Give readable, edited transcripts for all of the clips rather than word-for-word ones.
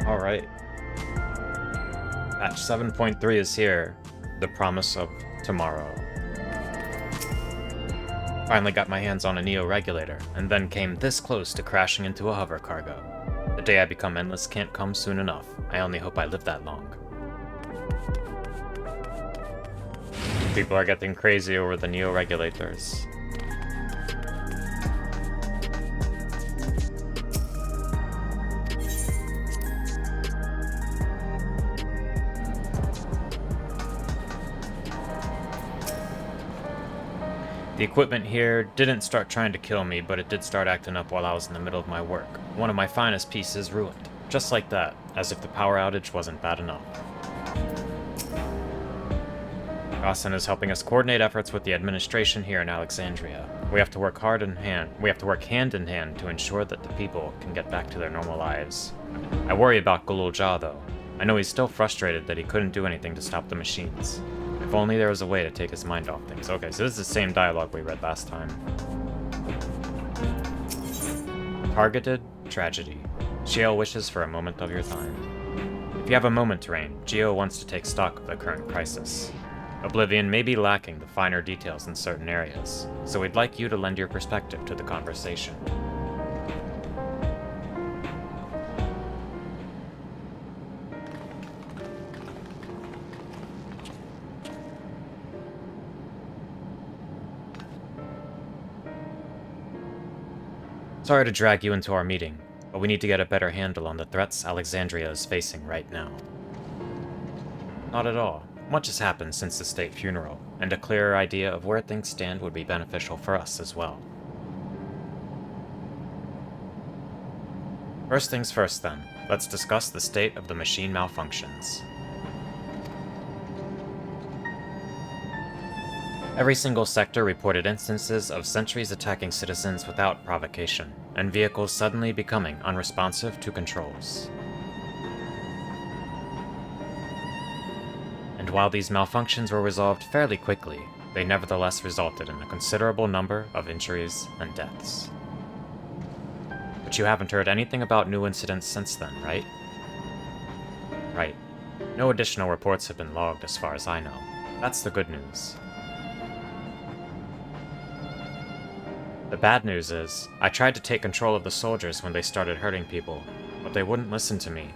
Alright. Patch 7.3 is here. The promise of tomorrow. Finally got my hands on a neoregulator, and then came this close to crashing into a hover cargo. The day I become endless can't come soon enough. I only hope I live that long. People are getting crazy over the neoregulators. The equipment here didn't start trying to kill me, but it did start acting up while I was in the middle of my work. One of my finest pieces ruined. Just like that, as if the power outage wasn't bad enough. Gossan is helping us coordinate efforts with the administration here in Alexandria. We have to work hand in hand to ensure that the people can get back to their normal lives. I worry about Gululja though. I know he's still frustrated that he couldn't do anything to stop the machines. If only there was a way to take his mind off things. Okay, so this is the same dialogue we read last time. Targeted tragedy. Geo wishes for a moment of your time. If you have a moment to reign, Geo wants to take stock of the current crisis. Oblivion may be lacking the finer details in certain areas, so we'd like you to lend your perspective to the conversation. Sorry to drag you into our meeting, but we need to get a better handle on the threats Alexandria is facing right now. Not at all. Much has happened since the state funeral, and a clearer idea of where things stand would be beneficial for us as well. First things first then, let's discuss the state of the machine malfunctions. Every single sector reported instances of sentries attacking citizens without provocation, and vehicles suddenly becoming unresponsive to controls. And while these malfunctions were resolved fairly quickly, they nevertheless resulted in a considerable number of injuries and deaths. But you haven't heard anything about new incidents since then, right? Right. No additional reports have been logged as far as I know. That's the good news. The bad news is, I tried to take control of the soldiers when they started hurting people, but they wouldn't listen to me,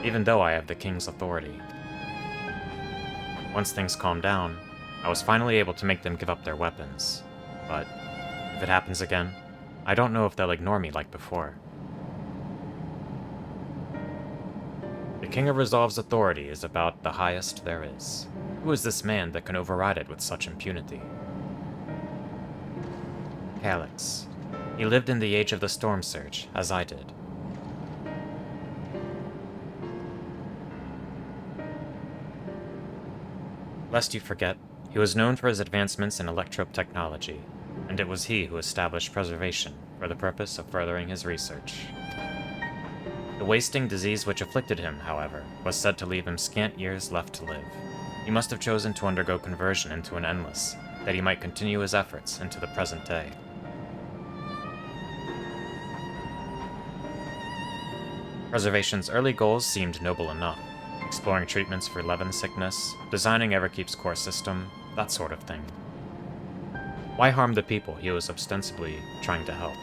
even though I have the king's authority. Once things calmed down, I was finally able to make them give up their weapons. But if it happens again, I don't know if they'll ignore me like before. The King of Resolve's authority is about the highest there is. Who is this man that can override it with such impunity? Calyx. He lived in the age of the Storm Surge, as I did. Lest you forget, he was known for his advancements in electrope technology, and it was he who established preservation for the purpose of furthering his research. The wasting disease which afflicted him, however, was said to leave him scant years left to live. He must have chosen to undergo conversion into an endless, that he might continue his efforts into the present day. Preservation's early goals seemed noble enough. Exploring treatments for Levin sickness, designing Everkeep's core system, that sort of thing. Why harm the people he was ostensibly trying to help?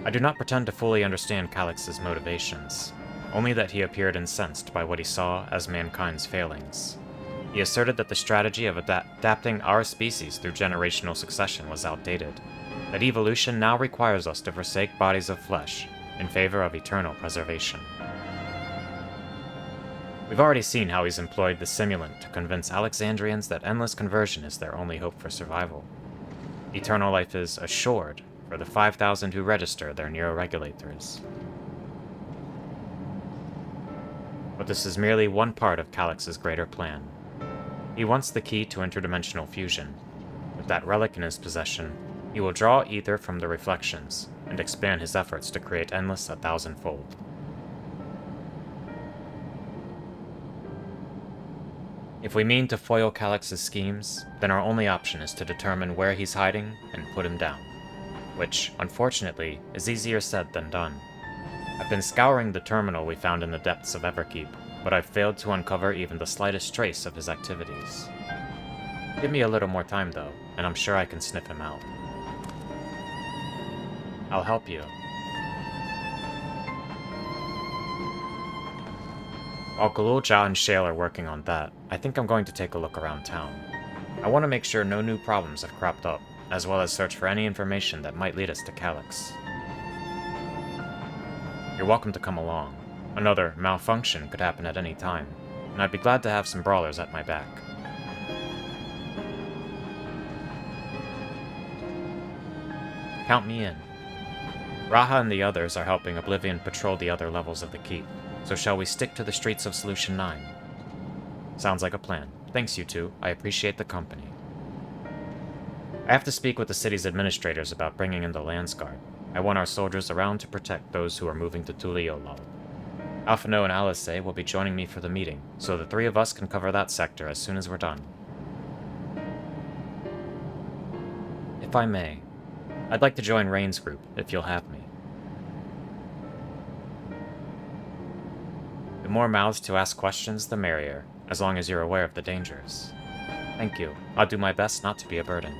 I do not pretend to fully understand Calyx's motivations, only that he appeared incensed by what he saw as mankind's failings. He asserted that the strategy of adapting our species through generational succession was outdated, that evolution now requires us to forsake bodies of flesh in favor of eternal preservation. We've already seen how he's employed the simulant to convince Alexandrians that endless conversion is their only hope for survival. Eternal life is assured for the 5,000 who register their neoregulators. But this is merely one part of Calyx's greater plan. He wants the key to interdimensional fusion. With that relic in his possession, he will draw ether from the reflections, and expand his efforts to create endless 1,000-fold. If we mean to foil Calyx's schemes, then our only option is to determine where he's hiding and put him down. Which, unfortunately, is easier said than done. I've been scouring the terminal we found in the depths of Everkeep, but I've failed to uncover even the slightest trace of his activities. Give me a little more time, though, and I'm sure I can sniff him out. I'll help you. While Galulja and Shale are working on that, I think I'm going to take a look around town. I want to make sure no new problems have cropped up, as well as search for any information that might lead us to Calyx. You're welcome to come along. Another malfunction could happen at any time, and I'd be glad to have some brawlers at my back. Count me in. Raha and the others are helping Oblivion patrol the other levels of the keep, so shall we stick to the streets of Solution 9? Sounds like a plan. Thanks, you two. I appreciate the company. I have to speak with the city's administrators about bringing in the Landsguard. I want our soldiers around to protect those who are moving to Tuliolal. Alphino and Alice will be joining me for the meeting, so the three of us can cover that sector as soon as we're done. If I may, I'd like to join Rain's group, if you'll have me. The more mouths to ask questions, the merrier, as long as you're aware of the dangers. Thank you. I'll do my best not to be a burden.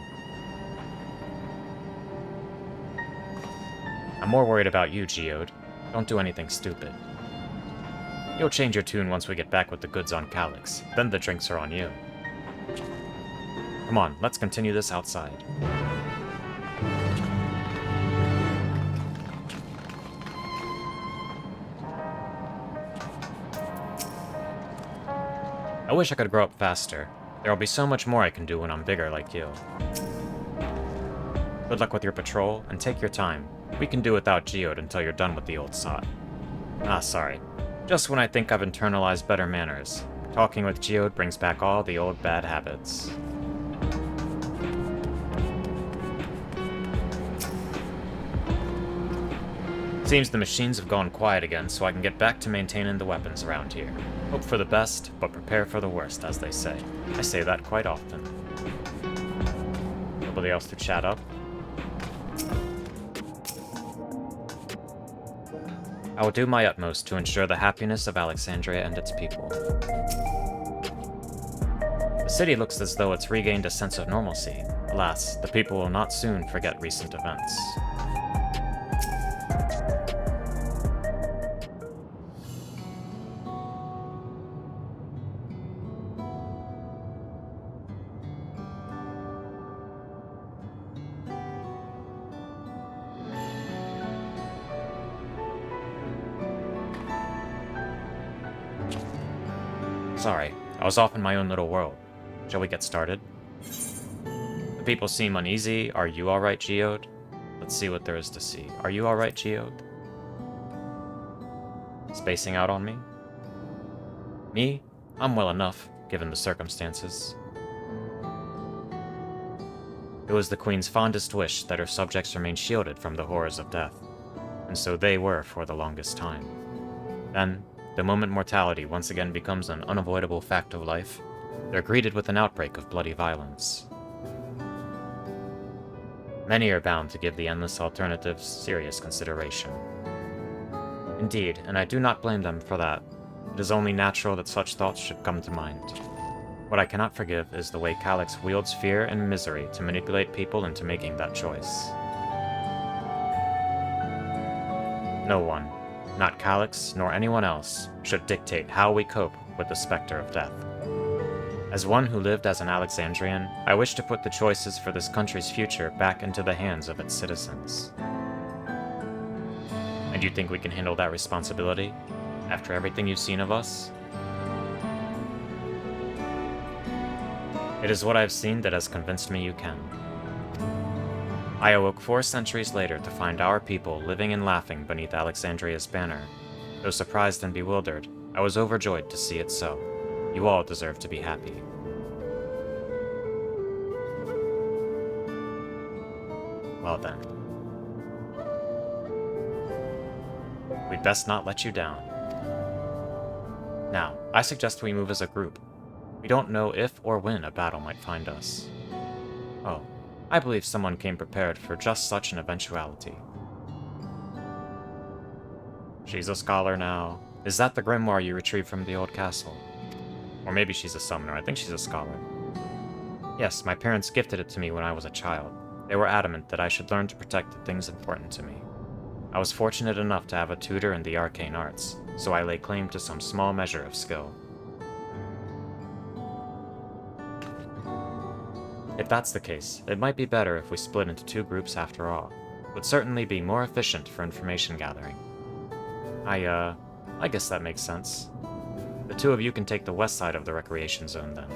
I'm more worried about you, Geode. Don't do anything stupid. You'll change your tune once we get back with the goods on Calyx. Then the drinks are on you. Come on, let's continue this outside. I wish I could grow up faster. There'll be so much more I can do when I'm bigger like you. Good luck with your patrol, and take your time. We can do without Geode until you're done with the old sot. Ah, sorry. Just when I think I've internalized better manners. Talking with Geode brings back all the old bad habits. Seems the machines have gone quiet again, so I can get back to maintaining the weapons around here. Hope for the best, but prepare for the worst, as they say. I say that quite often. Nobody else to chat up? I will do my utmost to ensure the happiness of Alexandria and its people. The city looks as though it's regained a sense of normalcy. Alas, the people will not soon forget recent events. Sorry, I was off in my own little world. Shall we get started? The people seem uneasy. Are you alright, Geode? Let's see what there is to see. Are you alright, Geode? Spacing out on me? Me? I'm well enough, given the circumstances. It was the Queen's fondest wish that her subjects remain shielded from the horrors of death, and so they were for the longest time. Then, the moment mortality once again becomes an unavoidable fact of life, they're greeted with an outbreak of bloody violence. Many are bound to give the endless alternatives serious consideration. Indeed, and I do not blame them for that. It is only natural that such thoughts should come to mind. What I cannot forgive is the way Calyx wields fear and misery to manipulate people into making that choice. No one, not Calyx nor anyone else, should dictate how we cope with the specter of death. As one who lived as an Alexandrian, I wish to put the choices for this country's future back into the hands of its citizens. And you think we can handle that responsibility, after everything you've seen of us? It is what I've seen that has convinced me you can. I awoke 4 centuries later to find our people living and laughing beneath Alexandria's banner. Though surprised and bewildered, I was overjoyed to see it so. You all deserve to be happy. Well then. We'd best not let you down. Now, I suggest we move as a group. We don't know if or when a battle might find us. Oh. I believe someone came prepared for just such an eventuality. She's a scholar now. Is that the grimoire you retrieved from the old castle? Or maybe she's a summoner. I think she's a scholar. Yes, my parents gifted it to me when I was a child. They were adamant that I should learn to protect the things important to me. I was fortunate enough to have a tutor in the arcane arts, so I lay claim to some small measure of skill. If that's the case, it might be better if we split into 2 groups after all. It would certainly be more efficient for information gathering. I guess that makes sense. The 2 of you can take the west side of the recreation zone then.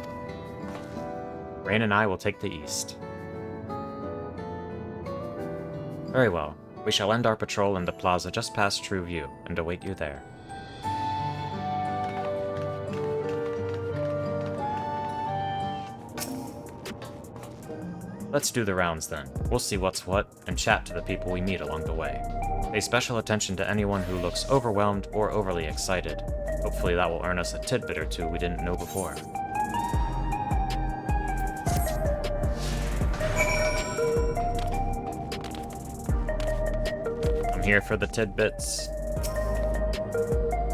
Rain and I will take the east. Very well. We shall end our patrol in the plaza just past True View, and await you there. Let's do the rounds then. We'll see what's what, and chat to the people we meet along the way. Pay special attention to anyone who looks overwhelmed or overly excited. Hopefully that will earn us a tidbit or 2 we didn't know before. I'm here for the tidbits.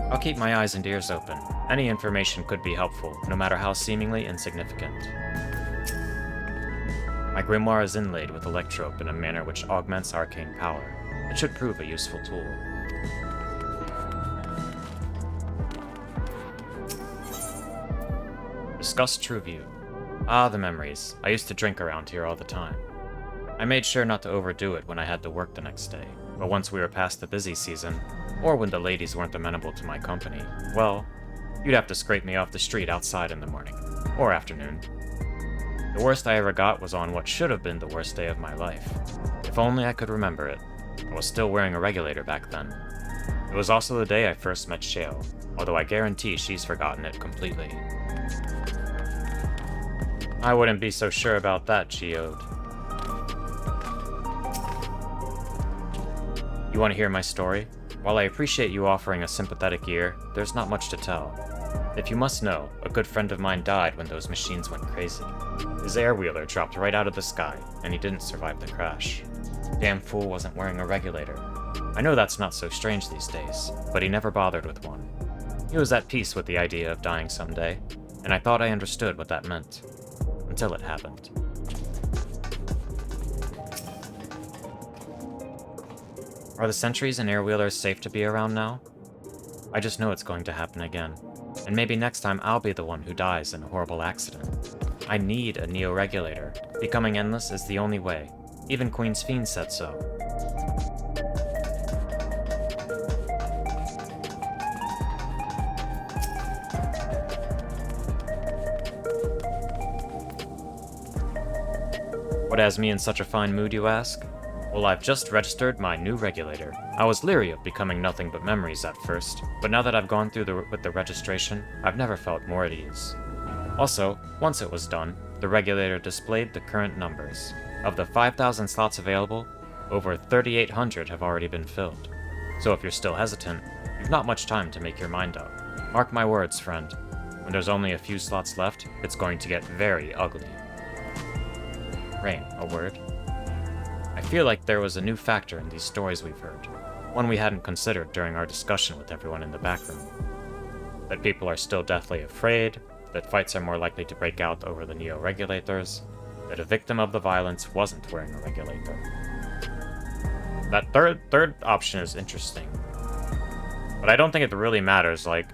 I'll keep my eyes and ears open. Any information could be helpful, no matter how seemingly insignificant. My grimoire is inlaid with electrope in a manner which augments arcane power. It should prove a useful tool. Discuss True View. Ah, the memories. I used to drink around here all the time. I made sure not to overdo it when I had to work the next day, but once we were past the busy season, or when the ladies weren't amenable to my company, well, you'd have to scrape me off the street outside in the morning, or afternoon. The worst I ever got was on what should have been the worst day of my life. If only I could remember it. I was still wearing a regulator back then. It was also the day I first met Shale, although I guarantee she's forgotten it completely. I wouldn't be so sure about that, Geode. You want to hear my story? While I appreciate you offering a sympathetic ear, there's not much to tell. If you must know, a good friend of mine died when those machines went crazy. His air-wheeler dropped right out of the sky, and he didn't survive the crash. Damn fool wasn't wearing a regulator. I know that's not so strange these days, but he never bothered with one. He was at peace with the idea of dying someday, and I thought I understood what that meant. Until it happened. Are the sentries and air-wheelers safe to be around now? I just know it's going to happen again. And maybe next time I'll be the one who dies in a horrible accident. I need a neoregulator. Becoming endless is the only way. Even Queen Sphene said so. What has me in such a fine mood, you ask? Well, I've just registered my new regulator. I was leery of becoming nothing but memories at first, but now that I've gone through with the registration, I've never felt more at ease. Also, once it was done, the regulator displayed the current numbers. Of the 5,000 slots available, over 3,800 have already been filled. So if you're still hesitant, you've not much time to make your mind up. Mark my words, friend. When there's only a few slots left, it's going to get very ugly. Rain, a word? I feel like there was a new factor in these stories we've heard, one we hadn't considered during our discussion with everyone in the back room. That people are still deathly afraid, that fights are more likely to break out over the neoregulators, that a victim of the violence wasn't wearing a regulator. That third option is interesting, but I don't think it really matters. Like,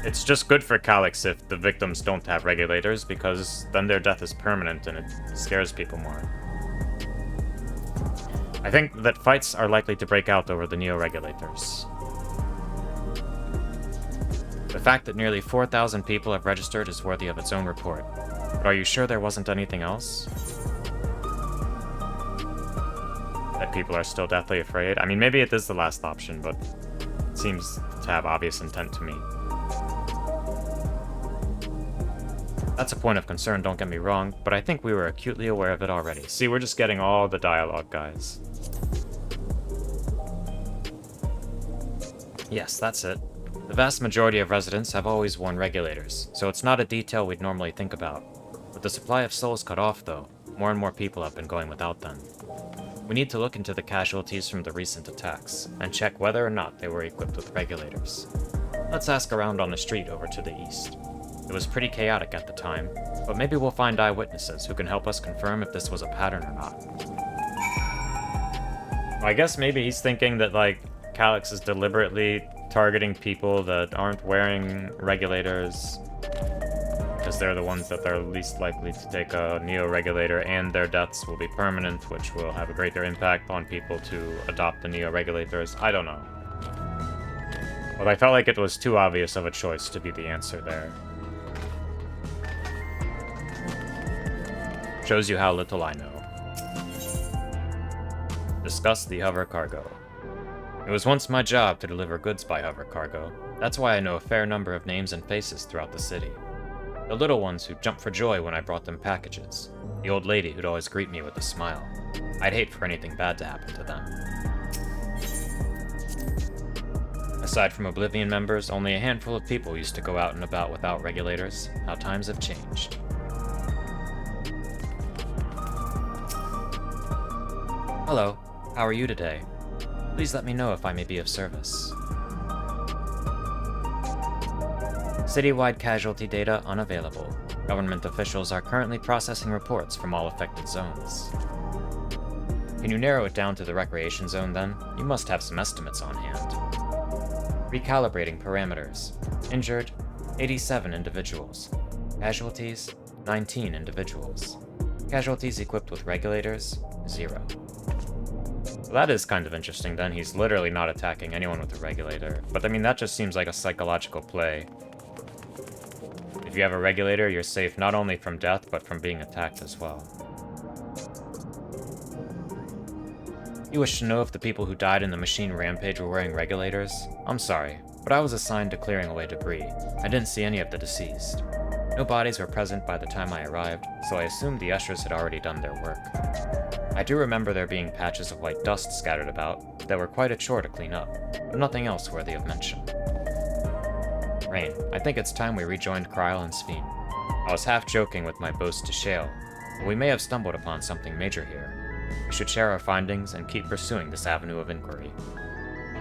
it's just good for Calyx if the victims don't have regulators, because then their death is permanent and it scares people more. I think that fights are likely to break out over the neoregulators. The fact that nearly 4,000 people have registered is worthy of its own report. But are you sure there wasn't anything else? That people are still deathly afraid? I mean, maybe it is the last option, but it seems to have obvious intent to me. That's a point of concern, don't get me wrong, but I think we were acutely aware of it already. See, we're just getting all the dialogue, guys. Yes, that's it. The vast majority of residents have always worn regulators, so it's not a detail we'd normally think about. With the supply of souls cut off, though, more and more people have been going without them. We need to look into the casualties from the recent attacks, and check whether or not they were equipped with regulators. Let's ask around on the street over to the east. It was pretty chaotic at the time, but maybe we'll find eyewitnesses who can help us confirm if this was a pattern or not. I guess maybe he's thinking that, like, Calyx is deliberately targeting people that aren't wearing regulators, because they're the ones that are least likely to take a neoregulator, and their deaths will be permanent, which will have a greater impact on people to adopt the neoregulators. I don't know. But I felt like it was too obvious of a choice to be the answer there. Shows you how little I know. Discuss the hover cargo. It was once my job to deliver goods by hover cargo. That's why I know a fair number of names and faces throughout the city. The little ones who jumped for joy when I brought them packages. The old lady who'd always greet me with a smile. I'd hate for anything bad to happen to them. Aside from Oblivion members, only a handful of people used to go out and about without regulators. How times have changed. Hello, how are you today? Please let me know if I may be of service. Citywide casualty data unavailable. Government officials are currently processing reports from all affected zones. Can you narrow it down to the recreation zone then? You must have some estimates on hand. Recalibrating parameters. Injured, 87 individuals. Casualties, 19 individuals. Casualties equipped with regulators, 0. Well, that is kind of interesting then. He's literally not attacking anyone with a regulator. But I mean, that just seems like a psychological play. If you have a regulator, you're safe not only from death, but from being attacked as well. You wish to know if the people who died in the machine rampage were wearing regulators? I'm sorry, but I was assigned to clearing away debris. I didn't see any of the deceased. No bodies were present by the time I arrived, so I assumed the ushers had already done their work. I do remember there being patches of white dust scattered about that were quite a chore to clean up, but nothing else worthy of mention. Rain, I think it's time we rejoined Kryl and Sphene. I was half joking with my boast to Shale, but we may have stumbled upon something major here. We should share our findings and keep pursuing this avenue of inquiry.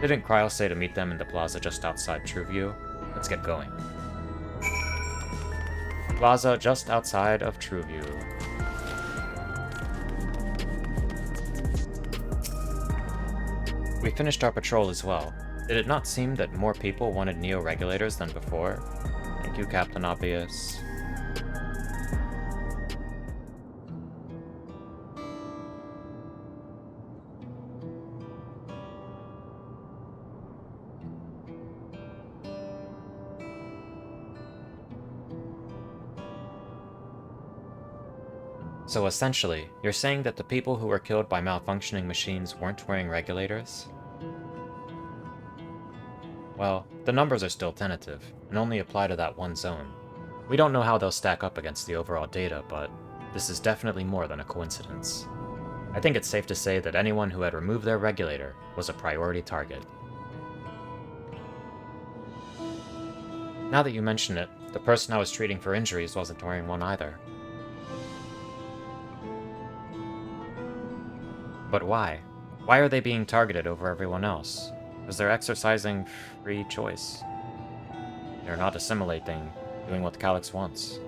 Didn't Kryl say to meet them in the plaza just outside Trueview? Let's get going. Plaza just outside of Trueview. We finished our patrol as well. Did it not seem that more people wanted neoregulators than before? Thank you, Captain Obvious. So essentially, you're saying that the people who were killed by malfunctioning machines weren't wearing regulators? Well, the numbers are still tentative, and only apply to that one zone. We don't know how they'll stack up against the overall data, but this is definitely more than a coincidence. I think it's safe to say that anyone who had removed their regulator was a priority target. Now that you mention it, the person I was treating for injuries wasn't wearing one either. But why? Why are they being targeted over everyone else? Because they're exercising free choice. They're not assimilating, doing what Calyx wants.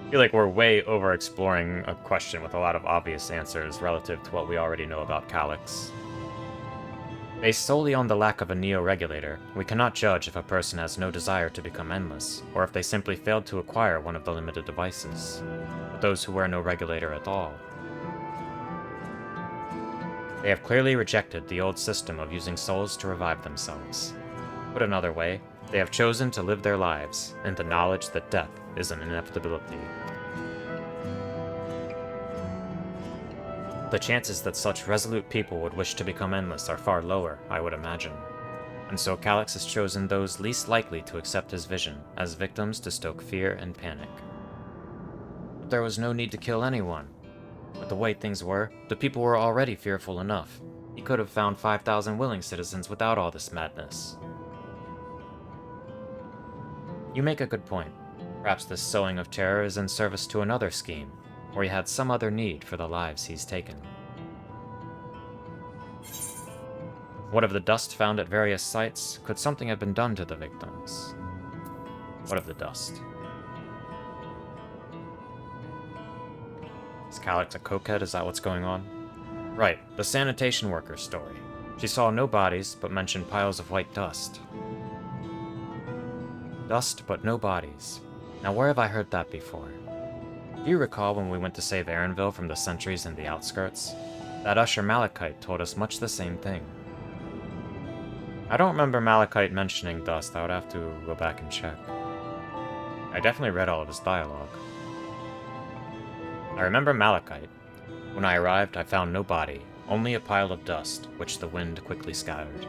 I feel like we're way over-exploring a question with a lot of obvious answers relative to what we already know about Calyx. Based solely on the lack of a neoregulator, we cannot judge if a person has no desire to become endless, or if they simply failed to acquire one of the limited devices. But those who wear no regulator at all, they have clearly rejected the old system of using souls to revive themselves. Put another way, they have chosen to live their lives in the knowledge that death is an inevitability. The chances that such resolute people would wish to become endless are far lower, I would imagine. And so Calyx has chosen those least likely to accept his vision as victims to stoke fear and panic. But there was no need to kill anyone. With the way things were, the people were already fearful enough. He could have found 5,000 willing citizens without all this madness. You make a good point. Perhaps this sowing of terror is in service to another scheme. or he had some other need for the lives he's taken. What of the dust found at various sites? Could something have been done to the victims? What of the dust? Is Calyx a cokehead? Is that what's going on? Right, the sanitation worker's story. She saw no bodies, but mentioned piles of white dust. Dust, but no bodies. Now where have I heard that before? Do you recall when we went to save Aaronville from the sentries in the outskirts? That Usher Malachite told us much the same thing. I don't remember Malachite mentioning dust. I would have to go back and check. I definitely read all of his dialogue. I remember Malachite. When I arrived, I found no body, only a pile of dust, which the wind quickly scattered.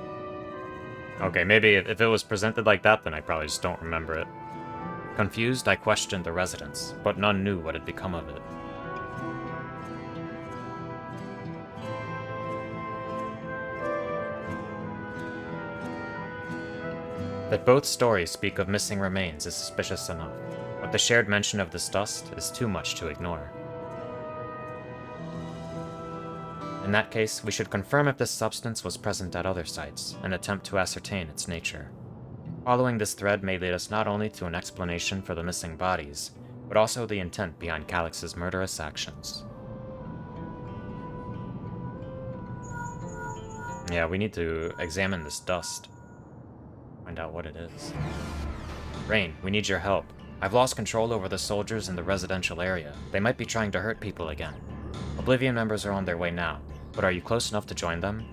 Okay, maybe if it was presented like that, then I probably just don't remember it. Confused, I questioned the residents, but none knew what had become of it. That both stories speak of missing remains is suspicious enough, but the shared mention of this dust is too much to ignore. In that case, we should confirm if this substance was present at other sites, and attempt to ascertain its nature. Following this thread may lead us not only to an explanation for the missing bodies, but also the intent behind Calyx's murderous actions. Yeah, we need to examine this dust. Find out what it is. Rain, we need your help. I've lost control over the soldiers in the residential area. They might be trying to hurt people again. Oblivion members are on their way now, but are you close enough to join them?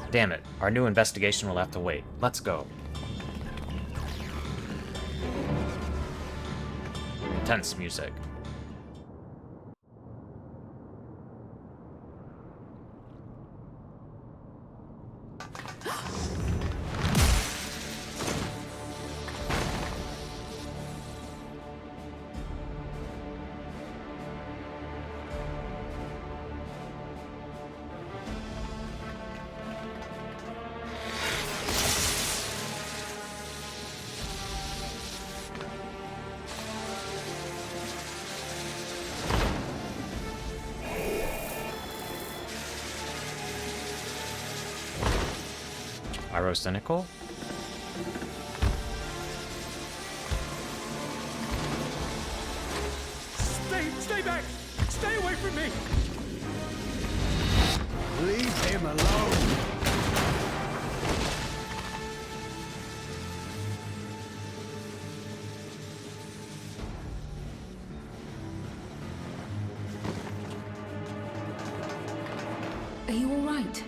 Damn it, our new investigation will have to wait. Let's go. Intense music. Pyrocynical? Stay back! Stay away from me! Leave him alone! Are you all right?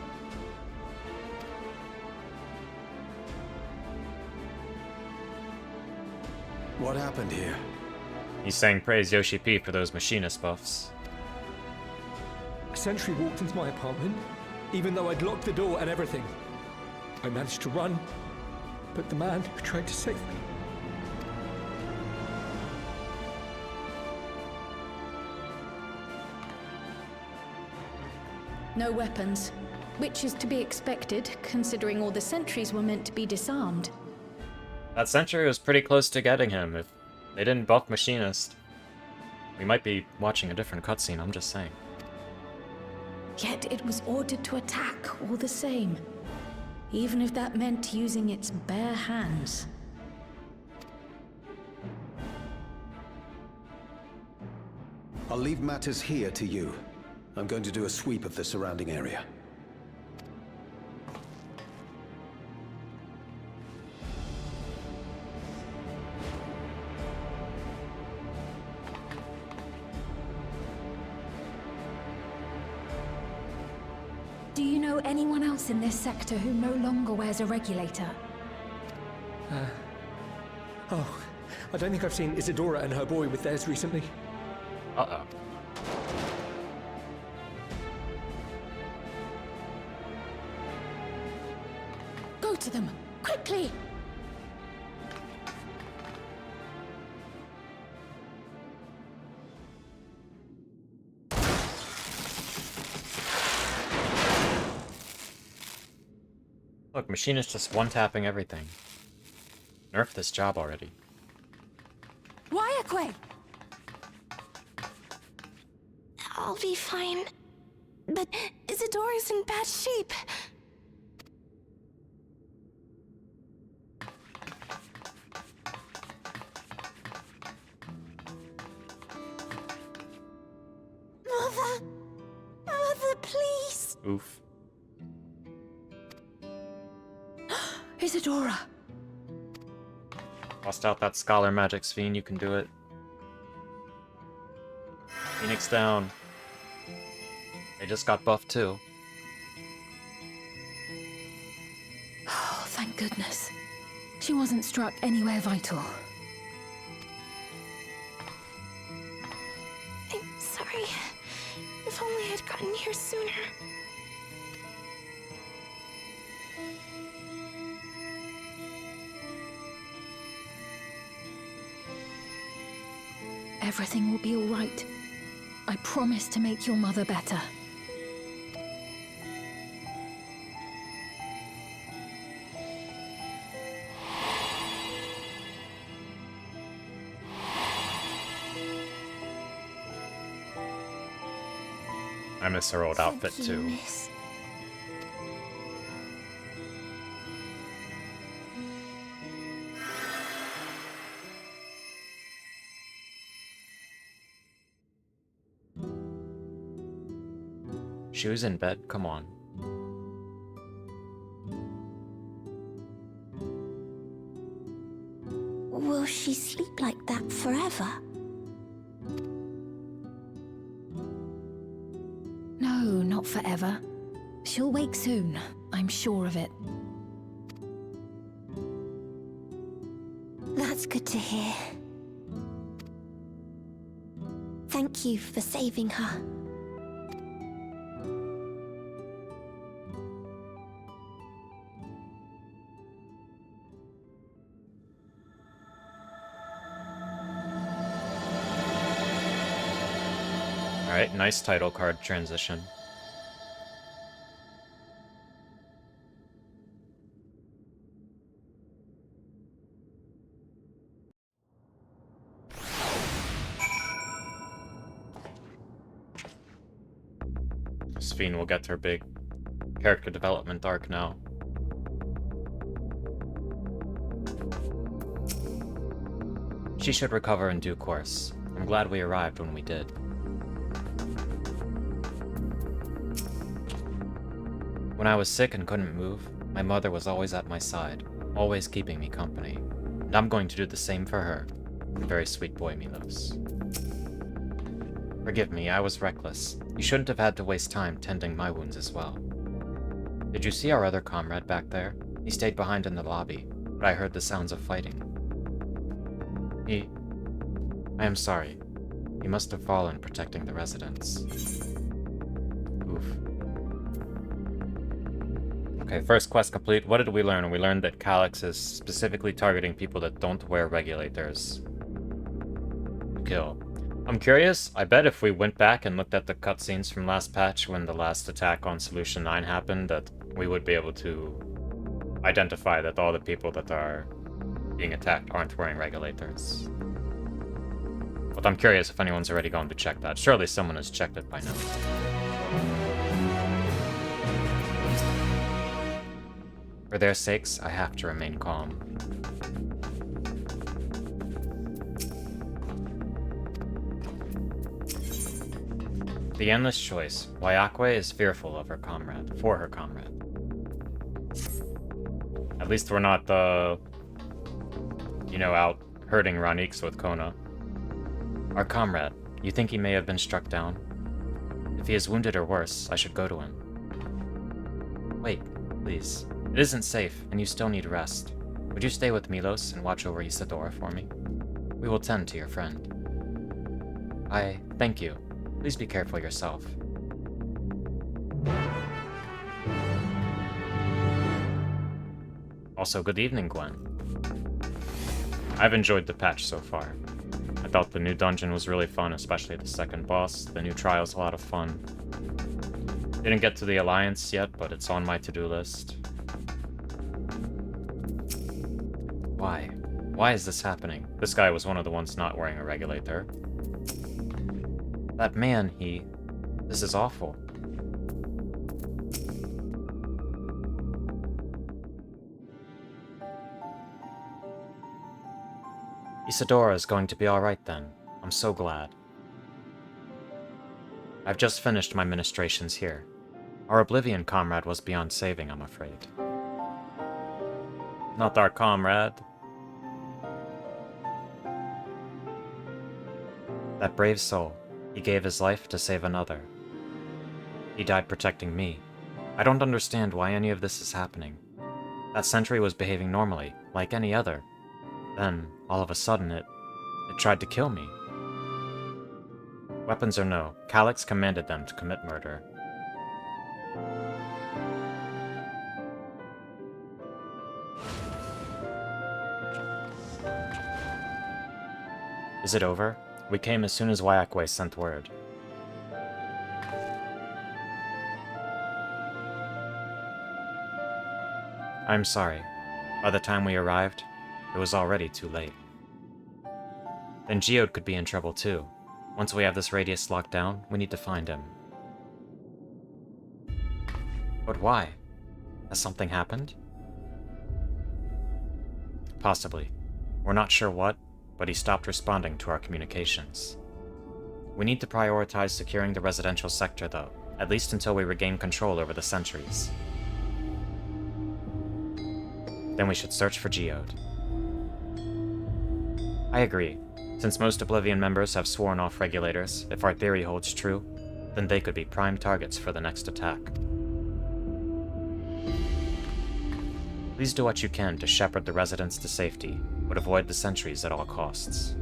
What happened here? He's saying praise Yoshi P for those machinist buffs. A sentry walked into my apartment, even though I'd locked the door and everything. I managed to run, but the man who tried to save me... No weapons, which is to be expected, considering all the sentries were meant to be disarmed. That sentry was pretty close to getting him if they didn't buff machinist. We might be watching a different cutscene, I'm just saying. Yet it was ordered to attack all the same, even if that meant using its bare hands. I'll leave matters here to you. I'm going to do a sweep of the surrounding area. Do you know anyone else in this sector who no longer wears a regulator? Oh, I don't think I've seen Isadora and her boy with theirs recently. Uh-oh. Go to them, quickly! Look, Machine is just one-tapping everything. Nerf this job already. Wyaquay! I'll be fine. But Isadora's in bad shape. Mother, please. Oof. Isadora! Bust out that scholar magic, Sphene, you can do it. Phoenix down. They just got buffed too. Oh, thank goodness. She wasn't struck anywhere vital. I'm sorry. If only I'd gotten here sooner. Everything will be all right. I promise to make your mother better. I miss her old outfit Thank you, too. miss. She was in bed, come on. Will she sleep like that forever? No, not forever. She'll wake soon, I'm sure of it. That's good to hear. Thank you for saving her. Alright, nice title card transition. Sphene will get her big character development arc now. She should recover in due course. I'm glad we arrived when we did. When I was sick and couldn't move, my mother was always at my side, always keeping me company. And I'm going to do the same for her. A very sweet boy, Milos. Forgive me, I was reckless. You shouldn't have had to waste time tending my wounds as well. Did you see our other comrade back there? He stayed behind in the lobby, but I heard the sounds of fighting. I am sorry. He must have fallen protecting the residents. Oof. Okay, first quest complete. What did we learn? We learned that Calyx is specifically targeting people that don't wear regulators. Kill. I'm curious, I bet if we went back and looked at the cutscenes from last patch when the last attack on Solution 9 happened, that we would be able to identify that all the people that are being attacked aren't wearing regulators. But I'm curious if anyone's already gone to check that. Surely someone has checked it by now. For their sakes, I have to remain calm. The endless choice. Wyaquay is fearful of her comrade, for her comrade. At least we're not, out hurting Ranix with Kona. Our comrade, you think he may have been struck down? If he is wounded or worse, I should go to him. Wait, please. It isn't safe, and you still need rest. Would you stay with Milos and watch over Isadora for me? We will tend to your friend. Thank you. Please be careful yourself. Also, good evening, Gwen. I've enjoyed the patch so far. I thought the new dungeon was really fun, especially the second boss. The new trial's a lot of fun. Didn't get to the Alliance yet, but it's on my to-do list. Why? Why is this happening? This guy was one of the ones not wearing a regulator. That man, This is awful. Isadora is going to be alright then. I'm so glad. I've just finished my ministrations here. Our Oblivion comrade was beyond saving, I'm afraid. Not our comrade. That brave soul, he gave his life to save another. He died protecting me. I don't understand why any of this is happening. That sentry was behaving normally, like any other. Then, all of a sudden, it tried to kill me. Weapons or no, Calyx commanded them to commit murder. Is it over? We came as soon as Wyakwe sent word. I'm sorry. By the time we arrived, it was already too late. Then Geode could be in trouble too. Once we have this radius locked down, we need to find him. But why? Has something happened? Possibly. We're not sure what, but he stopped responding to our communications. We need to prioritize securing the residential sector though, at least until we regain control over the sentries. Then we should search for Geode. I agree. Since most Oblivion members have sworn off regulators, if our theory holds true, then they could be prime targets for the next attack. Please do what you can to shepherd the residents to safety, but avoid the sentries at all costs.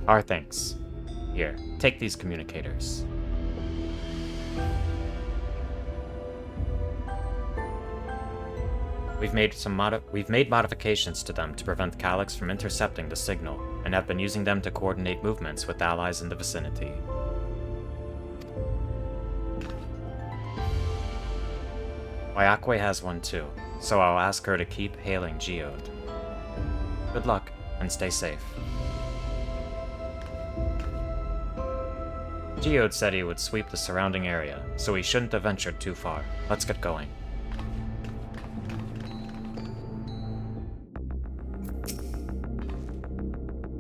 Our thanks. Here, take these communicators. We've made modifications to them to prevent Calyx from intercepting the signal, and have been using them to coordinate movements with allies in the vicinity. Wyakwe has one too, so I'll ask her to keep hailing Geode. Good luck, and stay safe. Geode said he would sweep the surrounding area, so he shouldn't have ventured too far. Let's get going.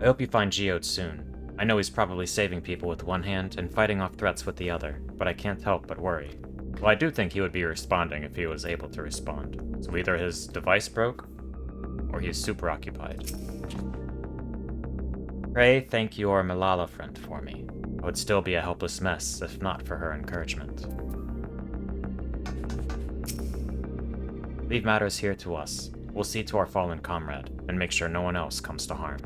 I hope you find Geode soon. I know he's probably saving people with one hand and fighting off threats with the other, but I can't help but worry. Well, I do think he would be responding if he was able to respond. So either his device broke, or he's super occupied. Pray thank your Malala friend for me. I would still be a helpless mess if not for her encouragement. Leave matters here to us. We'll see to our fallen comrade, and make sure no one else comes to harm.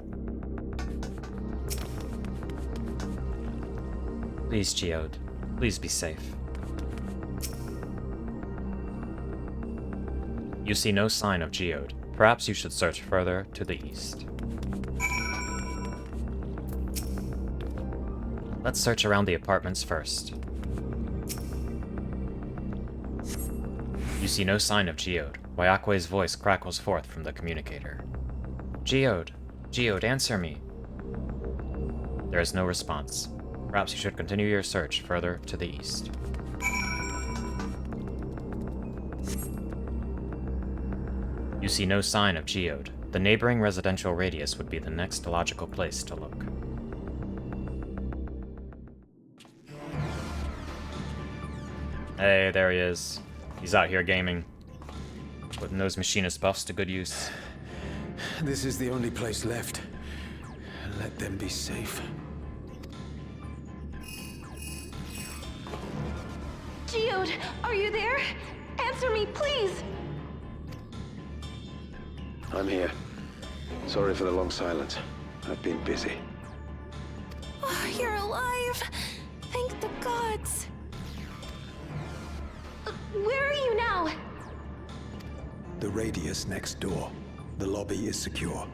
Please, Geode. Please be safe. You see no sign of Geode. Perhaps you should search further to the east. Let's search around the apartments first. You see no sign of Geode. Wyakwe's voice crackles forth from the communicator. Geode! Geode, answer me! There is no response. Perhaps you should continue your search further to the east. You see no sign of Geode. The neighboring residential radius would be the next logical place to look. Hey, there he is. He's out here gaming. Putting those machinist buffs to good use. This is the only place left. Let them be safe. Geode, are you there? Answer me, please! I'm here. Sorry for the long silence. I've been busy. Oh, you're alive! Thank the gods! Where are you now? The radius next door. The lobby is secure.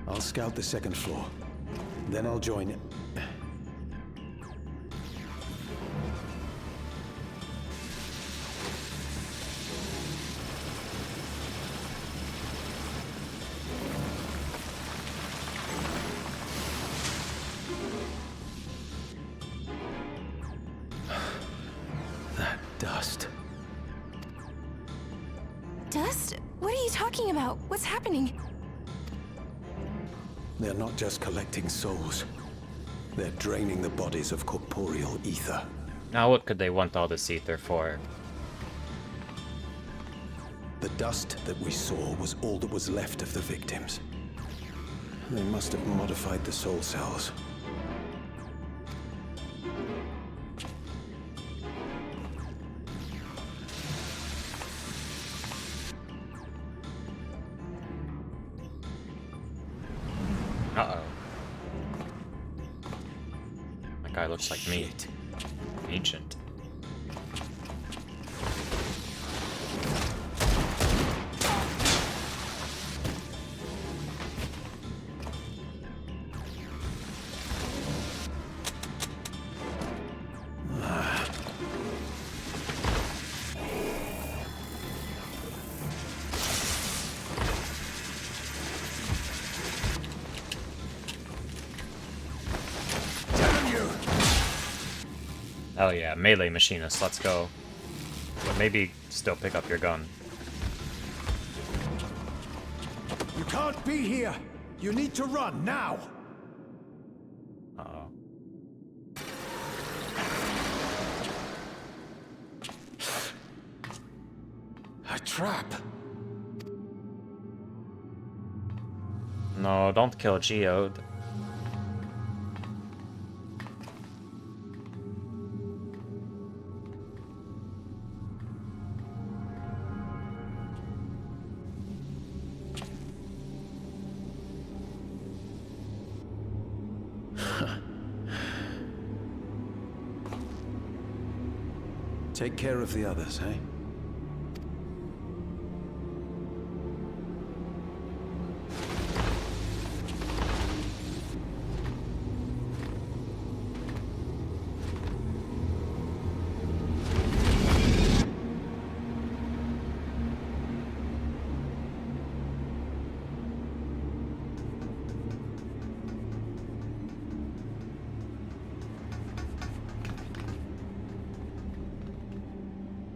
I'll scout the second floor. Then I'll join it. What are you talking about? What's happening? They're not just collecting souls. They're draining the bodies of corporeal ether. Now what could they want all this ether for? The dust that we saw was all that was left of the victims. They must have modified the soul cells. Uh-oh. That guy looks like me. Shit. Ancient. Oh yeah, melee machinist, let's go. But maybe still pick up your gun. You can't be here! You need to run, now! Uh-oh. A trap! No, don't kill Geode. Take care of the others, eh?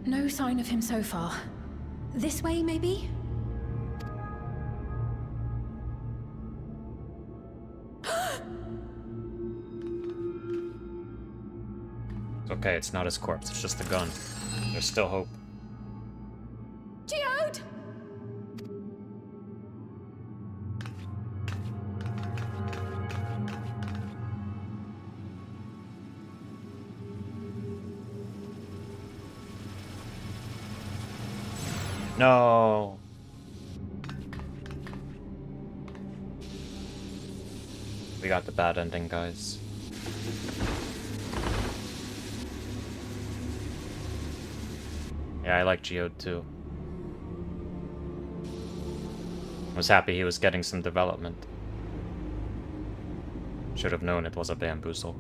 No sign of him so far. This way, maybe? It's okay, it's not his corpse, it's just a gun. There's still hope. Geode! No. We got the bad ending, guys. Yeah, I like Geode too. I was happy he was getting some development. Should have known it was a bamboozle.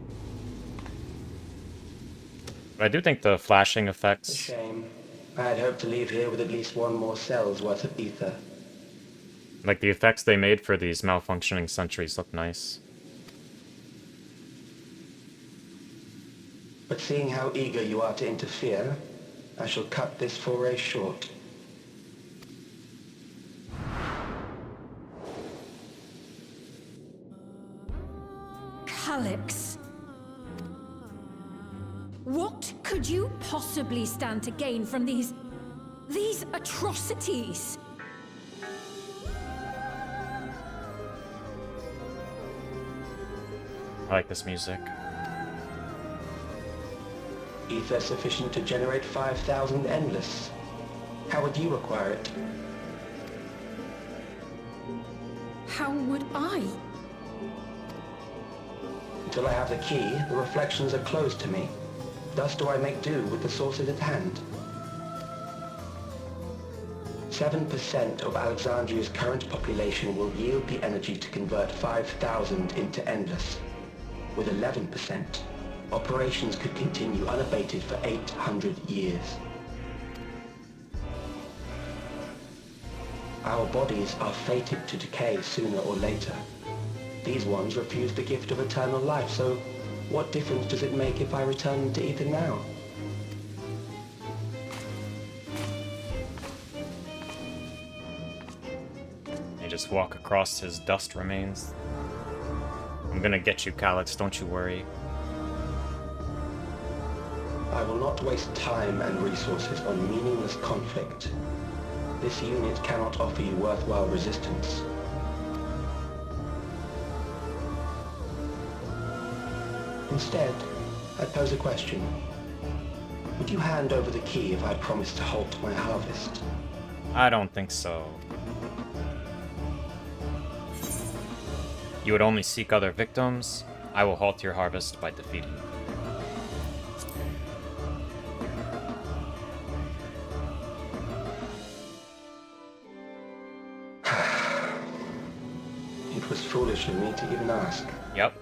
But I do think the flashing It's effects... a shame. I had hoped to leave here with at least one more cell's worth of ether. Like, the effects they made for these malfunctioning sentries look nice. But seeing how eager you are to interfere, I shall cut this foray short. Calyx. What could you possibly stand to gain from these atrocities? I like this music. Ether sufficient to generate 5,000 endless. How would you acquire it? How would I? Until I have the key, the reflections are closed to me. Thus do I make do with the sources at hand. 7% of Alexandria's current population will yield the energy to convert 5,000 into endless. With 11%, operations could continue unabated for 800 years. Our bodies are fated to decay sooner or later. These ones refuse the gift of eternal life, so what difference does it make if I return to ether now? and just walk across his dust remains. I'm gonna get you, Calyx, don't you worry. I will not waste time and resources on meaningless conflict. This unit cannot offer you worthwhile resistance. Instead, I pose a question. Would you hand over the key if I promised to halt my harvest? I don't think so. You would only seek other victims. I will halt your harvest by defeating you. It was foolish of me to even ask. Yep.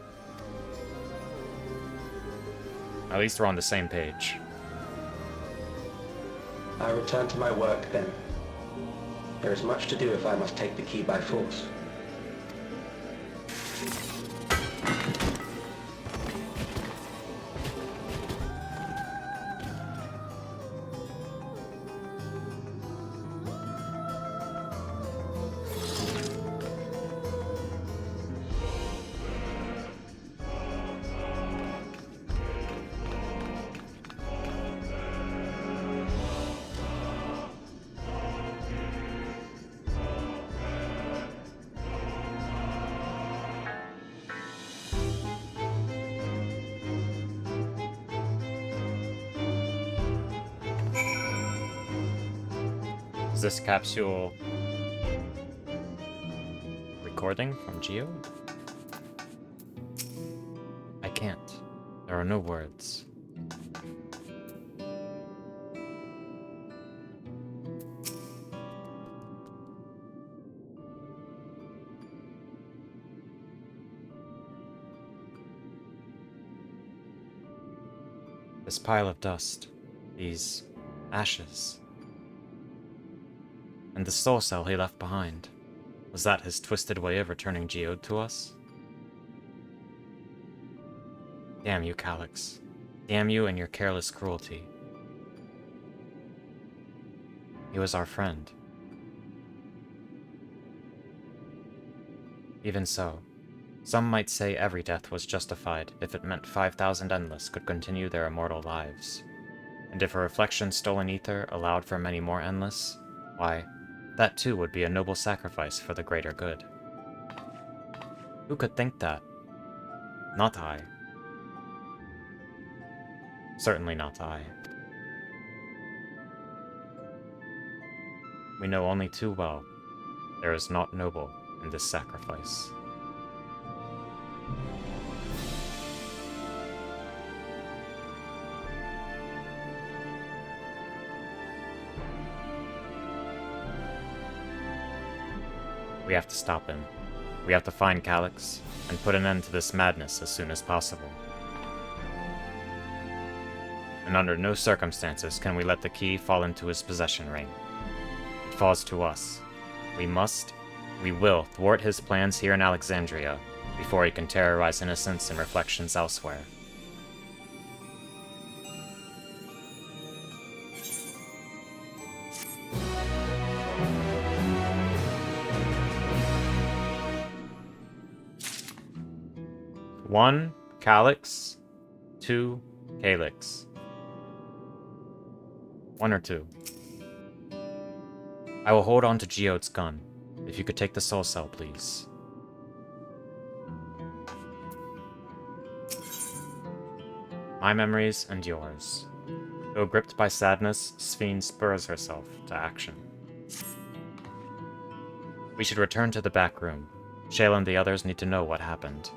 At least we're on the same page. I return to my work then. There is much to do if I must take the key by force. Is this capsule recording from Geode? I can't. There are no words. This pile of dust, these ashes. And the soul cell he left behind. Was that his twisted way of returning Geode to us? Damn you, Calyx. Damn you and your careless cruelty. He was our friend. Even so, some might say every death was justified if it meant 5,000 Endless could continue their immortal lives. And if a reflection stolen ether allowed for many more Endless, why, that too would be a noble sacrifice for the greater good. Who could think that? Not I. Certainly not I. We know only too well there is naught noble in this sacrifice. We have to stop him. We have to find Calyx, and put an end to this madness as soon as possible. And under no circumstances can we let the key fall into his possession ring. It falls to us. We will thwart his plans here in Alexandria before he can terrorize innocents and reflections elsewhere. One, Calyx. 2, Calyx. 1 or 2. I will hold on to Geode's gun. If you could take the soul cell, please. My memories and yours. Though gripped by sadness, Sphene spurs herself to action. We should return to the back room. Shale and the others need to know what happened.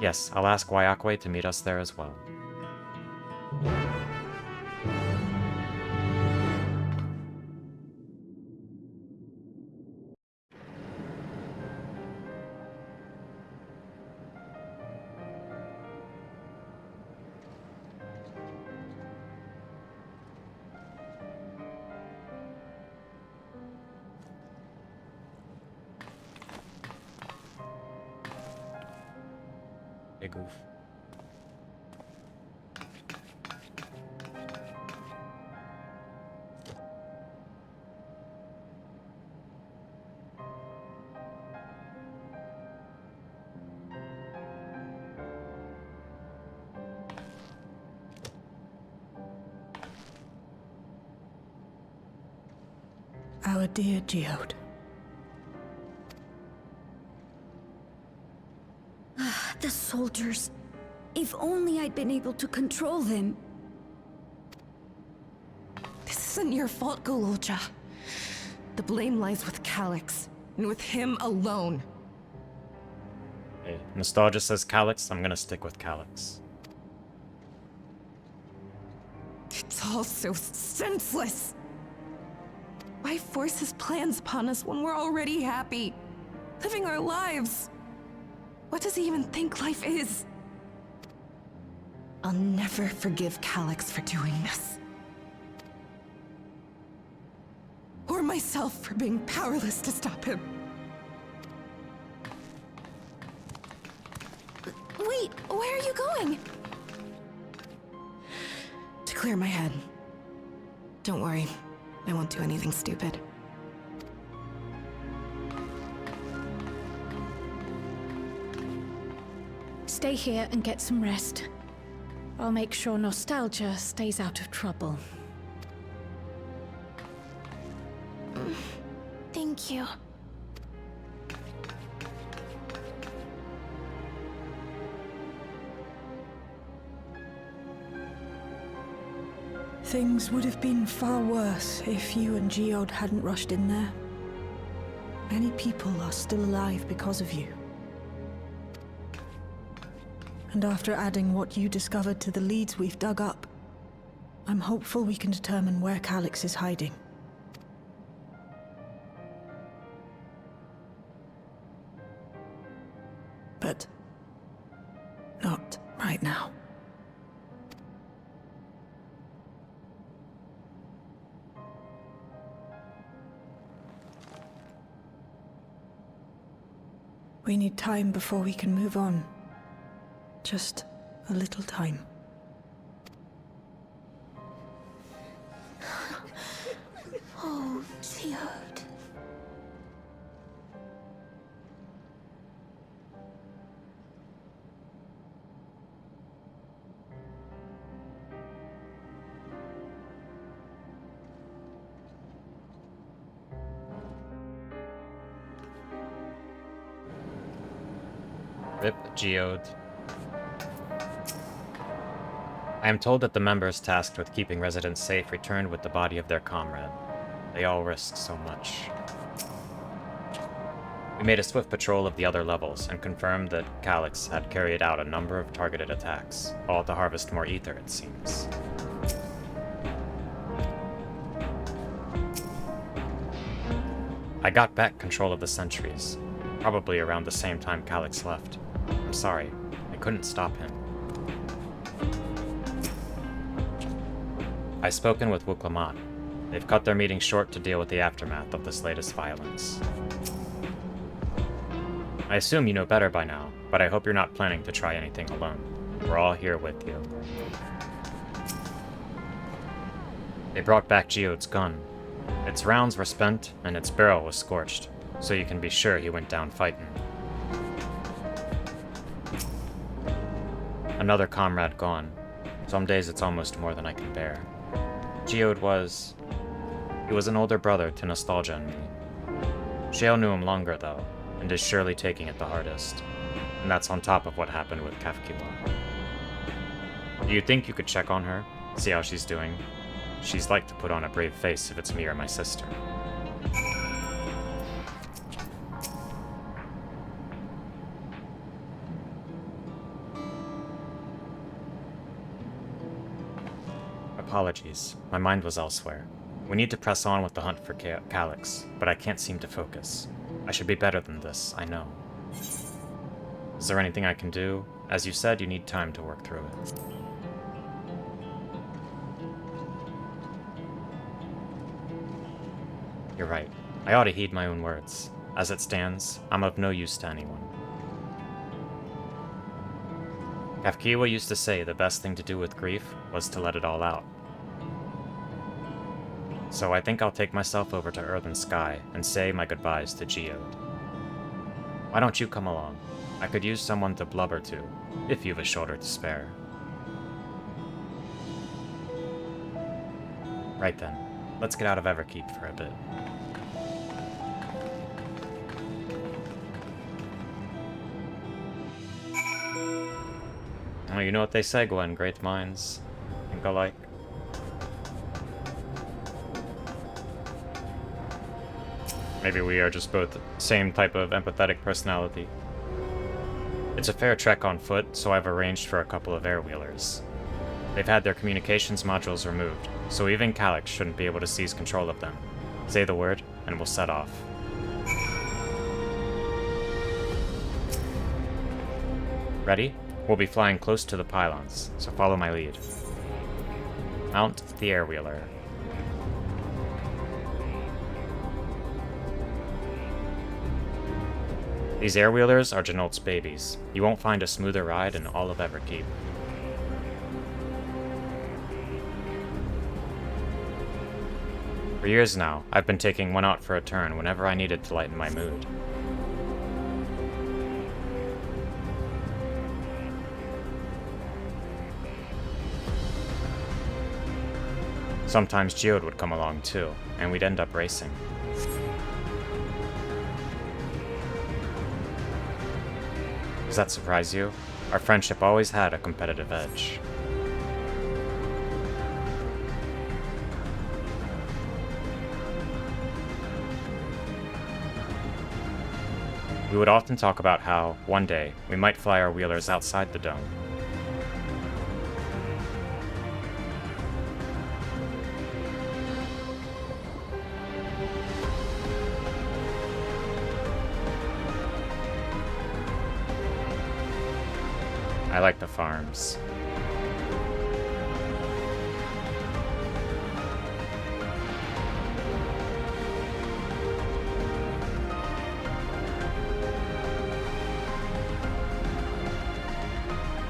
Yes, I'll ask Wayakwe to meet us there as well. Hey, goof. our dear Geode. The soldiers. If only I'd been able to control them. This isn't your fault, Gololja. The blame lies with Calyx, and with him alone. Hey, Nostalgia says Calyx, I'm gonna stick with Calyx. It's all so senseless. Why force his plans upon us when we're already happy, living our lives? What does he even think life is? I'll never forgive Calyx for doing this. Or myself for being powerless to stop him. Wait, where are you going? To clear my head. Don't worry, I won't do anything stupid. Stay here and get some rest. I'll make sure Nostalgia stays out of trouble. Thank you. Things would have been far worse if you and Geode hadn't rushed in there. Many people are still alive because of you. And after adding what you discovered to the leads we've dug up, I'm hopeful we can determine where Calyx is hiding. But not right now. We need time before we can move on. Just a little time. Oh, Geode. Rip Geode. I am told that the members tasked with keeping residents safe returned with the body of their comrade. They all risked so much. We made a swift patrol of the other levels and confirmed that Calyx had carried out a number of targeted attacks, all to harvest more ether, it seems. I got back control of the sentries, probably around the same time Calyx left. I'm sorry, I couldn't stop him. I've spoken with Wuklamat. They've cut their meeting short to deal with the aftermath of this latest violence. I assume you know better by now, but I hope you're not planning to try anything alone. We're all here with you. They brought back Geode's gun. Its rounds were spent, and its barrel was scorched, so you can be sure he went down fighting. Another comrade gone. Some days it's almost more than I can bear. Geode was... he was an older brother to Nostalgia and me. Shale knew him longer, though, and is surely taking it the hardest. And that's on top of what happened with Kafkiwa. Do you think you could check on her? See how she's doing? She's like to put on a brave face if it's me or my sister. Apologies, my mind was elsewhere. We need to press on with the hunt for Calyx, but I can't seem to focus. I should be better than this, I know. Is there anything I can do? As you said, you need time to work through it. You're right. I ought to heed my own words. As it stands, I'm of no use to anyone. Kafkiwa used to say the best thing to do with grief was to let it all out. So I think I'll take myself over to Earth and Sky and say my goodbyes to Geode. Why don't you come along? I could use someone to blubber to, if you've a shoulder to spare. Right then, let's get out of Everkeep for a bit. Oh, you know what they say, Gwen, great minds think alike. Maybe we are just both the same type of empathetic personality. It's a fair trek on foot, so I've arranged for a couple of air-wheelers. They've had their communications modules removed, so even Calyx shouldn't be able to seize control of them. Say the word, and we'll set off. Ready? We'll be flying close to the pylons, so follow my lead. Mount the air-wheeler. These air-wheelers are Janolt's babies. You won't find a smoother ride in all of Everkeep. For years now, I've been taking one out for a turn whenever I needed to lighten my mood. Sometimes Geode would come along too, and we'd end up racing. Does that surprise you? Our friendship always had a competitive edge. We would often talk about how, one day, we might fly our wheelers outside the dome. I like the farms.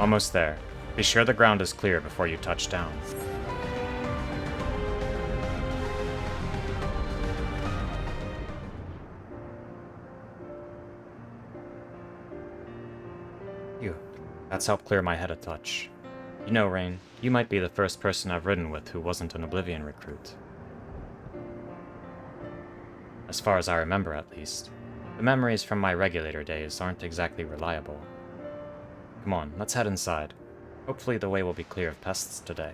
Almost there. Be sure the ground is clear before you touch down. That's helped clear my head a touch. You know, Rain, you might be the first person I've ridden with who wasn't an Oblivion recruit. As far as I remember, at least. The memories from my regulator days aren't exactly reliable. Come on, let's head inside. Hopefully the way will be clear of pests today.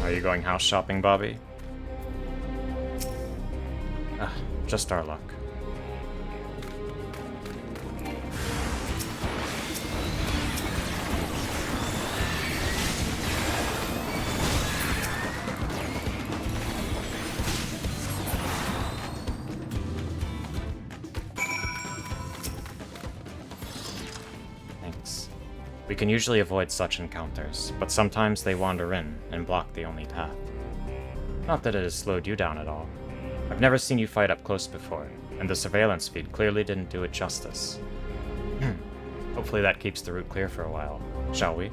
Are you going house shopping, Bobby? Just our luck. Thanks. We can usually avoid such encounters, but sometimes they wander in and block the only path. Not that it has slowed you down at all. I've never seen you fight up close before, and the surveillance feed clearly didn't do it justice. Hopefully that keeps the route clear for a while, shall we?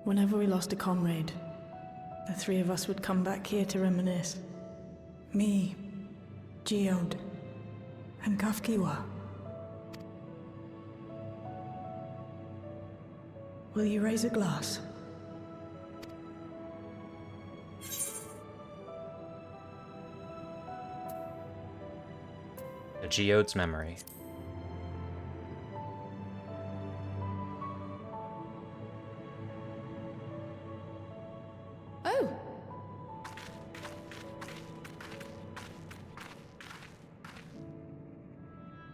Whenever we lost a comrade, the three of us would come back here to reminisce. Me, Geode, and Kafkiwa. Will you raise a glass? The Geode's memory.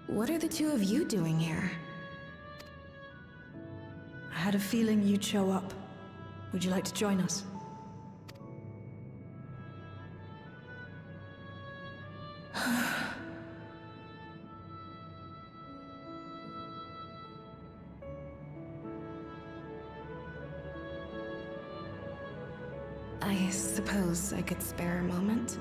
What are the two of you doing here? I had a feeling you'd show up. Would you like to join us? I suppose I could spare a moment.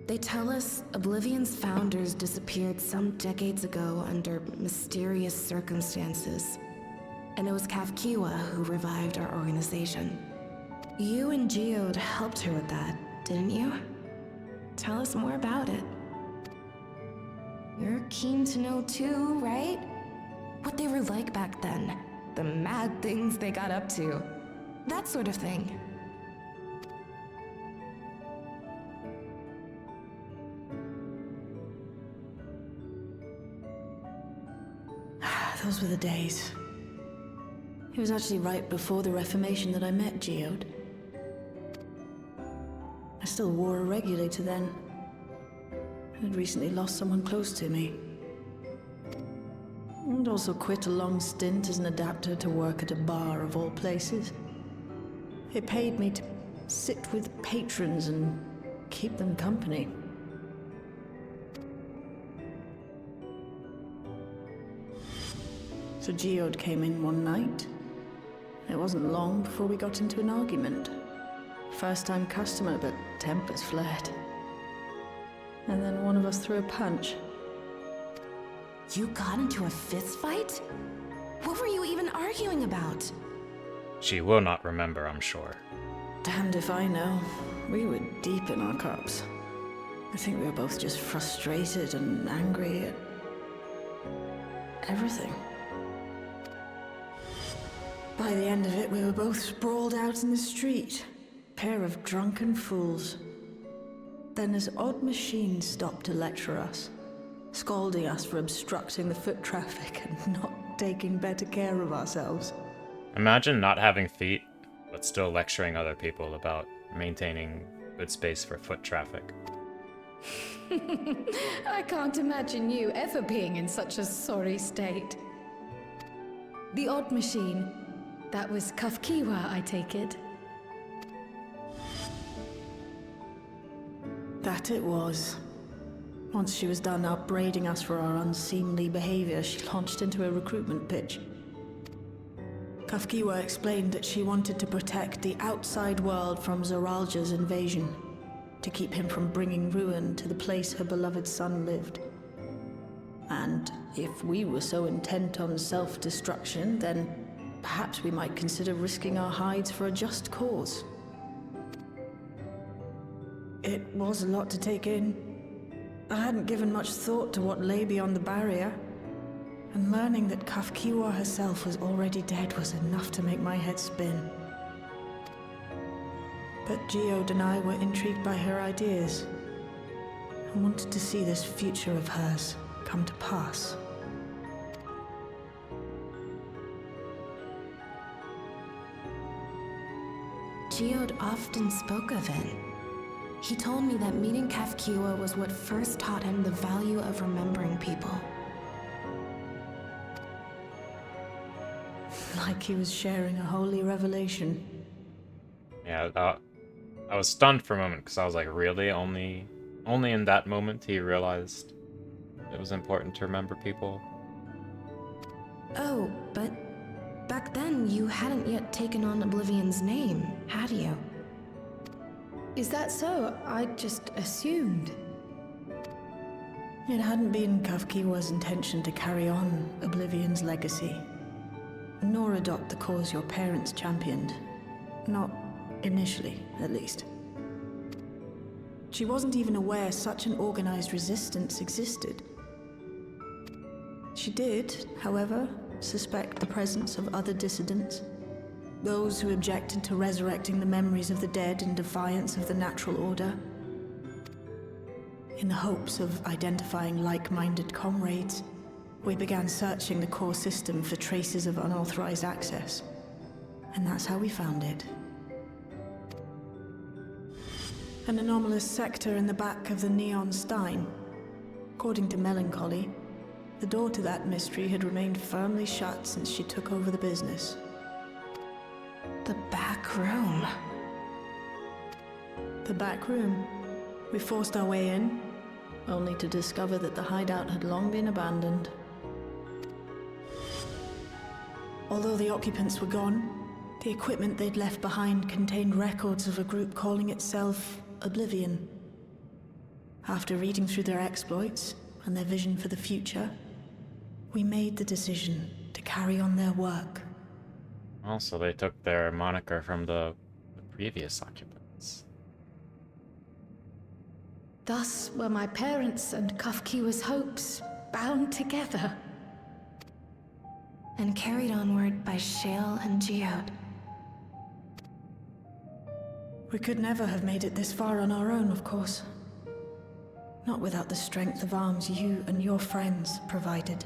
They tell us Oblivion's founders disappeared some decades ago under mysterious circumstances. And it was Kafkiwa who revived our organization. You and Geode helped her with that, didn't you? Tell us more about it. You're keen to know too, right? What they were like back then. The mad things they got up to. That sort of thing. Those were the days. It was actually right before the Reformation that I met Geode. I still wore a regulator then. I'd recently lost someone close to me. And also quit a long stint as an adapter to work at a bar of all places. It paid me to sit with patrons and keep them company. So Geode came in one night. It wasn't long before we got into an argument. First-time customer, but tempers flared. And then one of us threw a punch. You got into a fist fight? What were you even arguing about? She will not remember, I'm sure. Damned if I know. We were deep in our cups. I think we were both just frustrated and angry at everything. By the end of it, we were both sprawled out in the street. Pair of drunken fools. Then this odd machine stopped to lecture us, scolding us for obstructing the foot traffic and not taking better care of ourselves. Imagine not having feet, but still lecturing other people about maintaining good space for foot traffic. I can't imagine you ever being in such a sorry state. The odd machine. That was Kafkiwa, I take it. That it was. Once she was done upbraiding us for our unseemly behavior, she launched into a recruitment pitch. Kafkiwa explained that she wanted to protect the outside world from Zoralja's invasion, to keep him from bringing ruin to the place her beloved son lived. And if we were so intent on self-destruction, then perhaps we might consider risking our hides for a just cause. It was a lot to take in. I hadn't given much thought to what lay beyond the barrier, and learning that Kafkiwa herself was already dead was enough to make my head spin. But Geode and I were intrigued by her ideas, and wanted to see this future of hers come to pass. Geode often spoke of it. He told me that meeting Kafkiwa was what first taught him the value of remembering people. Like he was sharing a holy revelation. Yeah, I was stunned for a moment because I was like, really? Only in that moment he realized it was important to remember people? Oh, but back then you hadn't yet taken on Oblivion's name, had you? Is that so? I just assumed. It hadn't been Kafkiwa's intention to carry on Oblivion's legacy, nor adopt the cause your parents championed. Not initially, at least. She wasn't even aware such an organized resistance existed. She did, however, suspect the presence of other dissidents. Those who objected to resurrecting the memories of the dead in defiance of the natural order. In the hopes of identifying like-minded comrades, we began searching the core system for traces of unauthorized access. And that's how we found it. An anomalous sector in the back of the Neon Stein. According to Melancholy, the door to that mystery had remained firmly shut since she took over the business. The back room. The back room. We forced our way in, only to discover that the hideout had long been abandoned. Although the occupants were gone, the equipment they'd left behind contained records of a group calling itself Oblivion. After reading through their exploits and their vision for the future, we made the decision to carry on their work. Also, they took their moniker from the previous occupants. Thus were my parents' and Kafkiwa's hopes bound together. And carried onward by Shale and Geode. We could never have made it this far on our own, of course. Not without the strength of arms you and your friends provided.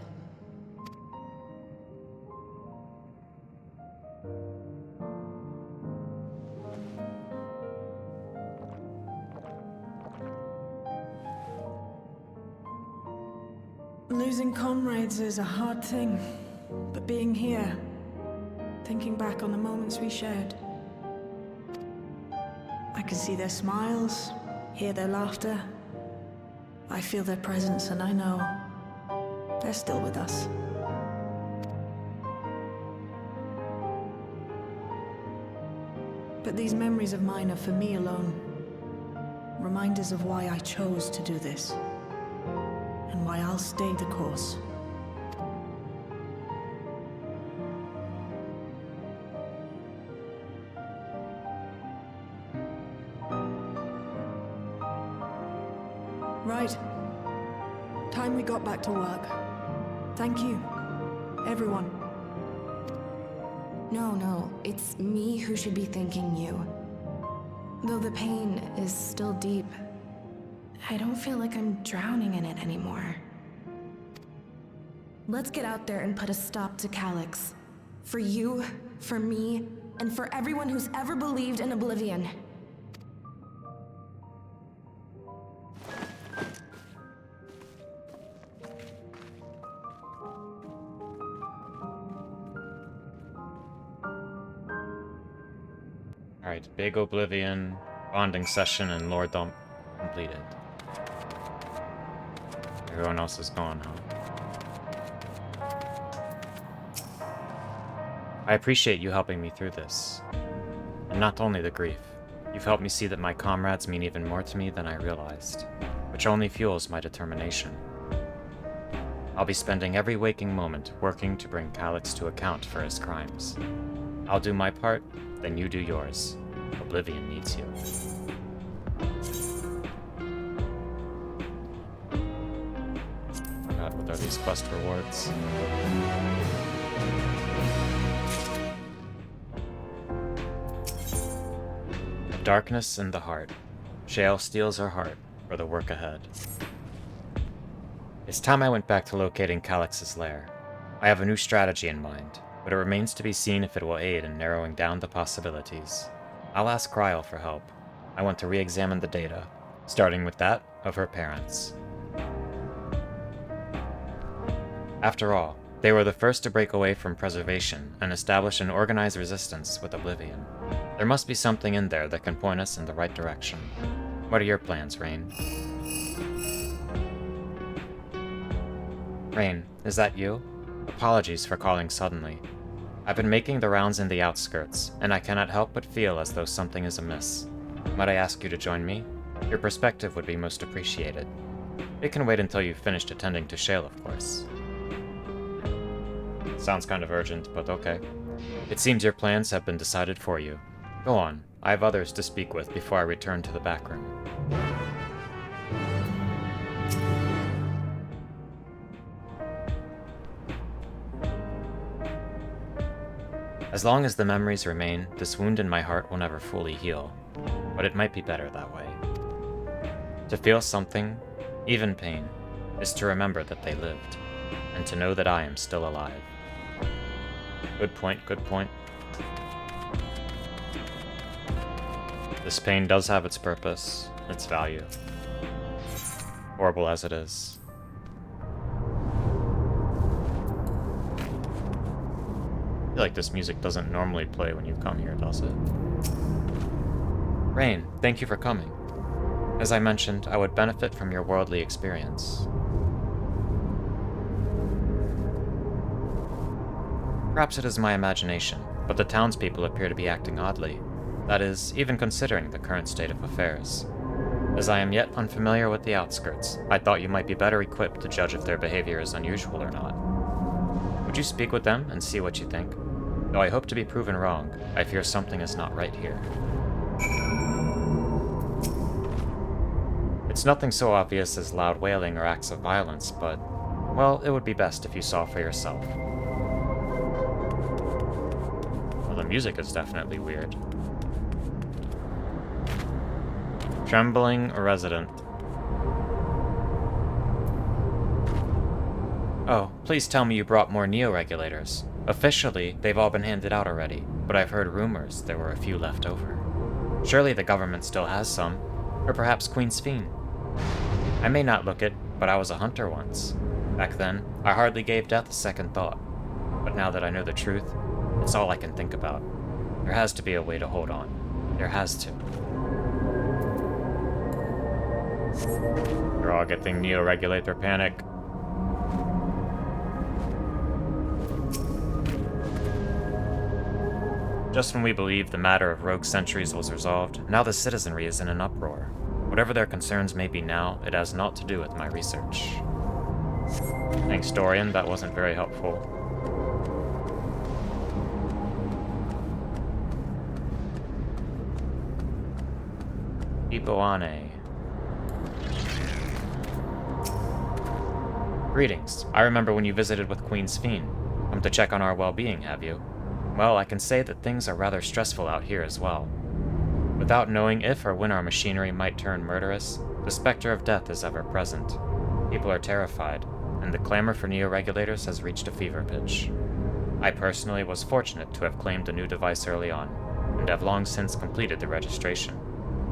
Losing comrades is a hard thing, but being here, thinking back on the moments we shared, I can see their smiles, hear their laughter. I feel their presence, and I know they're still with us. But these memories of mine are for me alone. Reminders of why I chose to do this. And why I'll stay the course. Right. Time we got back to work. Thank you, everyone. No, it's me who should be thanking you. Though the pain is still deep, I don't feel like I'm drowning in it anymore. Let's get out there and put a stop to Calyx. For you, for me, and for everyone who's ever believed in Oblivion. Alright, big Oblivion, bonding session, and lore dump completed. Everyone else is gone, huh? I appreciate you helping me through this. And not only the grief, you've helped me see that my comrades mean even more to me than I realized, which only fuels my determination. I'll be spending every waking moment working to bring Calyx to account for his crimes. I'll do my part, then you do yours. Oblivion needs you. Oh god, what are these quest rewards? Darkness in the heart. Shale steals her heart for the work ahead. It's time I went back to locating Calyx's lair. I have a new strategy in mind, but it remains to be seen if it will aid in narrowing down the possibilities. I'll ask Cryle for help. I want to re-examine the data, starting with that of her parents. After all, they were the first to break away from preservation and establish an organized resistance with Oblivion. There must be something in there that can point us in the right direction. What are your plans, Rain? Rain, is that you? Apologies for calling suddenly. I've been making the rounds in the outskirts, and I cannot help but feel as though something is amiss. Might I ask you to join me? Your perspective would be most appreciated. It can wait until you've finished attending to Shale, of course. Sounds kind of urgent, but okay. It seems your plans have been decided for you. Go on, I have others to speak with before I return to the back room. As long as the memories remain, this wound in my heart will never fully heal, but it might be better that way. To feel something, even pain, is to remember that they lived, and to know that I am still alive. Good point, good point. This pain does have its purpose, its value. Horrible as it is. I feel like this music doesn't normally play when you come here, does it? Rain, thank you for coming. As I mentioned, I would benefit from your worldly experience. Perhaps it is my imagination, but the townspeople appear to be acting oddly. That is, even considering the current state of affairs. As I am yet unfamiliar with the outskirts, I thought you might be better equipped to judge if their behavior is unusual or not. Would you speak with them and see what you think? Though I hope to be proven wrong, I fear something is not right here. It's nothing so obvious as loud wailing or acts of violence, but, well, it would be best if you saw for yourself. Well, the music is definitely weird. Trembling resident. Oh, please tell me you brought more neoregulators. Officially, they've all been handed out already, but I've heard rumors there were a few left over. Surely the government still has some, or perhaps Queen Sphene. I may not look it, but I was a hunter once. Back then, I hardly gave death a second thought. But now that I know the truth, it's all I can think about. There has to be a way to hold on. There has to. You're all getting neoregulator panic. Just when we believed the matter of rogue sentries was resolved, now the citizenry is in an uproar. Whatever their concerns may be now, it has naught to do with my research. Thanks, Dorian, that wasn't very helpful. Ipoane. Greetings. I remember when you visited with Queen Sphene. Come to check on our well-being, have you? Well, I can say that things are rather stressful out here as well. Without knowing if or when our machinery might turn murderous, the specter of death is ever present. People are terrified, and the clamor for neoregulators has reached a fever pitch. I personally was fortunate to have claimed a new device early on, and have long since completed the registration.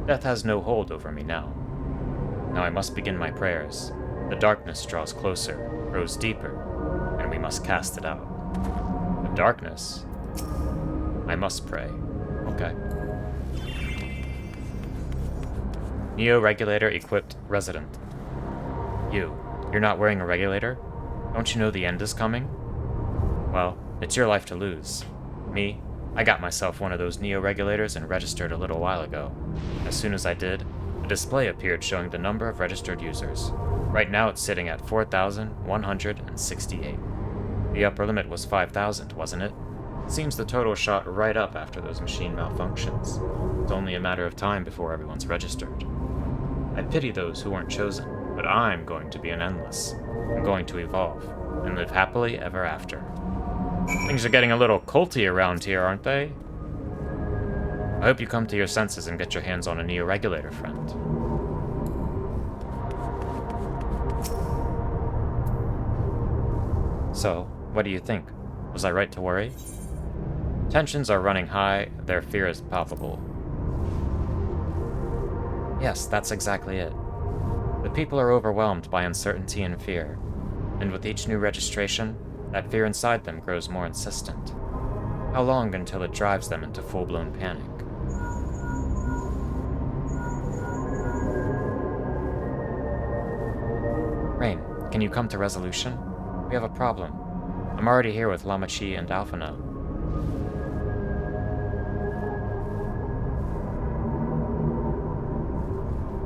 Death has no hold over me now. Now I must begin my prayers. The darkness draws closer, grows deeper, and we must cast it out. The darkness? I must pray. Okay. Neo-regulator equipped resident. You're not wearing a regulator? Don't you know the end is coming? Well, it's your life to lose. Me, I got myself one of those neo-regulators and registered a little while ago. As soon as I did, a display appeared showing the number of registered users. Right now it's sitting at 4,168. The upper limit was 5,000, wasn't it? Seems the total shot right up after those machine malfunctions. It's only a matter of time before everyone's registered. I pity those who weren't chosen, but I'm going to be an endless. I'm going to evolve, and live happily ever after. Things are getting a little culty around here, aren't they? I hope you come to your senses and get your hands on a neoregulator, friend. So, what do you think? Was I right to worry? Tensions are running high, their fear is palpable. Yes, that's exactly it. The people are overwhelmed by uncertainty and fear, and with each new registration, that fear inside them grows more insistent. How long until it drives them into full-blown panic? Rain, can you come to resolution? We have a problem. I'm already here with Lamachi and Alphana.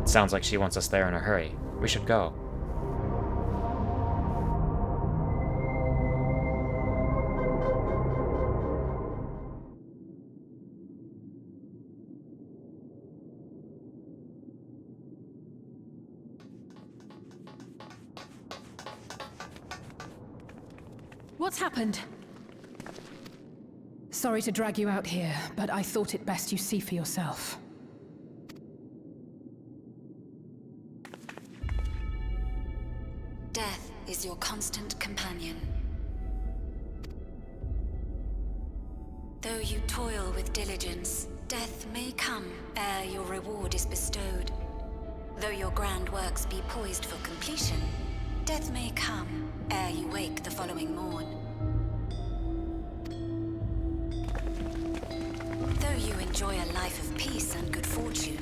It sounds like she wants us there in a hurry. We should go. What's happened? Sorry to drag you out here, but I thought it best you see for yourself. Death is your constant companion. Though you toil with diligence, death may come ere your reward is bestowed. Though your grand works be poised for completion, death may come ere you wake the following morn. Though you enjoy a life of peace and good fortune,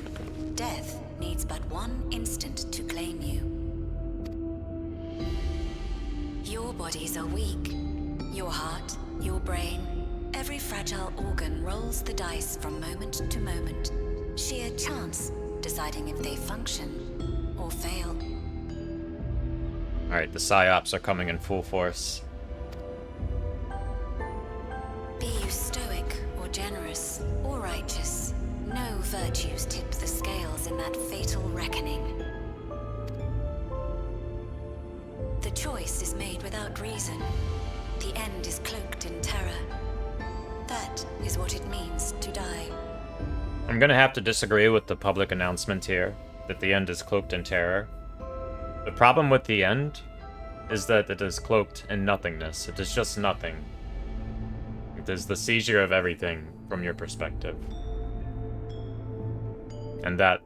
death needs but one instant to claim you. Your bodies are weak. Your heart, your brain, every fragile organ rolls the dice from moment to moment. Sheer chance deciding if they function or fail. Alright, the psyops are coming in full force. Be you stoic or generous or righteous, no virtues tip the scales in that fatal reckoning. The choice is made without reason. The end is cloaked in terror. That is what it means to die. I'm gonna have to disagree with the public announcement here, that the end is cloaked in terror. The problem with the end is that it is cloaked in nothingness. It is just nothing. It is the seizure of everything from your perspective. And that...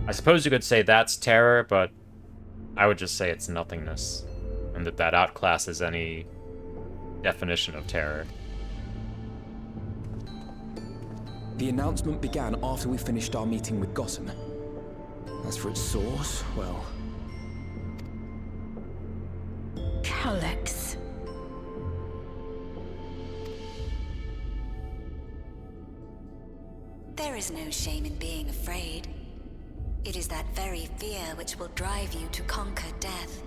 I suppose you could say that's terror, but I would just say it's nothingness. And that outclasses any definition of terror. The announcement began after we finished our meeting with Gossan. As for its source, well... Calyx. There is no shame in being afraid. It is that very fear which will drive you to conquer death.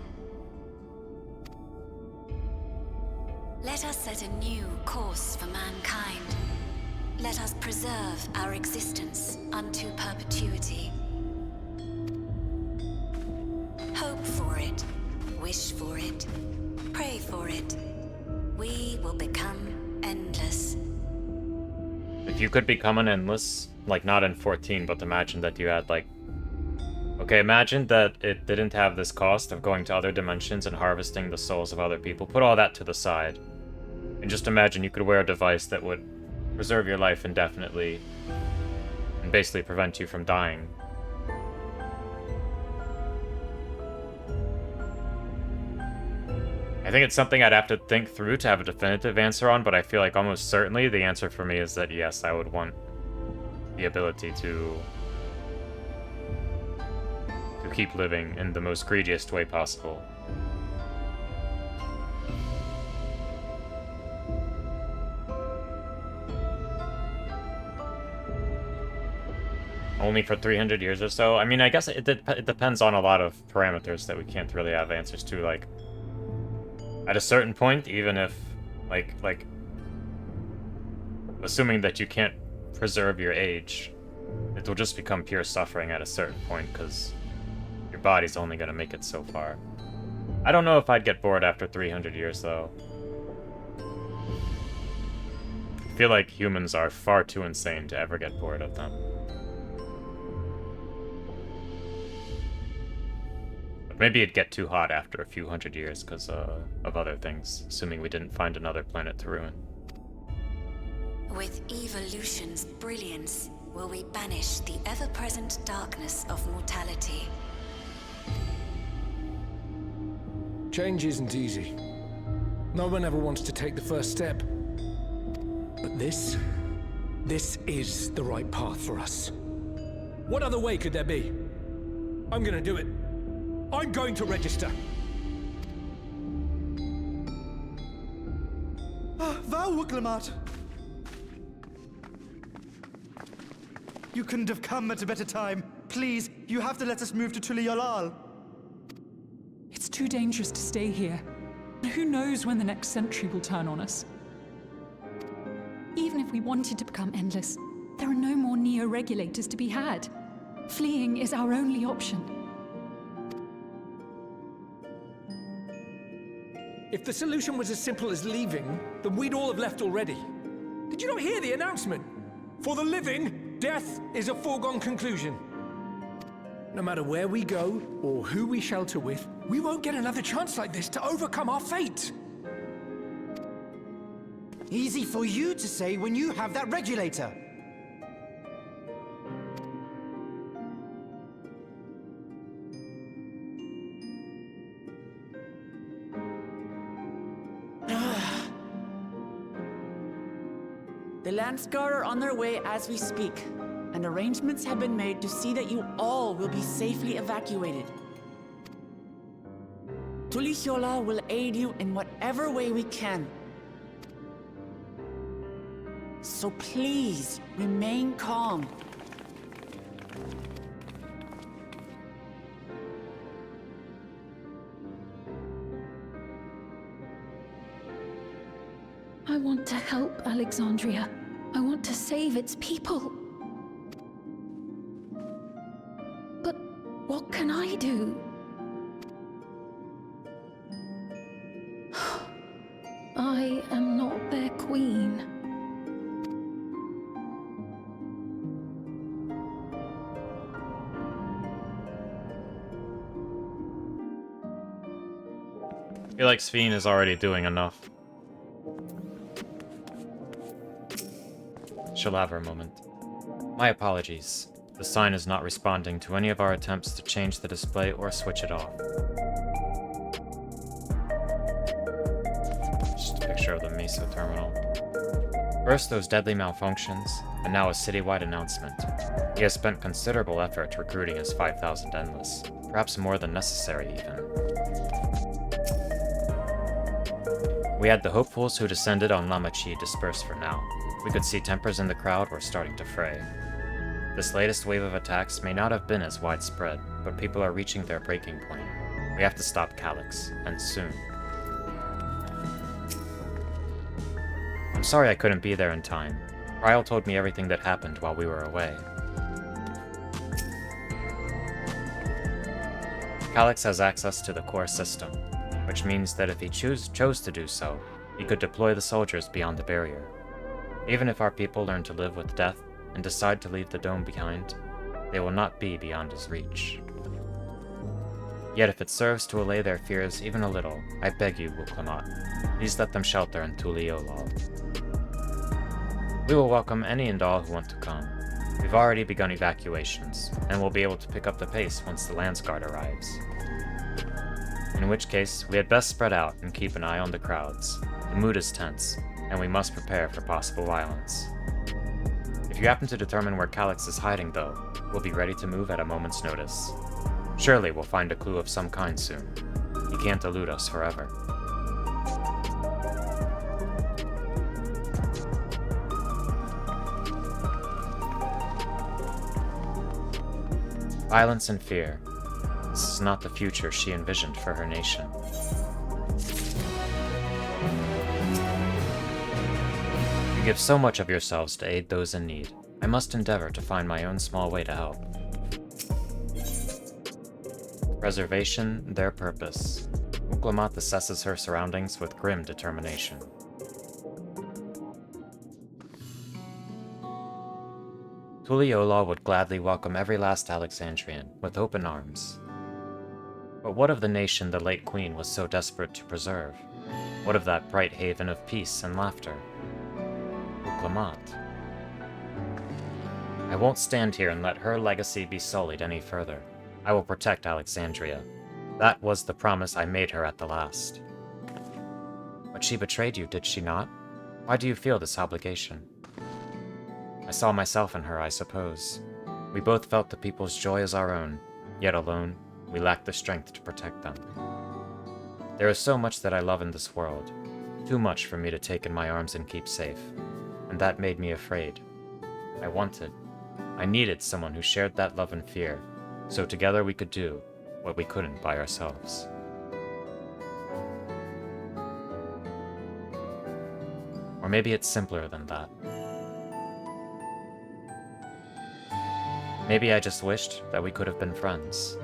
Let us set a new course for mankind. Let us preserve our existence unto perpetuity. Hope for it, wish for it, pray for it. We will become endless. If you could become an endless, like not in 14, but imagine that you had like... Okay, imagine that it didn't have this cost of going to other dimensions and harvesting the souls of other people. Put all that to the side. And just imagine you could wear a device that would preserve your life indefinitely and basically prevent you from dying. I think it's something I'd have to think through to have a definitive answer on, but I feel like almost certainly the answer for me is that yes, I would want the ability to keep living in the most greediest way possible. Only for 300 years or so? I mean, I guess it depends on a lot of parameters that we can't really have answers to, like... At a certain point, even if, like... Assuming that you can't preserve your age, it will just become pure suffering at a certain point, because your body's only gonna make it so far. I don't know if I'd get bored after 300 years, though. I feel like humans are far too insane to ever get bored of them. Maybe it'd get too hot after a few hundred years because of other things, assuming we didn't find another planet to ruin. With evolution's brilliance, will we banish the ever-present darkness of mortality. Change isn't easy. No one ever wants to take the first step. But this is the right path for us. What other way could there be? I'm gonna do it. I'm going to register. Wow, you couldn't have come at a better time. Please, you have to let us move to Tuliolal. It's too dangerous to stay here. Who knows when the next century will turn on us? Even if we wanted to become endless, there are no more neoregulators to be had. Fleeing is our only option. If the solution was as simple as leaving, then we'd all have left already. Did you not hear the announcement? For the living, death is a foregone conclusion. No matter where we go, or who we shelter with, we won't get another chance like this to overcome our fate. Easy for you to say when you have that regulator. The Landsguard are on their way as we speak, and arrangements have been made to see that you all will be safely evacuated. Tulichola will aid you in whatever way we can. So please, remain calm. want to help Alexandria. I want to save its people. But what can I do? I am not their queen. I feel like Sphene is already doing enough. She'll have her moment. My apologies. The sign is not responding to any of our attempts to change the display or switch it off. Just a picture of the Meso Terminal. First those deadly malfunctions, and now a citywide announcement. He has spent considerable effort recruiting his 5,000 Endless, perhaps more than necessary even. We had the hopefuls who descended on Lamachi dispersed for now. We could see tempers in the crowd were starting to fray. This latest wave of attacks may not have been as widespread, but people are reaching their breaking point. We have to stop Calyx, and soon. I'm sorry I couldn't be there in time. Ryle told me everything that happened while we were away. Calyx has access to the core system, which means that if he chose to do so, he could deploy the soldiers beyond the barrier. Even if our people learn to live with death and decide to leave the dome behind, they will not be beyond his reach. Yet if it serves to allay their fears even a little, I beg you, Wuklamat, please let them shelter in Aloud. We will welcome any and all who want to come. We've already begun evacuations, and will be able to pick up the pace once the Landsguard arrives. In which case, we had best spread out and keep an eye on the crowds. The mood is tense, and we must prepare for possible violence. If you happen to determine where Calyx is hiding, though, we'll be ready to move at a moment's notice. Surely we'll find a clue of some kind soon. He can't elude us forever. Violence and fear. This is not the future she envisioned for her nation. You give so much of yourselves to aid those in need. I must endeavor to find my own small way to help. Preservation, their purpose. Wuklamat assesses her surroundings with grim determination. Tuliyola would gladly welcome every last Alexandrian with open arms. But what of the nation the late queen was so desperate to preserve? What of that bright haven of peace and laughter? Wuklamat. I won't stand here and let her legacy be sullied any further. I will protect Alexandria. That was the promise I made her at the last. But she betrayed you, did she not? Why do you feel this obligation? I saw myself in her, I suppose. We both felt the people's joy as our own, yet alone, we lacked the strength to protect them. There is so much that I love in this world, too much for me to take in my arms and keep safe, and that made me afraid. I needed someone who shared that love and fear, so together we could do what we couldn't by ourselves. Or maybe it's simpler than that. Maybe I just wished that we could have been friends.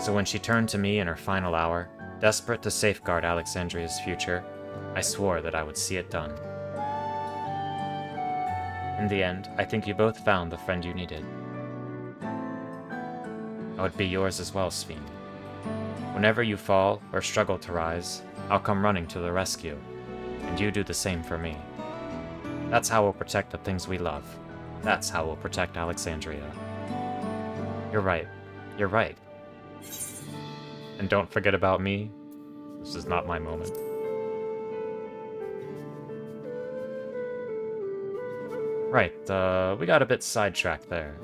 So when she turned to me in her final hour, desperate to safeguard Alexandria's future, I swore that I would see it done. In the end, I think you both found the friend you needed. I would be yours as well, Sphene. Whenever you fall or struggle to rise, I'll come running to the rescue, and you do the same for me. That's how we'll protect the things we love. That's how we'll protect Alexandria. You're right. You're right. And don't forget about me. This is not my moment. Right, we got a bit sidetracked there.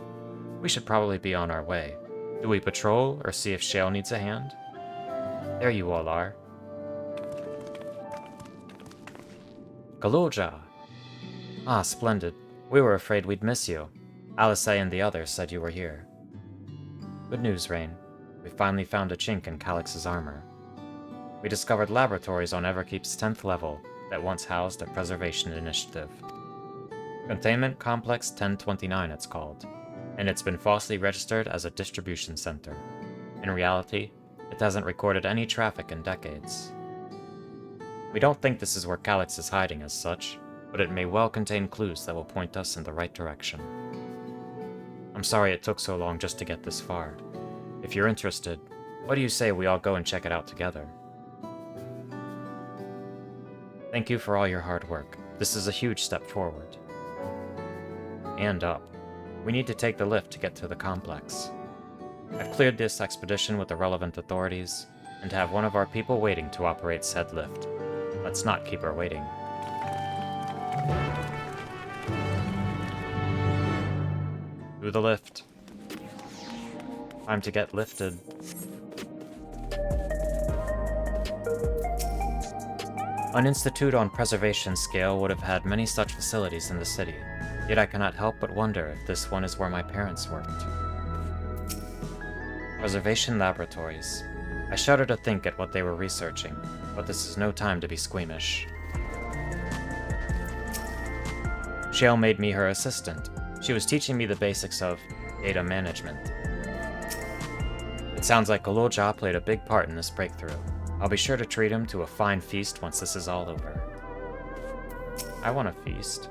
We should probably be on our way. Do we patrol, or see if Shale needs a hand? There you all are. Galuja! Ah, splendid. We were afraid we'd miss you. Alice and the others said you were here. Good news, Rain. We finally found a chink in Calyx's armor. we discovered laboratories on Everkeep's 10th level that once housed a preservation initiative. Containment Complex 1029 it's called, and it's been falsely registered as a distribution center. In reality, it hasn't recorded any traffic in decades. We don't think this is where Calyx is hiding as such, but it may well contain clues that will point us in the right direction. I'm sorry it took so long just to get this far. If you're interested, what do you say we all go and check it out together? Thank you for all your hard work. This is a huge step forward. And up. We need to take the lift to get to the complex. I've cleared this expedition with the relevant authorities, and have one of our people waiting to operate said lift. Let's not keep her waiting. To the lift. Time to get lifted. An institute on preservation scale would have had many such facilities in the city, yet I cannot help but wonder if this one is where my parents worked. Preservation laboratories. I shudder to think at what they were researching, but this is no time to be squeamish. Shale made me her assistant. She was teaching me the basics of data management. It sounds like Galulja played a big part in this breakthrough. I'll be sure to treat him to a fine feast once this is all over. I want a feast.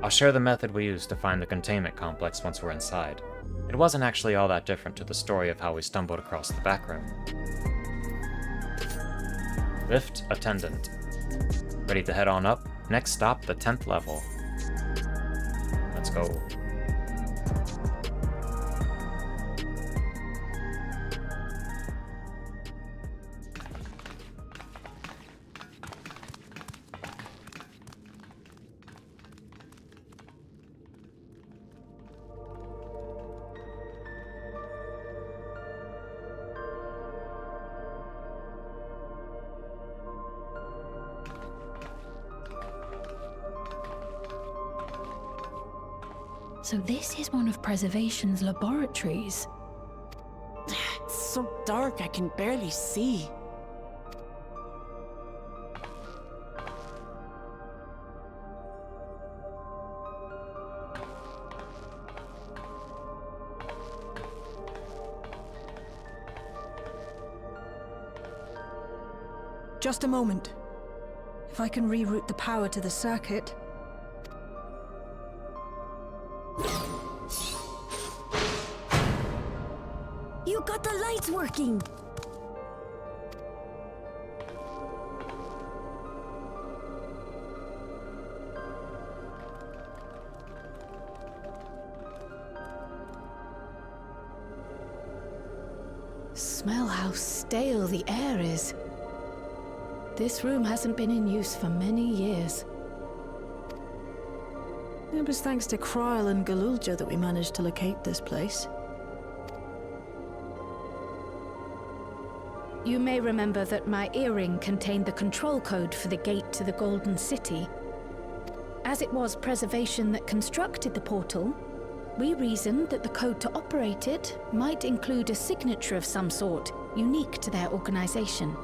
I'll share the method we used to find the containment complex once we're inside. It wasn't actually all that different to the story of how we stumbled across the back room. Lift attendant. Ready to head on up? Next stop, the 10th level. Let's go. So this is one of Preservation's laboratories. It's so dark I can barely see. Just a moment. If I can reroute the power to the circuit. You got the lights working! Smell how stale the air is. This room hasn't been in use for many years. It was thanks to Kryl and Galulja that we managed to locate this place. You may remember that my earring contained the control code for the gate to the Golden City. As it was Preservation that constructed the portal, we reasoned that the code to operate it might include a signature of some sort, unique to their organization.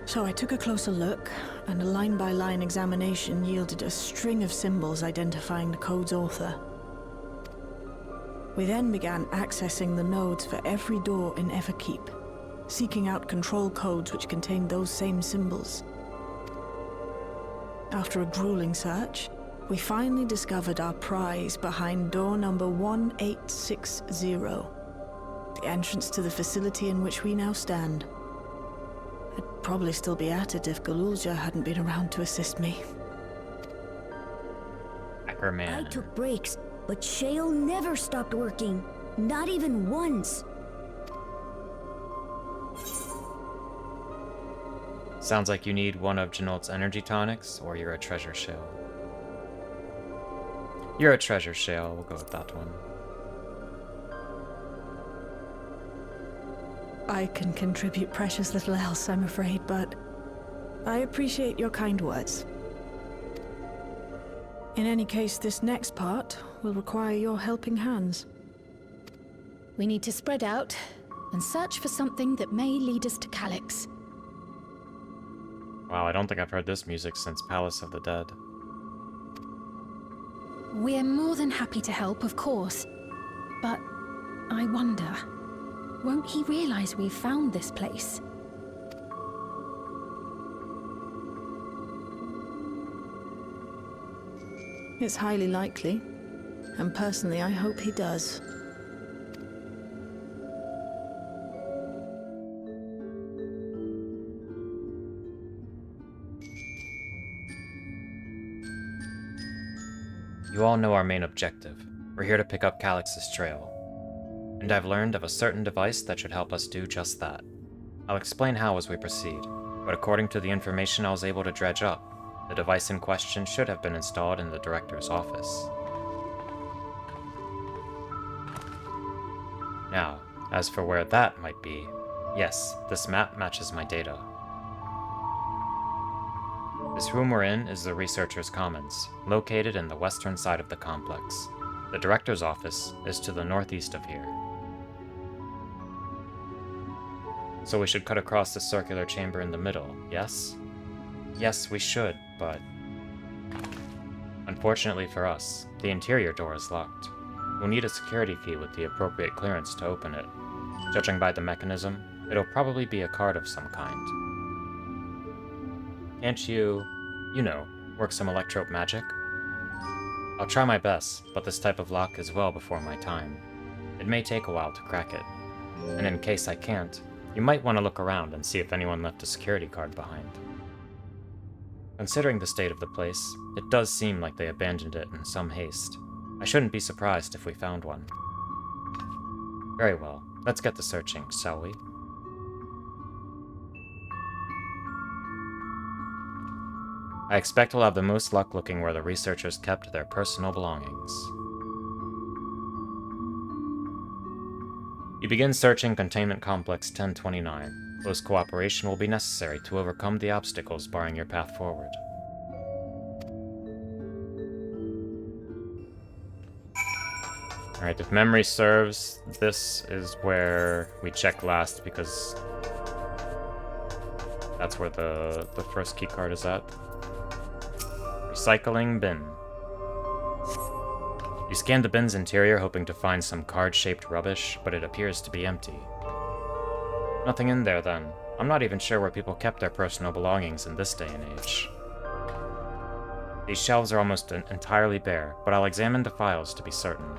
So I took a closer look, and a line-by-line examination yielded a string of symbols identifying the code's author. We then began accessing the nodes for every door in Everkeep, seeking out control codes which contained those same symbols. After a grueling search, we finally discovered our prize behind door number 1860, the entrance to the facility in which we now stand. I'd probably still be at it if Galulja hadn't been around to assist me. I took breaks, but Shale never stopped working. Not even once. Sounds like you need one of Genold's energy tonics, or you're a treasure shale. You're a treasure shale, we'll go with that one. I can contribute precious little else, I'm afraid, but I appreciate your kind words. In any case, this next part will require your helping hands. We need to spread out, and search for something that may lead us to Calyx. Wow, I don't think I've heard this music since Palace of the Dead. We're more than happy to help, of course. But I wonder, won't he realize we've found this place? It's highly likely. And personally, I hope he does. You all know our main objective. We're here to pick up Calyx's trail. And I've learned of a certain device that should help us do just that. I'll explain how as we proceed, but according to the information I was able to dredge up, the device in question should have been installed in the director's office. Now, as for where that might be, yes, this map matches my data. This room we're in is the Researcher's Commons, located in the western side of the complex. The director's office is to the northeast of here. So we should cut across the circular chamber in the middle, yes? Yes, we should, but... unfortunately for us, the interior door is locked. We'll need a security key with the appropriate clearance to open it. Judging by the mechanism, it'll probably be a card of some kind. Can't you know, work some electrope magic? I'll try my best, but this type of lock is well before my time. It may take a while to crack it. And in case I can't, you might want to look around and see if anyone left a security card behind. Considering the state of the place, it does seem like they abandoned it in some haste. I shouldn't be surprised if we found one. Very well, let's get to searching, shall we? I expect we'll have the most luck looking where the researchers kept their personal belongings. You begin searching Containment Complex 1029. Close cooperation will be necessary to overcome the obstacles barring your path forward. Alright, if memory serves, this is where we check last because that's where the first keycard is at. Recycling bin. You scan the bin's interior hoping to find some card-shaped rubbish, but it appears to be empty. Nothing in there then. I'm not even sure where people kept their personal belongings in this day and age. These shelves are almost entirely bare, but I'll examine the files to be certain.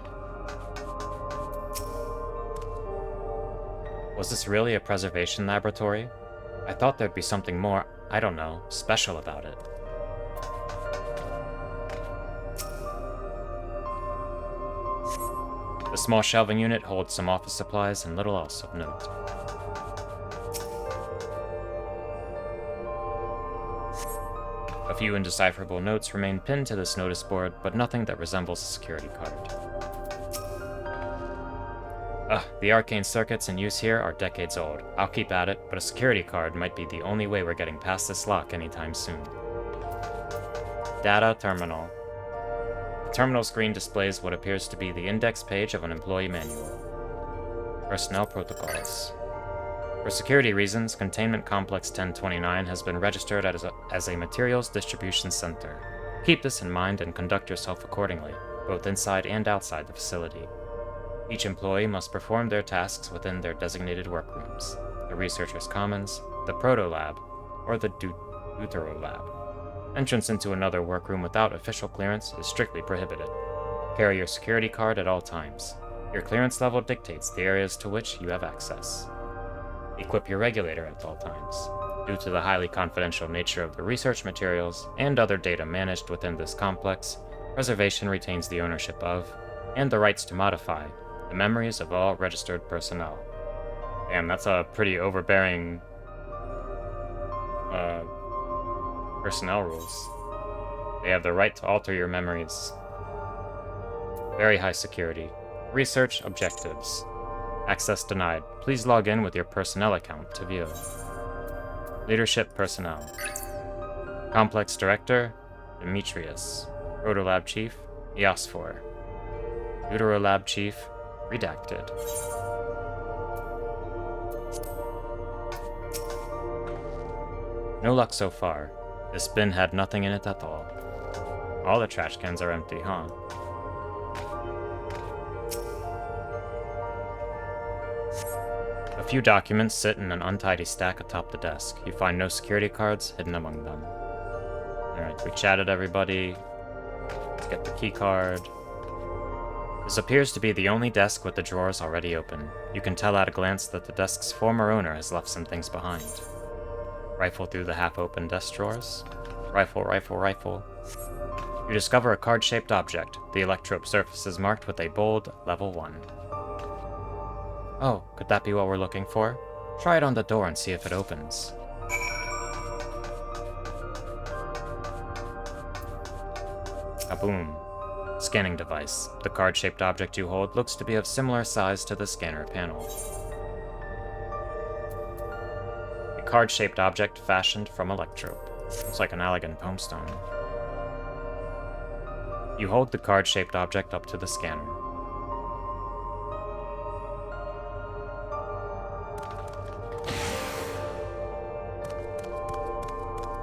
Was this really a preservation laboratory? I thought there'd be something more, I don't know, special about it. The small shelving unit holds some office supplies and little else of note. A few indecipherable notes remain pinned to this notice board, but nothing that resembles a security card. The arcane circuits in use here are decades old. I'll keep at it, but a security card might be the only way we're getting past this lock anytime soon. Data Terminal. The terminal screen displays what appears to be the index page of an employee manual. Personnel protocols. For security reasons, Containment Complex 1029 has been registered as a materials distribution center. Keep this in mind and conduct yourself accordingly, both inside and outside the facility. Each employee must perform their tasks within their designated workrooms, the Researcher's Commons, the Proto-Lab, or the Deutero-Lab. Entrance into another workroom without official clearance is strictly prohibited. Carry your security card at all times. Your clearance level dictates the areas to which you have access. Equip your regulator at all times. Due to the highly confidential nature of the research materials and other data managed within this complex, preservation retains the ownership of, and the rights to modify, the memories of all registered personnel. Damn, that's a pretty overbearing personnel rules. They have the right to alter your memories. Very high security. Research objectives. Access denied. Please log in with your personnel account to view. Leadership personnel. Complex Director, Demetrius. Protolab Chief, Eosphor. Deuterolab Chief, redacted. No luck so far. This bin had nothing in it at all. All the trash cans are empty, huh? A few documents sit in an untidy stack atop the desk. You find no security cards hidden among them. Alright, we chatted everybody. Let's get the key card. This appears to be the only desk with the drawers already open. You can tell at a glance that the desk's former owner has left some things behind. Rifle through the half-open desk drawers. Rifle, rifle, rifle. You discover a card-shaped object. The electrope surface is marked with a bold level 1. Oh, could that be what we're looking for? Try it on the door and see if it opens. Kaboom. Scanning device. The card-shaped object you hold looks to be of similar size to the scanner panel. A card-shaped object fashioned from electrope. Looks like an elegant homestone. You hold the card-shaped object up to the scanner.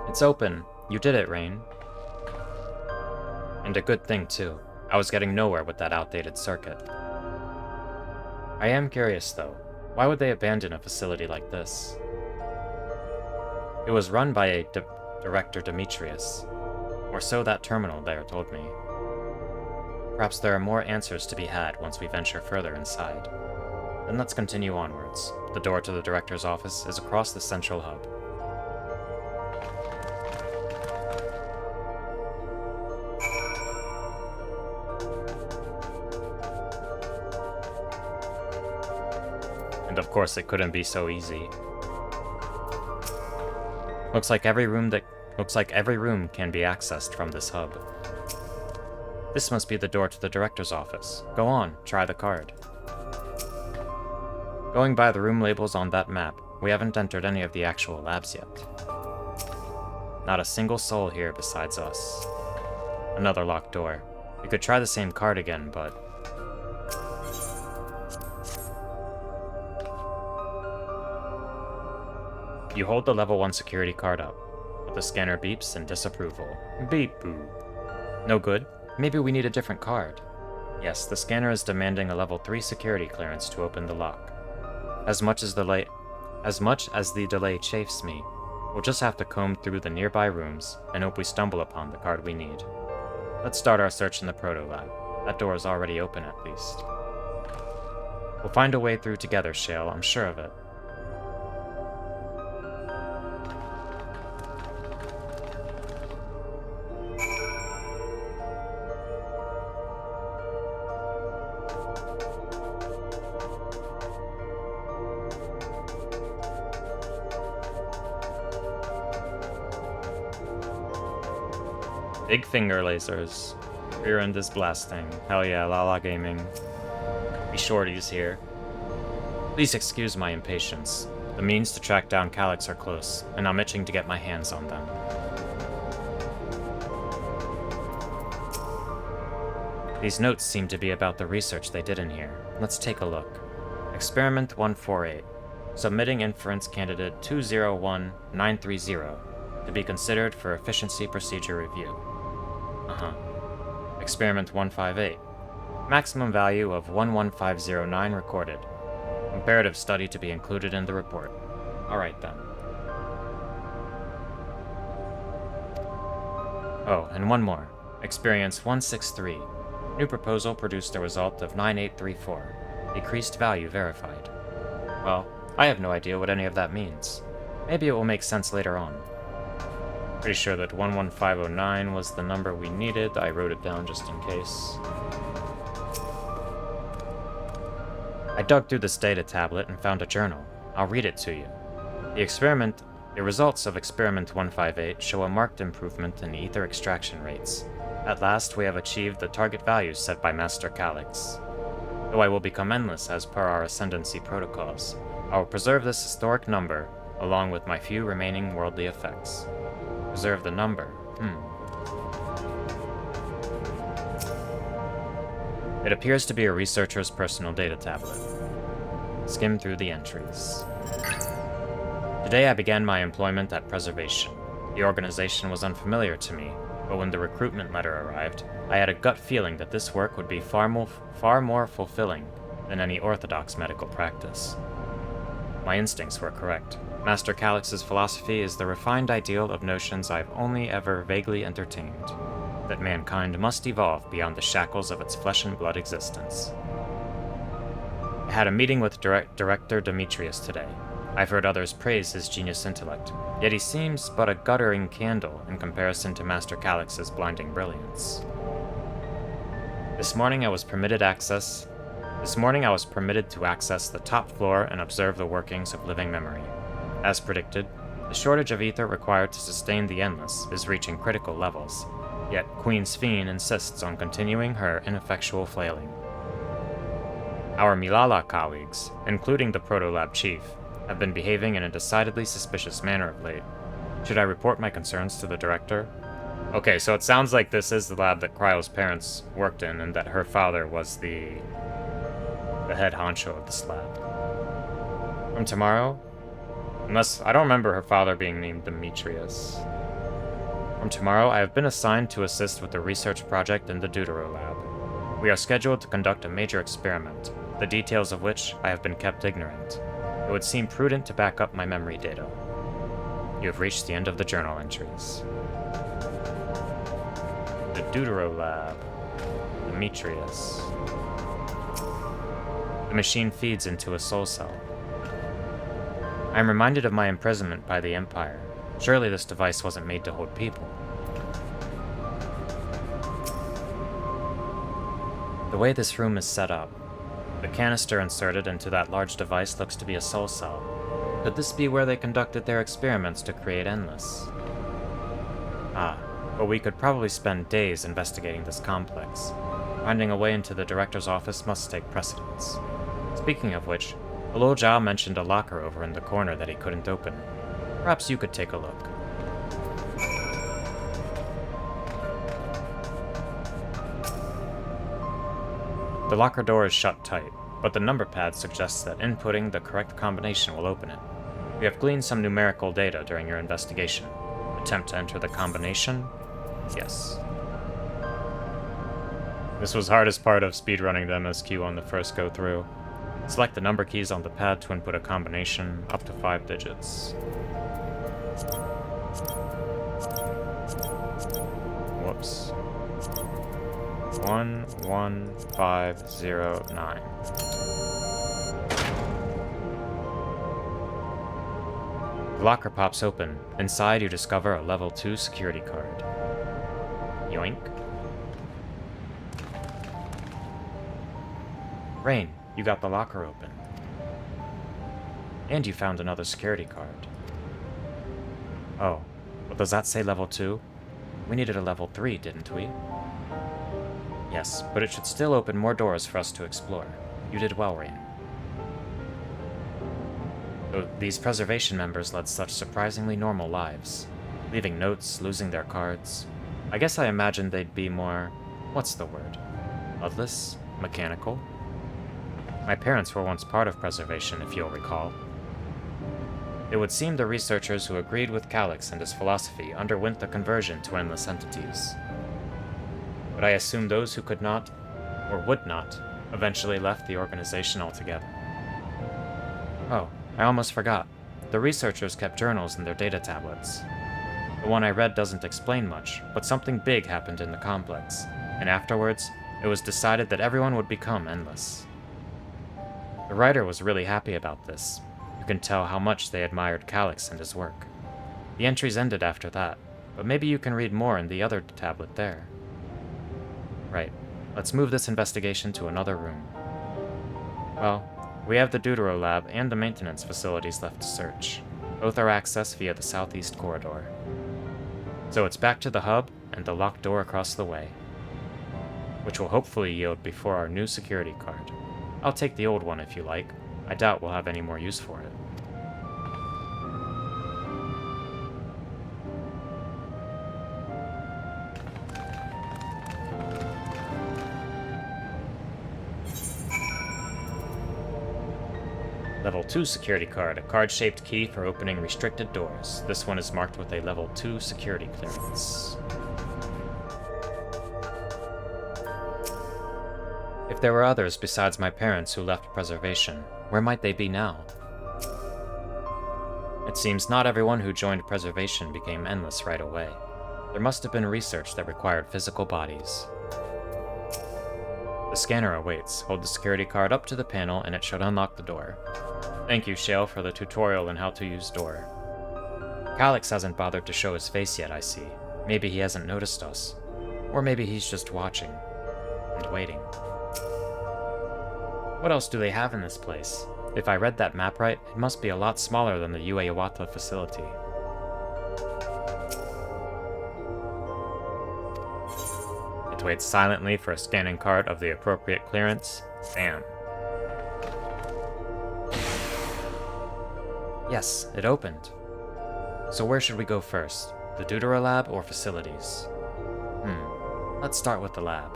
It's open. You did it, Rain. And a good thing, too. I was getting nowhere with that outdated circuit. I am curious, though. Why would they abandon a facility like this? It was run by a Director Demetrius. Or so that terminal there told me. Perhaps there are more answers to be had once we venture further inside. Then let's continue onwards. The door to the Director's office is across the central hub. And of course it couldn't be so easy. Looks like every room can be accessed from this hub. This must be the door to the Director's office. Go on, try the card. Going by the room labels on that map, we haven't entered any of the actual labs yet. Not a single soul here besides us. Another locked door. We could try the same card again, but... You hold the level 1 security card up, but the scanner beeps in disapproval. Beep boo. No good? Maybe we need a different card. Yes, the scanner is demanding a level 3 security clearance to open the lock. As much as the delay chafes me, we'll just have to comb through the nearby rooms and hope we stumble upon the card we need. Let's start our search in the proto-lab. That door is already open at least. We'll find a way through together, Shale, I'm sure of it. Big finger lasers. Rear end is blasting. Hell yeah, Lala Gaming. Be shorties here. Please excuse my impatience. The means to track down Calyx are close, and I'm itching to get my hands on them. These notes seem to be about the research they did in here. Let's take a look. Experiment 148. Submitting inference candidate 201930 to be considered for efficiency procedure review. Experiment 158. Maximum value of 11509 recorded. Comparative study to be included in the report. Alright then. Oh, and one more. Experience 163. New proposal produced a result of 9834. Decreased value verified. Well, I have no idea what any of that means. Maybe it will make sense later on. Pretty sure that 11509 was the number we needed. I wrote it down just in case. I dug through this data tablet and found a journal. I'll read it to you. The results of Experiment 158 show a marked improvement in ether extraction rates. At last, we have achieved the target values set by Master Calyx. Though I will become endless as per our Ascendancy protocols, I will preserve this historic number, along with my few remaining worldly effects. Preserve the number. It appears to be a researcher's personal data tablet. Skim through the entries. Today I began my employment at Preservation. The organization was unfamiliar to me, but when the recruitment letter arrived, I had a gut feeling that this work would be far more fulfilling than any orthodox medical practice. My instincts were correct. Master Calyx's philosophy is the refined ideal of notions I've only ever vaguely entertained, that mankind must evolve beyond the shackles of its flesh and blood existence. I had a meeting with Director Demetrius today. I've heard others praise his genius intellect, yet he seems but a guttering candle in comparison to Master Calyx's blinding brilliance. This morning I was permitted to access the top floor and observe the workings of living memory. As predicted, the shortage of ether required to sustain the Endless is reaching critical levels, yet Queen Sphene insists on continuing her ineffectual flailing. Our Milala colleagues, including the Proto-Lab chief, have been behaving in a decidedly suspicious manner of late. Should I report my concerns to the director? Okay, so it sounds like this is the lab that Cryo's parents worked in, and that her father was the head honcho of this lab. From tomorrow, unless I don't remember her father being named Demetrius. From tomorrow, I have been assigned to assist with the research project in the Deutero lab. We are scheduled to conduct a major experiment, the details of which I have been kept ignorant. It would seem prudent to back up my memory data. You have reached the end of the journal entries. The Deutero lab. Demetrius. The machine feeds into a soul cell. I am reminded of my imprisonment by the Empire. Surely this device wasn't made to hold people. The way this room is set up, the canister inserted into that large device looks to be a soul cell. Could this be where they conducted their experiments to create Endless? Ah, but we could probably spend days investigating this complex. Finding a way into the director's office must take precedence. Speaking of which, Aloud mentioned a locker over in the corner that he couldn't open. Perhaps you could take a look. The locker door is shut tight, but the number pad suggests that inputting the correct combination will open it. We have gleaned some numerical data during your investigation. Attempt to enter the combination? Yes. This was hardest part of speedrunning the MSQ on the first go through. Select the number keys on the pad to input a combination up to 5 digits. Whoops. 11509. The locker pops open. Inside you discover a level 2 security card. Yoink. Rain, you got the locker open. And you found another security card. Oh, but does that say level 2? We needed a level 3, didn't we? Yes, but it should still open more doors for us to explore. You did well, Rain. Though these preservation members led such surprisingly normal lives, leaving notes, losing their cards. I guess I imagined they'd be more... what's the word? Bloodless? Mechanical? My parents were once part of preservation, if you'll recall. It would seem the researchers who agreed with Calyx and his philosophy underwent the conversion to endless entities. But I assume those who could not, or would not, eventually left the organization altogether. Oh, I almost forgot. The researchers kept journals in their data tablets. The one I read doesn't explain much, but something big happened in the complex, and afterwards, it was decided that everyone would become endless. The writer was really happy about this. You can tell how much they admired Calyx and his work. The entries ended after that, but maybe you can read more in the other tablet there. Right, let's move this investigation to another room. Well, we have the Deutero lab and the maintenance facilities left to search. Both are accessed via the southeast corridor. So it's back to the hub and the locked door across the way, which will hopefully yield before our new security card. I'll take the old one if you like. I doubt we'll have any more use for it. Level 2 security card, a card-shaped key for opening restricted doors. This one is marked with a level 2 security clearance. If there were others besides my parents who left preservation, where might they be now? It seems not everyone who joined preservation became endless right away. There must have been research that required physical bodies. The scanner awaits. Hold the security card up to the panel and it should unlock the door. Thank you, Shale, for the tutorial on how to use door. Calyx hasn't bothered to show his face yet, I see. Maybe he hasn't noticed us. Or maybe he's just watching. And waiting. What else do they have in this place? If I read that map right, it must be a lot smaller than the Ueyawata facility. It waits silently for a scanning card of the appropriate clearance. Bam. Yes, it opened. So where should we go first? The Deutera Lab or facilities? Let's start with the lab.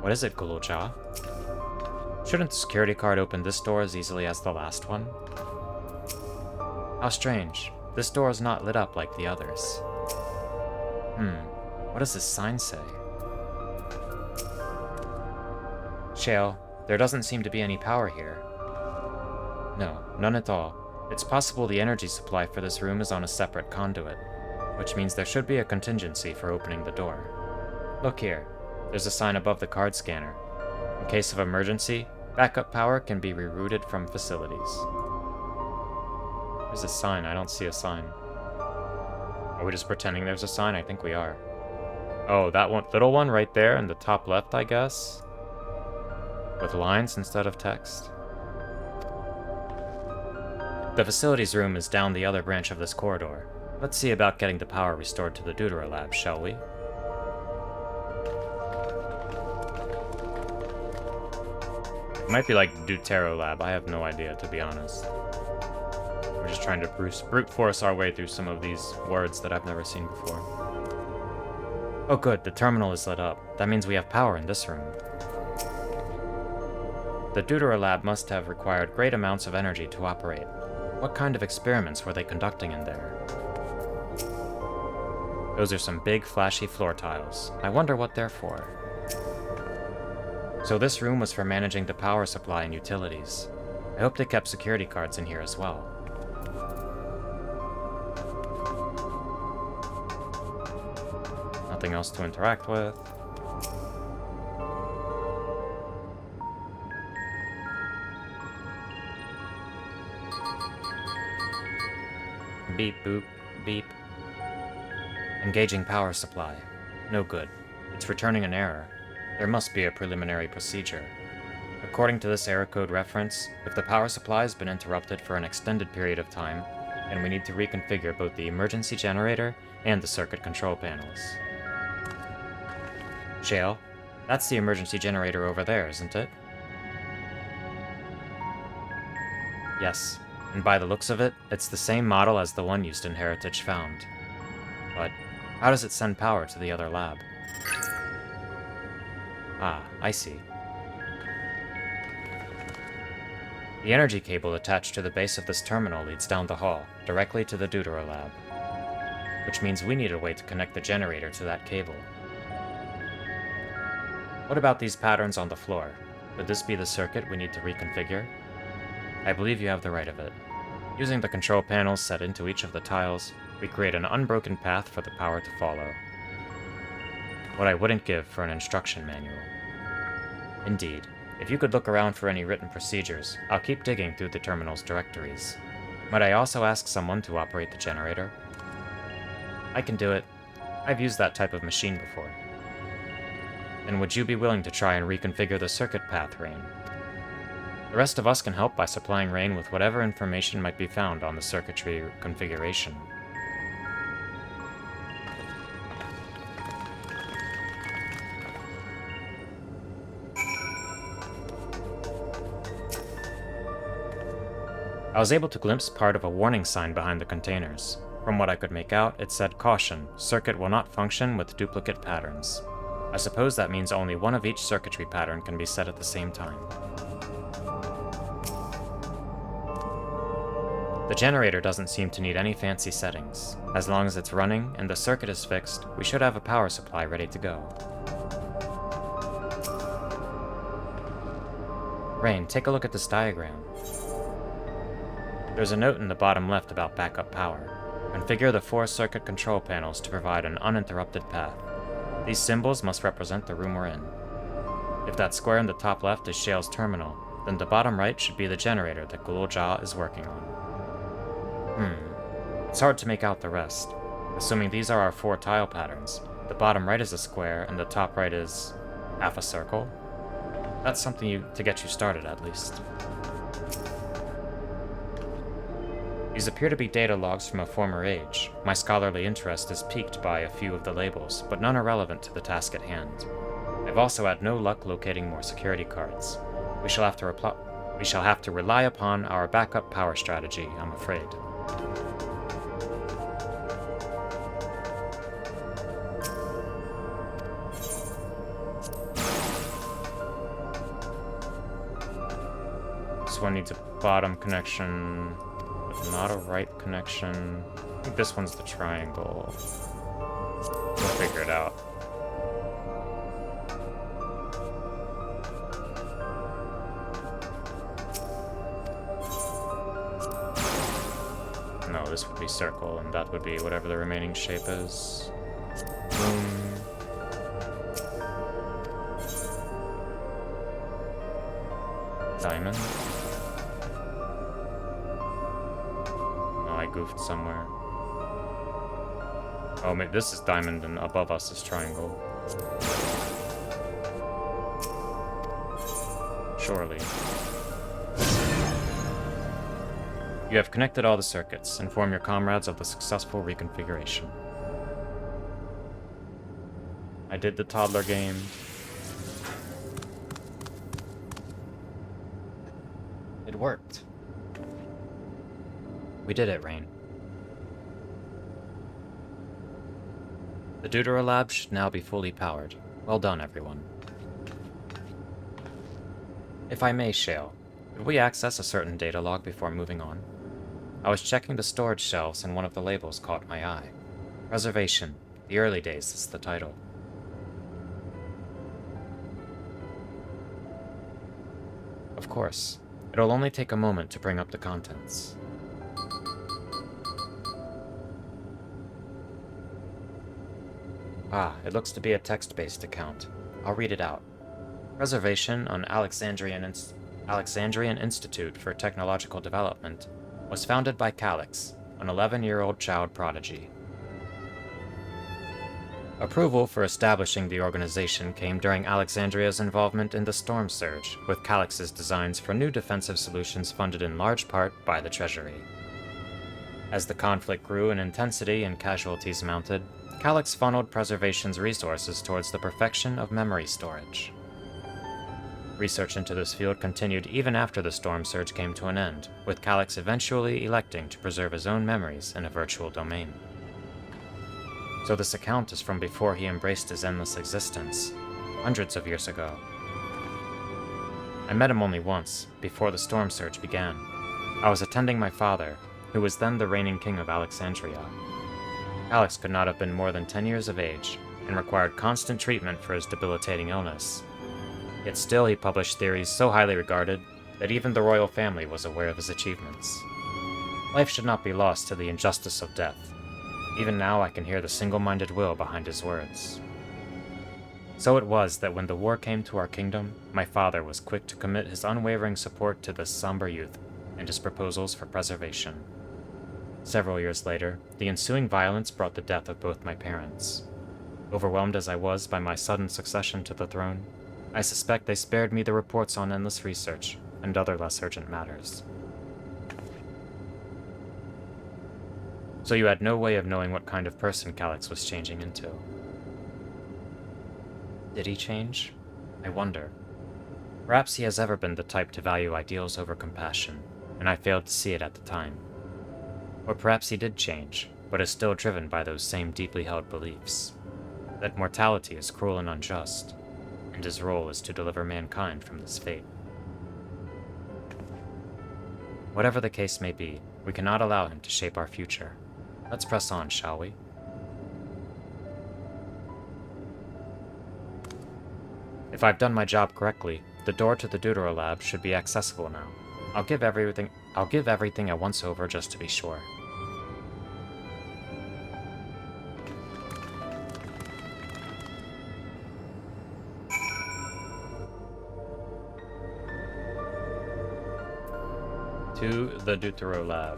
What is it, Guluja? Shouldn't the security card open this door as easily as the last one? How strange. This door is not lit up like the others. What does this sign say? Shale, there doesn't seem to be any power here. No, none at all. It's possible the energy supply for this room is on a separate conduit, which means there should be a contingency for opening the door. Look here. There's a sign above the card scanner. In case of emergency, backup power can be rerouted from facilities. There's a sign. I don't see a sign. Are we just pretending there's a sign? I think we are. Oh, that one, little one right there in the top left, I guess? With lines instead of text. The facilities room is down the other branch of this corridor. Let's see about getting the power restored to the Deutera Lab, shall we? It might be like Deutero Lab, I have no idea, to be honest. We're just trying to brute force our way through some of these words that I've never seen before. Oh good, the terminal is lit up. That means we have power in this room. The Deutera Lab must have required great amounts of energy to operate. What kind of experiments were they conducting in there? Those are some big, flashy floor tiles. I wonder what they're for. So this room was for managing the power supply and utilities. I hope they kept security cards in here as well. Nothing else to interact with. Beep, boop, beep. Engaging power supply. No good. It's returning an error. There must be a preliminary procedure. According to this error code reference, if the power supply has been interrupted for an extended period of time, then we need to reconfigure both the emergency generator and the circuit control panels. Shale, that's the emergency generator over there, isn't it? Yes, and by the looks of it, it's the same model as the one used in Heritage Found. But how does it send power to the other lab? Ah, I see. The energy cable attached to the base of this terminal leads down the hall, directly to the Deutera Lab. Which means we need a way to connect the generator to that cable. What about these patterns on the floor? Could this be the circuit we need to reconfigure? I believe you have the right of it. Using the control panels set into each of the tiles, we create an unbroken path for the power to follow. What I wouldn't give for an instruction manual. Indeed, if you could look around for any written procedures, I'll keep digging through the terminal's directories. Might I also ask someone to operate the generator? I can do it. I've used that type of machine before. Then would you be willing to try and reconfigure the circuit path, Rain? The rest of us can help by supplying Rain with whatever information might be found on the circuitry configuration. I was able to glimpse part of a warning sign behind the containers. From what I could make out, it said, "Caution, circuit will not function with duplicate patterns." I suppose that means only one of each circuitry pattern can be set at the same time. The generator doesn't seem to need any fancy settings. As long as it's running and the circuit is fixed, we should have a power supply ready to go. Rain, take a look at this diagram. There's a note in the bottom left about backup power. Configure the 4 circuit control panels to provide an uninterrupted path. These symbols must represent the room we're in. If that square in the top left is Shale's terminal, then the bottom right should be the generator that Gululja is working on. It's hard to make out the rest. Assuming these are our 4 tile patterns, the bottom right is a square and the top right is half a circle. That's something to get you started, at least. These appear to be data logs from a former age. My scholarly interest is piqued by a few of the labels, but none are relevant to the task at hand. I've also had no luck locating more security cards. We shall have to rely upon our backup power strategy, I'm afraid. This one needs a bottom connection, but not a right connection. I think this one's the triangle. We'll figure it out. No, this would be circle, and that would be whatever the remaining shape is. Boom. Diamond. Oh, I goofed somewhere. Oh, maybe this is diamond, and above us is triangle. Surely. You have connected all the circuits. Inform your comrades of the successful reconfiguration. I did the toddler game. It worked. We did it, Rain. The Deutera lab should now be fully powered. Well done, everyone. If I may, Shale, could we access a certain data log before moving on? I was checking the storage shelves and one of the labels caught my eye. Preservation. The Early Days is the title. Of course. It'll only take a moment to bring up the contents. Ah, it looks to be a text-based account. I'll read it out. Preservation on Alexandrian Institute for Technological Development was founded by Calyx, an 11-year-old child prodigy. Approval for establishing the organization came during Alexandria's involvement in the Storm Surge, with Calyx's designs for new defensive solutions funded in large part by the Treasury. As the conflict grew in intensity and casualties mounted, Calyx funneled Preservation's resources towards the perfection of memory storage. Research into this field continued even after the Storm Surge came to an end, with Calyx eventually electing to preserve his own memories in a virtual domain. So this account is from before he embraced his endless existence, hundreds of years ago. I met him only once, before the Storm Surge began. I was attending my father, who was then the reigning king of Alexandria. Calyx could not have been more than 10 years of age, and required constant treatment for his debilitating illness. Yet still he published theories so highly regarded that even the royal family was aware of his achievements. Life should not be lost to the injustice of death. Even now I can hear the single-minded will behind his words. So it was that when the war came to our kingdom, my father was quick to commit his unwavering support to this somber youth and his proposals for preservation. Several years later, the ensuing violence brought the death of both my parents. Overwhelmed as I was by my sudden succession to the throne, I suspect they spared me the reports on endless research and other less urgent matters. So you had no way of knowing what kind of person Calyx was changing into. Did he change? I wonder. Perhaps he has ever been the type to value ideals over compassion, and I failed to see it at the time. Or perhaps he did change, but is still driven by those same deeply held beliefs. That mortality is cruel and unjust, and his role is to deliver mankind from this fate. Whatever the case may be, we cannot allow him to shape our future. Let's press on, shall we? If I've done my job correctly, the door to the Deutero lab should be accessible now. I'll give everything a once over just to be sure. To the Deutero lab.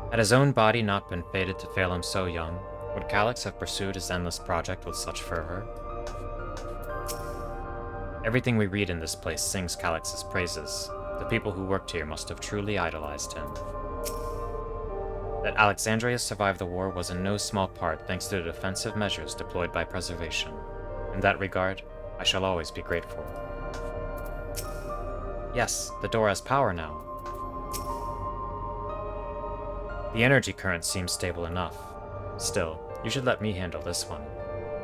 Had his own body not been fated to fail him so young, would Calyx have pursued his endless project with such fervor? Everything we read in this place sings Calyx's praises. The people who worked here must have truly idolized him. That Alexandria survived the war was in no small part thanks to the defensive measures deployed by Preservation. In that regard, I shall always be grateful. Yes, the door has power now. The energy current seems stable enough. Still, you should let me handle this one.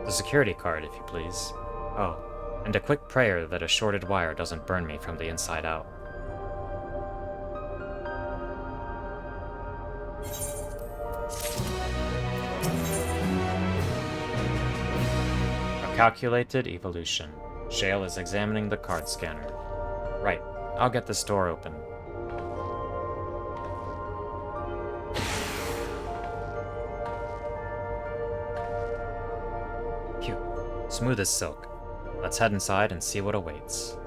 The security card, if you please. Oh, and a quick prayer that a shorted wire doesn't burn me from the inside out. A calculated evolution. Shale is examining the card scanner. Right, I'll get this door open. Phew, smooth as silk. Let's head inside and see what awaits.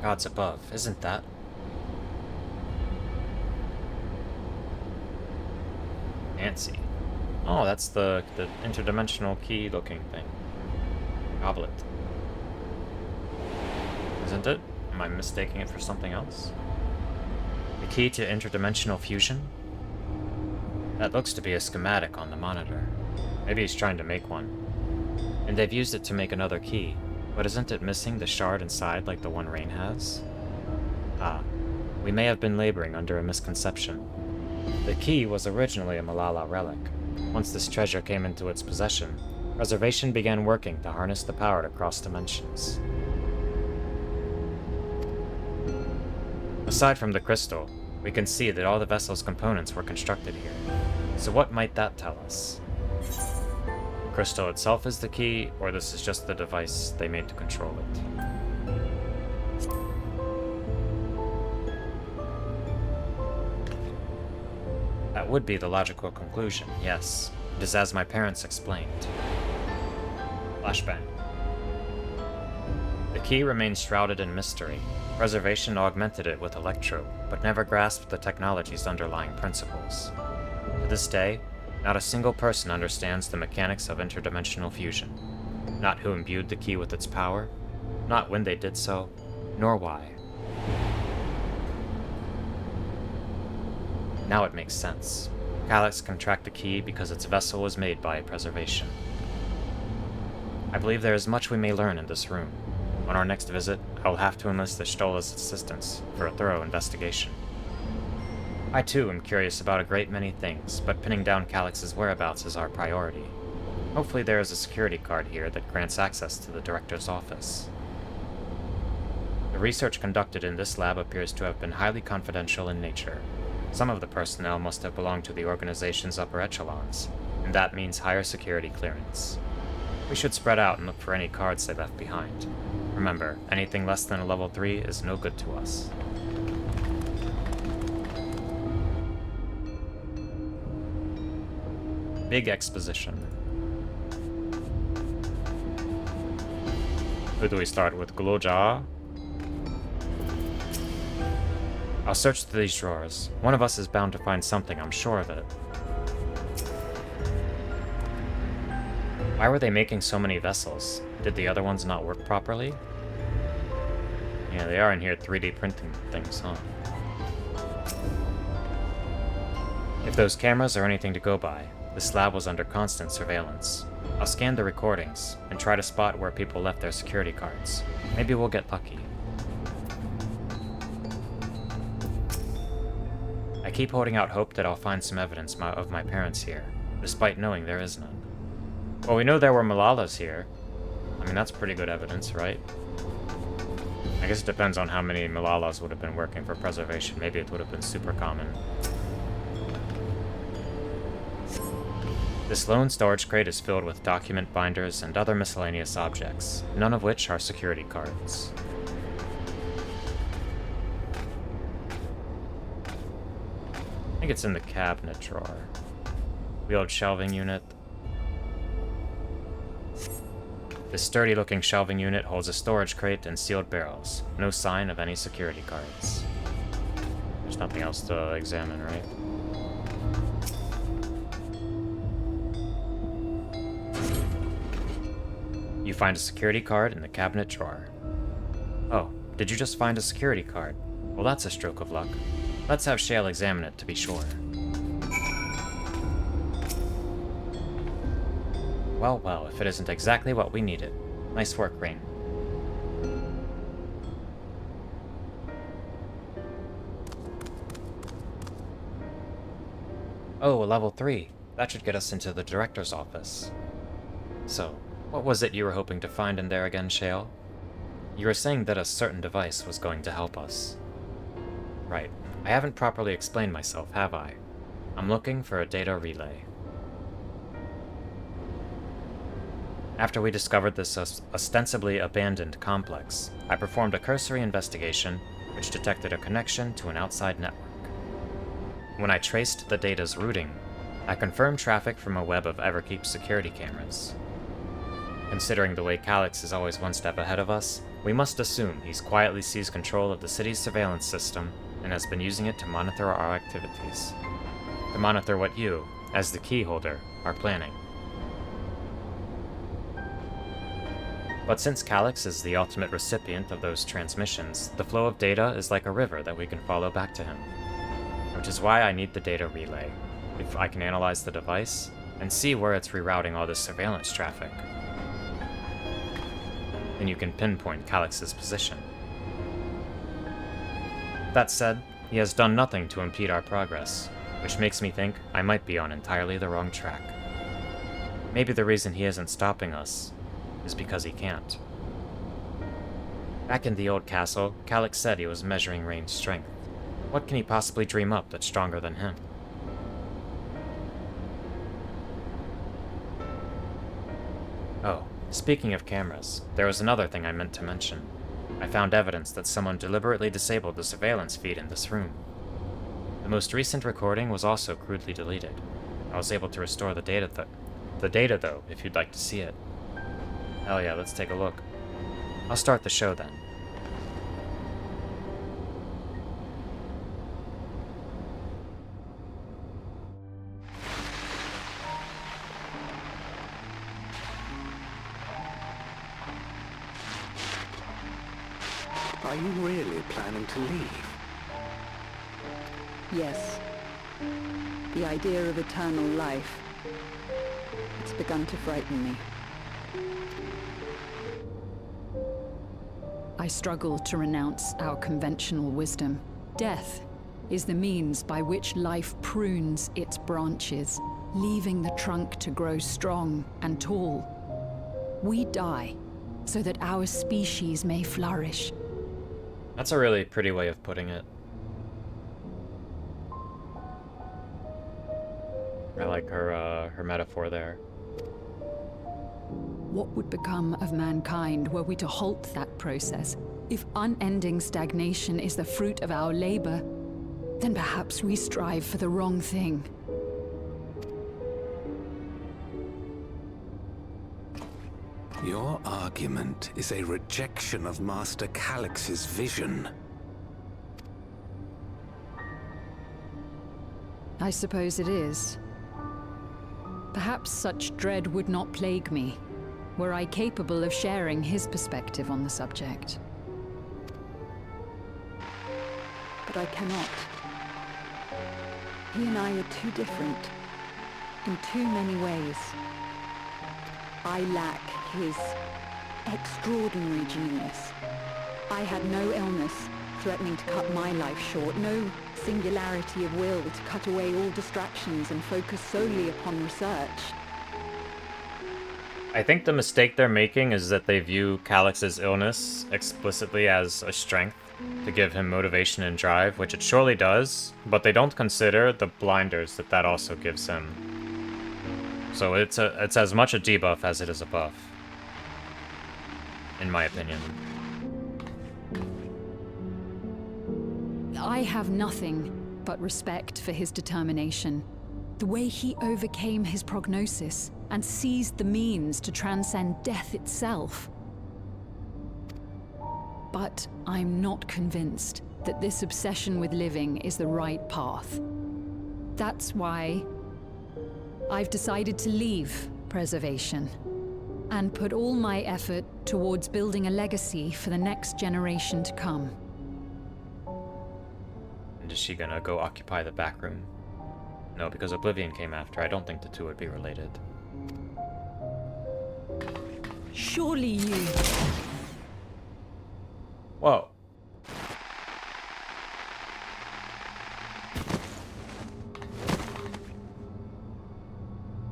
Gods above, isn't that? Fancy. Oh, that's the interdimensional key looking thing. Goblet. Isn't it? Am I mistaking it for something else? The key to interdimensional fusion? That looks to be a schematic on the monitor. Maybe he's trying to make one. And they've used it to make another key, but isn't it missing the shard inside like the one Rain has? Ah, we may have been laboring under a misconception. The key was originally a Malala relic. Once this treasure came into its possession, Preservation began working to harness the power to cross dimensions. Aside from the crystal, we can see that all the vessel's components were constructed here. So what might that tell us? The crystal itself is the key, or this is just the device they made to control it? That would be the logical conclusion, yes. It is as my parents explained. Flashbang. The key remains shrouded in mystery. Preservation augmented it with Electro, but never grasped the technology's underlying principles. To this day, not a single person understands the mechanics of interdimensional fusion. Not who imbued the key with its power, not when they did so, nor why. Now it makes sense. Calyx can track the key because its vessel was made by Preservation. I believe there is much we may learn in this room. On our next visit, I will have to enlist the Stola's assistance for a thorough investigation. I too am curious about a great many things, but pinning down Calyx's whereabouts is our priority. Hopefully there is a security card here that grants access to the director's office. The research conducted in this lab appears to have been highly confidential in nature. Some of the personnel must have belonged to the organization's upper echelons, and that means higher security clearance. We should spread out and look for any cards they left behind. Remember, anything less than a level 3 is no good to us. Big exposition. Who do we start with? Gloja? I'll search through these drawers. One of us is bound to find something, I'm sure of it. Why were they making so many vessels? Did the other ones not work properly? Yeah, they are in here 3D printing things, huh? If those cameras are anything to go by, this lab was under constant surveillance. I'll scan the recordings and try to spot where people left their security cards. Maybe we'll get lucky. I keep holding out hope that I'll find some evidence of my parents here, despite knowing there is none. Well, we know there were Malalas here. I mean, that's pretty good evidence, right? I guess it depends on how many Malalas would have been working for preservation. Maybe it would have been super common. This lone storage crate is filled with document binders and other miscellaneous objects, none of which are security cards. I think it's in the cabinet drawer. Wheeled shelving unit. This sturdy-looking shelving unit holds a storage crate and sealed barrels. No sign of any security cards. There's nothing else to examine, right? You find a security card in the cabinet drawer. Oh, did you just find a security card? Well, that's a stroke of luck. Let's have Shale examine it to be sure. Well, well, if it isn't exactly what we needed. Nice work, Rain. Oh, level 3. That should get us into the director's office. So, what was it you were hoping to find in there again, Shale? You were saying that a certain device was going to help us. Right. I haven't properly explained myself, have I? I'm looking for a data relay. After we discovered this ostensibly abandoned complex, I performed a cursory investigation which detected a connection to an outside network. When I traced the data's routing, I confirmed traffic from a web of Everkeep's security cameras. Considering the way Calyx is always one step ahead of us, we must assume he's quietly seized control of the city's surveillance system and has been using it to monitor our activities. To monitor what you, as the key holder, are planning. But since Calyx is the ultimate recipient of those transmissions, the flow of data is like a river that we can follow back to him. Which is why I need the data relay, if I can analyze the device and see where it's rerouting all this surveillance traffic. Then you can pinpoint Calyx's position. That said, he has done nothing to impede our progress, which makes me think I might be on entirely the wrong track. Maybe the reason he isn't stopping us is because he can't. Back in the old castle, Calyx said he was measuring Rain's strength. What can he possibly dream up that's stronger than him? Oh, speaking of cameras, there was another thing I meant to mention. I found evidence that someone deliberately disabled the surveillance feed in this room. The most recent recording was also crudely deleted. I was able to restore the data though, if you'd like to see it. Hell yeah, let's take a look. I'll start the show then. Are you really planning to leave? Yes. The idea of eternal life. It's begun to frighten me. I struggle to renounce our conventional wisdom. Death is the means by which life prunes its branches, leaving the trunk to grow strong and tall. We die so that our species may flourish. That's a really pretty way of putting it. I like her metaphor there. What would become of mankind were we to halt that process? If unending stagnation is the fruit of our labor, then perhaps we strive for the wrong thing. Your argument is a rejection of Master Calyx's vision. I suppose it is. Perhaps such dread would not plague me, were I capable of sharing his perspective on the subject. But I cannot. He and I are too different. In too many ways. I lack his extraordinary genius. I had no illness threatening to cut my life short, no singularity of will to cut away all distractions and focus solely upon research. I think the mistake they're making is that they view Calyx's illness explicitly as a strength to give him motivation and drive, which it surely does, but they don't consider the blinders that that also gives him. So it's as much a debuff as it is a buff, in my opinion. I have nothing but respect for his determination. The way he overcame his prognosis and seized the means to transcend death itself. But I'm not convinced that this obsession with living is the right path. That's why I've decided to leave preservation and put all my effort towards building a legacy for the next generation to come. And is she gonna go occupy the back room? No, because Oblivion came after. I don't think the two would be related. Surely you... Whoa.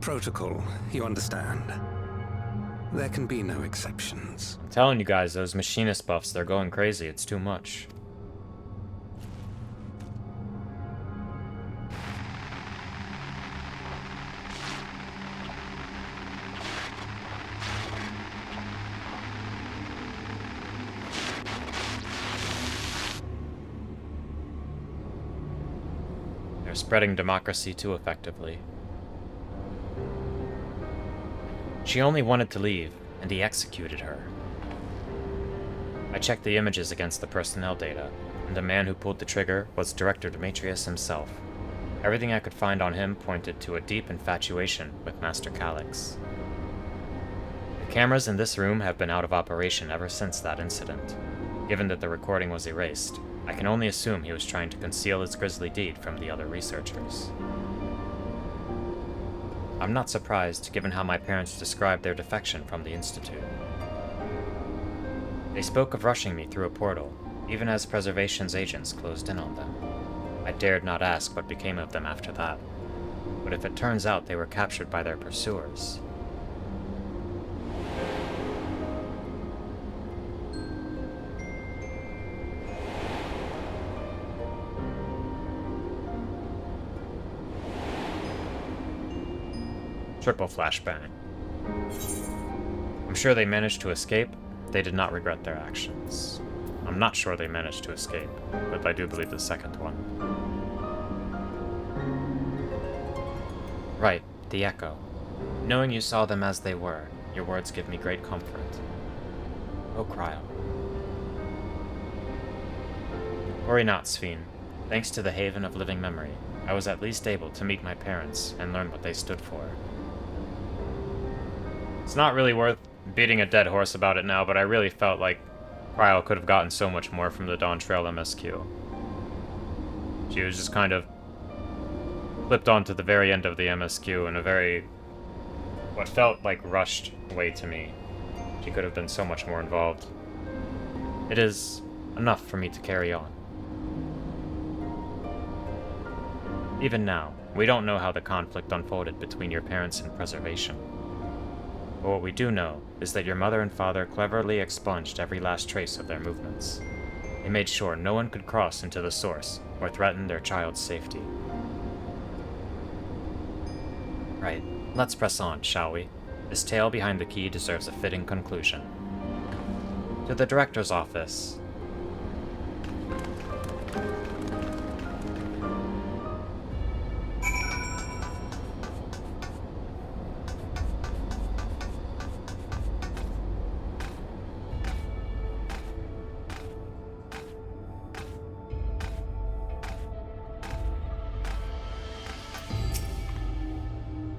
Protocol, you understand. There can be no exceptions. I'm telling you guys, those machinist buffs, they're going crazy. It's too much. They're spreading democracy too effectively. She only wanted to leave, and he executed her. I checked the images against the personnel data, and the man who pulled the trigger was Director Demetrius himself. Everything I could find on him pointed to a deep infatuation with Master Calyx. The cameras in this room have been out of operation ever since that incident. Given that the recording was erased, I can only assume he was trying to conceal his grisly deed from the other researchers. I'm not surprised, given how my parents described their defection from the Institute. They spoke of rushing me through a portal, even as Preservation's agents closed in on them. I dared not ask what became of them after that. But if it turns out they were captured by their pursuers... Triple flashbang. I'm sure they managed to escape. They did not regret their actions. I'm not sure they managed to escape, but I do believe the second one. Right, the Echo. Knowing you saw them as they were, your words give me great comfort. Oh, Cryo. Worry not, Sphene. Thanks to the Haven of Living Memory, I was at least able to meet my parents and learn what they stood for. It's not really worth beating a dead horse about it now, but I really felt like Cryo could have gotten so much more from the Dawntrail MSQ. She was just kind of flipped onto the very end of the MSQ in a very, what felt like rushed way to me. She could have been so much more involved. It is enough for me to carry on. Even now, we don't know how the conflict unfolded between your parents and Preservation. But what we do know is that your mother and father cleverly expunged every last trace of their movements. They made sure no one could cross into the source or threaten their child's safety. Right, let's press on, shall we? This tale behind the key deserves a fitting conclusion. To the director's office.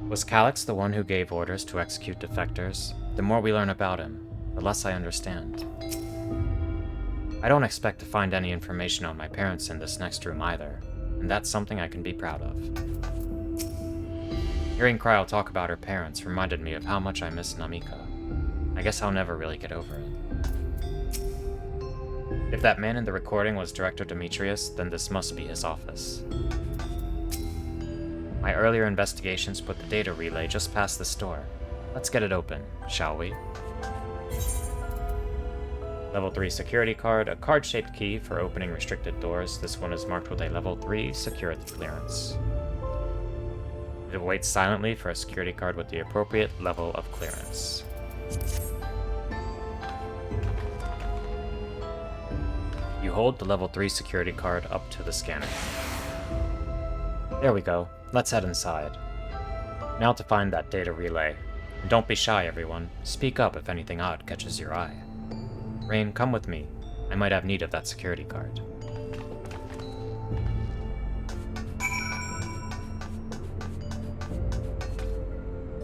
Was Calyx the one who gave orders to execute defectors? The more we learn about him, the less I understand. I don't expect to find any information on my parents in this next room either, and that's something I can be proud of. Hearing Cryo talk about her parents reminded me of how much I miss Namika. I guess I'll never really get over it. If that man in the recording was Director Demetrius, then this must be his office. My earlier investigations put the data relay just past this door. Let's get it open, shall we? Level 3 security card, a card-shaped key for opening restricted doors. This one is marked with a level 3 security clearance. It waits silently for a security card with the appropriate level of clearance. You hold the level 3 security card up to the scanner. There we go. Let's head inside. Now to find that data relay. And don't be shy, everyone. Speak up if anything odd catches your eye. Rain, come with me. I might have need of that security card.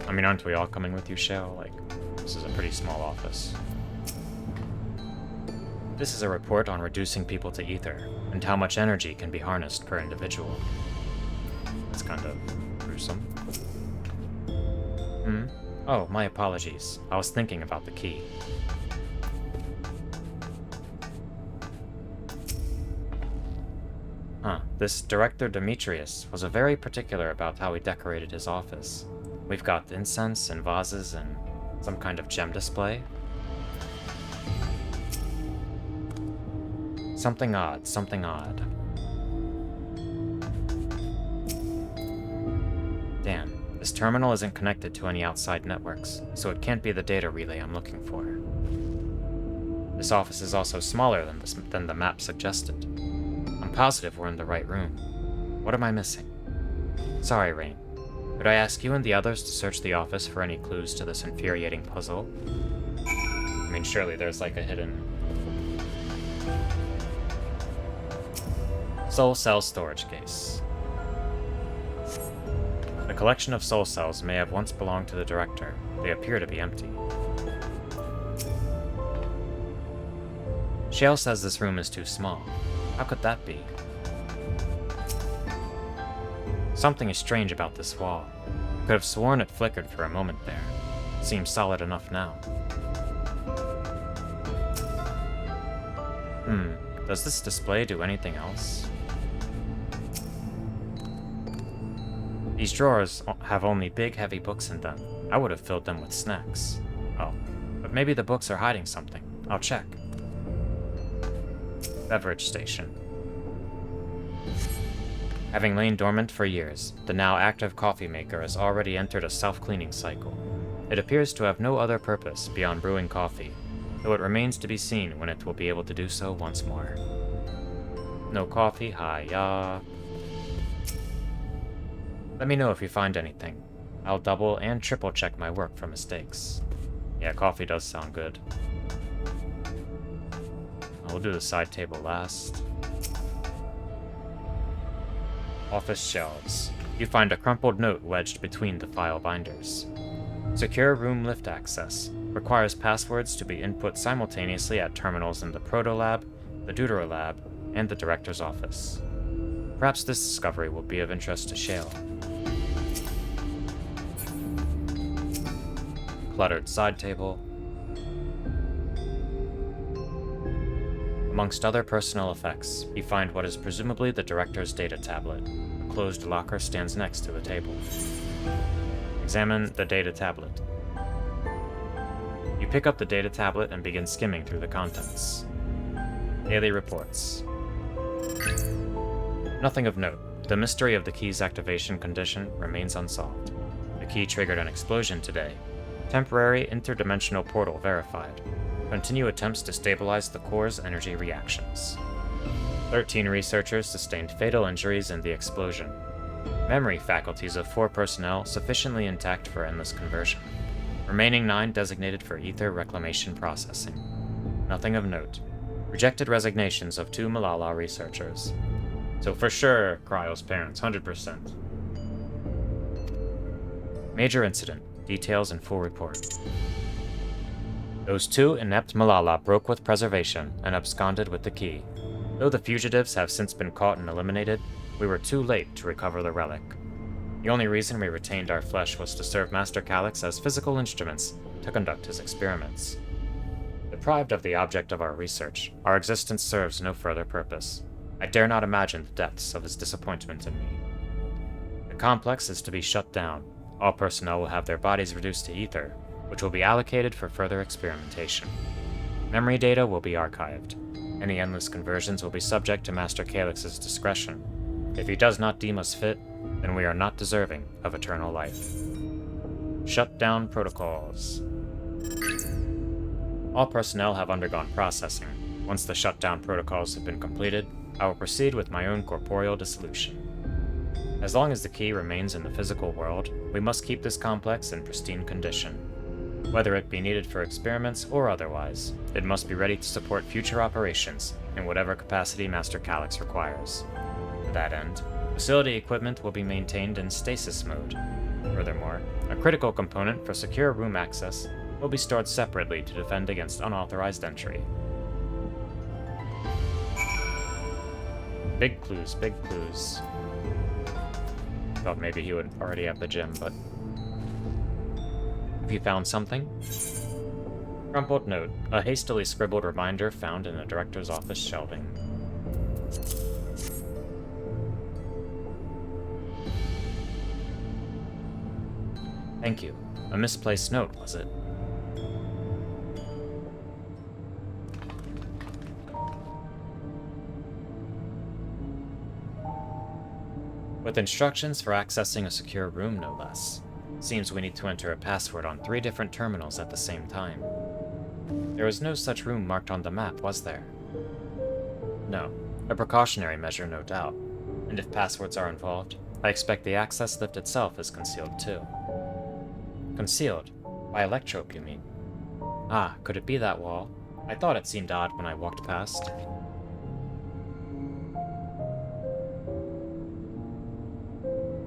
I mean, aren't we all coming with you, Shale? Like, this is a pretty small office. This is a report on reducing people to ether, and how much energy can be harnessed per individual. That's kind of gruesome. Oh, my apologies. I was thinking about the key. This Director Demetrius was very particular about how he decorated his office. We've got incense and vases and some kind of gem display. Something odd, something odd. Damn, this terminal isn't connected to any outside networks, so it can't be the data relay I'm looking for. This office is also smaller than the map suggested. I'm positive we're in the right room. What am I missing? Sorry, Rain. Could I ask you and the others to search the office for any clues to this infuriating puzzle? I mean, surely there's like a hidden... Soul Cell Storage Case. The collection of soul cells may have once belonged to the Director. They appear to be empty. Shale says this room is too small. How could that be? Something is strange about this wall. I could have sworn it flickered for a moment there. It seems solid enough now. Does this display do anything else? These drawers have only big, heavy books in them. I would have filled them with snacks. Oh, but maybe the books are hiding something. I'll check. Beverage station. Having lain dormant for years, the now active coffee maker has already entered a self-cleaning cycle. It appears to have no other purpose beyond brewing coffee, though it remains to be seen when it will be able to do so once more. No coffee, hi-ya. Let me know if you find anything. I'll double and triple check my work for mistakes. Yeah, coffee does sound good. We'll do the side table last. Office shelves. You find a crumpled note wedged between the file binders. Secure room lift access. Requires passwords to be input simultaneously at terminals in the Proto-Lab, the Deutero-Lab, and the Director's office. Perhaps this discovery will be of interest to Shale. Cluttered side table. Amongst other personal effects, you find what is presumably the Director's data tablet. A closed locker stands next to the table. Examine the data tablet. You pick up the data tablet and begin skimming through the contents. Daily reports. Nothing of note. The mystery of the key's activation condition remains unsolved. The key triggered an explosion today. Temporary interdimensional portal verified. Continue attempts to stabilize the core's energy reactions. 13 researchers sustained fatal injuries in the explosion. Memory faculties of 4 personnel sufficiently intact for endless conversion. Remaining 9 designated for ether reclamation processing. Nothing of note. Rejected resignations of 2 Malala researchers. So for sure, Cryo's parents, 100%. Major incident. Details in full report. Those 2 inept Malala broke with preservation and absconded with the key. Though the fugitives have since been caught and eliminated, We were too late to recover the relic. The only reason we retained our flesh was to serve Master Calyx as physical instruments to conduct his experiments. Deprived of the object of our research, our existence serves no further purpose. I dare not imagine the depths of his disappointment in me. The complex is to be shut down. All personnel will have their bodies reduced to ether, which will be allocated for further experimentation. Memory data will be archived. Any endless conversions will be subject to Master Calyx's discretion. If he does not deem us fit, then we are not deserving of eternal life. Shutdown protocols. All personnel have undergone processing. Once the shutdown protocols have been completed, I will proceed with my own corporeal dissolution. As long as the key remains in the physical world, we must keep this complex in pristine condition. Whether it be needed for experiments or otherwise, it must be ready to support future operations in whatever capacity Master Calyx requires. To that end, facility equipment will be maintained in stasis mode. Furthermore, a critical component for secure room access will be stored separately to defend against unauthorized entry. Big clues, big clues. Thought maybe he would already have the gem, but... Have you found something? Crumpled note. A hastily scribbled reminder found in the director's office shelving. Thank you. A misplaced note, was it? With instructions for accessing a secure room, no less. Seems we need to enter a password on 3 different terminals at the same time. There was no such room marked on the map, was there? No. A precautionary measure, no doubt. And if passwords are involved, I expect the access lift itself is concealed too. Concealed? By Electrope, you mean? Ah, could it be that wall? I thought it seemed odd when I walked past.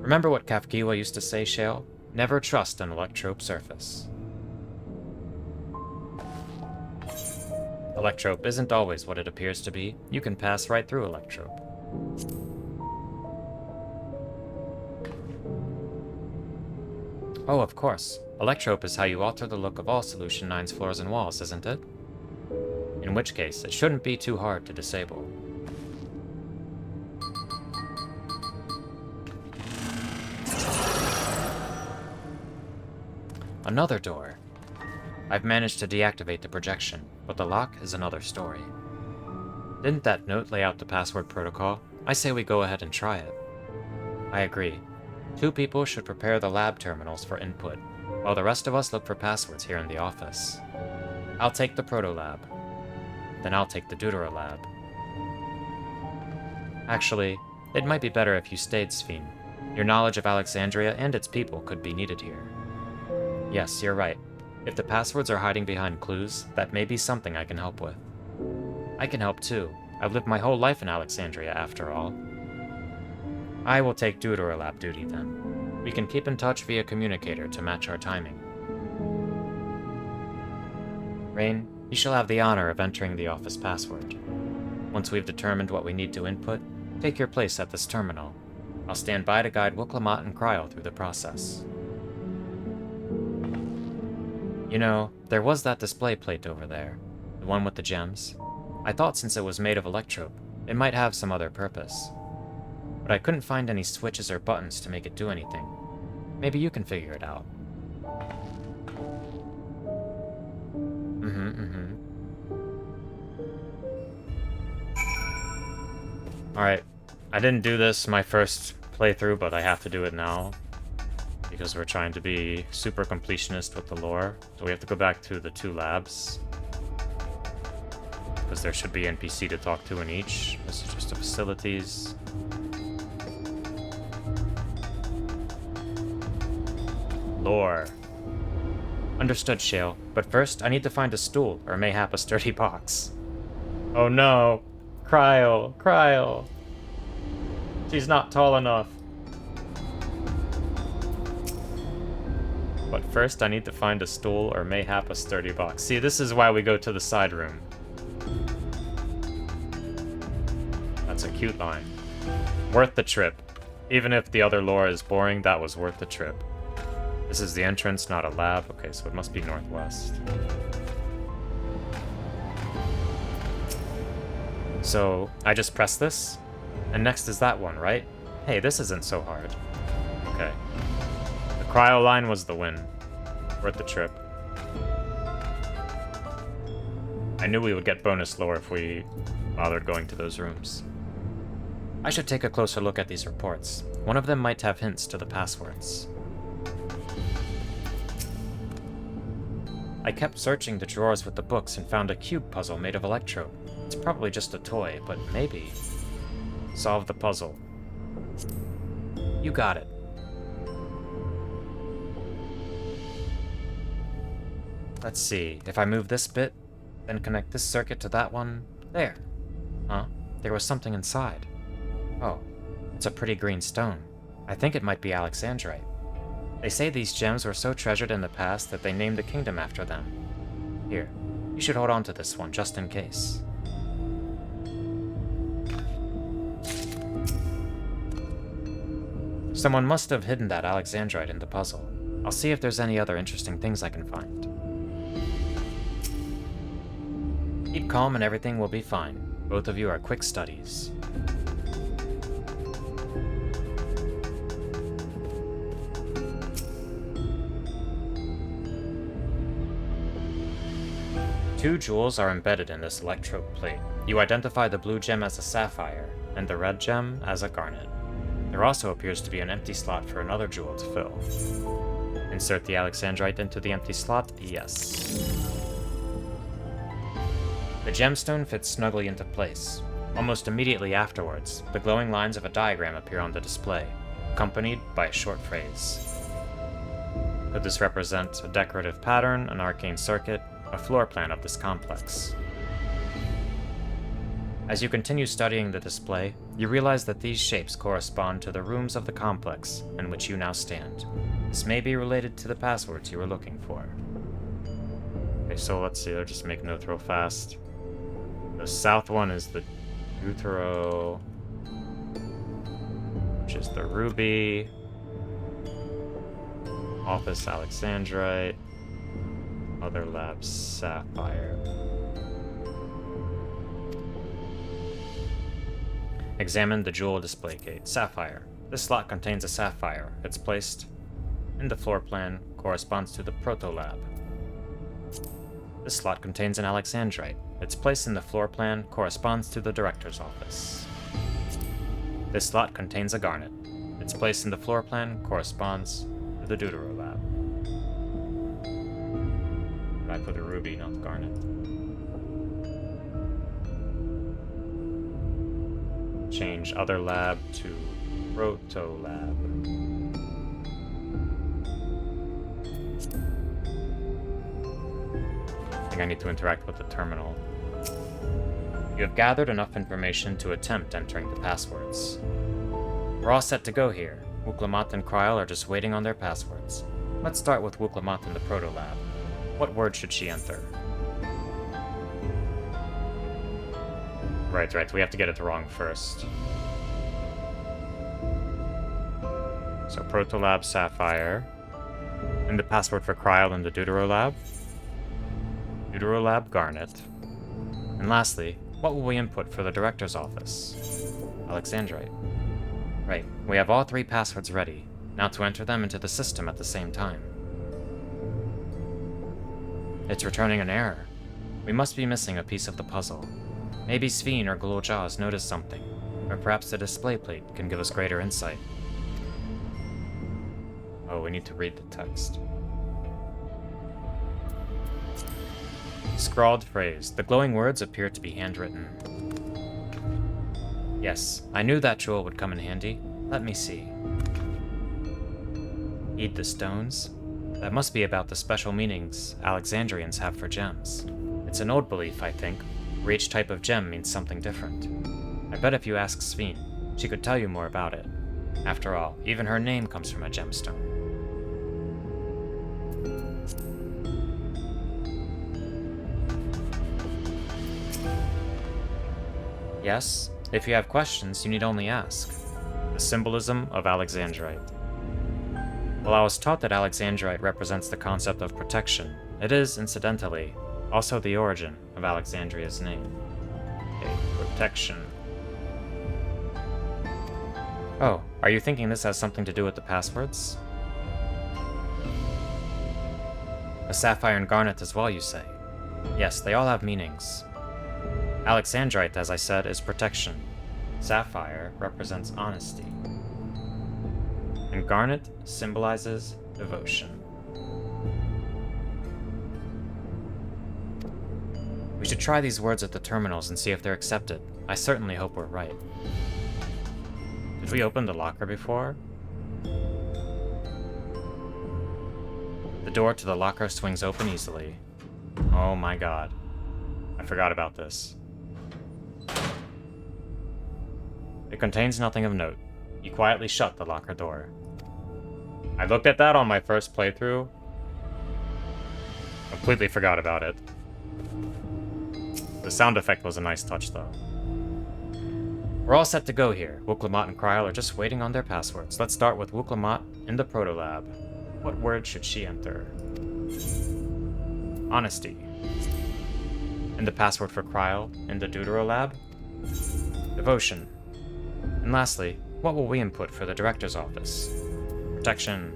Remember what Kafkiwa used to say, Shale? Never trust an Electrope surface. Electrope isn't always what it appears to be. You can pass right through Electrope. Oh, of course. Electrope is how you alter the look of all Solution 9's floors and walls, isn't it? In which case, it shouldn't be too hard to disable. Another door. I've managed to deactivate the projection, but the lock is another story. Didn't that note lay out the password protocol? I say we go ahead and try it. I agree. 2 people should prepare the lab terminals for input, while the rest of us look for passwords here in the office. I'll take the proto-lab. Then I'll take the Deuterolab. Actually, it might be better if you stayed, Sphene. Your knowledge of Alexandria and its people could be needed here. Yes, you're right. If the passwords are hiding behind clues, that may be something I can help with. I can help too. I've lived my whole life in Alexandria, after all. I will take Deuterolab duty then. We can keep in touch via communicator to match our timing. Rain, you shall have the honor of entering the office password. Once we've determined what we need to input, take your place at this terminal. I'll stand by to guide Wuklamot and Cryo through the process. You know, there was that display plate over there, the one with the gems. I thought since it was made of Electrope, it might have some other purpose. But I couldn't find any switches or buttons to make it do anything. Maybe you can figure it out. Alright, I didn't do this my first playthrough, but I have to do it now. Because we're trying to be super completionist with the lore. So we have to go back to the 2 labs. Because there should be NPC to talk to in each. This is just the facilities. Lore. Understood, Shale. But first, I need to find a stool, or mayhap a sturdy box. Oh no! Cryo! Cryo! She's not tall enough. But first, I need to find a stool, or mayhap a sturdy box. See, this is why we go to the side room. That's a cute line. Worth the trip. Even if the other lore is boring, that was worth the trip. This is the entrance, not a lab. Okay, so it must be northwest. So, I just press this, and next is that one, right? Hey, this isn't so hard. Okay. The cryo line was the win. Worth the trip. I knew we would get bonus lore if we bothered going to those rooms. I should take a closer look at these reports. One of them might have hints to the passwords. I kept searching the drawers with the books and found a cube puzzle made of electro. It's probably just a toy, but maybe. Solve the puzzle. You got it. Let's see, if I move this bit, then connect this circuit to that one, there. Huh? There was something inside. Oh, it's a pretty green stone. I think it might be Alexandrite. They say these gems were so treasured in the past that they named the kingdom after them. Here, you should hold on to this one just in case. Someone must have hidden that Alexandrite in the puzzle. I'll see if there's any other interesting things I can find. Keep calm and everything will be fine. Both of you are quick studies. Two jewels are embedded in this electrode plate. You identify the blue gem as a sapphire, and the red gem as a garnet. There also appears to be an empty slot for another jewel to fill. Insert the Alexandrite into the empty slot, yes. The gemstone fits snugly into place. Almost immediately afterwards, the glowing lines of a diagram appear on the display, accompanied by a short phrase. Could this represent a decorative pattern, an arcane circuit, a floor plan of this complex? As you continue studying the display, you realize that these shapes correspond to the rooms of the complex in which you now stand. This may be related to the passwords you were looking for. Okay, so let's see, I'll just make notes real fast. The south one is the Utero, which is the ruby. Office Alexandrite. Other lab sapphire. Examine the jewel display gate. Sapphire. This slot contains a sapphire. It's placed in the floor plan, corresponds to the proto-lab. This slot contains an Alexandrite. Its place in the floor plan corresponds to the director's office. This slot contains a garnet. Its place in the floor plan corresponds to the Deutero lab. I put a ruby, not the garnet. Change other lab to proto lab. I think I need to interact with the terminal. You have gathered enough information to attempt entering the passwords. We're all set to go here. Wuklamat and Kryl are just waiting on their passwords. Let's start with Wuklamat in the proto-lab. What word should she enter? Right, we have to get it wrong first. So proto-lab sapphire. And the password for Kryl in the Deutero lab. Deutero lab garnet. And lastly, what will we input for the director's office? Alexandrite. Right, we have all three passwords ready. Now to enter them into the system at the same time. It's returning an error. We must be missing a piece of the puzzle. Maybe Sphene or Glulja has noticed something, or perhaps the display plate can give us greater insight. Oh, we need to read the text. Scrawled phrase. The glowing words appear to be handwritten. Yes, I knew that jewel would come in handy. Let me see. Heed the stones? That must be about the special meanings Alexandrians have for gems. It's an old belief, I think, where each type of gem means something different. I bet if you ask Sphene, she could tell you more about it. After all, even her name comes from a gemstone. Yes? If you have questions, you need only ask. The symbolism of Alexandrite. While I was taught that Alexandrite represents the concept of protection, it is, incidentally, also the origin of Alexandria's name. Okay, protection. Oh, are you thinking this has something to do with the passwords? A sapphire and garnet as well, you say? Yes, they all have meanings. Alexandrite, as I said, is protection. Sapphire represents honesty. And garnet symbolizes devotion. We should try these words at the terminals and see if they're accepted. I certainly hope we're right. Did we open the locker before? The door to the locker swings open easily. Oh my god. I forgot about this. It contains nothing of note. You quietly shut the locker door. I looked at that on my first playthrough. Completely forgot about it. The sound effect was a nice touch, though. We're all set to go here. Wuklamot and Kryl are just waiting on their passwords. Let's start with Wuklamot in the Protolab. What word should she enter? Honesty. And the password for Kryl in the Deuterolab? Devotion. And lastly, what will we input for the Director's office? Protection.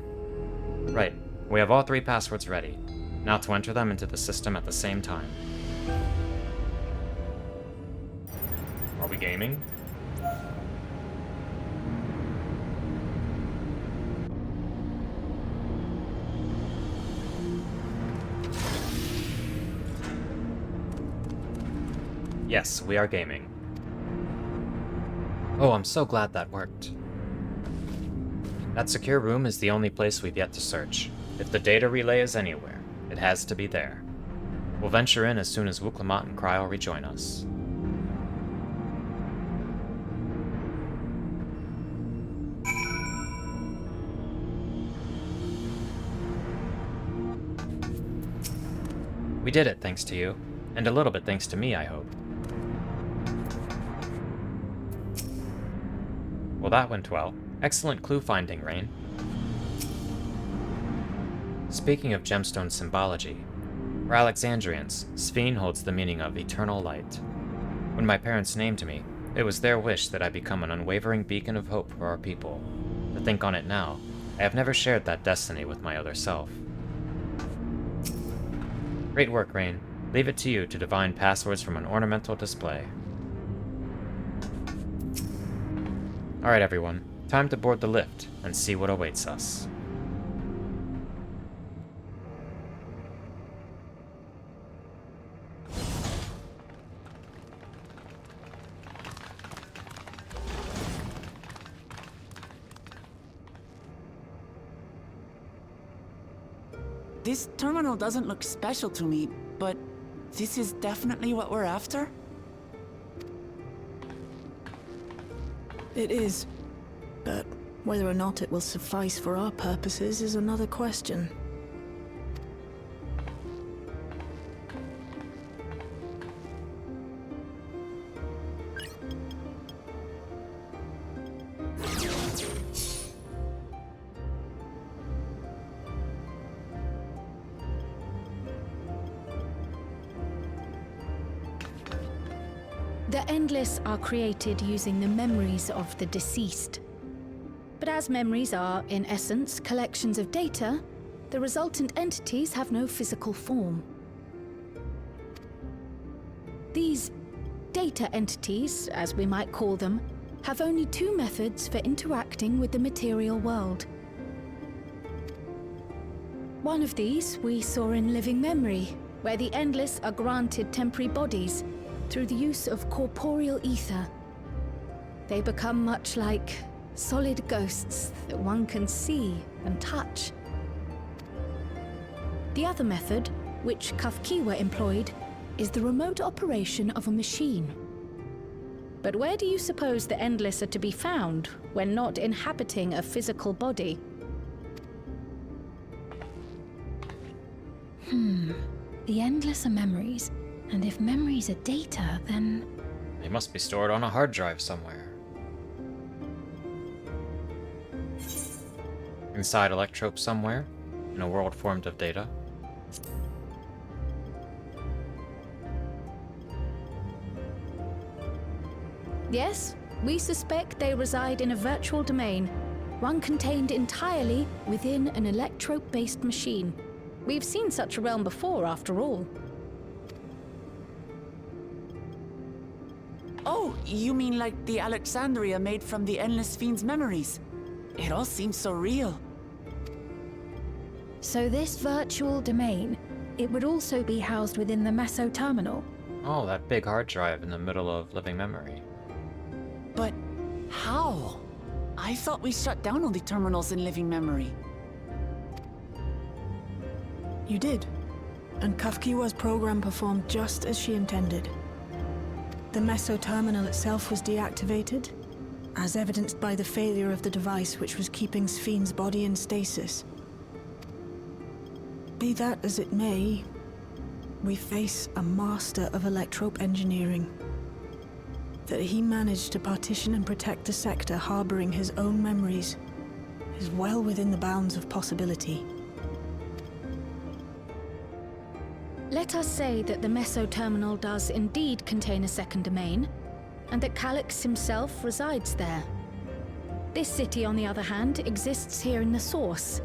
Right. We have all 3 passwords ready. Now to enter them into the system at the same time. Are we gaming? Yes, we are gaming. Oh, I'm so glad that worked. That secure room is the only place we've yet to search. If the data relay is anywhere, it has to be there. We'll venture in as soon as Wuklamot and Kryl rejoin us. We did it, thanks to you. And a little bit thanks to me, I hope. Well, that went well. Excellent clue finding, Rain. Speaking of gemstone symbology, for Alexandrians, Sphene holds the meaning of eternal light. When my parents named me, it was their wish that I become an unwavering beacon of hope for our people. To think on it now, I have never shared that destiny with my other self. Great work, Rain. Leave it to you to divine passwords from an ornamental display. Alright everyone, time to board the lift and see what awaits us. This terminal doesn't look special to me, but this is definitely what we're after? It is. But whether or not it will suffice for our purposes is another question. The Endless are created using the memories of the deceased. But as memories are, in essence, collections of data, the resultant entities have no physical form. These data entities, as we might call them, have only 2 methods for interacting with the material world. One of these we saw in Living Memory, where the Endless are granted temporary bodies through the use of corporeal ether. They become much like solid ghosts that one can see and touch. The other method, which Kafkiwa employed, is the remote operation of a machine. But where do you suppose the Endless are to be found when not inhabiting a physical body? The Endless are memories, and if memories are data, then... They must be stored on a hard drive somewhere. Inside Electrope somewhere, in a world formed of data. Yes, we suspect they reside in a virtual domain, one contained entirely within an electrope-based machine. We've seen such a realm before, after all. Oh, you mean like the Alexandria made from the Endless Sphene's memories? It all seems so real. So this virtual domain, it would also be housed within the Meso Terminal. Oh, that big hard drive in the middle of living memory. But how? I thought we shut down all the terminals in living memory. You did. And Kafkiwa's program performed just as she intended. The Meso Terminal itself was deactivated, as evidenced by the failure of the device which was keeping Sphene's body in stasis. Be that as it may, we face a master of electrope engineering. That he managed to partition and protect the sector harboring his own memories is well within the bounds of possibility. Let us say that the Meso Terminal does indeed contain a second domain, and that Calyx himself resides there. This city, on the other hand, exists here in the source.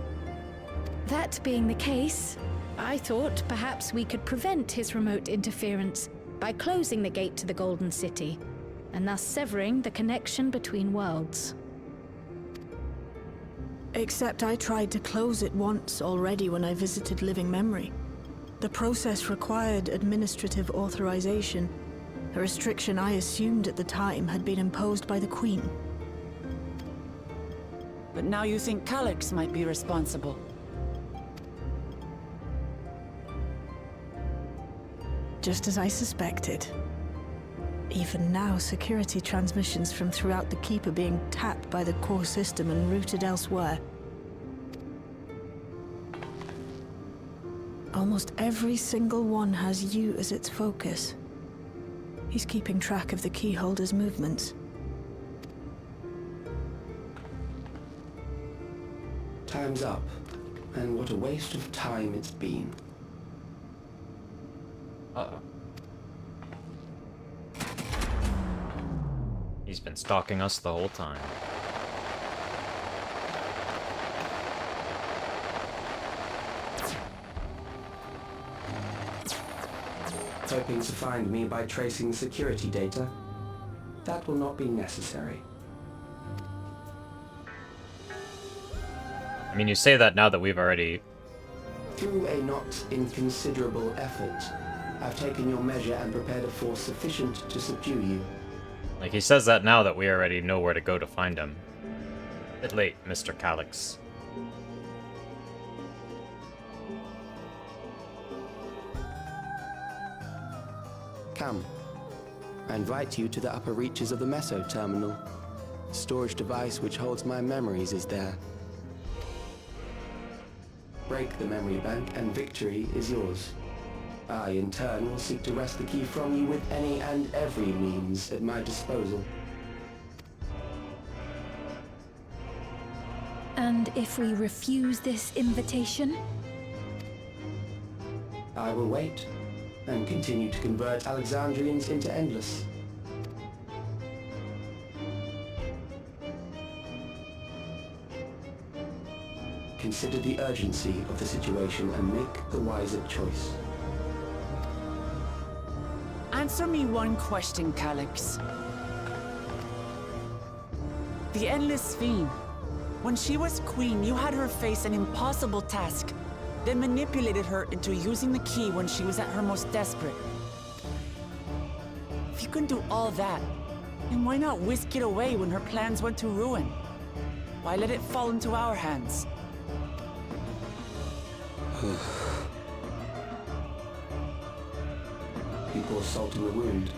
That being the case, I thought perhaps we could prevent his remote interference by closing the gate to the Golden City, and thus severing the connection between worlds. Except I tried to close it once already when I visited living memory. The process required administrative authorization, a restriction I assumed at the time had been imposed by the Queen. But now you think Calyx might be responsible. Just as I suspected. Even now, security transmissions from throughout the keep are being tapped by the core system and routed elsewhere. Almost every single one has you as its focus. He's keeping track of the keyholder's movements. Time's up, and what a waste of time it's been. Uh-oh. He's been stalking us the whole time. Hoping to find me by tracing security data? That will not be necessary. I mean, you say that now that we've already... Through a not inconsiderable effort, I've taken your measure and prepared a force sufficient to subdue you. Like, he says that now that we already know where to go to find him. Bit late, Mr. Calyx. Come. I invite you to the upper reaches of the Meso Terminal. The storage device which holds my memories is there. Break the memory bank and victory is yours. I, in turn, will seek to wrest the key from you with any and every means at my disposal. And if we refuse this invitation? I will wait, and continue to convert Alexandrians into Endless. Consider the urgency of the situation and make the wiser choice. Answer me one question, Calyx. The Endless Sphene. When she was queen, you had her face an impossible task, then manipulated her into using the key when she was at her most desperate. If you can do all that, then why not whisk it away when her plans went to ruin? Why let it fall into our hands? You pour salt in the wound.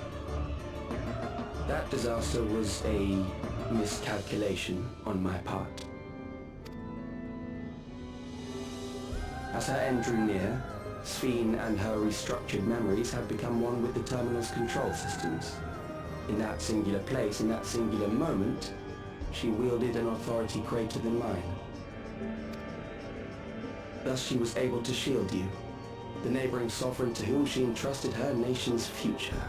That disaster was a miscalculation on my part. As her end drew near, Sphene and her restructured memories had become one with the terminal's control systems. In that singular place, in that singular moment, she wielded an authority greater than mine. Thus she was able to shield you, the neighboring sovereign to whom she entrusted her nation's future,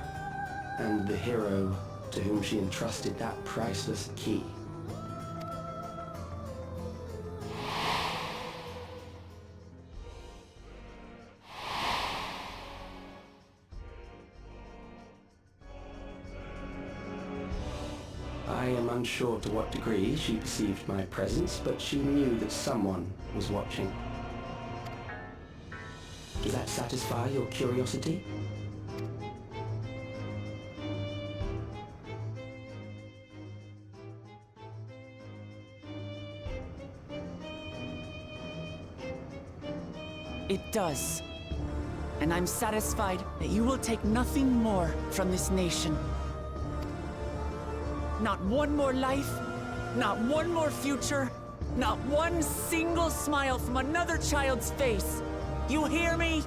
and the hero to whom she entrusted that priceless key. I am unsure to what degree she perceived my presence, but she knew that someone was watching. Does that satisfy your curiosity? It does. And I'm satisfied that you will take nothing more from this nation. Not one more life, not one more future, not one single smile from another child's face. You hear me?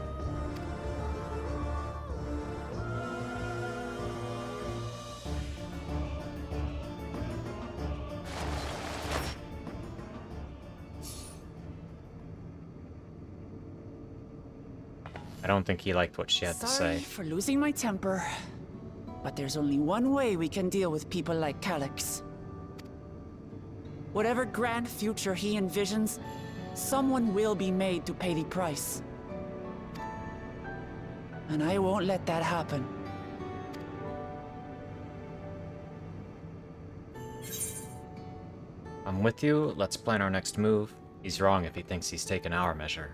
I don't think he liked what she had to Sorry say. for losing my temper, but there's only one way we can deal with people like Calyx. Whatever grand future he envisions, someone will be made to pay the price. And I won't let that happen. I'm with you. Let's plan our next move. He's wrong if he thinks he's taken our measure.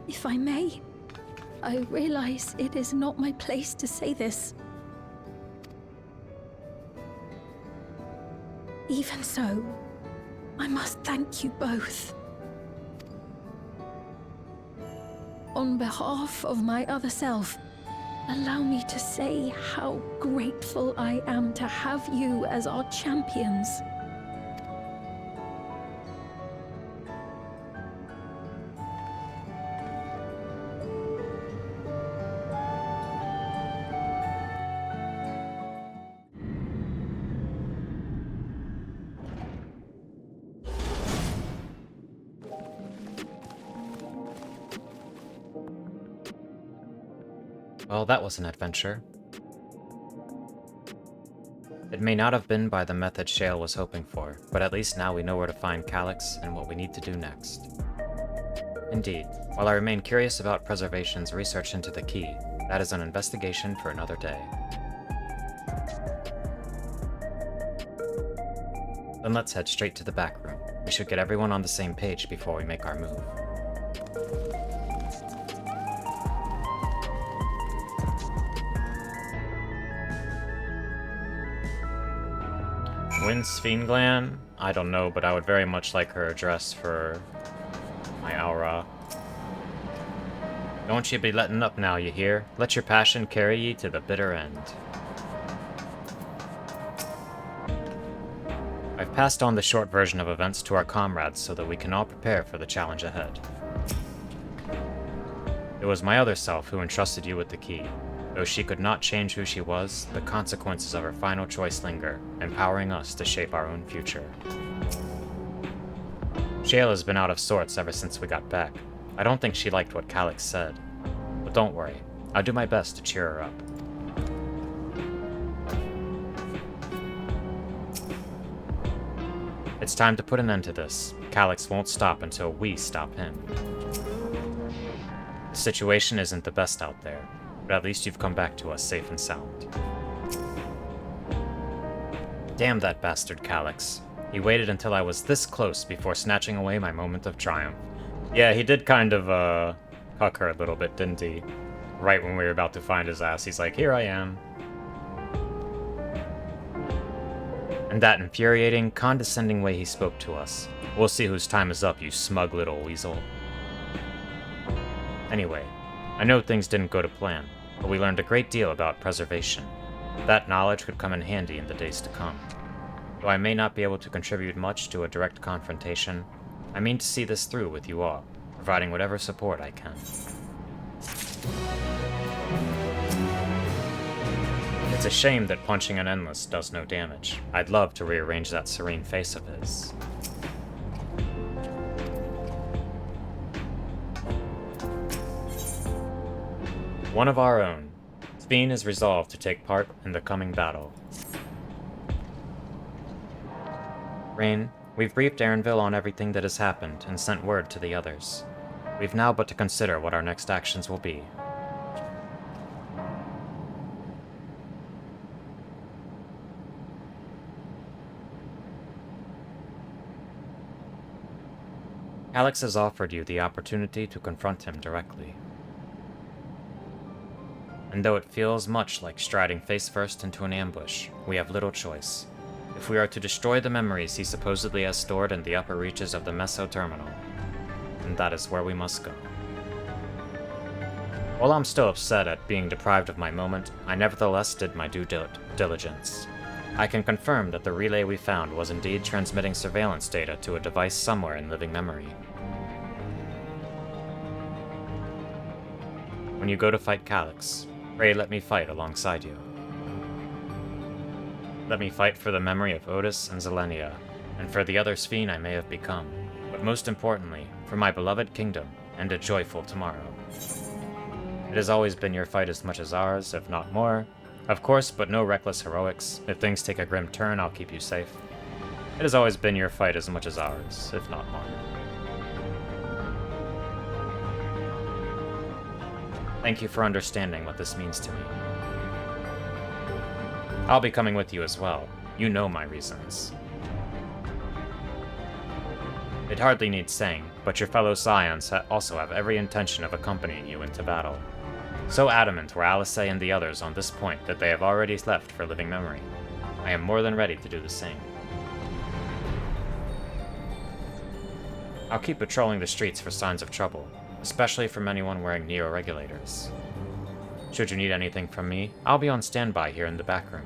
If I may, I realize it is not my place to say this. Even so, I must thank you both. On behalf of my other self, allow me to say how grateful I am to have you as our champions. Well, that was an adventure. It may not have been by the method Shale was hoping for, but at least now we know where to find Calyx and what we need to do next. Indeed, while I remain curious about Preservation's research into the key, that is an investigation for another day. Then let's head straight to the back room. We should get everyone on the same page before we make our move. Win Sphene Glan? I don't know, but I would very much like her address for my aura. Don't ye be letting up now, you hear? Let your passion carry ye to the bitter end. I've passed on the short version of events to our comrades so that we can all prepare for the challenge ahead. It was my other self who entrusted you with the key. Though she could not change who she was, the consequences of her final choice linger, empowering us to shape our own future. Shale has been out of sorts ever since we got back. I don't think she liked what Calyx said. But don't worry, I'll do my best to cheer her up. It's time to put an end to this. Calyx won't stop until we stop him. The situation isn't the best out there, but at least you've come back to us safe and sound. Damn that bastard Calyx. He waited until I was this close before snatching away my moment of triumph. Yeah, he did kind of, cuck her a little bit, didn't he? Right when we were about to find his ass, he's like, here I am. And that infuriating, condescending way he spoke to us. We'll see whose time is up, you smug little weasel. Anyway, I know things didn't go to plan, but we learned a great deal about preservation. That knowledge could come in handy in the days to come. Though I may not be able to contribute much to a direct confrontation, I mean to see this through with you all, providing whatever support I can. It's a shame that punching an Endless does no damage. I'd love to rearrange that serene face of his. One of our own, Sphene is resolved to take part in the coming battle. Rain, we've briefed Erinville on everything that has happened and sent word to the others. We've now but to consider what our next actions will be. Calyx has offered you the opportunity to confront him directly. And though it feels much like striding face first into an ambush, we have little choice. If we are to destroy the memories he supposedly has stored in the upper reaches of the Meso Terminal, then that is where we must go. While I'm still upset at being deprived of my moment, I nevertheless did my due diligence. I can confirm that the relay we found was indeed transmitting surveillance data to a device somewhere in living memory. When you go to fight Calyx, pray let me fight alongside you. Let me fight for the memory of Otis and Zelenia, and for the other Sphene I may have become, but most importantly, for my beloved kingdom and a joyful tomorrow. It has always been your fight as much as ours, if not more. Of course, but no reckless heroics. If things take a grim turn, I'll keep you safe. It has always been your fight as much as ours, if not more. Thank you for understanding what this means to me. I'll be coming with you as well. You know my reasons. It hardly needs saying, but your fellow Scions also have every intention of accompanying you into battle. So adamant were Alice and the others on this point that they have already left for living memory. I am more than ready to do the same. I'll keep patrolling the streets for signs of trouble, especially from anyone wearing neoregulators. Should you need anything from me, I'll be on standby here in the back room.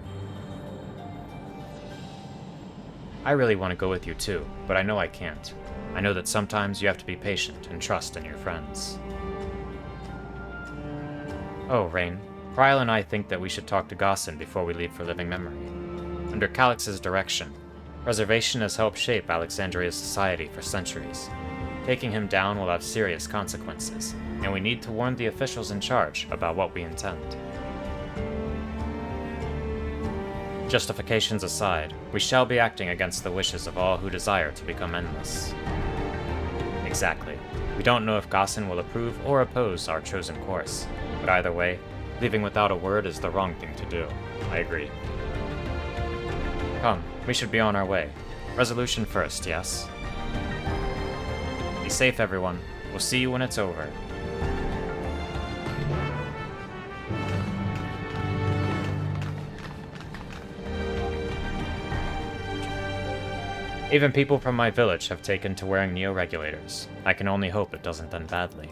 I really want to go with you too, but I know I can't. I know that sometimes you have to be patient and trust in your friends. Oh, Rain, Prial and I think that we should talk to Gossan before we leave for living memory. Under Calyx's direction, preservation has helped shape Alexandria's society for centuries. Taking him down will have serious consequences, and we need to warn the officials in charge about what we intend. Justifications aside, we shall be acting against the wishes of all who desire to become endless. Exactly. We don't know if Gossan will approve or oppose our chosen course, but either way, leaving without a word is the wrong thing to do. I agree. Come, we should be on our way. Resolution first, yes? Be safe, everyone. We'll see you when it's over. Even people from my village have taken to wearing neoregulators. I can only hope it doesn't end badly.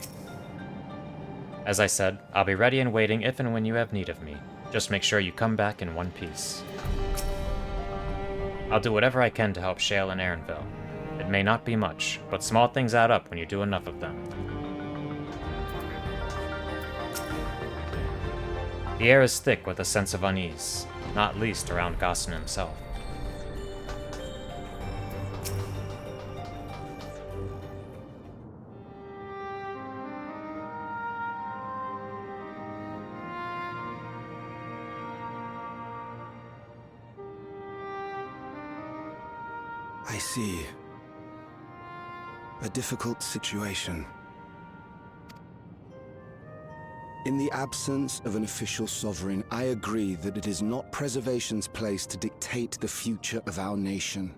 As I said, I'll be ready and waiting if and when you have need of me. Just make sure you come back in one piece. I'll do whatever I can to help Shale and Erinville. It may not be much, but small things add up when you do enough of them. The air is thick with a sense of unease, not least around Gossan himself. I see. A difficult situation. In the absence of an official sovereign, I agree that it is not Preservation's place to dictate the future of our nation.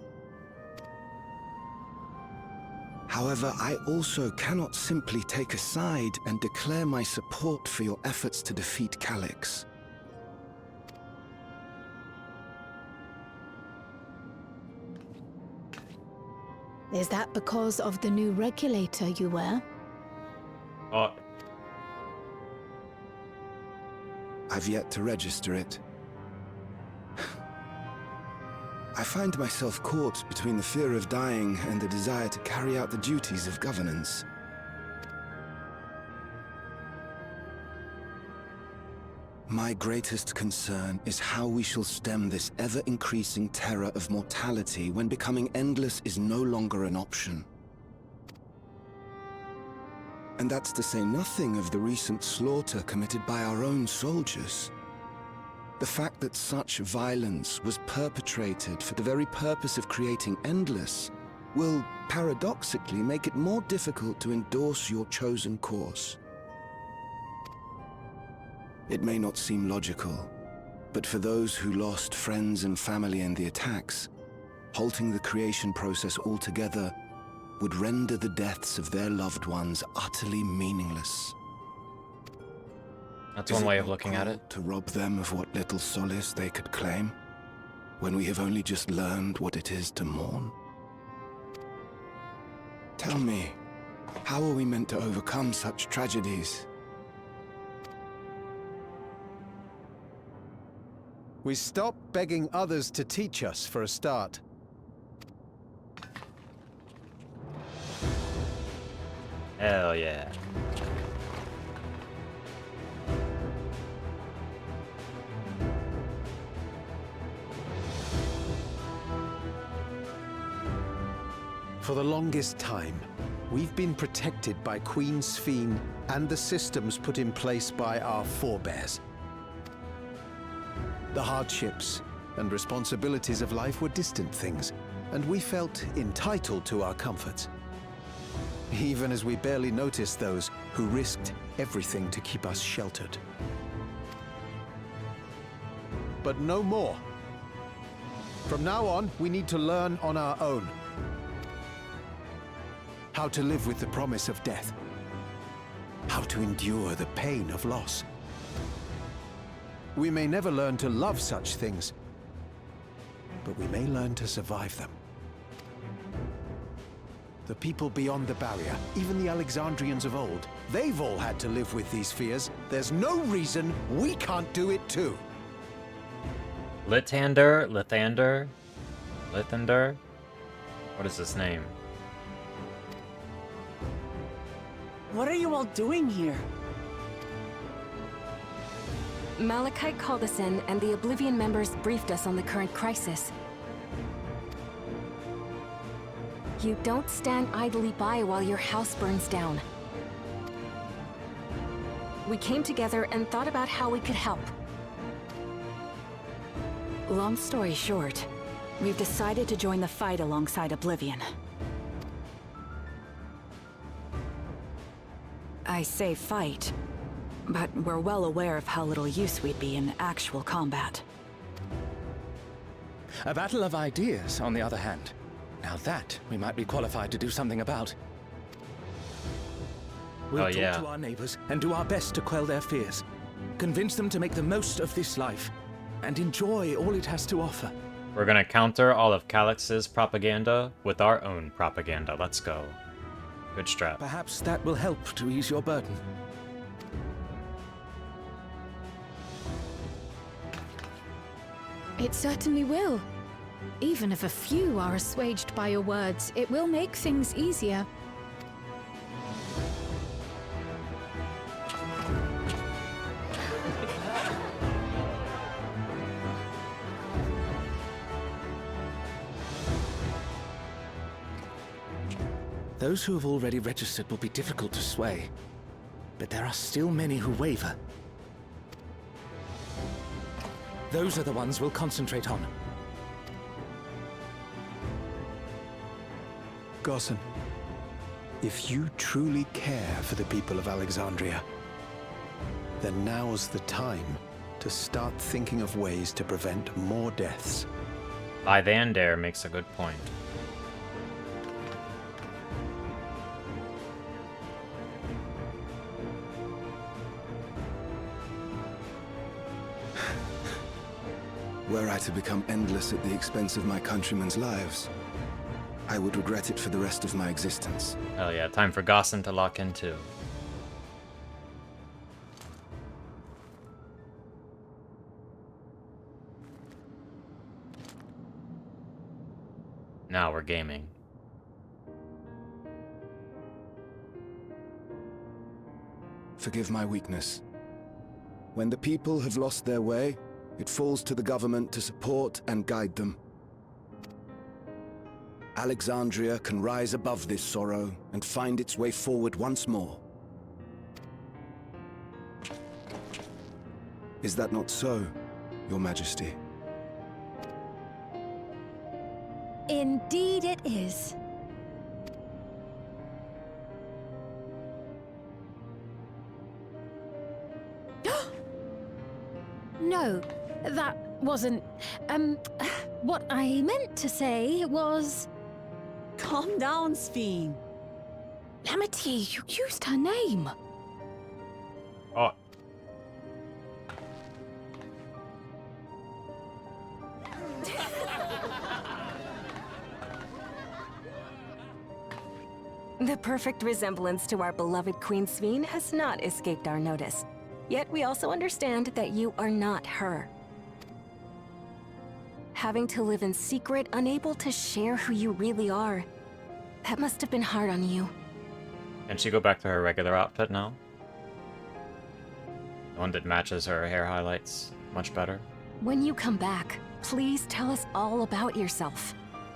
However, I also cannot simply take a side and declare my support for your efforts to defeat Calyx. Is that because of the new regulator you wear? I've yet to register it. I find myself caught between the fear of dying and the desire to carry out the duties of governance. My greatest concern is how we shall stem this ever-increasing terror of mortality when becoming endless is no longer an option. And that's to say nothing of the recent slaughter committed by our own soldiers. The fact that such violence was perpetrated for the very purpose of creating endless will, paradoxically, make it more difficult to endorse your chosen course. It may not seem logical, but for those who lost friends and family in the attacks, halting the creation process altogether would render the deaths of their loved ones utterly meaningless. That's one way of looking at it. To rob them of what little solace they could claim, when we have only just learned what it is to mourn? Tell me, how are we meant to overcome such tragedies? We stop begging others to teach us for a start. Hell yeah. For the longest time, we've been protected by Queen Sphene and the systems put in place by our forebears. The hardships and responsibilities of life were distant things, and we felt entitled to our comforts, even as we barely noticed those who risked everything to keep us sheltered. But no more. From now on, we need to learn on our own. How to live with the promise of death. How to endure the pain of loss. We may never learn to love such things, but we may learn to survive them. The people beyond the barrier, even the Alexandrians of old, they've all had to live with these fears. There's no reason we can't do it too. Lithander? What is his name? What are you all doing here? Malachite called us in, and the Oblivion members briefed us on the current crisis. You don't stand idly by while your house burns down. We came together and thought about how we could help. Long story short, we've decided to join the fight alongside Oblivion. I say fight, but we're well aware of how little use we'd be in actual combat. A battle of ideas, on the other hand. Now that we might be qualified to do something about. We'll talk to our neighbors and do our best to quell their fears. Convince them to make the most of this life and enjoy all it has to offer. We're gonna counter all of Calyx's propaganda with our own propaganda. Let's go. Good strat. Perhaps that will help to ease your burden. It certainly will. Even if a few are assuaged by your words, it will make things easier. Those who have already registered will be difficult to sway, but there are still many who waver. Those are the ones we'll concentrate on. Gossan, if you truly care for the people of Alexandria, then now's the time to start thinking of ways to prevent more deaths. Lythander makes a good point. Were I to become endless at the expense of my countrymen's lives, I would regret it for the rest of my existence. Hell yeah, time for Gossan to lock in too. Now we're gaming. Forgive my weakness. When the people have lost their way, it falls to the government to support and guide them. Alexandria can rise above this sorrow and find its way forward once more. Is that not so, Your Majesty? Indeed it is. No, that wasn't... what I meant to say was... Calm down, Sphene. Lamity, you used her name. Oh. The perfect resemblance to our beloved Queen Sphene has not escaped our notice. Yet we also understand that you are not her. Having to live in secret, unable to share who you really are. That must have been hard on you. Can she go back to her regular outfit now? The one that matches her hair highlights much better? When you come back, please tell us all about yourself.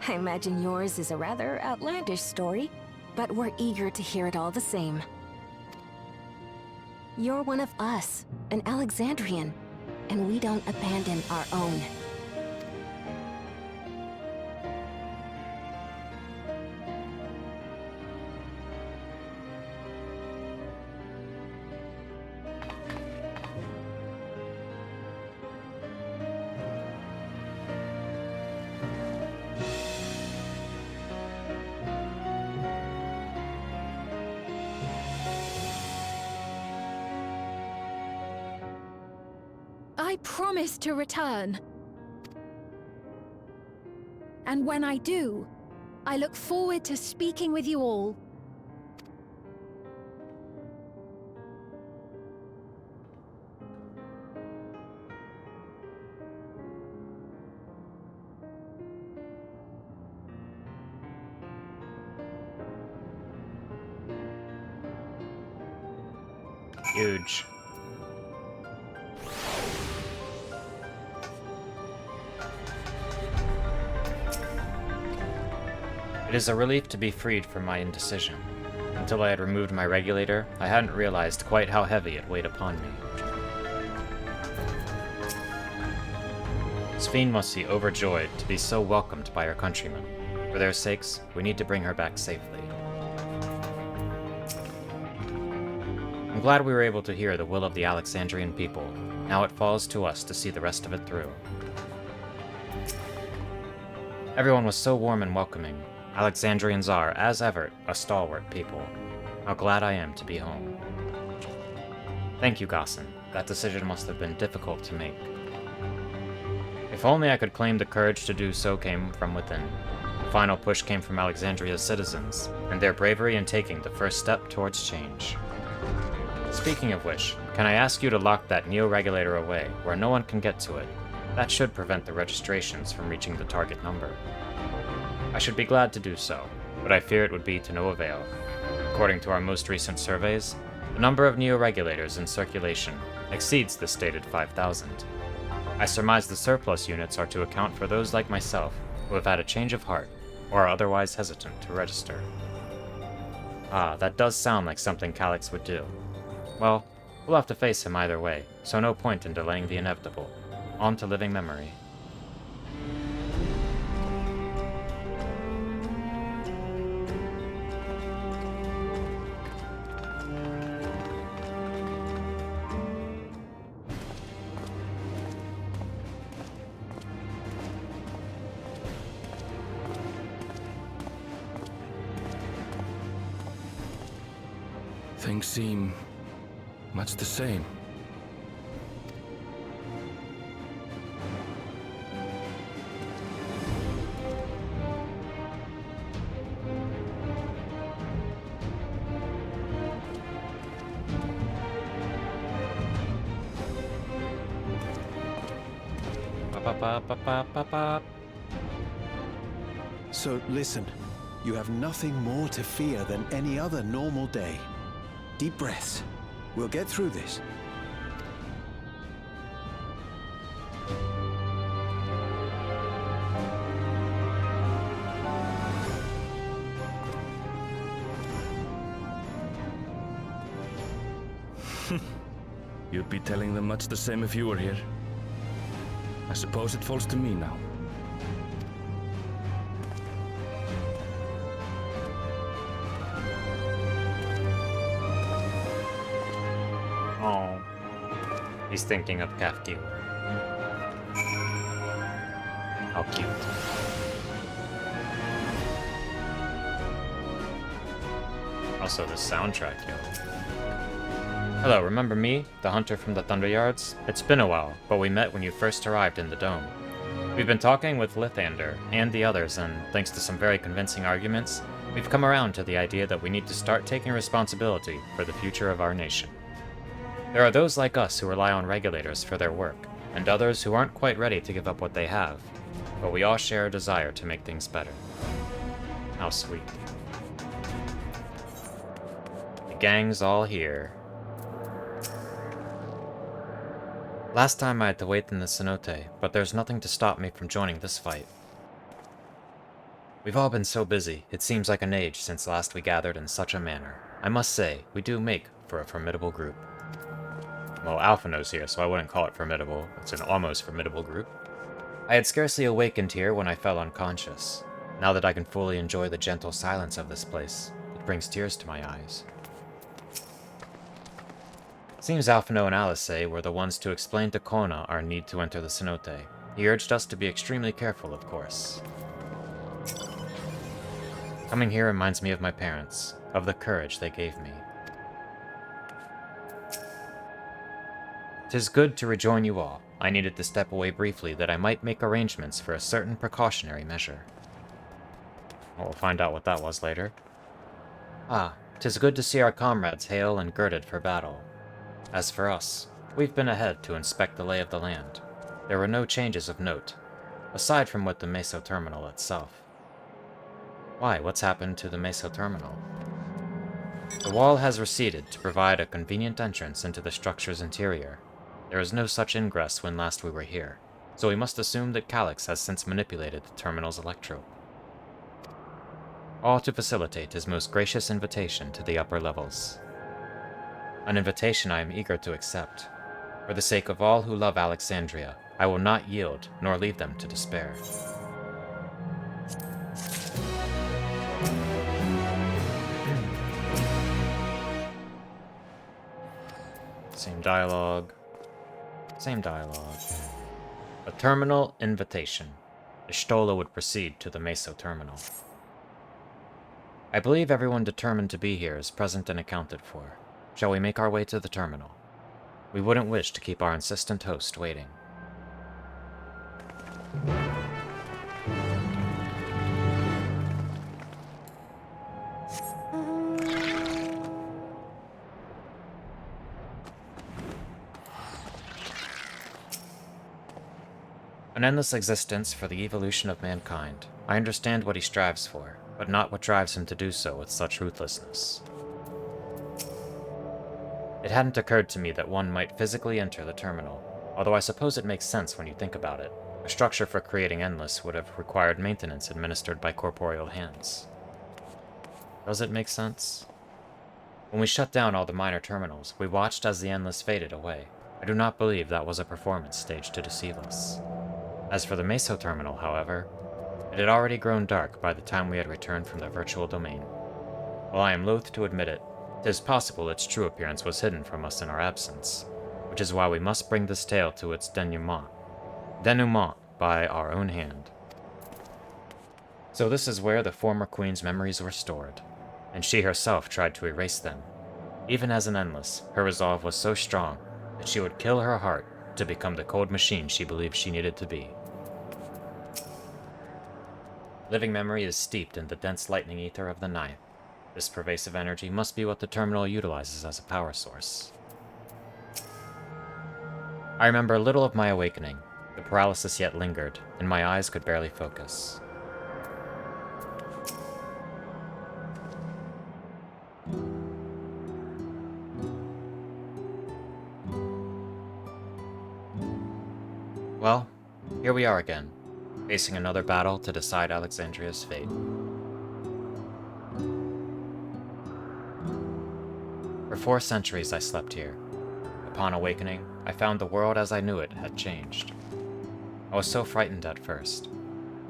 I imagine yours is a rather outlandish story, but we're eager to hear it all the same. You're one of us, an Alexandrian, and we don't abandon our own. I promise to return. And when I do, I look forward to speaking with you all. Huge. It is a relief to be freed from my indecision. Until I had removed my regulator, I hadn't realized quite how heavy it weighed upon me. Sphene must be overjoyed to be so welcomed by her countrymen. For their sakes, we need to bring her back safely. I'm glad we were able to hear the will of the Alexandrian people. Now it falls to us to see the rest of it through. Everyone was so warm and welcoming. Alexandrians are, as ever, a stalwart people. How glad I am to be home. Thank you, Gossan. That decision must have been difficult to make. If only I could claim the courage to do so came from within. The final push came from Alexandria's citizens, and their bravery in taking the first step towards change. Speaking of which, can I ask you to lock that neoregulator away, where no one can get to it? That should prevent the registrations from reaching the target number. I should be glad to do so, but I fear it would be to no avail. According to our most recent surveys, the number of neoregulators in circulation exceeds the stated 5,000. I surmise the surplus units are to account for those like myself who have had a change of heart or are otherwise hesitant to register. Ah, that does sound like something Calyx would do. Well, we'll have to face him either way, so no point in delaying the inevitable. On to living memory. Things seem much the same. So listen, you have nothing more to fear than any other normal day. Deep breaths. We'll get through this. You'd be telling them much the same if you were here. I suppose it falls to me now. Oh. He's thinking of Kafka. How cute. Also, the soundtrack, yo. Hello, remember me? The hunter from the Thunderyards? It's been a while, but we met when you first arrived in the dome. We've been talking with Lithander and the others, and thanks to some very convincing arguments, we've come around to the idea that we need to start taking responsibility for the future of our nation. There are those like us who rely on regulators for their work, and others who aren't quite ready to give up what they have, but we all share a desire to make things better. How sweet. The gang's all here. Last time I had to wait in the cenote, but there's nothing to stop me from joining this fight. We've all been so busy, it seems like an age since last we gathered in such a manner. I must say, we do make for a formidable group. Well, Alphino's here, so I wouldn't call it formidable. It's an almost formidable group. I had scarcely awakened here when I fell unconscious. Now that I can fully enjoy the gentle silence of this place, it brings tears to my eyes. Seems Alphino and Alice were the ones to explain to Kona our need to enter the cenote. He urged us to be extremely careful, of course. Coming here reminds me of my parents, of the courage they gave me. 'Tis good to rejoin you all. I needed to step away briefly that I might make arrangements for a certain precautionary measure. We'll find out what that was later. Ah, 'tis good to see our comrades hale and girded for battle. As for us, we've been ahead to inspect the lay of the land. There were no changes of note, aside from with the Meso Terminal itself. Why, what's happened to the Meso Terminal? The wall has receded to provide a convenient entrance into the structure's interior. There is no such ingress when last we were here, so we must assume that Calyx has since manipulated the terminal's electrode. All to facilitate his most gracious invitation to the upper levels. An invitation I am eager to accept. For the sake of all who love Alexandria, I will not yield nor leave them to despair. Same dialogue. Same dialogue. A terminal invitation. Ishtola would proceed to the Meso Terminal. I believe everyone determined to be here is present and accounted for. Shall we make our way to the terminal? We wouldn't wish to keep our insistent host waiting. An endless existence for the evolution of mankind. I understand what he strives for, but not what drives him to do so with such ruthlessness. It hadn't occurred to me that one might physically enter the terminal, although I suppose it makes sense when you think about it. A structure for creating Endless would have required maintenance administered by corporeal hands. Does it make sense? When we shut down all the minor terminals, we watched as the Endless faded away. I do not believe that was a performance stage to deceive us. As for the Meso Terminal, however, it had already grown dark by the time we had returned from the virtual domain. While I am loath to admit it, it is possible its true appearance was hidden from us in our absence, which is why we must bring this tale to its denouement by our own hand. So this is where the former queen's memories were stored, and she herself tried to erase them. Even as an Endless, her resolve was so strong that she would kill her heart to become the cold machine she believed she needed to be. Living memory is steeped in the dense lightning ether of the ninth. This pervasive energy must be what the terminal utilizes as a power source. I remember little of my awakening. The paralysis yet lingered, and my eyes could barely focus. we are again, facing another battle to decide Alexandria's fate. For 4 centuries I slept here. Upon awakening, I found the world as I knew it had changed. I was so frightened at first.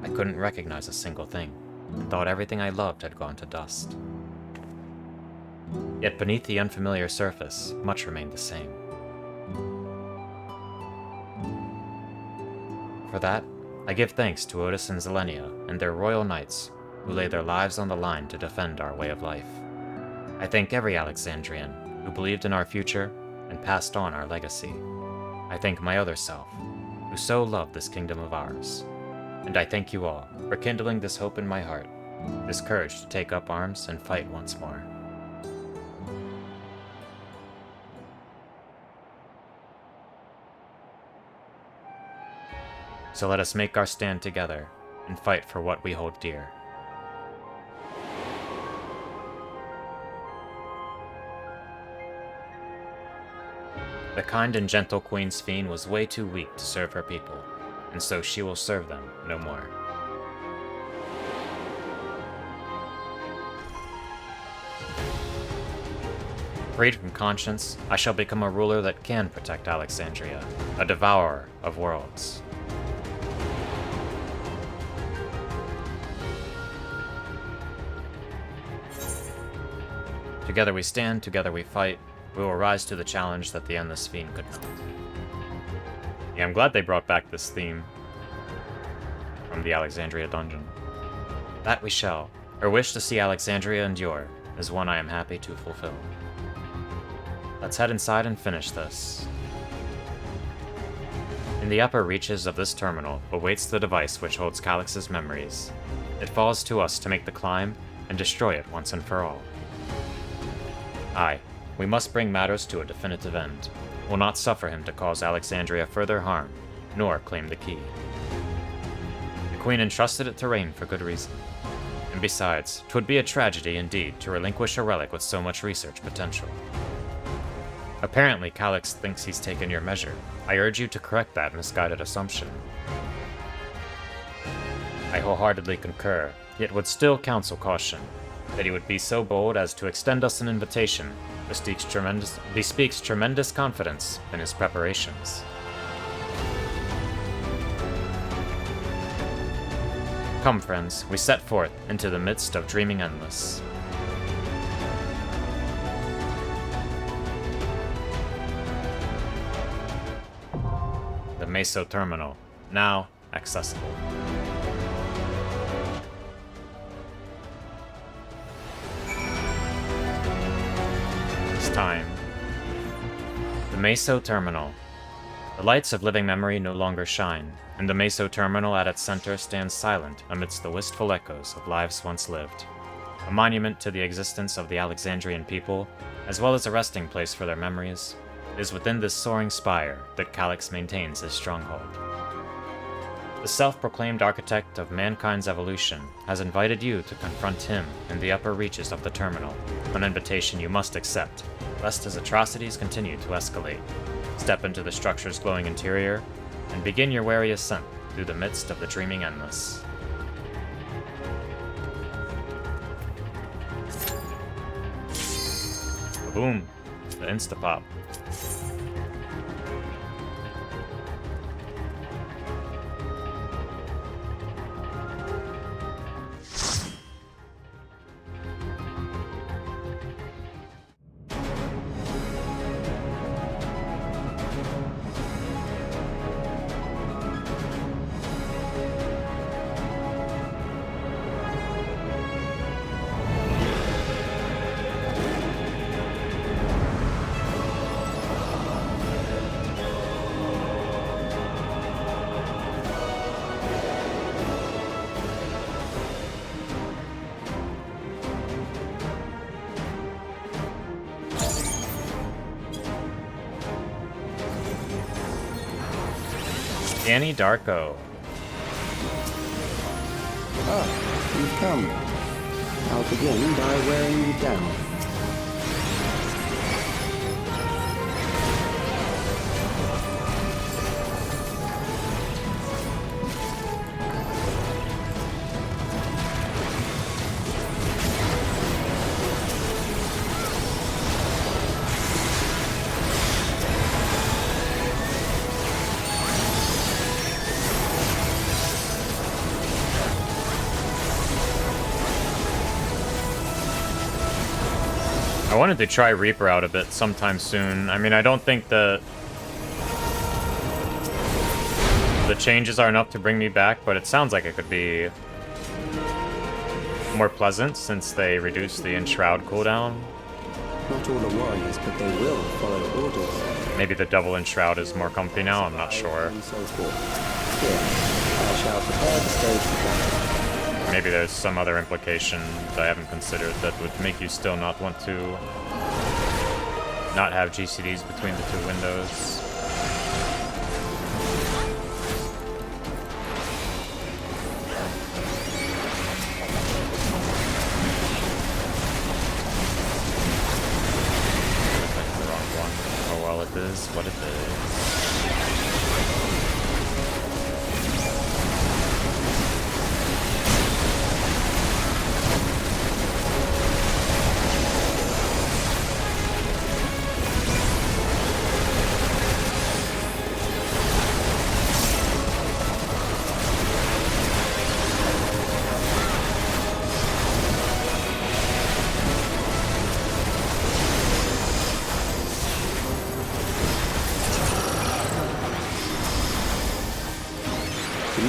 I couldn't recognize a single thing, and thought everything I loved had gone to dust. Yet beneath the unfamiliar surface, much remained the same. For that, I give thanks to Otis and Zelenia and their royal knights, who lay their lives on the line to defend our way of life. I thank every Alexandrian who believed in our future and passed on our legacy. I thank my other self, who so loved this kingdom of ours. And I thank you all for kindling this hope in my heart, this courage to take up arms and fight once more. So let us make our stand together and fight for what we hold dear. The kind and gentle Queen Sphene was way too weak to serve her people, and so she will serve them no more. Freed from conscience, I shall become a ruler that can protect Alexandria, a devourer of worlds. Together we stand, together we fight. We will rise to the challenge that the endless Sphene could not. Yeah, I'm glad they brought back this theme from the Alexandria dungeon. That we shall. Our wish to see Alexandria endure is one I am happy to fulfill. Let's head inside and finish this. In the upper reaches of this terminal awaits the device which holds Calyx's memories. It falls to us to make the climb and destroy it once and for all. Aye, we must bring matters to a definitive end. We'll not suffer him to cause Alexandria further harm, nor claim the key. The Queen entrusted it to Rain for good reason. And besides, 'twould be a tragedy indeed to relinquish a relic with so much research potential. Apparently, Calyx thinks he's taken your measure. I urge you to correct that misguided assumption. I wholeheartedly concur, yet would still counsel caution, that he would be so bold as to extend us an invitation bespeaks tremendous confidence in his preparations. Come, friends, we set forth into the midst of dreaming endless. The Meso Terminal, now accessible. Time. The Meso Terminal. The lights of living memory no longer shine, and the Meso Terminal at its center stands silent amidst the wistful echoes of lives once lived. A monument to the existence of the Alexandrian people, as well as a resting place for their memories, it is within this soaring spire that Calyx maintains his stronghold. The self-proclaimed architect of mankind's evolution has invited you to confront him in the upper reaches of the terminal, an invitation you must accept, lest his atrocities continue to escalate. Step into the structure's glowing interior, and begin your wary ascent through the midst of the dreaming endless. Boom! The insta-pop. Danny Darko. Ah, you've come. I'll begin by wearing you down. wanted to try Reaper out a bit sometime soon. I mean, I don't think the changes are enough to bring me back, but it sounds like it could be more pleasant since they reduced the Enshroud cooldown. Not all are warriors, but they will follow orders. Maybe the double Enshroud is more comfy now, I'm not sure. And so forth. Here, I shall prepare the stage for battle. Maybe there's some other implication that I haven't considered that would make you still not want to not have GCDs between the two windows. It is what it is.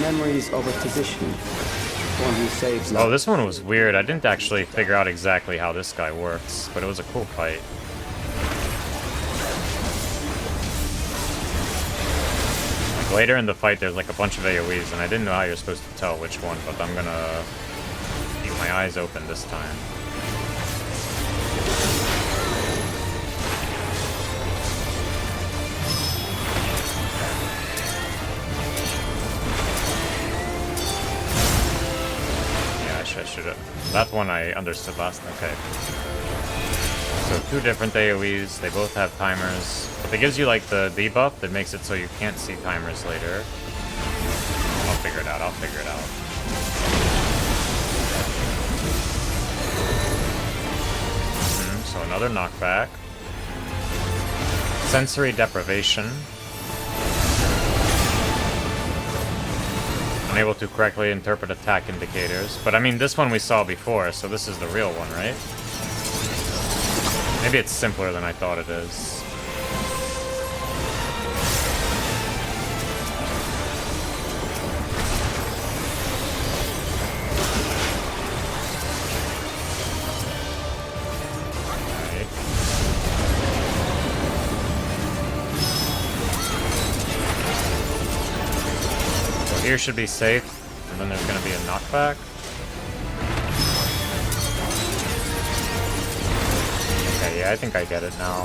Memories of a physician, one who saves lives. Oh, this one was weird. I didn't actually figure out exactly how this guy works, but it was a cool fight. Like later in the fight, there's like a bunch of AoEs, and I didn't know how you're supposed to tell which one, but I'm gonna keep my eyes open this time. That one I understood last. Okay. So 2 different AoEs. They both have timers. But it gives you like the debuff that makes it so you can't see timers later. I'll figure it out. I'll figure it out. So another knockback. Sensory deprivation. Unable to correctly interpret attack indicators. But I mean, this one we saw before, so this is the real one, right? Maybe it's simpler than I thought it is. Here should be safe, and then there's going to be a knockback. Okay, yeah, I think I get it now.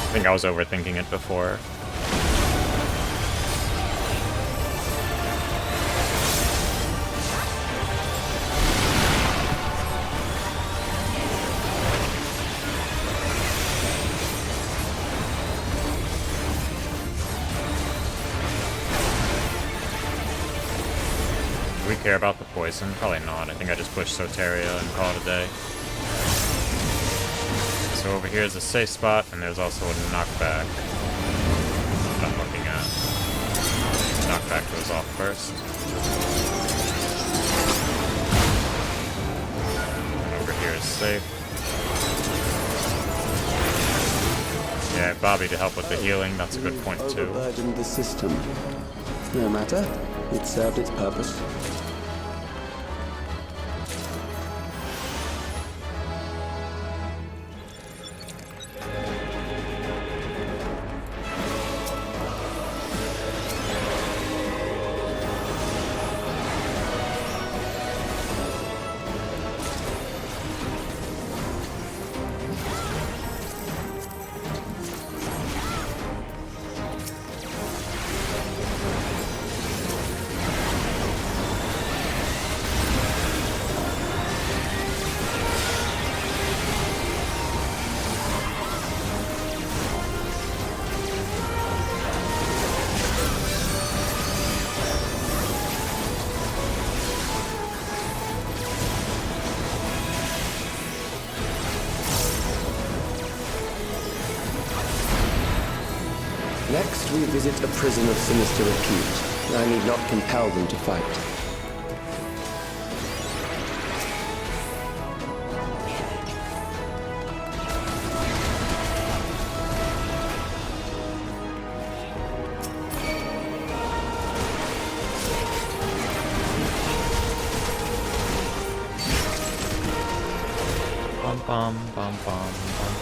I think I was overthinking it before. Care about the poison? Probably not. I think I just push Soteria and call it a day. So over here is a safe spot, and there's also a knockback that I'm looking at. Knockback goes off first. And over here is safe. Yeah, Bobby to help with the healing. That's a good point too. Overburdened the system. No matter. It served its purpose. Next, we visit a prison of sinister repute. I need not compel them to fight. bum bum bum bum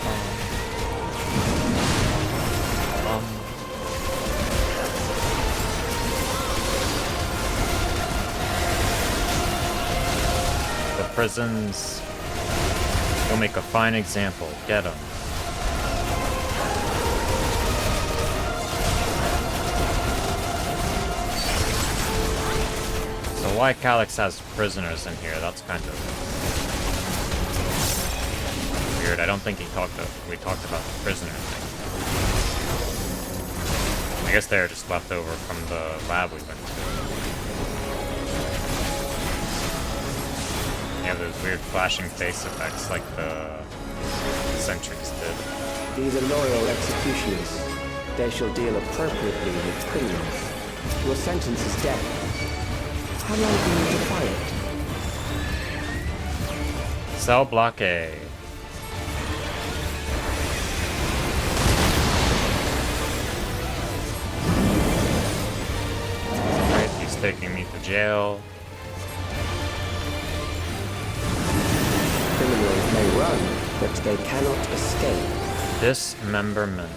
bum. The prisons will make a fine example. Get 'em. So why Calyx has prisoners in here? That's kind of weird. I don't think we talked about the prisoner thing. I guess they're just left over from the lab we went to. They have those weird flashing face effects like the sentries did. These are loyal executioners. They shall deal appropriately with criminals. Your sentence is death. How long do you defy it? Cell block A. Alright, he's taking me to jail. Criminals may run, but they cannot escape. Dismemberment.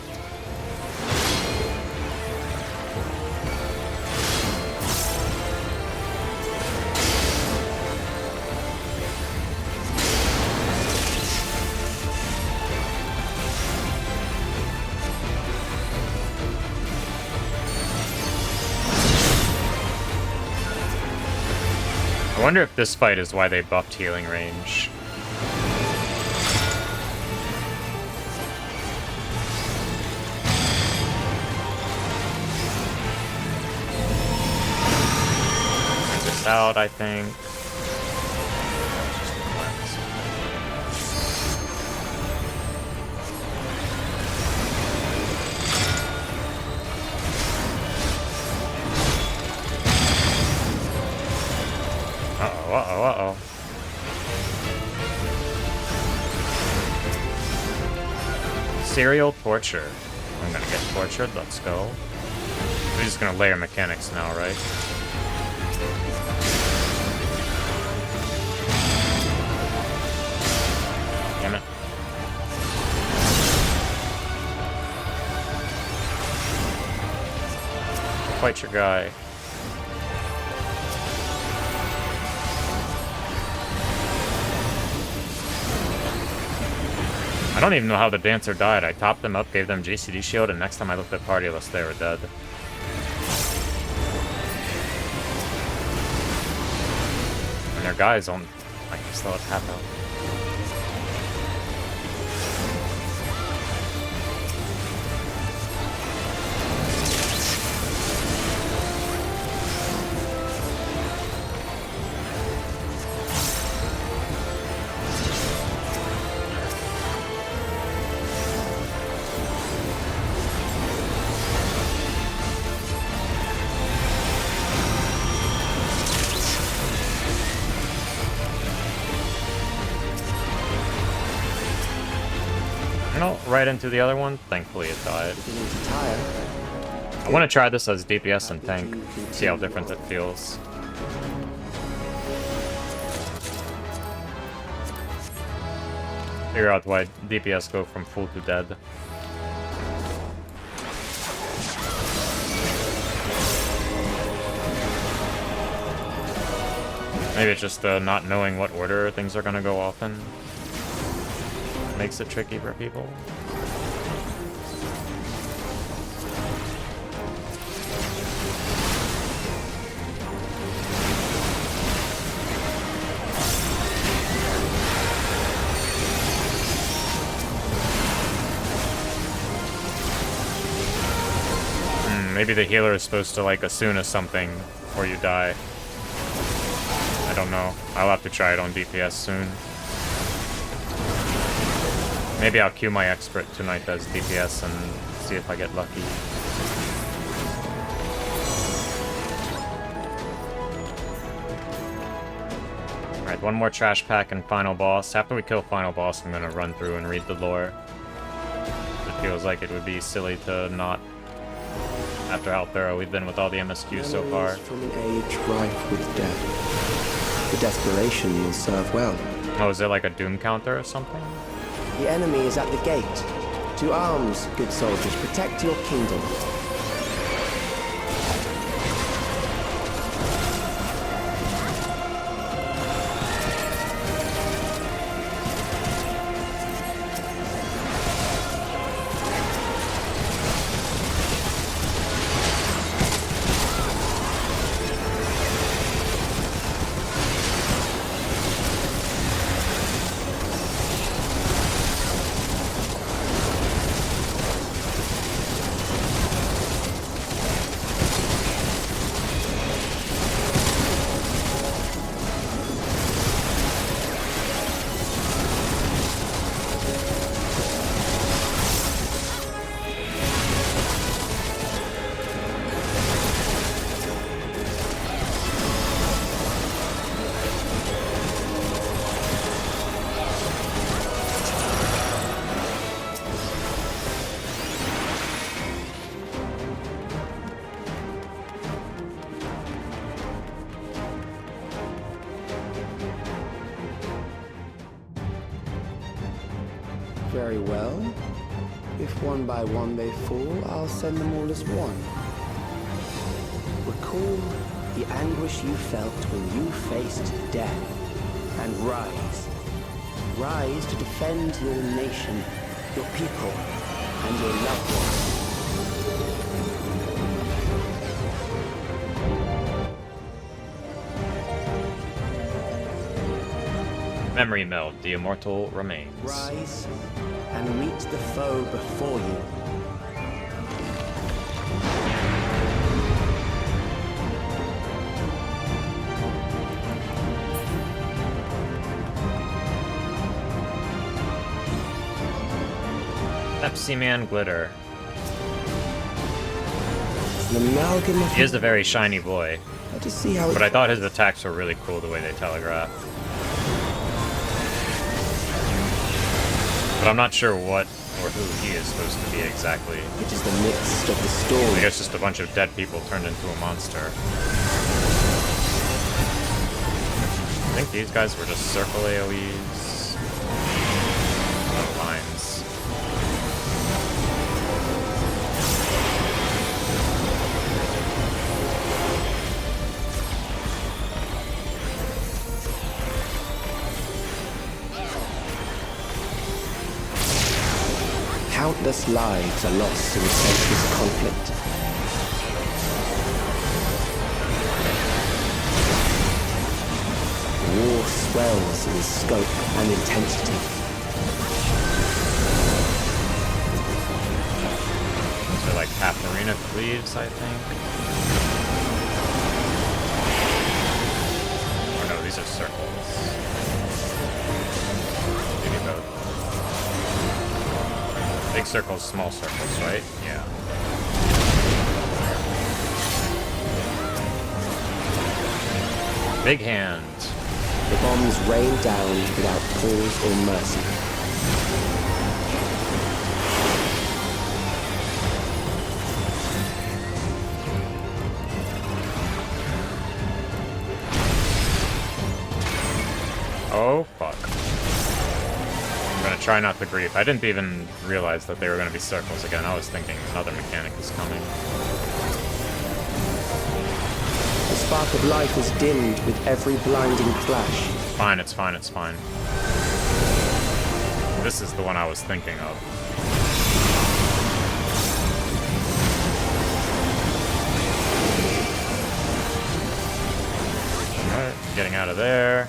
I wonder if this fight is why they buffed healing range. This out, I think. Uh-oh. Serial torture. I'm gonna get tortured, let's go. We're just gonna layer mechanics now, right? Damn it. Fight your guy. I don't even know how the dancer died. I topped them up, gave them GCD shield, and next time I looked at party list, they were dead. And their guys on, like, still at half health. Right into the other one. Thankfully it died. I want to try this as DPS and tank. See how different it feels. Figure out why DPS go from full to dead. Maybe it's just not knowing what order things are gonna go off in. Makes it tricky for people. Maybe the healer is supposed to like Asuna something before you die. I don't know. I'll have to try it on DPS soon. Maybe I'll queue my expert tonight as DPS and see if I get lucky. Alright, one more trash pack and final boss. After we kill final boss, I'm gonna run through and read the lore. It feels like it would be silly to not, after how thorough we've been with all the MSQ so far. From an age rife with death. The desperation will serve well. Oh, is it like a doom counter or something? The enemy is at the gate. To arms, good soldiers, protect your kingdom. Very well. If one by one they fall, I'll send them all as one. Recall the anguish you felt when you faced death, and rise. Rise to defend your nation, your people, and your loved ones. Memory meld, the immortal remains. Rise and meet the foe before you. Pepsi Man Glitter. An amalgam of... He is a very shiny boy. To see how but I thought his attacks were really cool the way they telegraph. But I'm not sure what or who he is supposed to be exactly. It is the midst of the storm. I guess just a bunch of dead people turned into a monster. I think these guys were just circle AoEs. Oh, lines. Countless lives are lost in the senseless conflict. War swells in scope and intensity. These are like half arena cleaves, I think. Or no, these are circles. Maybe both. Big circles, small circles, right? Yeah. Big hand. The bombs rain down without pause or mercy. Oh, fuck. I'm gonna try not to grief. I didn't even realize that they were gonna be circles again. I was thinking another mechanic is coming. The spark of life is dimmed with every blinding flash. Fine, it's fine, it's fine. This is the one I was thinking of. Alright, getting out of there.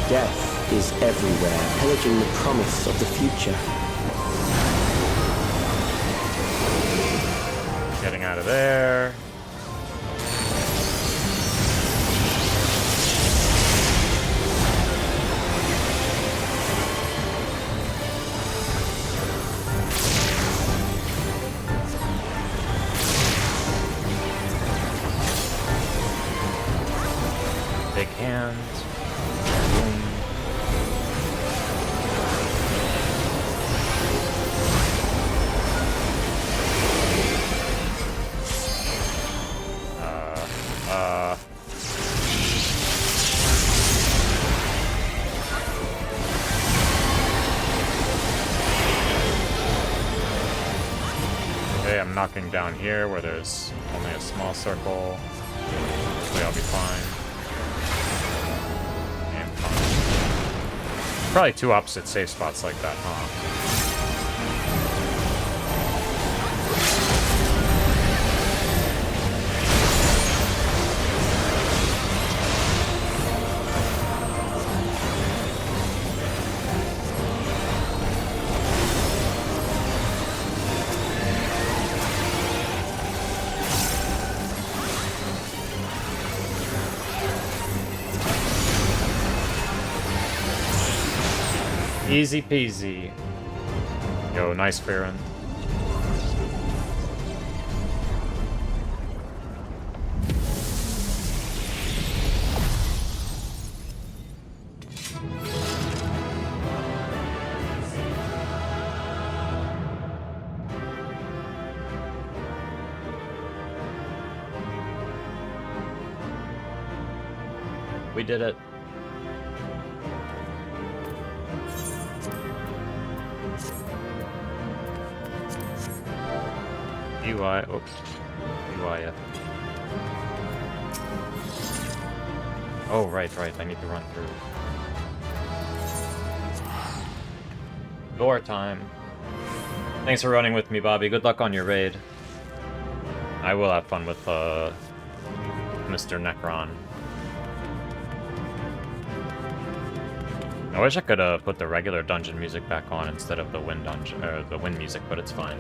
Death is everywhere, pillaging the promise of the future. Getting out of there. Big hand. Boom. say I'm knocking down here where there's only a small circle. Hopefully I'll be fine. And fine. Probably two opposite safe spots like that, huh? Easy peasy. Yo, nice Baron. We did it. UI, oops, UIF. Oh, right, I need to run through. Door time. Thanks for running with me, Bobby. Good luck on your raid. I will have fun with, Mr. Necron. I wish I could, put the regular dungeon music back on instead of the wind dungeon, or the wind music, but it's fine.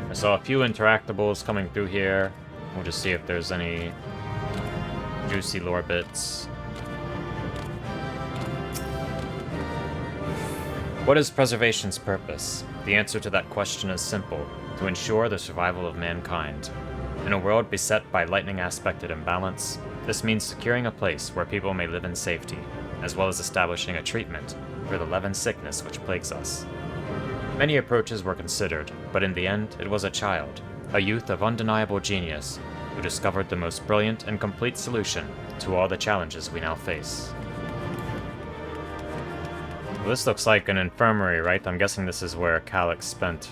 I saw a few interactables coming through here. We'll just see if there's any juicy lore bits. What is preservation's purpose? The answer to that question is simple: to ensure the survival of mankind. In a world beset by lightning-aspected imbalance, this means securing a place where people may live in safety, as well as establishing a treatment for the leaven sickness which plagues us. Many approaches were considered, but in the end, it was a child, a youth of undeniable genius, who discovered the most brilliant and complete solution to all the challenges we now face. Well, this looks like an infirmary, right? I'm guessing this is where Calyx spent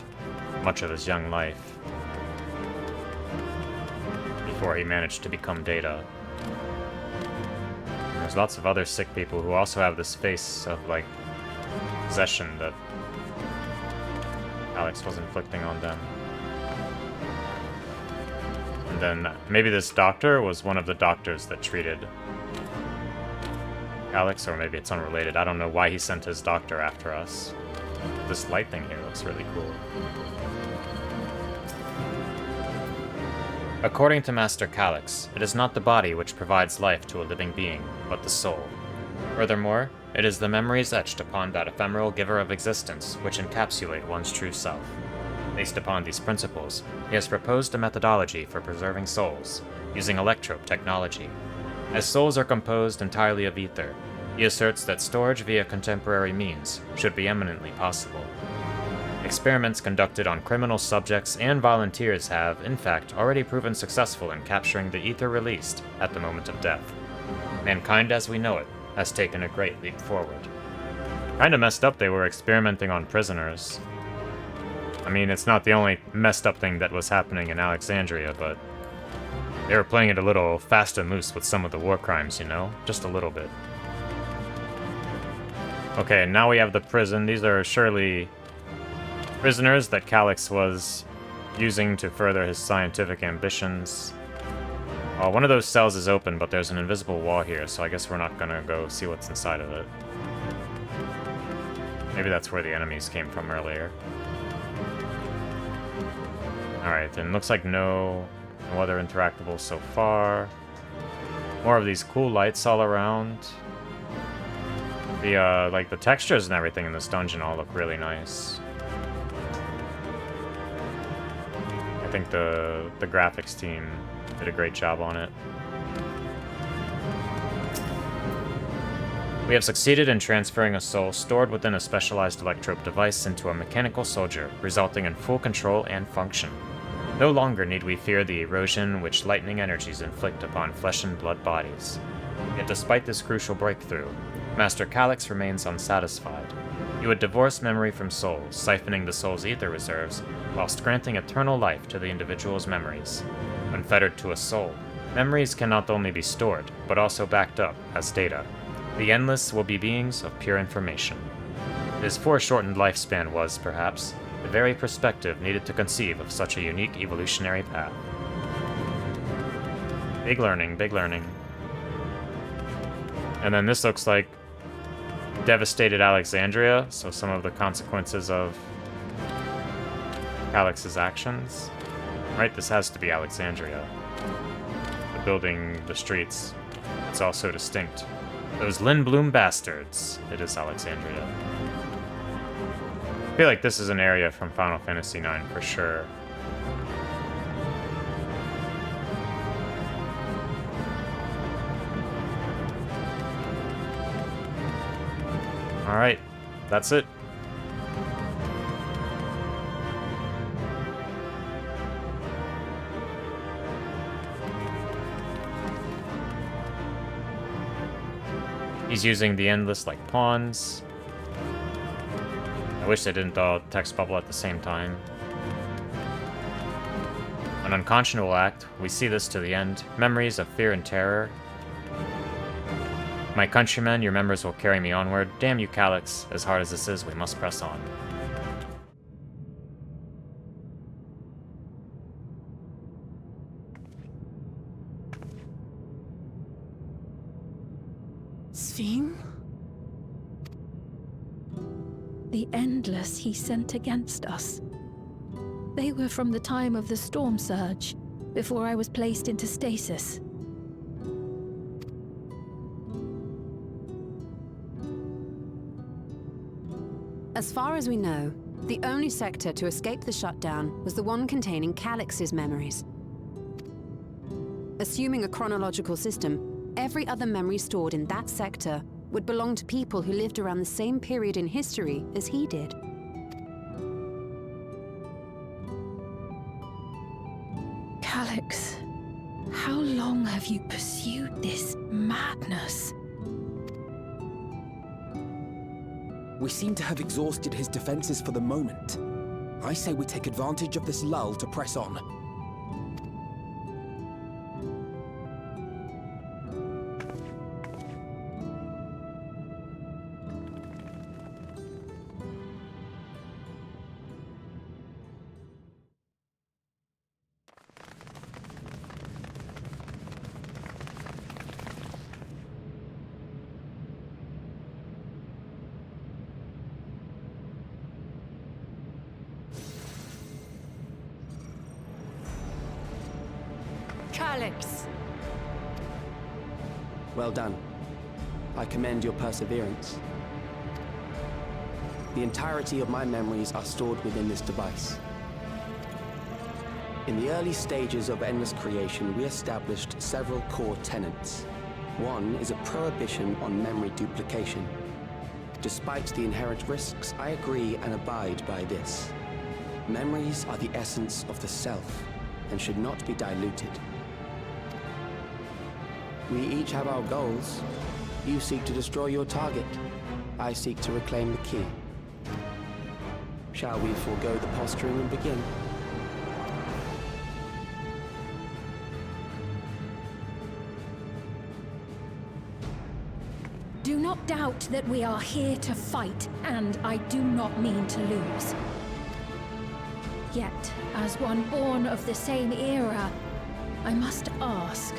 much of his young life before he managed to become Data. And there's lots of other sick people who also have this face of, like, possession that Calyx was inflicting on them. And then maybe this doctor was one of the doctors that treated Calyx, or maybe it's unrelated. I don't know why he sent his doctor after us. This light thing here looks really cool. According to Master Calyx, it is not the body which provides life to a living being, but the soul. Furthermore, it is the memories etched upon that ephemeral giver of existence which encapsulate one's true self. Based upon these principles, he has proposed a methodology for preserving souls, using electrope technology. As souls are composed entirely of ether, he asserts that storage via contemporary means should be eminently possible. Experiments conducted on criminal subjects and volunteers have, in fact, already proven successful in capturing the ether released at the moment of death. Mankind as we know it has taken a great leap forward. Kinda messed up they were experimenting on prisoners. I mean, it's not the only messed up thing that was happening in Alexandria, but they were playing it a little fast and loose with some of the war crimes, you know? Just a little bit. Okay, now we have the prison. These are surely prisoners that Calyx was using to further his scientific ambitions. One of those cells is open, but there's an invisible wall here, so I guess we're not gonna go see what's inside of it. Maybe that's where the enemies came from earlier. Alright, then looks like no other interactables so far. More of these cool lights all around. The, like, the textures and everything in this dungeon all look really nice. I think the graphics team did a great job on it. We have succeeded in transferring a soul stored within a specialized electrope device into a mechanical soldier, resulting in full control and function. No longer need we fear the erosion which lightning energies inflict upon flesh and blood bodies. Yet despite this crucial breakthrough, Master Calyx remains unsatisfied. You would divorce memory from soul, siphoning the soul's ether reserves, whilst granting eternal life to the individual's memories. When fettered to a soul, memories can not only be stored, but also backed up as data. The Endless will be beings of pure information. His foreshortened lifespan was, perhaps, the very perspective needed to conceive of such a unique evolutionary path. Big learning, big learning. And then this looks like devastated Alexandria, so some of the consequences of Calyx's actions. Right, this has to be Alexandria. The building, the streets, it's all so distinct. Those Lindblum bastards. It is Alexandria. I feel like this is an area from Final Fantasy IX for sure. Alright, that's it. He's using the Endless like pawns. I wish they didn't all text bubble at the same time. An unconscionable act, we see this to the end. Memories of fear and terror. My countrymen, your members will carry me onward. Damn you, Calyx. As hard as this is, we must press on. Sphene? The Endless he sent against us. They were from the time of the storm surge, before I was placed into stasis. As far as we know, the only sector to escape the shutdown was the one containing Calyx's memories. Assuming a chronological system, every other memory stored in that sector would belong to people who lived around the same period in history as he did. Calyx, how long have you pursued this madness? We seem to have exhausted his defenses for the moment. I say we take advantage of this lull to press on. Calyx! Well done. I commend your perseverance. The entirety of my memories are stored within this device. In the early stages of Endless creation, we established several core tenets. One is a prohibition on memory duplication. Despite the inherent risks, I agree and abide by this. Memories are the essence of the self, and should not be diluted. We each have our goals. You seek to destroy your target. I seek to reclaim the key. Shall we forego the posturing and begin? Do not doubt that we are here to fight, and I do not mean to lose. Yet, as one born of the same era, I must ask,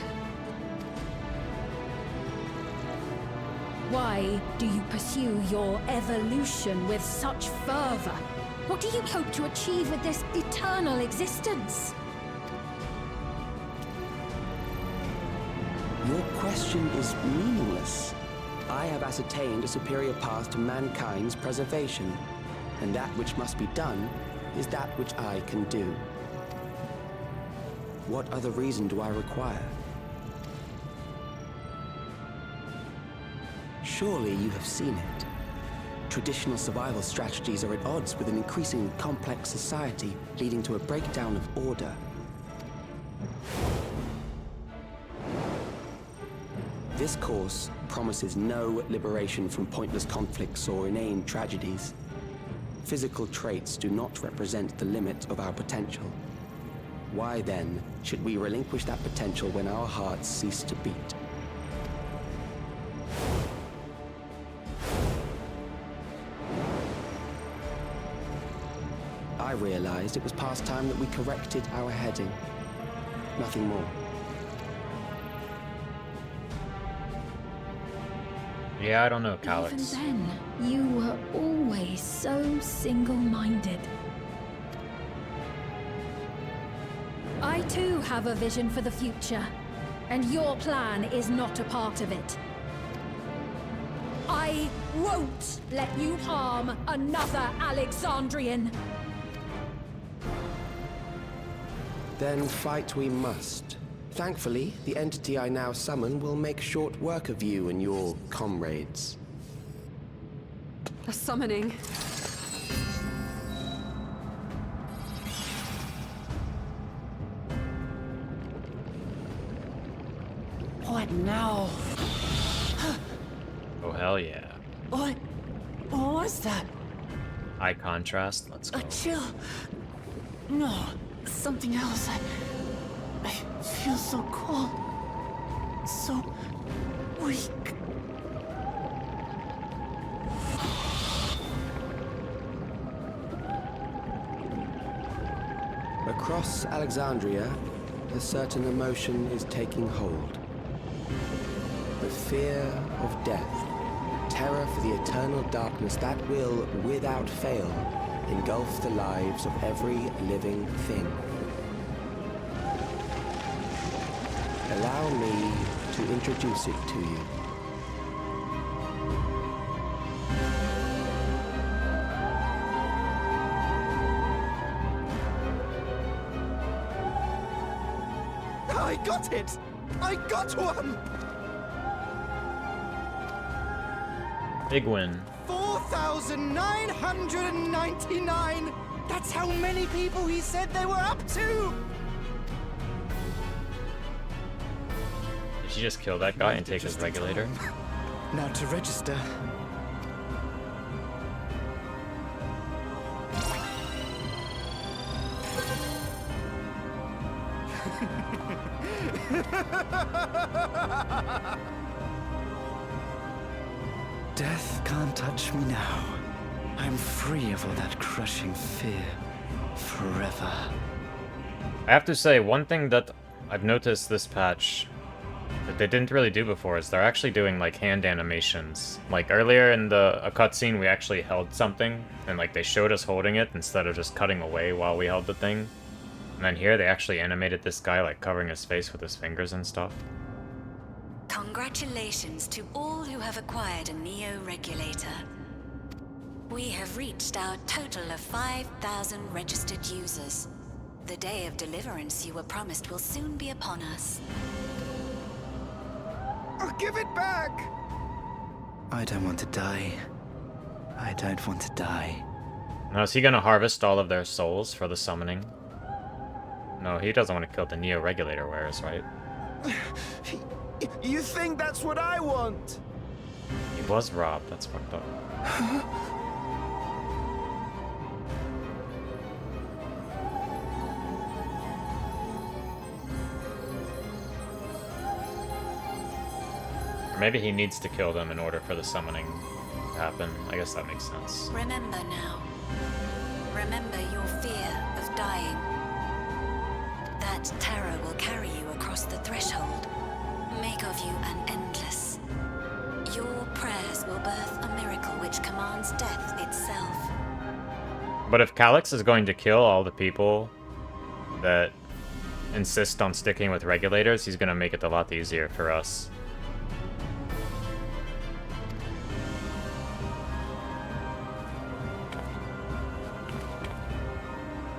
why do you pursue your evolution with such fervor? What do you hope to achieve with this eternal existence? Your question is meaningless. I have ascertained a superior path to mankind's preservation, and that which must be done is that which I can do. What other reason do I require? Surely you have seen it. Traditional survival strategies are at odds with an increasingly complex society, leading to a breakdown of order. This course promises no liberation from pointless conflicts or inane tragedies. Physical traits do not represent the limit of our potential. Why then should we relinquish that potential when our hearts cease to beat? I realized it was past time that we corrected our heading. Nothing more. Yeah, I don't know, Calyx. Even then, you were always so single-minded. I too have a vision for the future, and your plan is not a part of it. I won't let you harm another Alexandrian. Then fight we must. Thankfully, the entity I now summon will make short work of you and your comrades. A summoning. What now? Oh, hell yeah. What was that? High contrast, let's go. A chill. No, something else. I feel so cold. So weak. Across Alexandria, a certain emotion is taking hold. The fear of death. Terror for the eternal darkness that will, without fail, engulf the lives of every living thing. Allow me to introduce it to you. I got it! I got one! Big win. 4,999! That's how many people he said they were up to! Did you just kill that guy and take his regulator? Now to register. Death can't touch me now. I'm free of all that crushing fear. Forever. I have to say, one thing that I've noticed this patch that they didn't really do before is they're actually doing like hand animations. Like earlier in a cutscene we actually held something and like they showed us holding it instead of just cutting away while we held the thing. And then here they actually animated this guy like covering his face with his fingers and stuff. Congratulations to all who have acquired a neoregulator. We have reached our total of 5,000 registered users. The day of deliverance you were promised will soon be upon us. Give it back! I don't want to die. I don't want to die. Now is he gonna harvest all of their souls for the summoning? No, he doesn't want to kill the neoregulator wearers, right? You think that's what I want? He was robbed, that's fucked up. Or maybe he needs to kill them in order for the summoning to happen. I guess that makes sense. Remember now. Remember your fear of dying. That terror will carry you across the threshold. Make of you an endless. Your prayers will birth a miracle which commands death itself. But if Calyx is going to kill all the people that insist on sticking with regulators, he's going to make it a lot easier for us.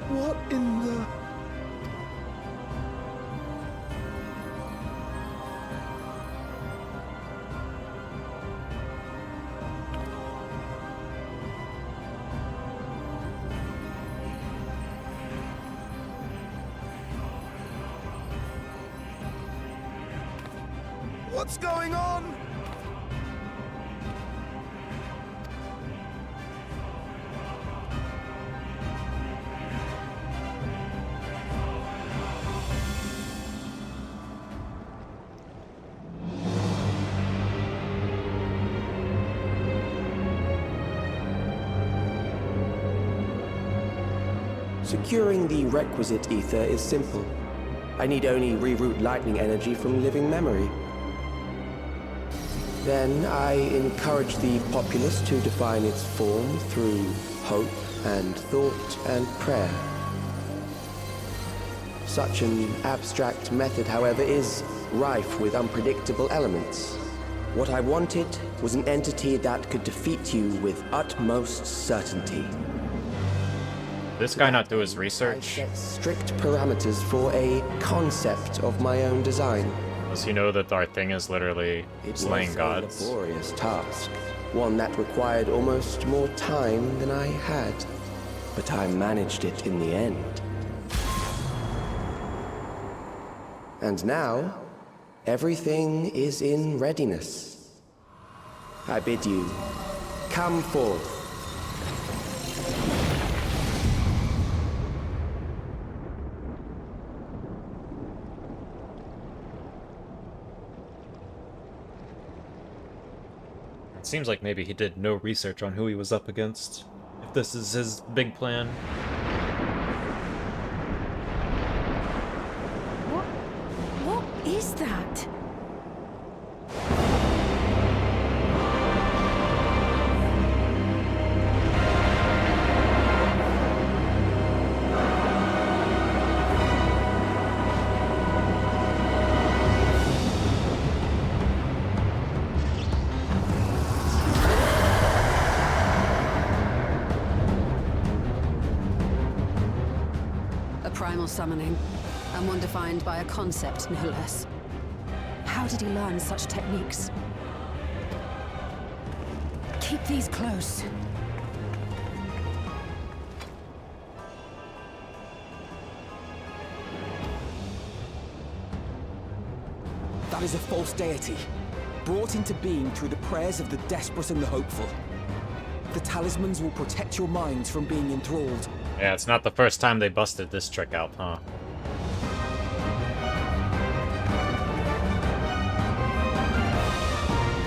What in the... What's going on? Securing the requisite ether is simple. I need only reroute lightning energy from living memory. Then I encourage the populace to define its form through hope and thought and prayer. Such an abstract method, however, is rife with unpredictable elements. What I wanted was an entity that could defeat you with utmost certainty. This guy not do his research? I set strict parameters for a concept of my own design. Does he know that our thing is literally slaying gods? It was a laborious task, one that required almost more time than I had. But I managed it in the end. And now, everything is in readiness. I bid you, come forth. Seems like maybe he did no research on who he was up against, if this is his big plan. What is that? Primal summoning, and one defined by a concept, no less. How did he learn such techniques? Keep these close. That is a false deity, brought into being through the prayers of the desperate and the hopeful. The talismans will protect your minds from being enthralled. Yeah, it's not the first time they busted this trick out, huh?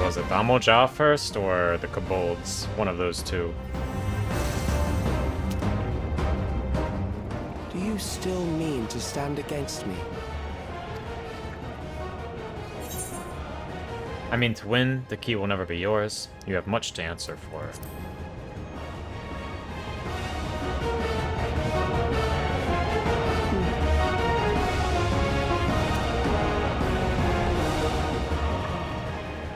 Was it the Amoja first, or the Kobolds? One of those two. Do you still mean to stand against me? I mean, to win, the key will never be yours. You have much to answer for.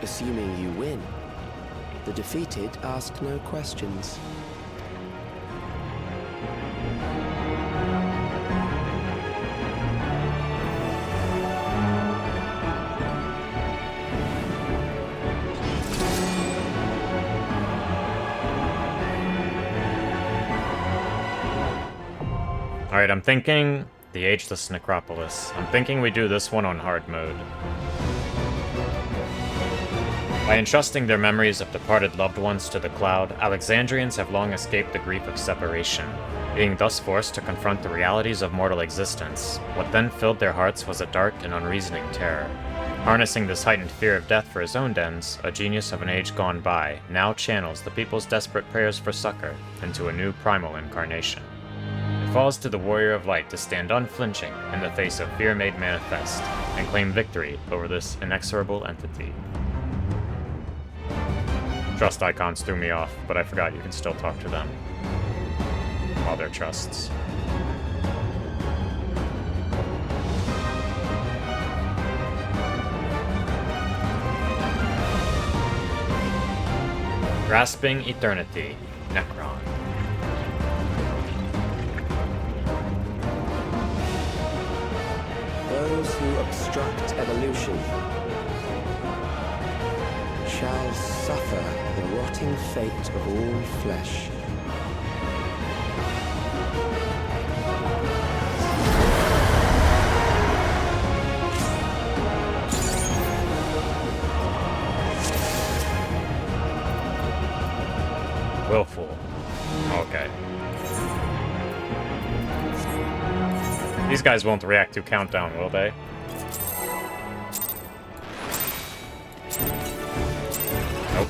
Assuming you win, the defeated ask no questions. Alright, I'm thinking the Ageless Necropolis. I'm thinking we do this one on hard mode. By entrusting their memories of departed loved ones to the cloud, Alexandrians have long escaped the grief of separation, being thus forced to confront the realities of mortal existence. What then filled their hearts was a dark and unreasoning terror. Harnessing this heightened fear of death for his own ends, a genius of an age gone by now channels the people's desperate prayers for succor into a new primal incarnation. It falls to the warrior of light to stand unflinching in the face of fear made manifest, and claim victory over this inexorable entity. Trust icons threw me off, but I forgot you can still talk to them while they're trusts. Grasping Eternity, Necron. Those who obstruct evolution shall suffer the rotting fate of all flesh. These guys won't react to countdown, will they? Nope.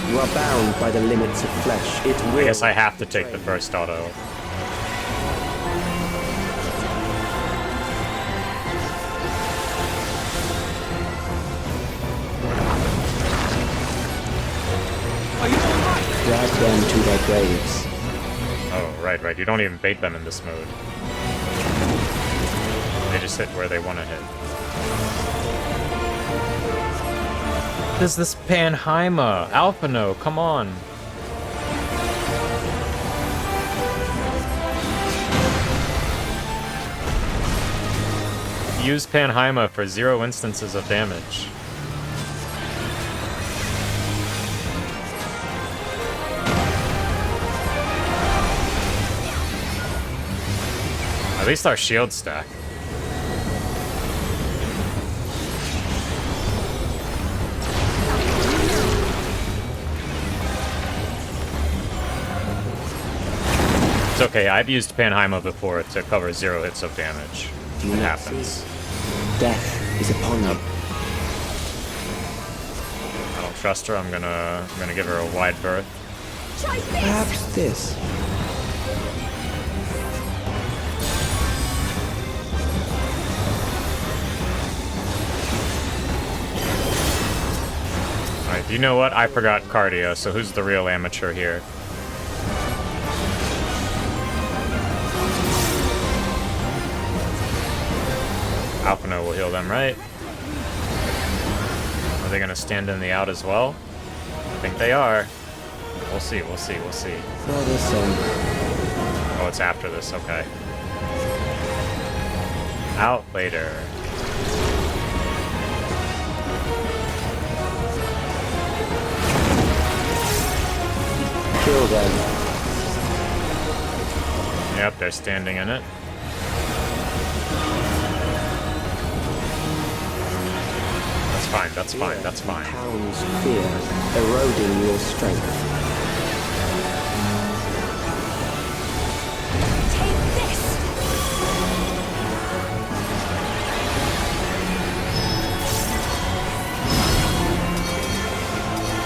You are bound by the limits of flesh. It will. I guess I have to take the first auto. Drag them to their graves. Oh, right. You don't even bait them in this mode. They just hit where they want to hit. This is Panheima. Alphino, come on. Use Panheima for 0 instances of damage. At least our shield stack. It's okay, I've used Panheima before to cover 0 hits of damage. It happens. Death is upon you. I don't trust her, I'm gonna give her a wide berth. Perhaps this. Alright, you know what? I forgot cardio, so who's the real amateur here? Alphino will heal them, right? Are they gonna stand in the out as well? I think they are. We'll see. Oh, it's after this, okay. Out later. Kill them. Yep, they're standing in it. That's fine. Pounds fear, eroding your strength.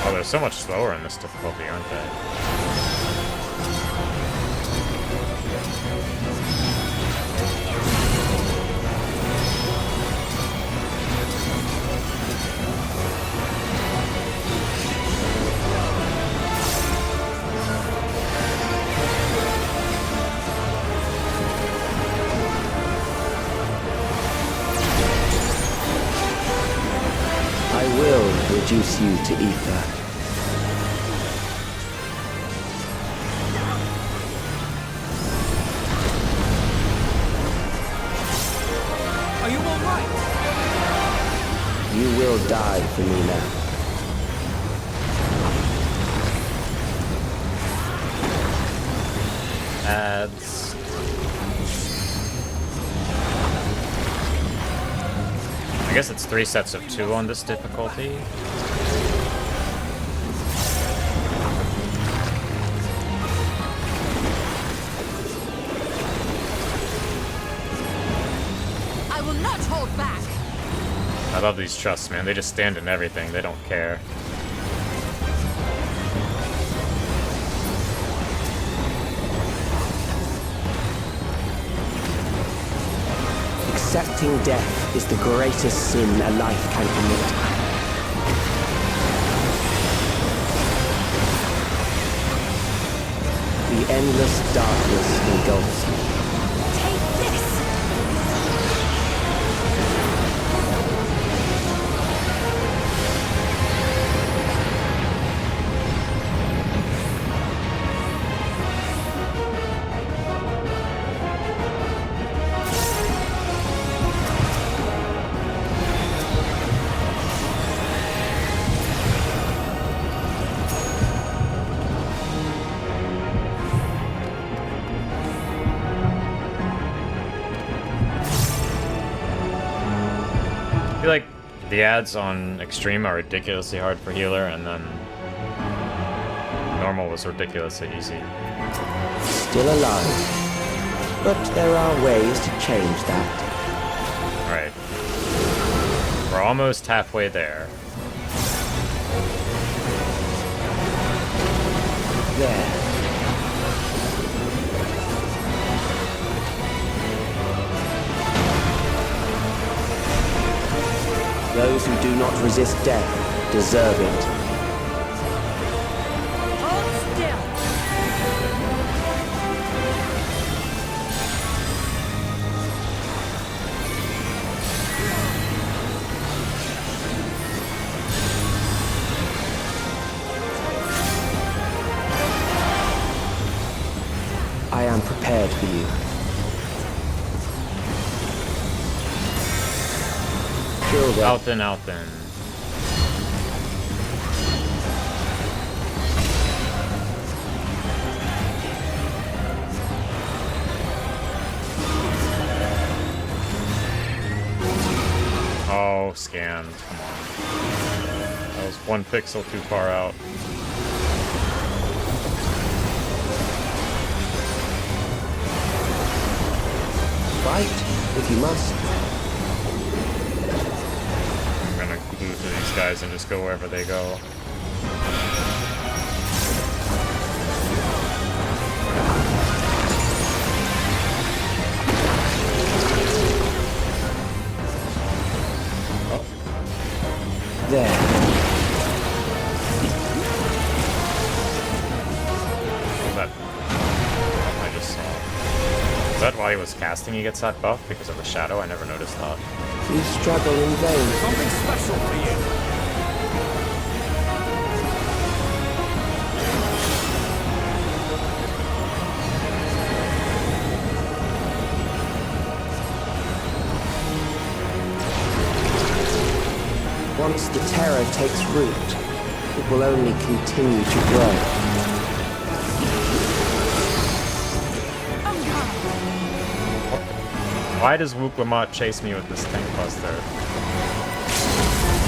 Oh, they're so much slower in this difficulty, aren't they? Reduce you to ether. Are you all right? You will die for me now. Ads. I guess it's 3 sets of 2 on this difficulty. I will not hold back. I love these trusts, man. They just stand in everything. They don't care. Accepting death is the greatest sin a life can commit. The endless darkness engulfs you. I feel like the ads on Extreme are ridiculously hard for healer, and then normal was ridiculously easy. Still alive. But there are ways to change that. Alright. We're almost halfway there. There. Those who do not resist death deserve it. Hold still. I am prepared for you. Kill them. Out then, out then. Oh, scanned. Come on. That was 1 pixel too far out. Fight, if you must. I'm gonna glue to these guys and just go wherever they go. There. That I just saw. Is that why he was casting he gets that buff? Because of the shadow? I never noticed that. You struggle in vain. Something special for you. Once the terror takes root, it will only continue to grow. Why does Wuklamot chase me with this tank buster?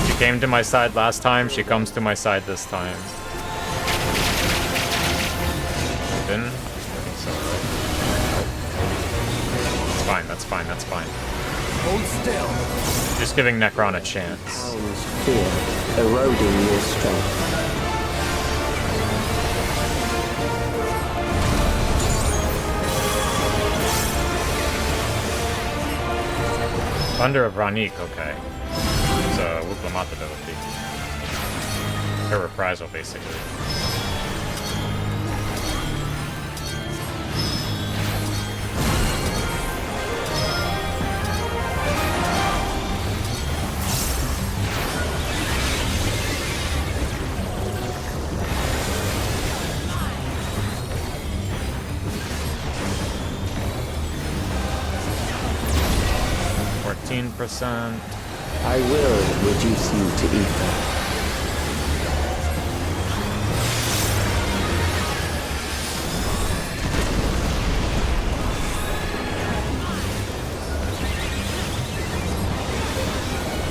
She came to my side last time, she comes to my side this time. Then? I think so, right? That's fine, that's fine, that's fine. Hold still. Just giving Necron a chance. Pounds fear, eroding your strength. Thunder of Ranik, okay. It's a Wuklamot ability. Her reprisal, basically. I will reduce you to ether.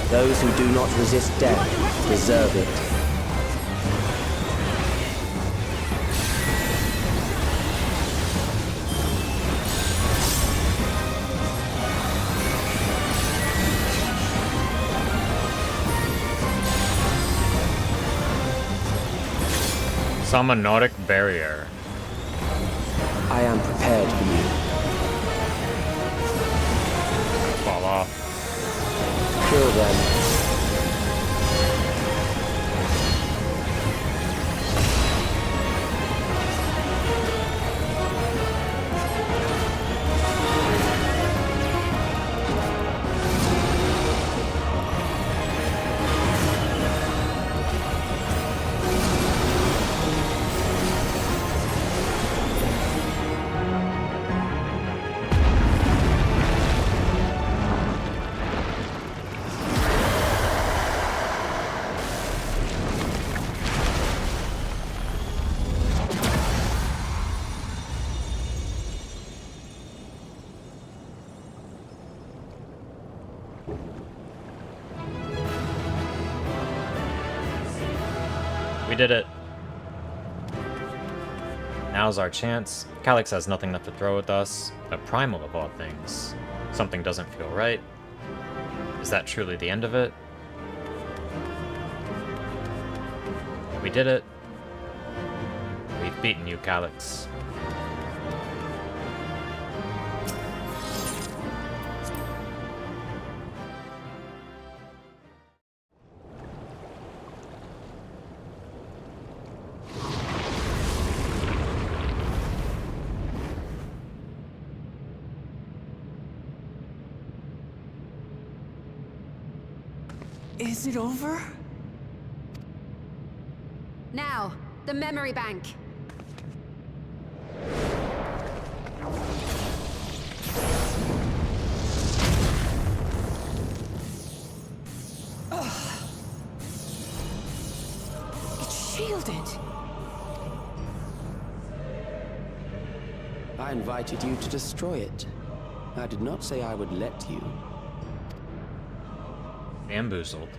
Those who do not resist death deserve it. Summonotic barrier. I am prepared for you. Fall off. Kill them. We did it. Now now's our chance. Calyx has nothing left to throw at us. A primal of all things. Something doesn't feel right. Is that truly the end of it? We did it. We've beaten you, Calyx. Is it over? Now, the memory bank. It's shielded. I invited you to destroy it. I did not say I would let you. Bamboozled.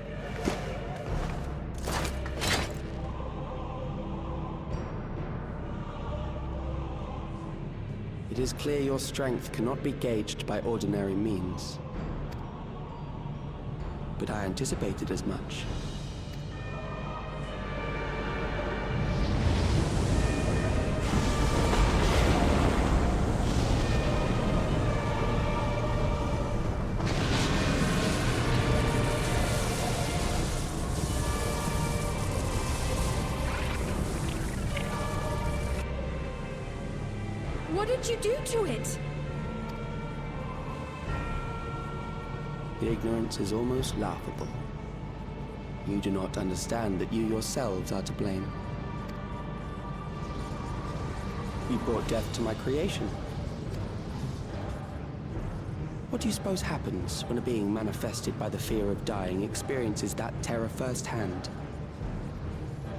It is clear your strength cannot be gauged by ordinary means. But I anticipated as much. What did you do to it? The ignorance is almost laughable. You do not understand that you yourselves are to blame. You brought death to my creation. What do you suppose happens when a being manifested by the fear of dying experiences that terror firsthand?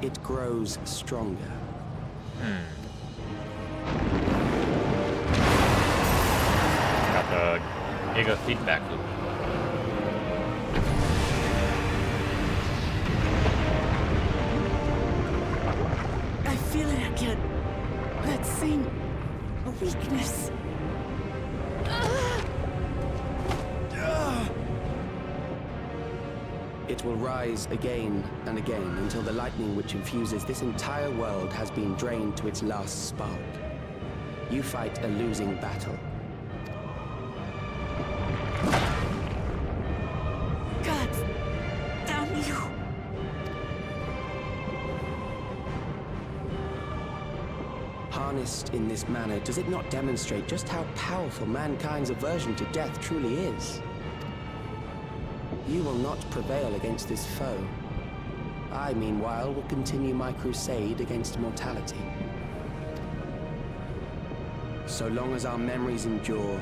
It grows stronger. Got the Giga feedback loop. I feel it again. That same weakness. It will rise again and again until the lightning which infuses this entire world has been drained to its last spark. You fight a losing battle. God damn you. Harnessed in this manner, does it not demonstrate just how powerful mankind's aversion to death truly is? You will not prevail against this foe. I, meanwhile, will continue my crusade against mortality. So long as our memories endure,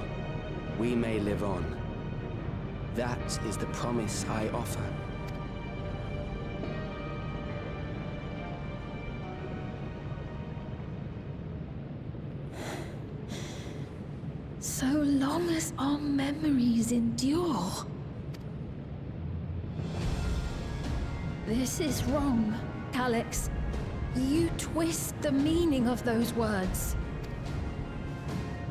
we may live on. That is the promise I offer. So long as our memories endure. This is wrong, Calyx. You twist the meaning of those words.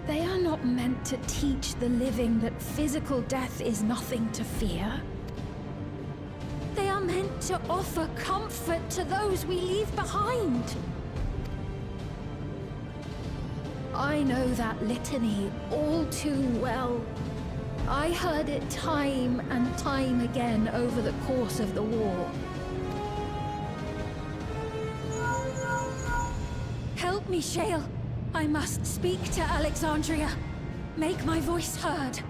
They are not meant to teach the living that physical death is nothing to fear. They are meant to offer comfort to those we leave behind. I know that litany all too well. I heard it time and time again over the course of the war. Help me, Shale. I must speak to Alexandria. Make my voice heard.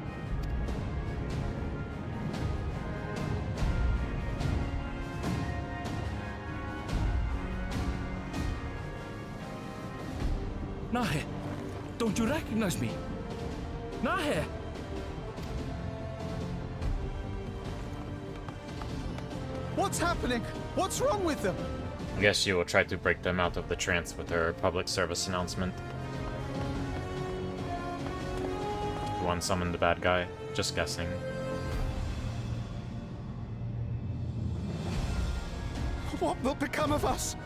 Nahe, don't you recognize me? Nahe! What's happening? What's wrong with them? I guess you will try to break them out of the trance with her public service announcement. You unsummon the bad guy? Just guessing. What will become of us?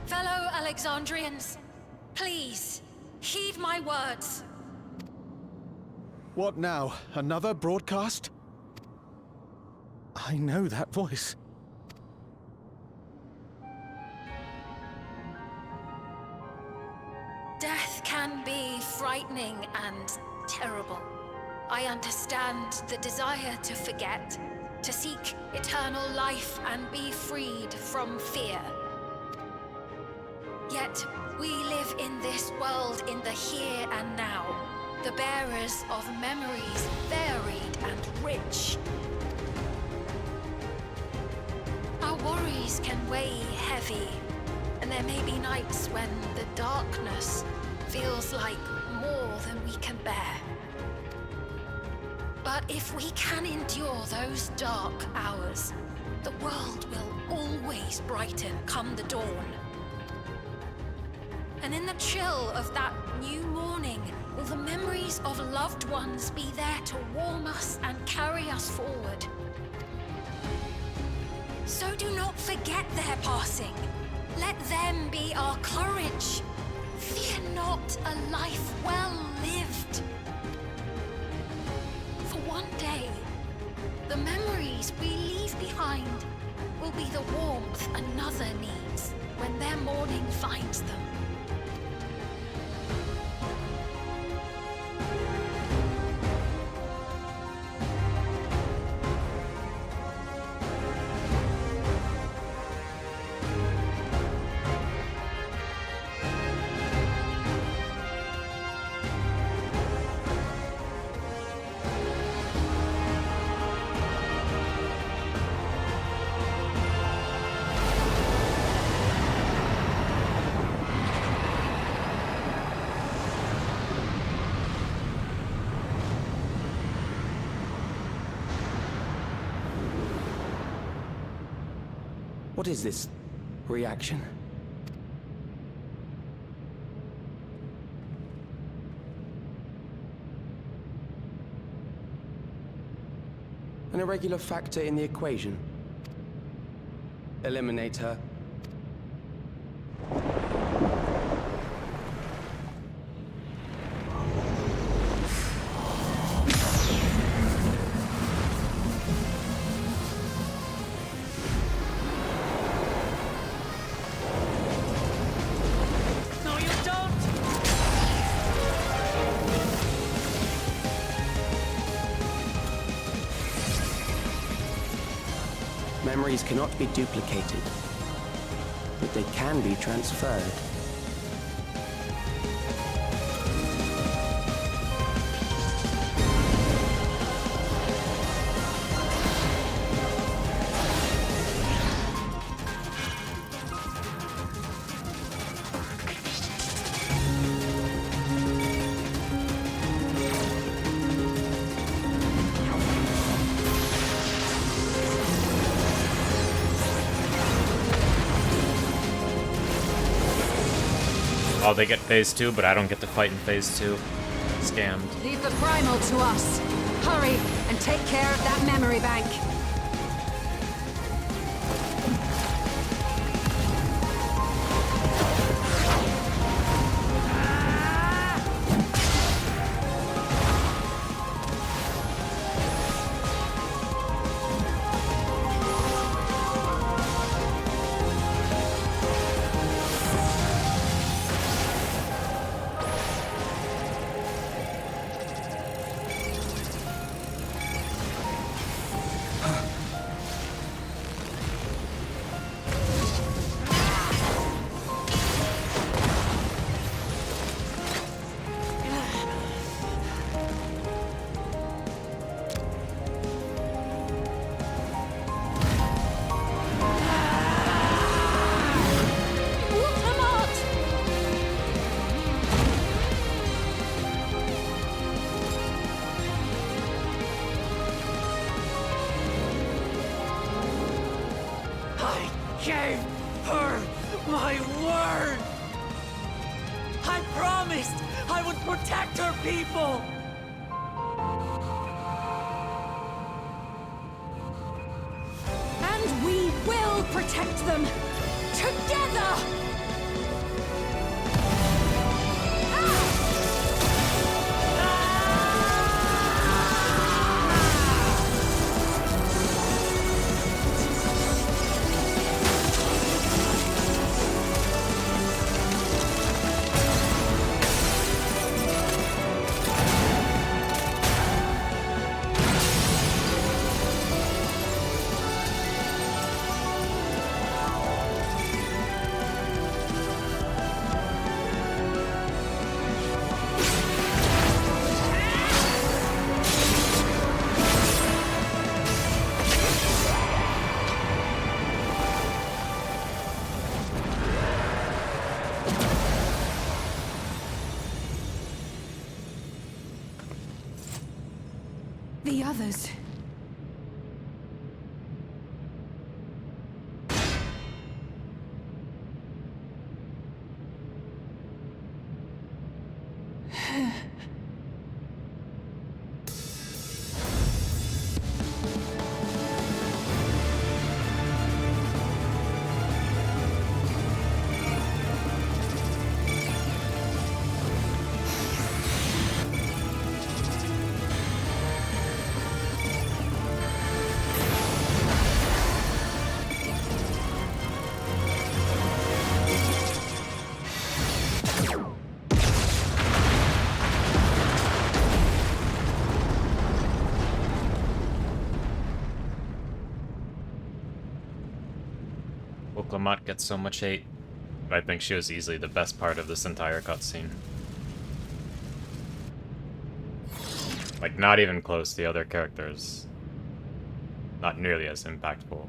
Fellow Alexandrians, please, heed my words. What now? Another broadcast? I know that voice. Death can be frightening and terrible. I understand the desire to forget, to seek eternal life and be freed from fear. Yet, we live in this world in the here and now, the bearers of memories varied and rich. Our worries can weigh heavy, and there may be nights when the darkness feels like more than we can bear. But if we can endure those dark hours, the world will always brighten come the dawn. And in the chill of that new morning, will the memories of loved ones be there to warm us and carry us forward? So do not forget their passing. Let them be our courage. Fear not a life well lived. For one day, the memories we leave behind will be the warmth another needs when their morning finds them. What is this reaction? An irregular factor in the equation. Eliminate her. Memories cannot be duplicated, but they can be transferred. Oh, they get phase 2, but I don't get to fight in phase 2. Scammed. Leave the primal to us. Hurry and take care of that memory bank. gave her my word! I promised I would protect her people! And we will protect them! Together! The others. Lamont gets so much hate, but I think she was easily the best part of this entire cutscene. Like, not even close to the other characters. Not nearly as impactful.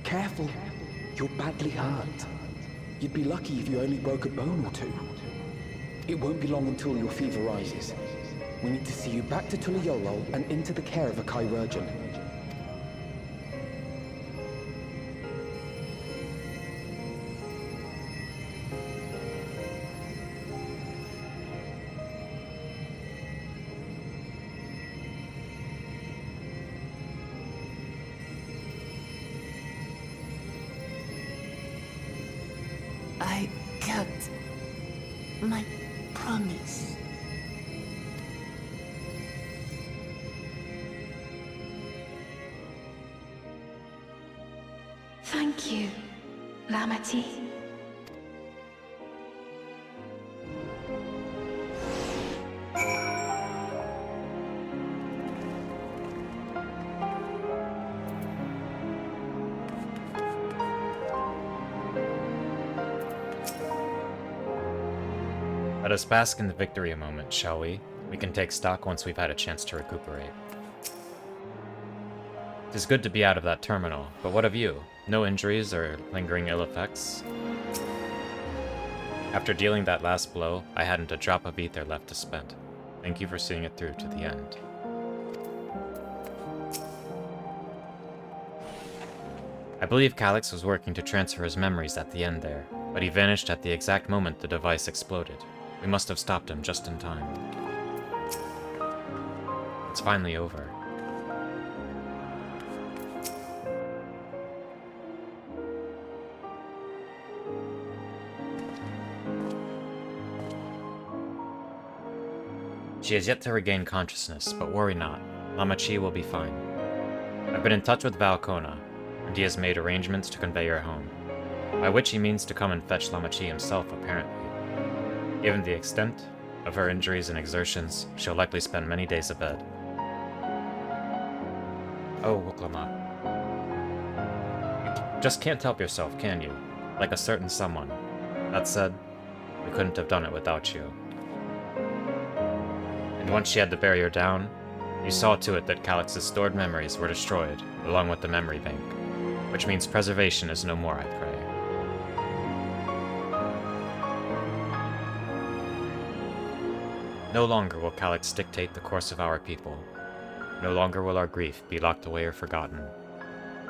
Careful. You're badly hurt. You'd be lucky if you only broke a bone or two. It won't be long until your fever rises. We need to see you back to Tuliolo and into the care of a chirurgeon. I kept my promise. Thank you, Lamati. Let us bask in the victory a moment, shall we? We can take stock once we've had a chance to recuperate. It is good to be out of that terminal, but what of you? No injuries or lingering ill effects? After dealing that last blow, I hadn't a drop of ether left to spend. Thank you for seeing it through to the end. I believe Calyx was working to transfer his memories at the end there, but he vanished at the exact moment the device exploded. We must have stopped him just in time. It's finally over. She has yet to regain consciousness, but worry not. Lamachi will be fine. I've been in touch with Valkona, and he has made arrangements to convey her home. By which he means to come and fetch Lamachi himself, apparently. Given the extent of her injuries and exertions, she'll likely spend many days abed. Oh, Wuklamat. You just can't help yourself, can you? Like a certain someone. That said, we couldn't have done it without you. And once she had the barrier down, you saw to it that Calyx's stored memories were destroyed, along with the memory bank. Which means preservation is no more, I pray. No longer will Calyx dictate the course of our people. No longer will our grief be locked away or forgotten.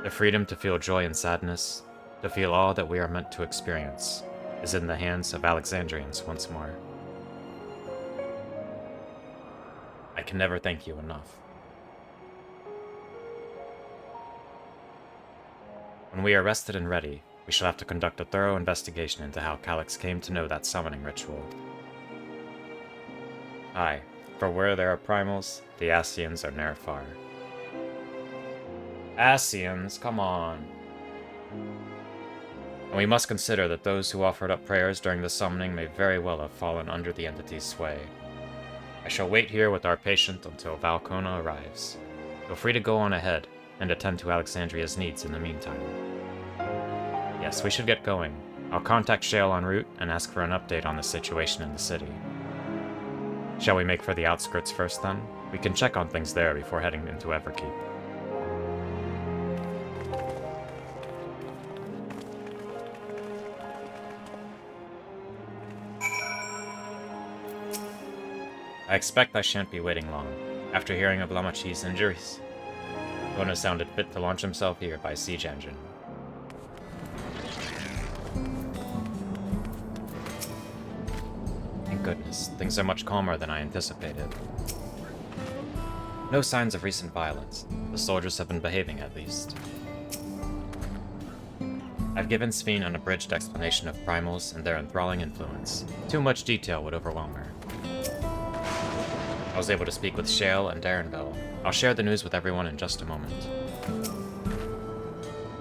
The freedom to feel joy and sadness, to feel all that we are meant to experience, is in the hands of Alexandrians once more. I can never thank you enough. When we are rested and ready, we shall have to conduct a thorough investigation into how Calyx came to know that summoning ritual. Aye, for where there are primals, the Ascians are ne'er far. Ascians, come on. And we must consider that those who offered up prayers during the summoning may very well have fallen under the entity's sway. I shall wait here with our patient until Valkona arrives. Feel free to go on ahead, and attend to Alexandria's needs in the meantime. Yes, we should get going. I'll contact Shale en route and ask for an update on the situation in the city. Shall we make for the outskirts first, then? We can check on things there before heading into Everkeep. I expect I shan't be waiting long, after hearing of Lamachi's injuries. Kona sounded fit to launch himself here by siege engine. Thank goodness, things are much calmer than I anticipated. No signs of recent violence. The soldiers have been behaving, at least. I've given Sphene an abridged explanation of primals and their enthralling influence. Too much detail would overwhelm her. I was able to speak with Shale and Darenville. I'll share the news with everyone in just a moment.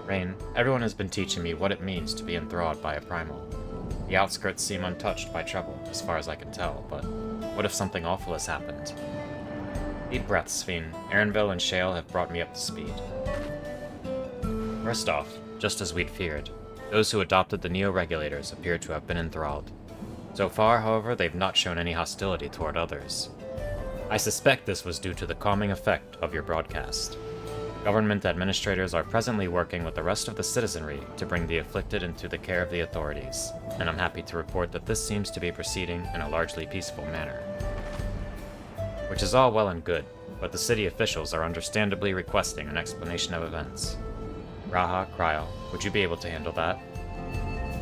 Rain, everyone has been teaching me what it means to be enthralled by a primal. The outskirts seem untouched by trouble, as far as I can tell, but what if something awful has happened? Deep breaths, Sphene. Darenville and Shale have brought me up to speed. First off, just as we'd feared, those who adopted the neoregulators appear to have been enthralled. So far, however, they've not shown any hostility toward others. I suspect this was due to the calming effect of your broadcast. Government administrators are presently working with the rest of the citizenry to bring the afflicted into the care of the authorities, and I'm happy to report that this seems to be proceeding in a largely peaceful manner. Which is all well and good, but the city officials are understandably requesting an explanation of events. Raha, Kryal, would you be able to handle that?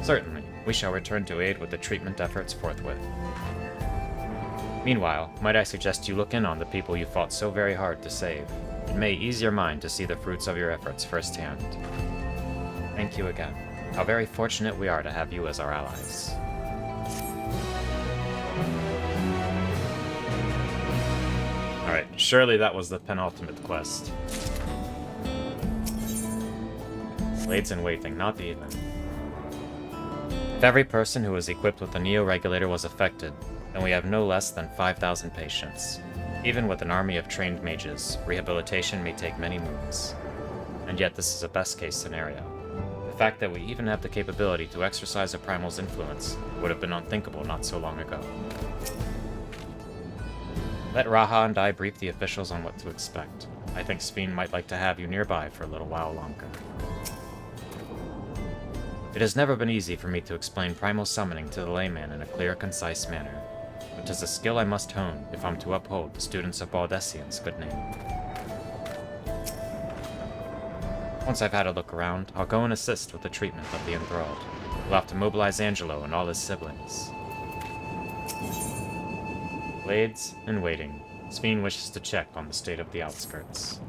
Certainly. We shall return to aid with the treatment efforts forthwith. Meanwhile, might I suggest you look in on the people you fought so very hard to save. It may ease your mind to see the fruits of your efforts firsthand. Thank you again. How very fortunate we are to have you as our allies. Alright, surely that was the penultimate quest. Blades in waiting, not even. If every person who was equipped with the neoregulator was affected, then we have no less than 5,000 patients. Even with an army of trained mages, rehabilitation may take many moons. And yet this is a best-case scenario. The fact that we even have the capability to exercise a primal's influence would have been unthinkable not so long ago. Let Raha and I brief the officials on what to expect. I think Sphene might like to have you nearby for a little while longer. It has never been easy for me to explain primal summoning to the layman in a clear, concise manner. But 'tis a skill I must hone if I'm to uphold the students of Baldessian's good name. Once I've had a look around, I'll go and assist with the treatment of the enthralled. We'll have to mobilize Angelo and all his siblings. Blades in waiting. Sphene wishes to check on the state of the outskirts.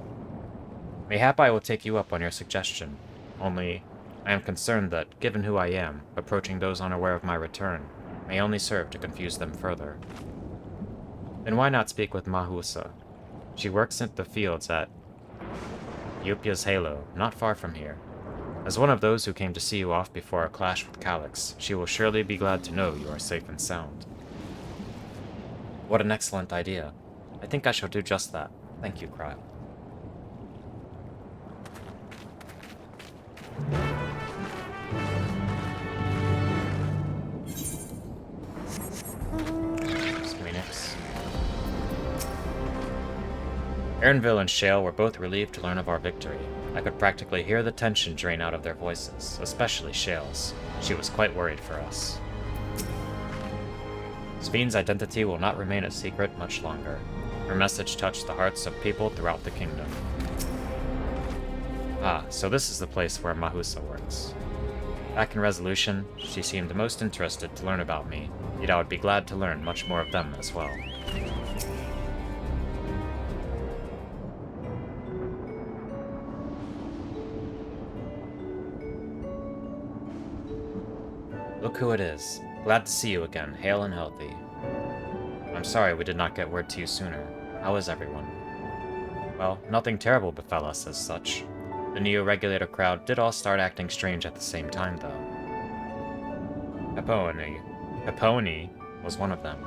Mayhap I will take you up on your suggestion, only I am concerned that, given who I am, approaching those unaware of my return may only serve to confuse them further. Then why not speak with Mahusa? She works in the fields at Eupia's Halo, not far from here. As one of those who came to see you off before our clash with Calyx, she will surely be glad to know you are safe and sound. What an excellent idea. I think I shall do just that. Thank you, Kryal. Erinville and Shale were both relieved to learn of our victory. I could practically hear the tension drain out of their voices, especially Shale's. She was quite worried for us. Sphene's identity will not remain a secret much longer. Her message touched the hearts of people throughout the kingdom. Ah, so this is the place where Mahusa works. Back in Resolution, she seemed most interested to learn about me, yet I would be glad to learn much more of them as well. Look who it is. Glad to see you again, hale and healthy. I'm sorry we did not get word to you sooner. How is everyone? Well, nothing terrible befell us as such. The neoregulator crowd did all start acting strange at the same time, though. Hepone was one of them.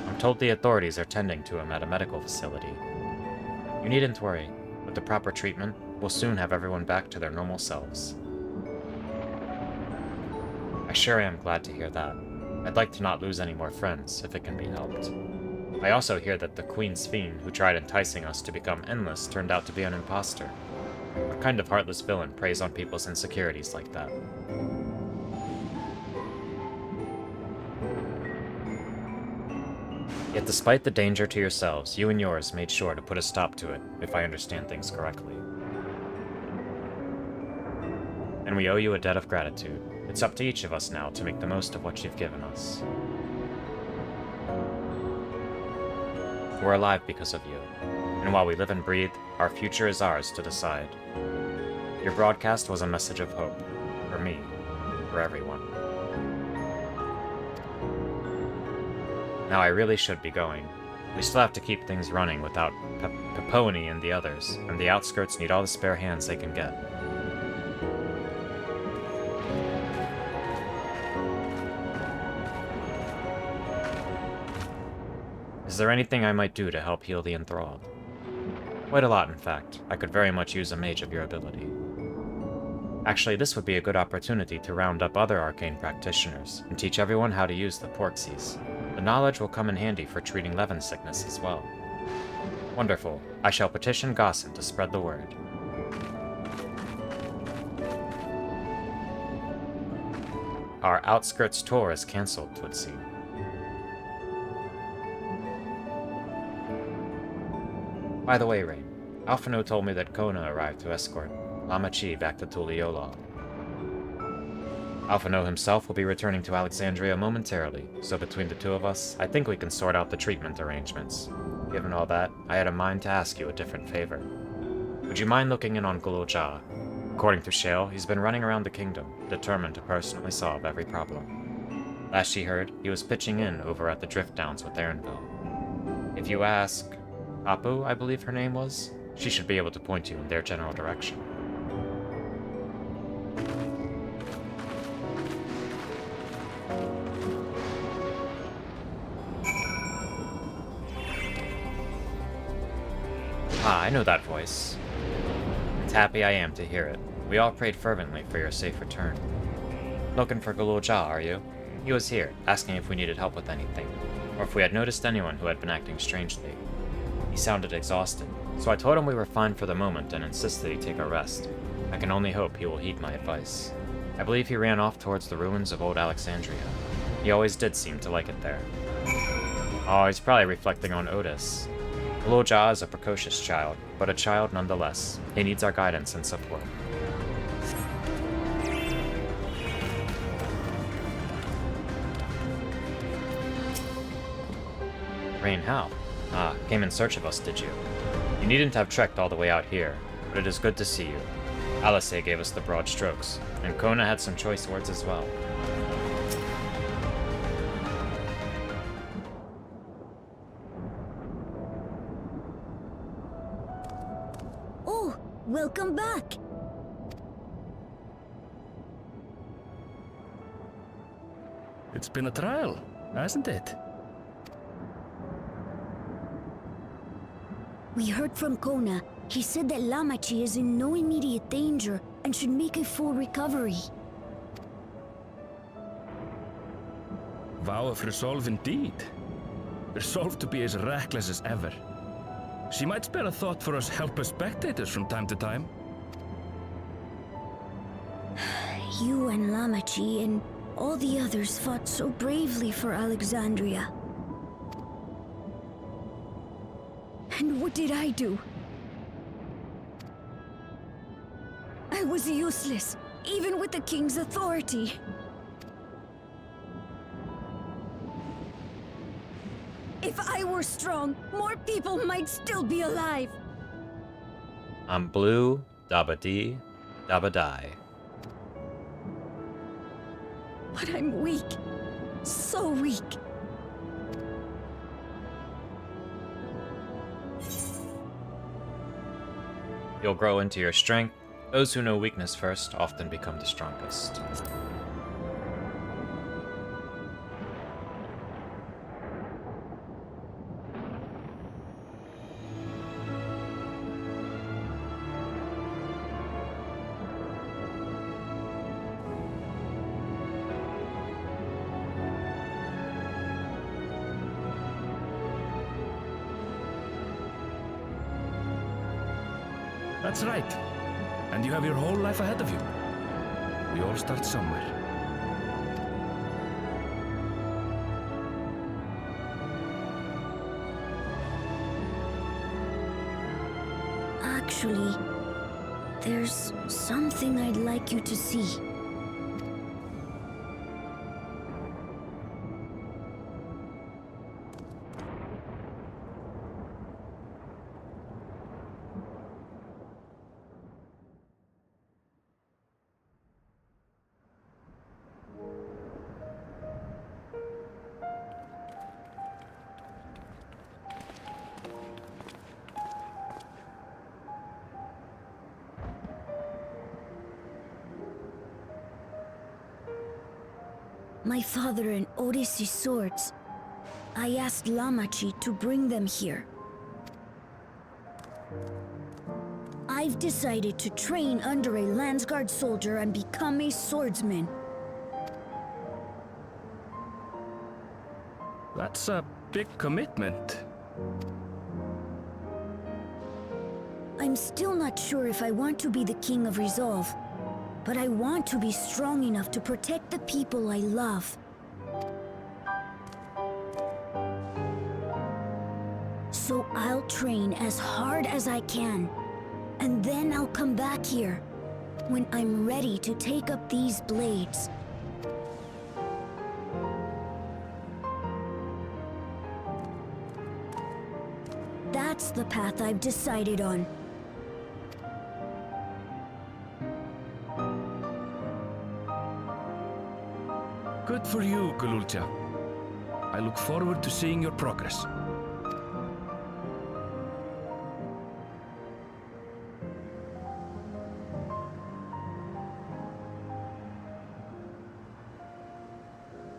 I'm told the authorities are tending to him at a medical facility. You needn't worry. With the proper treatment, we'll soon have everyone back to their normal selves. I sure am glad to hear that. I'd like to not lose any more friends, if it can be helped. I also hear that the Queen Sphene, who tried enticing us to become endless, turned out to be an imposter. What kind of heartless villain preys on people's insecurities like that? Yet despite the danger to yourselves, you and yours made sure to put a stop to it, if I understand things correctly. And we owe you a debt of gratitude. It's up to each of us now to make the most of what you've given us. We're alive because of you, and while we live and breathe, our future is ours to decide. Your broadcast was a message of hope. For me. For everyone. Now I really should be going. We still have to keep things running without Peponi and the others, and the outskirts need all the spare hands they can get. Is there anything I might do to help heal the enthralled? Quite a lot, in fact. I could very much use a mage of your ability. Actually, this would be a good opportunity to round up other arcane practitioners and teach everyone how to use the Porxies. The knowledge will come in handy for treating Levin sickness as well. Wonderful. I shall petition Gossan to spread the word. Our outskirts tour is cancelled, 'twould seem. By the way, Rain, Alphino told me that Kona arrived to escort Lamachi back to Tuliyola. Alphino himself will be returning to Alexandria momentarily, so between the two of us, I think we can sort out the treatment arrangements. Given all that, I had a mind to ask you a different favor. Would you mind looking in on Gulujah? According to Shale, he's been running around the kingdom, determined to personally solve every problem. Last she heard, he was pitching in over at the Drift Downs with Aaronville. If you ask Apu, I believe her name was, she should be able to point you in their general direction. Ah, I know that voice. And happy I am to hear it. We all prayed fervently for your safe return. Looking for Gulujah, are you? He was here, asking if we needed help with anything, or if we had noticed anyone who had been acting strangely. He sounded exhausted, so I told him we were fine for the moment and insisted he take a rest. I can only hope he will heed my advice. I believe he ran off towards the ruins of old Alexandria. He always did seem to like it there. Oh, he's probably reflecting on Otis. Gulujah is a precocious child, but a child nonetheless. He needs our guidance and support. Rain, how? Ah, came in search of us, did you? You needn't have trekked all the way out here, but it is good to see you. Alice gave us the broad strokes, and Kona had some choice words as well. Oh, welcome back! It's been a trial, hasn't it? We heard from Kona. He said that Lamachi is in no immediate danger and should make a full recovery. Vow of resolve indeed. Resolved to be as reckless as ever. She might spare a thought for us helpless spectators from time to time. You and Lamachi and all the others fought so bravely for Alexandria. And what did I do? I was useless, even with the king's authority. If I were strong, more people might still be alive. I'm blue, dabba-dee, dabba-die. But I'm weak. So weak. You'll grow into your strength. Those who know weakness first often become the strongest. That's right. And you have your whole life ahead of you. We all start somewhere. Actually, there's something I'd like you to see. My father and Odyssey's swords. I asked Lamachi to bring them here. I've decided to train under a Landsguard soldier and become a swordsman. That's a big commitment. I'm still not sure if I want to be the King of Resolve, but I want to be strong enough to protect the people I love. So I'll train as hard as I can, and then I'll come back here when I'm ready to take up these blades. That's the path I've decided on. Good for you, Gululcha. I look forward to seeing your progress.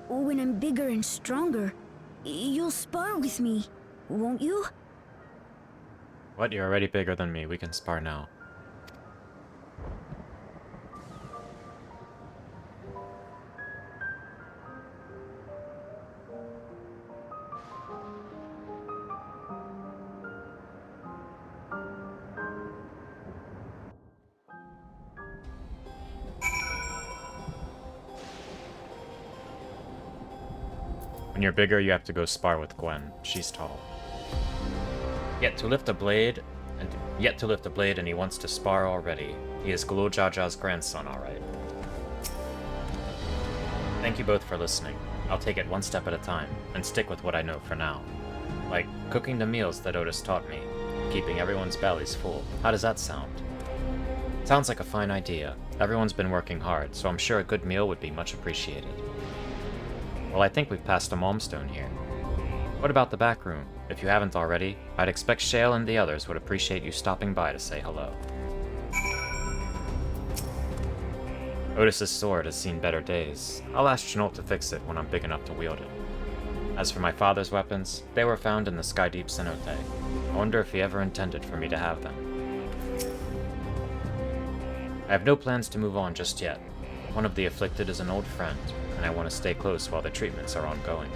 When I'm bigger and stronger, you'll spar with me, won't you? What? You're already bigger than me. We can spar now. When you're bigger, you have to go spar with Gwen. She's tall. Yet to lift a blade, and he wants to spar already. He is Glujaja's grandson, alright. Thank you both for listening. I'll take it one step at a time, and stick with what I know for now. Like cooking the meals that Otis taught me, keeping everyone's bellies full. How does that sound? Sounds like a fine idea. Everyone's been working hard, so I'm sure a good meal would be much appreciated. Well, I think we've passed a milestone here. What about the back room? If you haven't already, I'd expect Shale and the others would appreciate you stopping by to say hello. Otis's sword has seen better days. I'll ask Chenault to fix it when I'm big enough to wield it. As for my father's weapons, they were found in the Skydeep cenote. I wonder if he ever intended for me to have them. I have no plans to move on just yet. One of the afflicted is an old friend, and I want to stay close while the treatments are ongoing.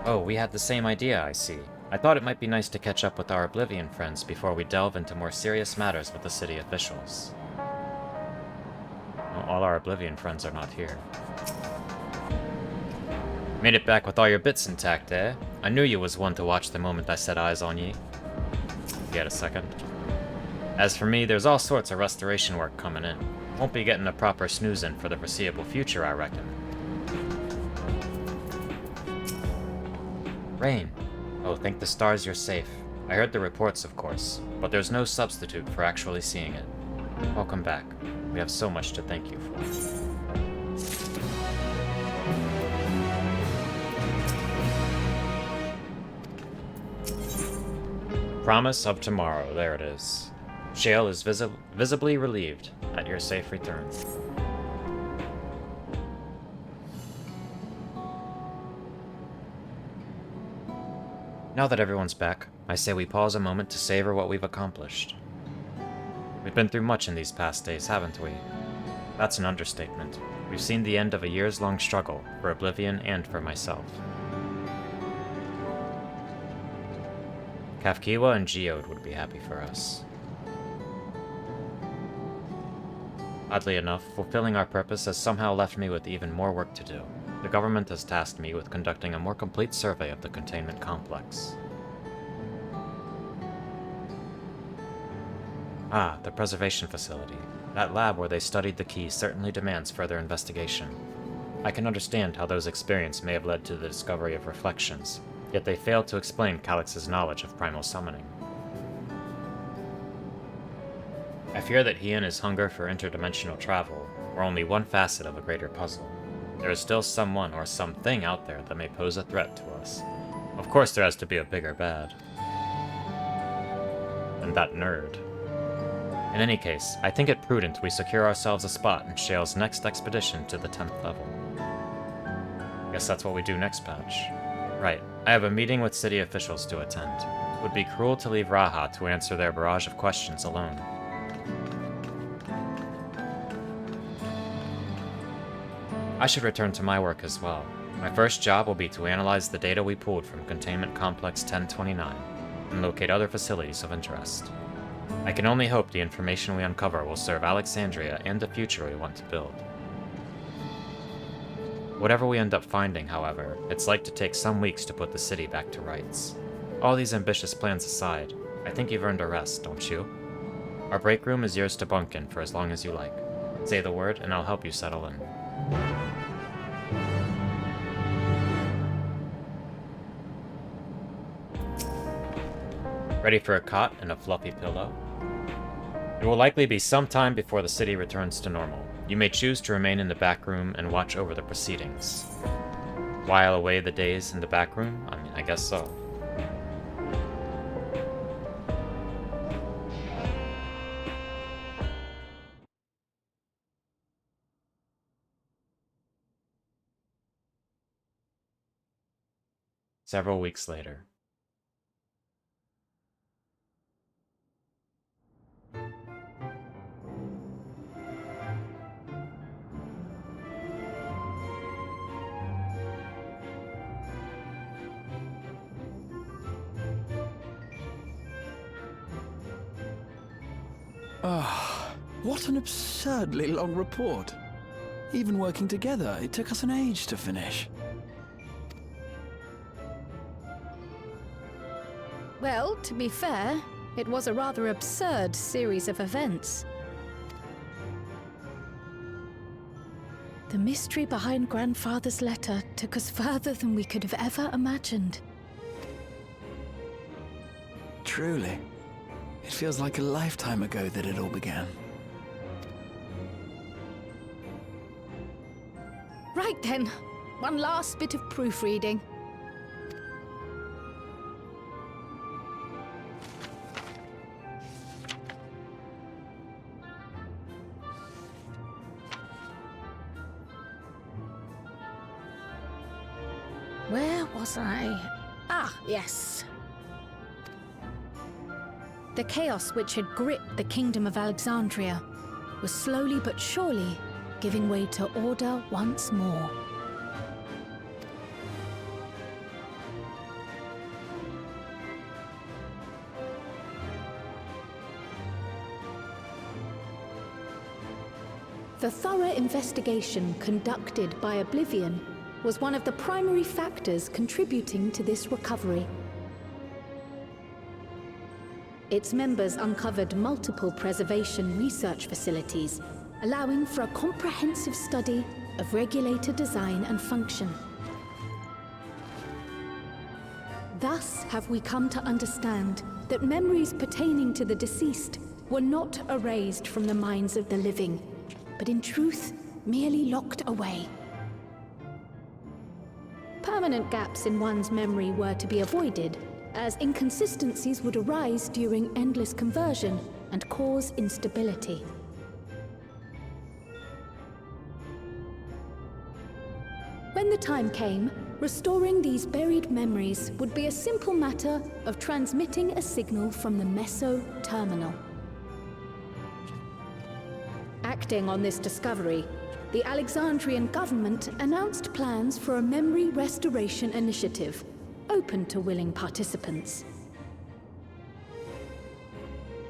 Oh, we had the same idea, I see. I thought it might be nice to catch up with our Oblivion friends before we delve into more serious matters with the city officials. Well, all our Oblivion friends are not here. Made it back with all your bits intact, eh? I knew you was one to watch the moment I set eyes on ye. You had a second? As for me, there's all sorts of restoration work coming in. Won't be getting a proper snooze in for the foreseeable future, I reckon. Rain. Oh, thank the stars you're safe. I heard the reports, of course, but there's no substitute for actually seeing it. Welcome back. We have so much to thank you for. Promise of tomorrow, there it is. Shale is visibly relieved at your safe return. Now that everyone's back, I say we pause a moment to savor what we've accomplished. We've been through much in these past days, haven't we? That's an understatement. We've seen the end of a years-long struggle for Oblivion and for myself. Kafkiwa and Geode would be happy for us. Oddly enough, fulfilling our purpose has somehow left me with even more work to do. The government has tasked me with conducting a more complete survey of the Containment Complex. Ah, the preservation facility. That lab where they studied the key certainly demands further investigation. I can understand how those experiences may have led to the discovery of reflections, yet they failed to explain Calyx's knowledge of primal summoning. I fear that he and his hunger for interdimensional travel were only one facet of a greater puzzle. There is still someone or something out there that may pose a threat to us. Of course there has to be a bigger bad. And that nerd. In any case, I think it prudent we secure ourselves a spot in Shale's next expedition to the 10th level. Guess that's what we do next patch. Right, I have a meeting with city officials to attend. It would be cruel to leave Raha to answer their barrage of questions alone. I should return to my work as well. My first job will be to analyze the data we pulled from Containment Complex 1029 and locate other facilities of interest. I can only hope the information we uncover will serve Alexandria and the future we want to build. Whatever we end up finding, however, it's like to take some weeks to put the city back to rights. All these ambitious plans aside, I think you've earned a rest, don't you? Our break room is yours to bunk in for as long as you like. Say the word and I'll help you settle in. Ready for a cot and a fluffy pillow? It will likely be some time before the city returns to normal. You may choose to remain in the back room and watch over the proceedings. While away the days in the back room? I mean, I guess so. Several weeks later. Ah, what an absurdly long report. Even working together, it took us an age to finish. Well, to be fair, it was a rather absurd series of events. The mystery behind Grandfather's letter took us further than we could have ever imagined. Truly. It feels like a lifetime ago that it all began. Right then, one last bit of proofreading. Where was I? Ah, yes. The chaos which had gripped the kingdom of Alexandria was slowly but surely giving way to order once more. The thorough investigation conducted by Oblivion was one of the primary factors contributing to this recovery. Its members uncovered multiple preservation research facilities, allowing for a comprehensive study of regulator design and function. Thus have we come to understand that memories pertaining to the deceased were not erased from the minds of the living, but in truth, merely locked away. Permanent gaps in one's memory were to be avoided, as inconsistencies would arise during endless conversion and cause instability. When the time came, restoring these buried memories would be a simple matter of transmitting a signal from the Meso Terminal. Acting on this discovery, the Alexandrian government announced plans for a memory restoration initiative, open to willing participants.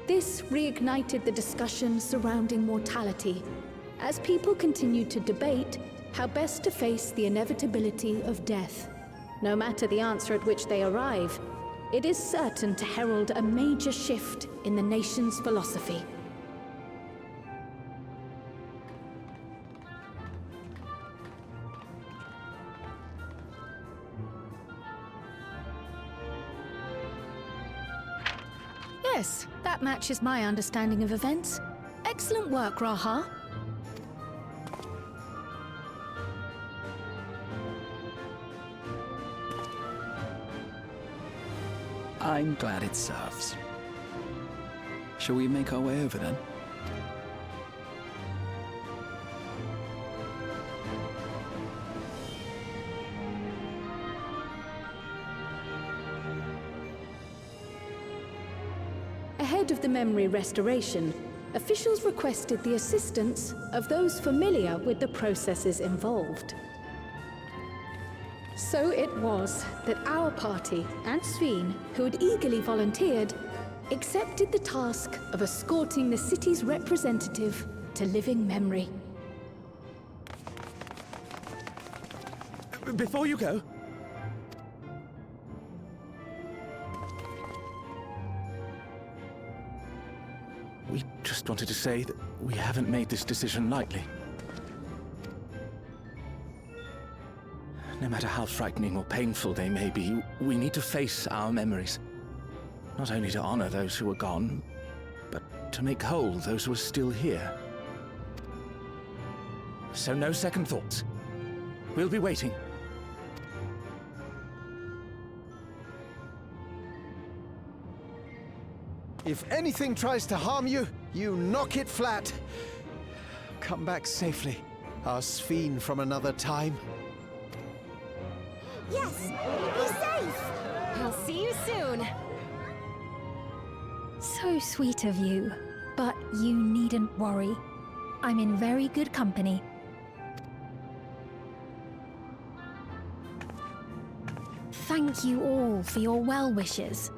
This reignited the discussion surrounding mortality, as people continued to debate how best to face the inevitability of death. No matter the answer at which they arrive, it is certain to herald a major shift in the nation's philosophy. Yes, that matches my understanding of events. Excellent work, Raha. I'm glad it serves. Shall we make our way over then? Ahead of the memory restoration, officials requested the assistance of those familiar with the processes involved. So it was that our party and Sphene, who had eagerly volunteered, accepted the task of escorting the city's representative to living memory. Before you go, we just wanted to say that we haven't made this decision lightly. No matter how frightening or painful they may be, we need to face our memories. Not only to honor those who are gone, but to make whole those who are still here. So no second thoughts. We'll be waiting. If anything tries to harm you, you knock it flat. Come back safely, our Sphene from another time. Yes! Be safe! I'll see you soon! So sweet of you, but you needn't worry. I'm in very good company. Thank you all for your well wishes.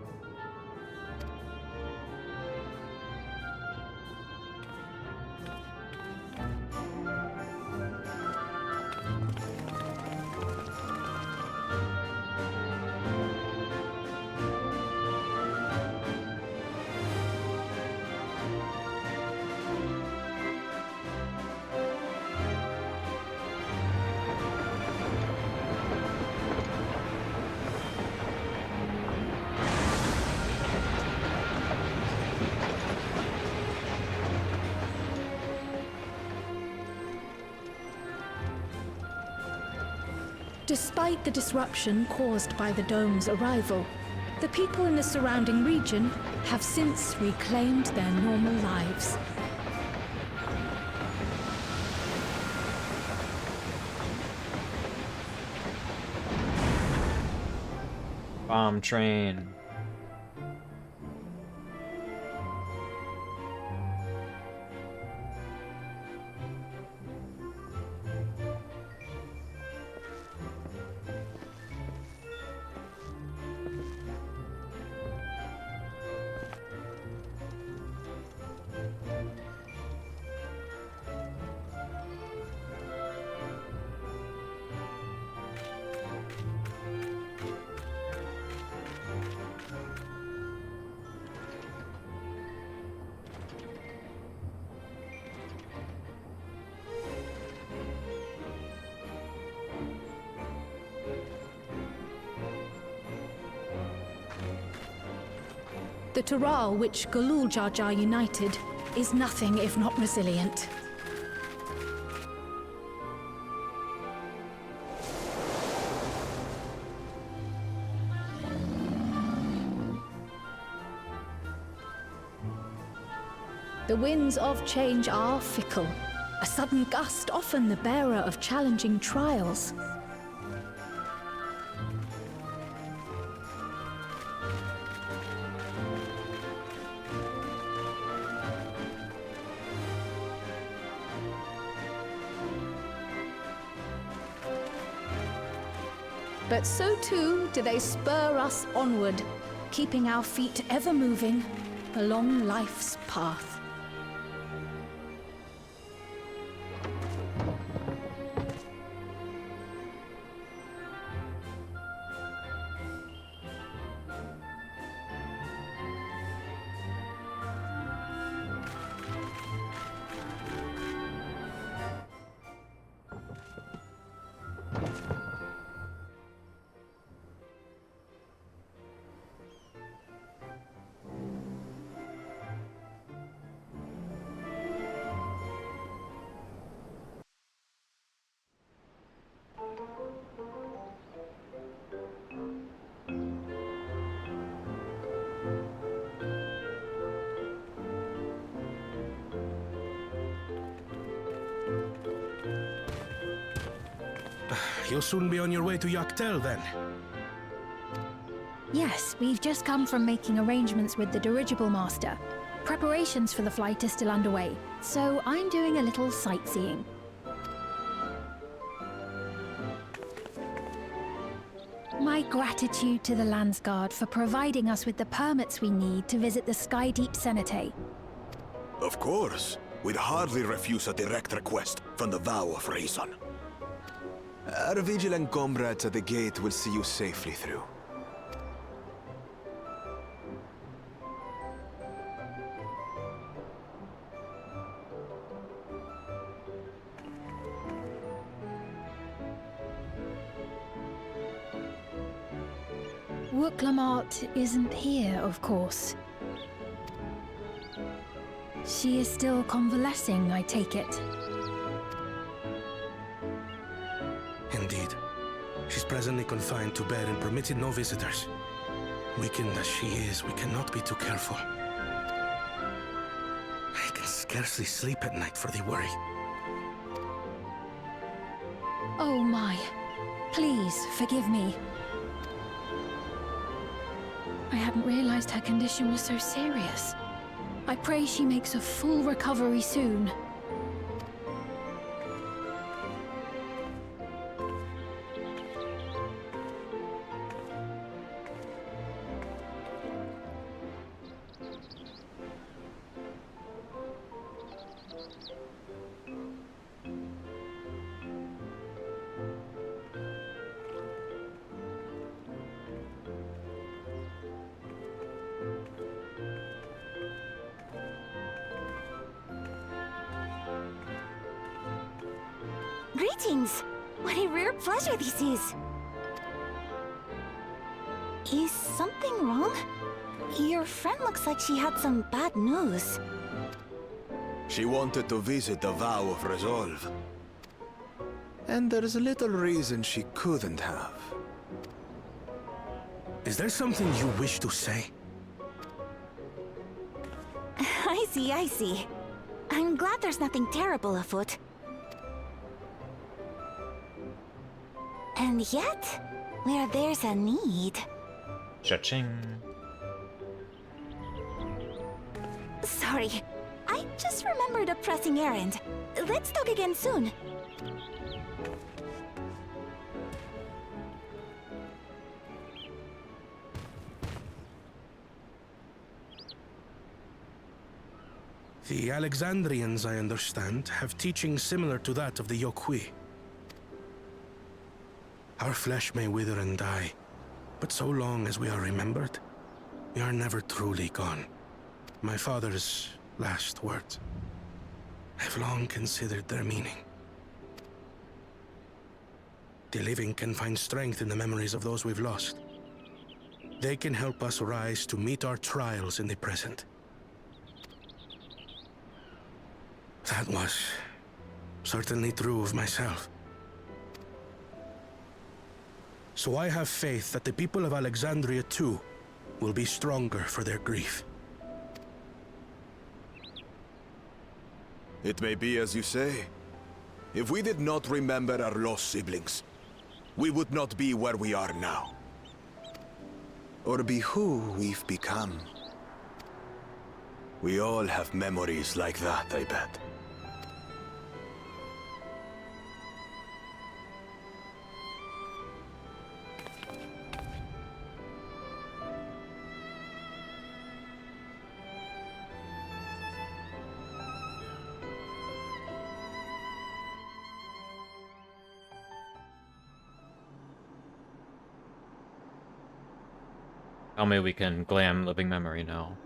Despite the disruption caused by the dome's arrival, the people in the surrounding region have since reclaimed their normal lives. Bomb train. The Taral which Galul Jar Jar united is nothing if not resilient. The winds of change are fickle. A sudden gust often the bearer of challenging trials. But so too do they spur us onward, keeping our feet ever moving, along life's path. You'll soon be on your way to Yaktel, then? Yes, we've just come from making arrangements with the dirigible master. Preparations for the flight are still underway, so I'm doing a little sightseeing. My gratitude to the Landsguard for providing us with the permits we need to visit the Skydeep Cenotaph. Of course. We'd hardly refuse a direct request from the vow of Rainesama. Our vigilant comrades at the gate will see you safely through. Wooklamart isn't here, of course. She is still convalescing, I take it. Indeed. She's presently confined to bed and permitted no visitors. Weakened as she is, we cannot be too careful. I can scarcely sleep at night for the worry. Oh my. Please, forgive me. I hadn't realized her condition was so serious. I pray she makes a full recovery soon. Greetings! What a rare pleasure this is! Is something wrong? Your friend looks like she had some bad news. She wanted to visit the vow of resolve. And there's little reason she couldn't have. Is there something you wish to say? I see. I'm glad there's nothing terrible afoot. And yet, where there's a need... Cha-ching. Sorry, I just remembered a pressing errand. Let's talk again soon. The Alexandrians, I understand, have teachings similar to that of the Yokui. Our flesh may wither and die, but so long as we are remembered, we are never truly gone. My father's last words. I've long considered their meaning. The living can find strength in the memories of those we've lost. They can help us rise to meet our trials in the present. That was certainly true of myself. So I have faith that the people of Alexandria too will be stronger for their grief. It may be as you say. If we did not remember our lost siblings, we would not be where we are now. Or be who we've become. We all have memories like that, I bet. Tell me we can glam living memory now.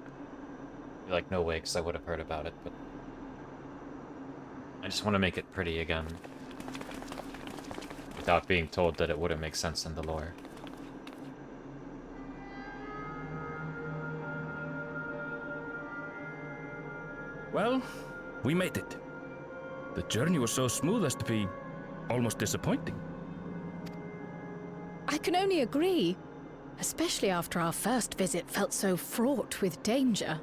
You're like, no way, because I would have heard about it, but... I just want to make it pretty again. Without being told that it wouldn't make sense in the lore. Well, we made it. The journey was so smooth as to be almost disappointing. I can only agree. Especially after our first visit felt so fraught with danger.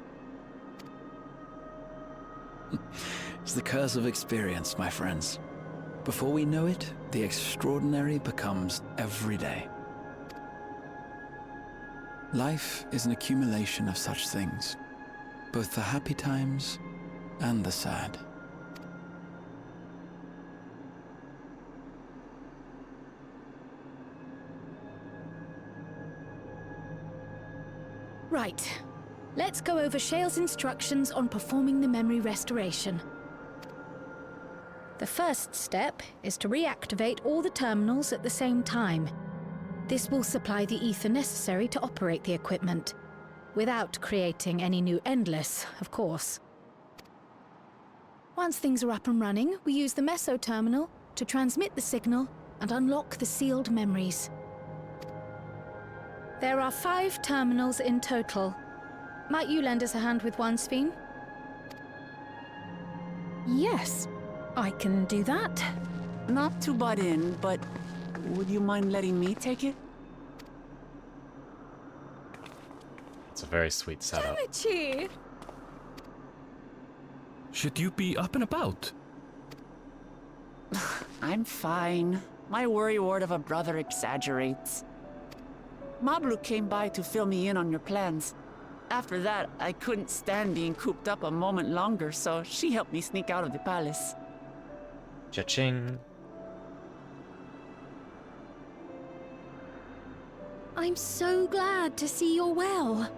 It's the curse of experience, my friends. Before we know it, the extraordinary becomes everyday. Life is an accumulation of such things, both the happy times and the sad. Right. Let's go over Shale's instructions on performing the memory restoration. The first step is to reactivate all the terminals at the same time. This will supply the ether necessary to operate the equipment, without creating any new Endless, of course. Once things are up and running, we use the Meso Terminal to transmit the signal and unlock the sealed memories. There are 5 terminals in total. Might you lend us a hand with one, Sphene? Yes, I can do that. Not to butt in, but would you mind letting me take it? It's a very sweet setup. Damachi! Should you be up and about? I'm fine. My worrywart of a brother exaggerates. Mablu came by to fill me in on your plans. After that, I couldn't stand being cooped up a moment longer, so she helped me sneak out of the palace. Cha-ching. I'm so glad to see you're well.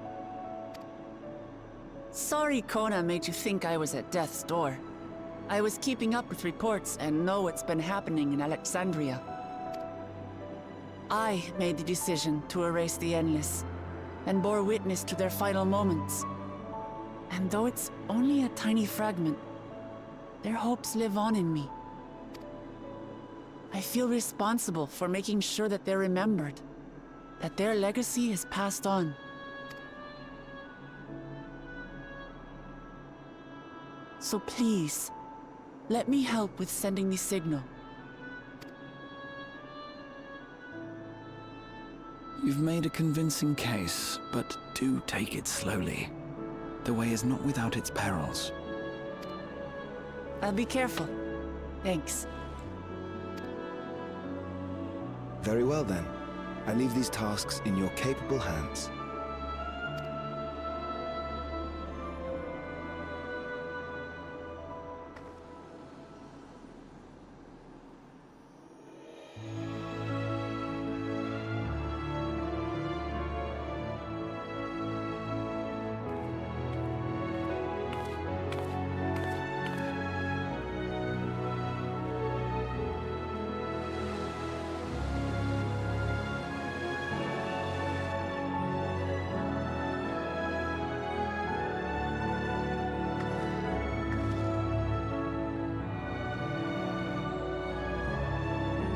Sorry Kona made you think I was at death's door. I was keeping up with reports and know what's been happening in Alexandria. I made the decision to erase the Endless, and bore witness to their final moments. And though it's only a tiny fragment, their hopes live on in me. I feel responsible for making sure that they're remembered, that their legacy is passed on. So please, let me help with sending the signal. You've made a convincing case, but do take it slowly. The way is not without its perils. I'll be careful. Thanks. Very well then. I leave these tasks in your capable hands.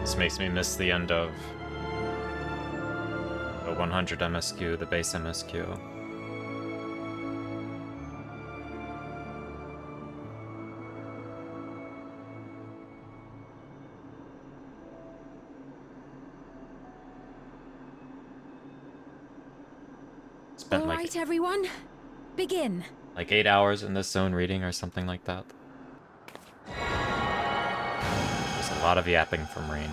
This makes me miss the end of the 100 MSQ, the base MSQ. Spent All right, everyone. Begin. like 8 hours in this zone reading or something like that. There's a lot of yapping from Rain.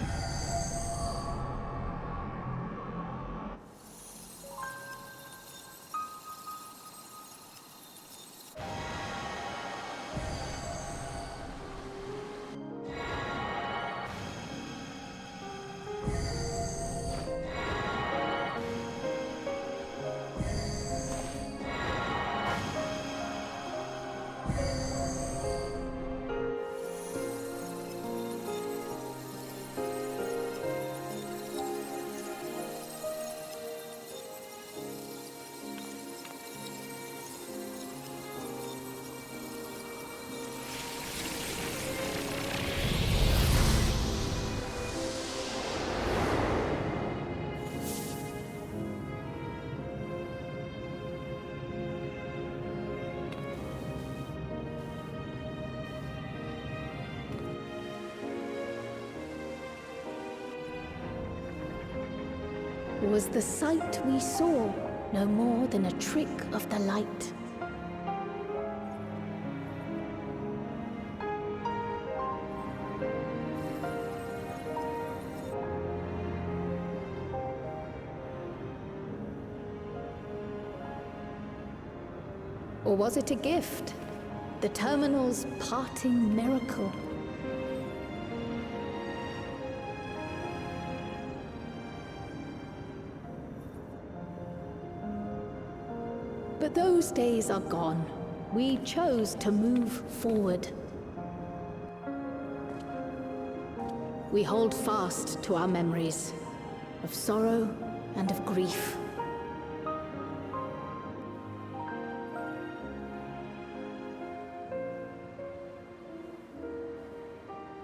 Was the sight we saw no more than a trick of the light? Or was it a gift? The Terminal's parting miracle? But those days are gone. We chose to move forward. We hold fast to our memories of sorrow and of grief.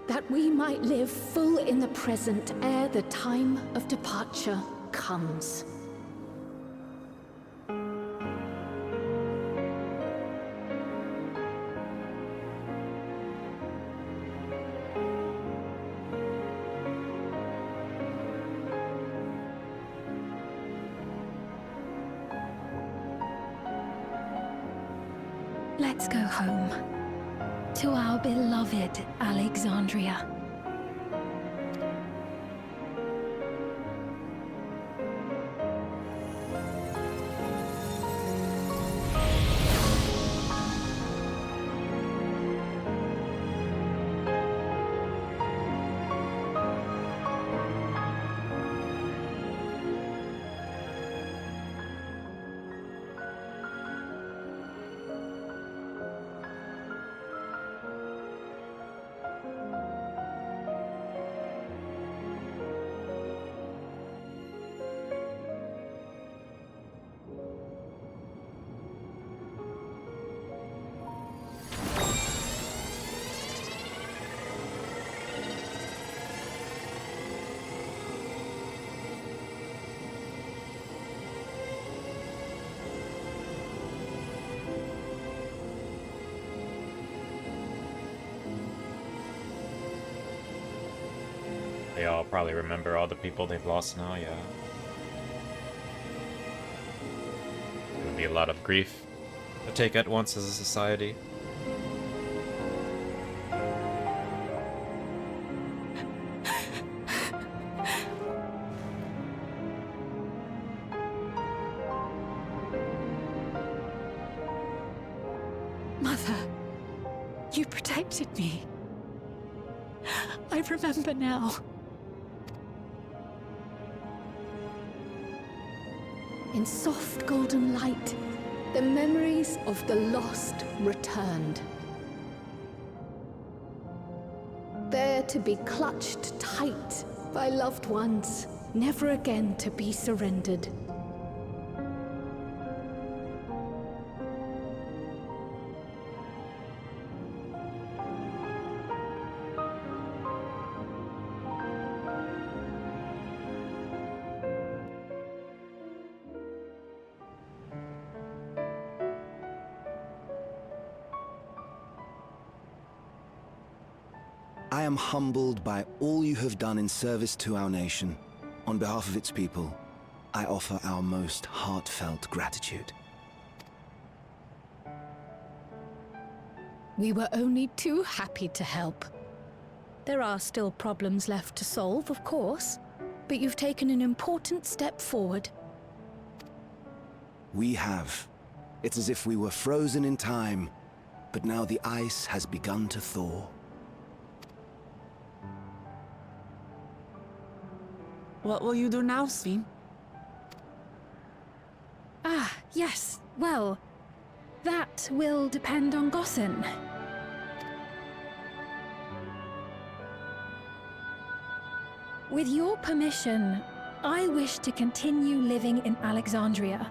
That we might live full in the present ere the time of departure comes. Let's go home. To our beloved Alexandria. They all probably remember all the people they've lost now, yeah. It would be a lot of grief to take at once as a society. Mother, you protected me. I remember now. In soft golden light, the memories of the lost returned. There to be clutched tight by loved ones, never again to be surrendered. I am humbled by all you have done in service to our nation. On behalf of its people, I offer our most heartfelt gratitude. We were only too happy to help. There are still problems left to solve, of course, but you've taken an important step forward. We have. It's as if we were frozen in time, but now the ice has begun to thaw. What will you do now, Sphene? Ah, yes. Well, that will depend on Gossan. With your permission, I wish to continue living in Alexandria.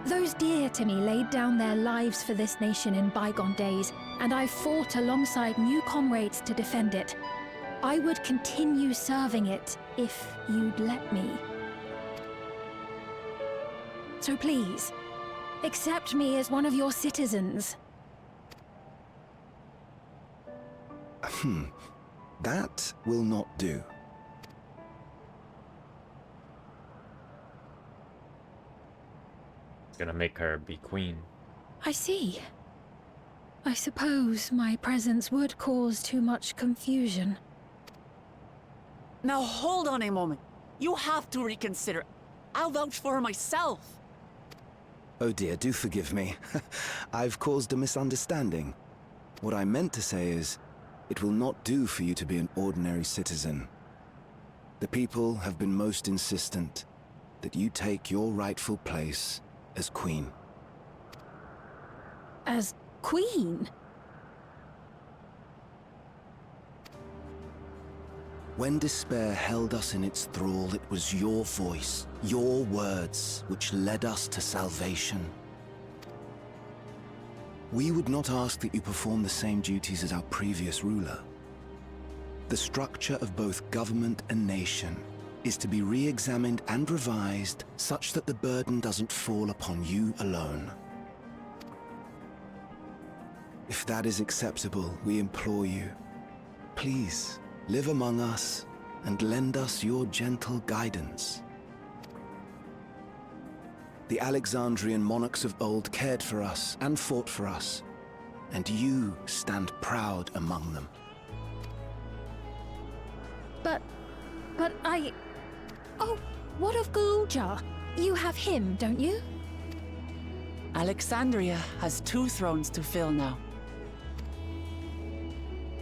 Those dear to me laid down their lives for this nation in bygone days, and I fought alongside new comrades to defend it. I would continue serving it if you'd let me. So please, accept me as one of your citizens. That will not do. Gonna make her be queen. I see. I suppose my presence would cause too much confusion. Now hold on a moment. You have to reconsider. I'll vouch for her myself. Oh dear, do forgive me. I've caused a misunderstanding. What I meant to say is, it will not do for you to be an ordinary citizen. The people have been most insistent that you take your rightful place as queen. As queen? When despair held us in its thrall, it was your voice, your words, which led us to salvation. We would not ask that you perform the same duties as our previous ruler. The structure of both government and nation is to be re-examined and revised such that the burden doesn't fall upon you alone. If that is acceptable, we implore you, please, live among us and lend us your gentle guidance. The Alexandrian monarchs of old cared for us and fought for us, and you stand proud among them. But I... Oh, what of Galuja? You have him, don't you? Alexandria has 2 thrones to fill now.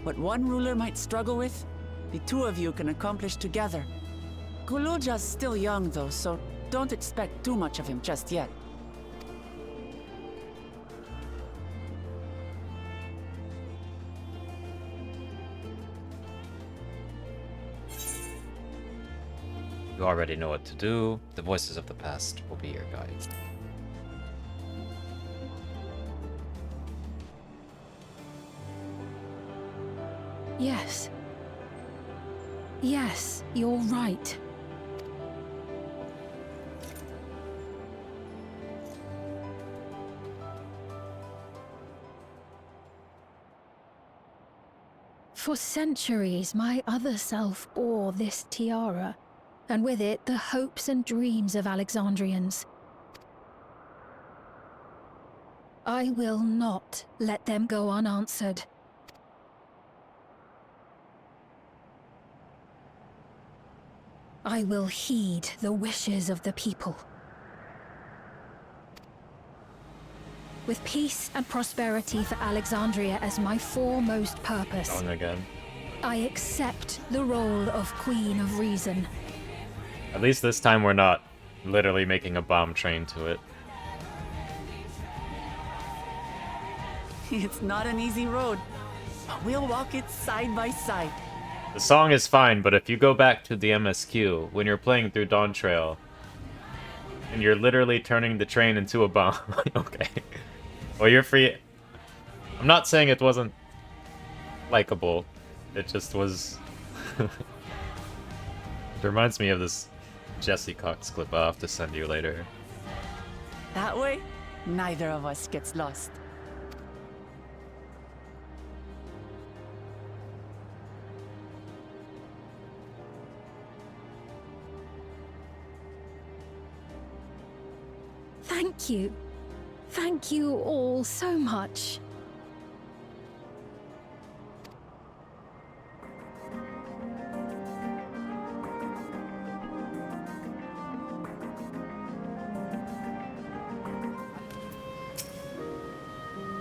What one ruler might struggle with, the 2 of you can accomplish together. Galuja's still young though, so don't expect too much of him just yet. You already know what to do. The voices of the past will be your guide. Yes. Yes, you're right. For centuries, my other self bore this tiara, and with it the hopes and dreams of Alexandrians. I will not let them go unanswered. I will heed the wishes of the people. With peace and prosperity for Alexandria as my foremost purpose, On again. I accept the role of Queen of Reason. At least this time we're not literally making a bomb train to it. It's not an easy road, but we'll walk it side by side. The song is fine, but if you go back to the MSQ, when you're playing through Dawntrail, and you're literally turning the train into a bomb, okay. Well, you're free. I'm not saying it wasn't likable. It just was... It reminds me of this Jesse Cox clip I'll have to send you later. That way, neither of us gets lost. Thank you. Thank you all so much.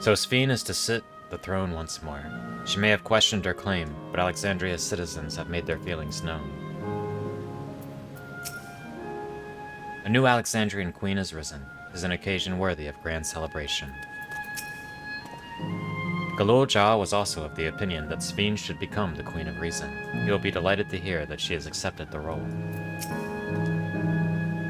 So Sphene is to sit the throne once more. She may have questioned her claim, but Alexandria's citizens have made their feelings known. A new Alexandrian queen has risen. It is an occasion worthy of grand celebration. Galuja was also of the opinion that Sphene should become the Queen of Reason. He will be delighted to hear that she has accepted the role.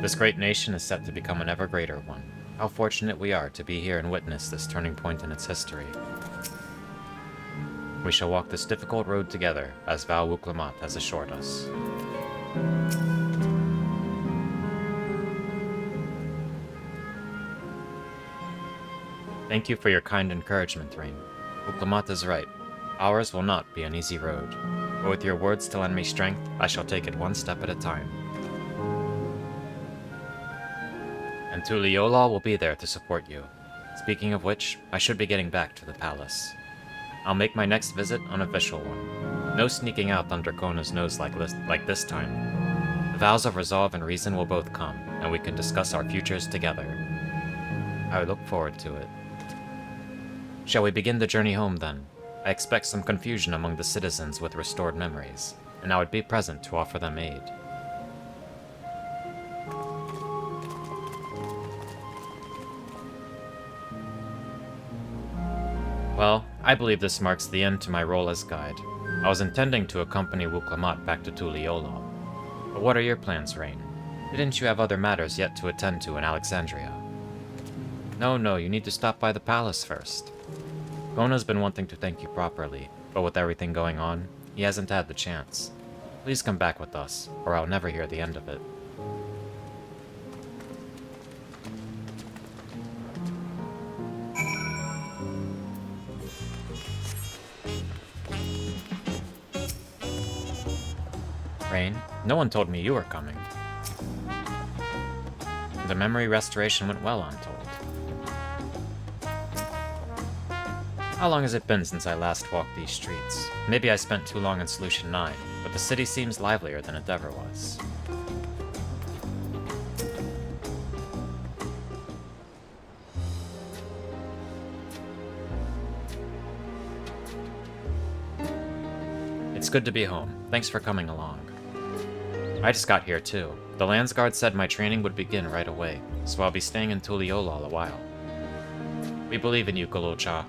This great nation is set to become an ever greater one. How fortunate we are to be here and witness this turning point in its history. We shall walk this difficult road together, as Val Wuklamat has assured us. Thank you for your kind encouragement, Rain. Wuklamat is right. Ours will not be an easy road. But with your words to lend me strength, I shall take it one step at a time. And Tuliyola will be there to support you. Speaking of which, I should be getting back to the palace. I'll make my next visit an official one. No sneaking out under Kona's nose like this time. The vows of resolve and reason will both come, and we can discuss our futures together. I look forward to it. Shall we begin the journey home then? I expect some confusion among the citizens with restored memories, and I would be present to offer them aid. Well, I believe this marks the end to my role as guide. I was intending to accompany Wuklamat back to Tuliyola. But what are your plans, Rain? Didn't you have other matters yet to attend to in Alexandria? No, you need to stop by the palace first. Kona's been wanting to thank you properly, but with everything going on, he hasn't had the chance. Please come back with us, or I'll never hear the end of it. Rain, no one told me you were coming. The memory restoration went well, I'm told. How long has it been since I last walked these streets? Maybe I spent too long in Solution 9, but the city seems livelier than it ever was. It's good to be home. Thanks for coming along. I just got here too. The Landsguard said my training would begin right away, so I'll be staying in Tuliyola a while. We believe in you, Gululcha,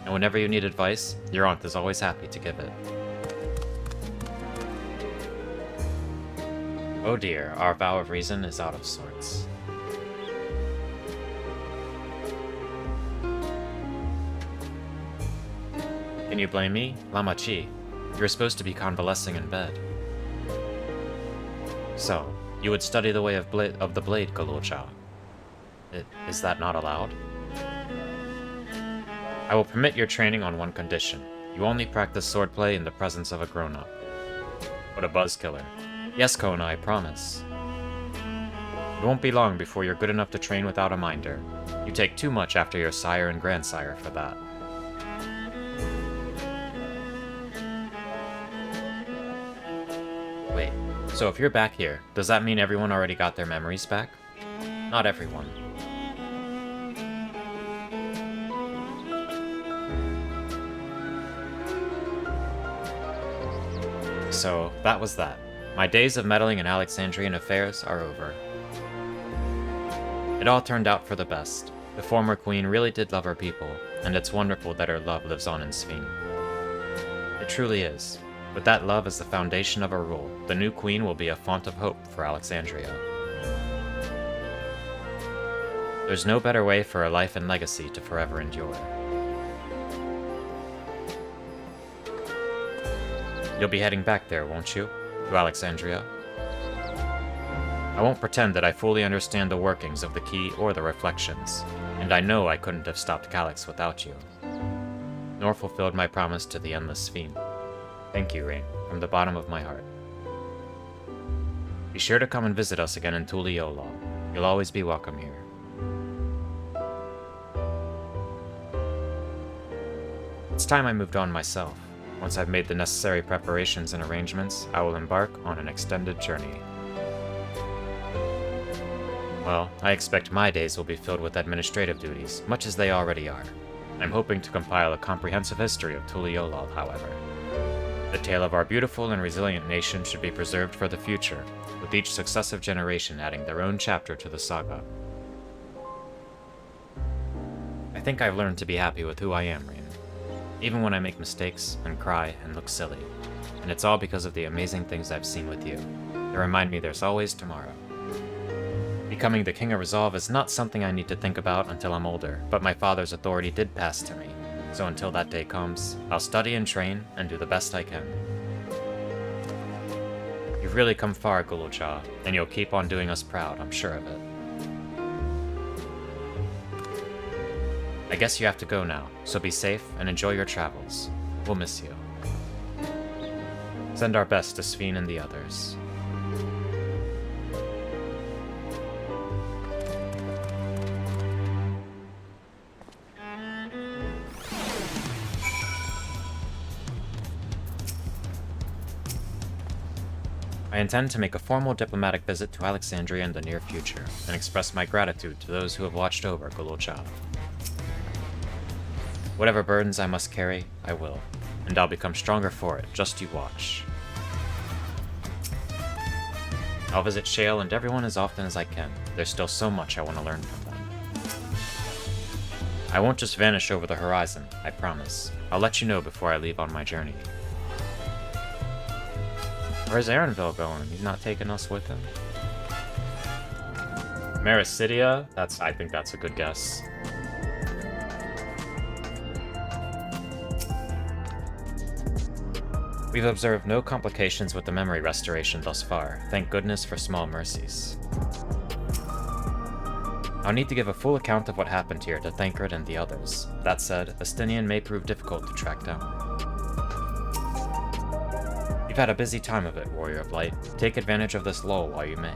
and whenever you need advice, your aunt is always happy to give it. Oh dear, our vow of reason is out of sorts. Can you blame me? Lamachi, you're supposed to be convalescing in bed. So, you would study the way of the blade, Gululcha. Is that not allowed? I will permit your training on one condition. You only practice swordplay in the presence of a grown-up. What a buzzkiller. Yes, Kona, I promise. It won't be long before you're good enough to train without a minder. You take too much after your sire and grandsire for that. Wait, so if you're back here, does that mean everyone already got their memories back? Not everyone. So, that was that. My days of meddling in Alexandrian affairs are over. It all turned out for the best. The former queen really did love her people, and it's wonderful that her love lives on in Sphene. It truly is. With that love as the foundation of her rule, the new queen will be a font of hope for Alexandria. There's no better way for a life and legacy to forever endure. You'll be heading back there, won't you? To Alexandria? I won't pretend that I fully understand the workings of the key or the reflections, and I know I couldn't have stopped Calyx without you. Nor fulfilled my promise to the endless Sphene. Thank you, Rain, from the bottom of my heart. Be sure to come and visit us again in Tuliyola. You'll always be welcome here. It's time I moved on myself. Once I've made the necessary preparations and arrangements, I will embark on an extended journey. Well, I expect my days will be filled with administrative duties, much as they already are. I'm hoping to compile a comprehensive history of Tuliyola, however. The tale of our beautiful and resilient nation should be preserved for the future, with each successive generation adding their own chapter to the saga. I think I've learned to be happy with who I am, Rain. Even when I make mistakes, and cry, and look silly. And it's all because of the amazing things I've seen with you. They remind me there's always tomorrow. Becoming the King of Resolve is not something I need to think about until I'm older, but my father's authority did pass to me. So until that day comes, I'll study and train, and do the best I can. You've really come far, Gululcha, and you'll keep on doing us proud, I'm sure of it. I guess you have to go now, so be safe and enjoy your travels. We'll miss you. Send our best to Sphene and the others. I intend to make a formal diplomatic visit to Alexandria in the near future, and express my gratitude to those who have watched over Gululja. Whatever burdens I must carry, I will, and I'll become stronger for it, just you watch. I'll visit Shale and everyone as often as I can. There's still so much I want to learn from them. I won't just vanish over the horizon, I promise. I'll let you know before I leave on my journey. Where's Erenville going? He's not taking us with him? Marisidia? I think that's a good guess. We've observed no complications with the memory restoration thus far. Thank goodness for small mercies. I'll need to give a full account of what happened here to Thancred and the others. That said, Estinian may prove difficult to track down. You've had a busy time of it, Warrior of Light. Take advantage of this lull while you may.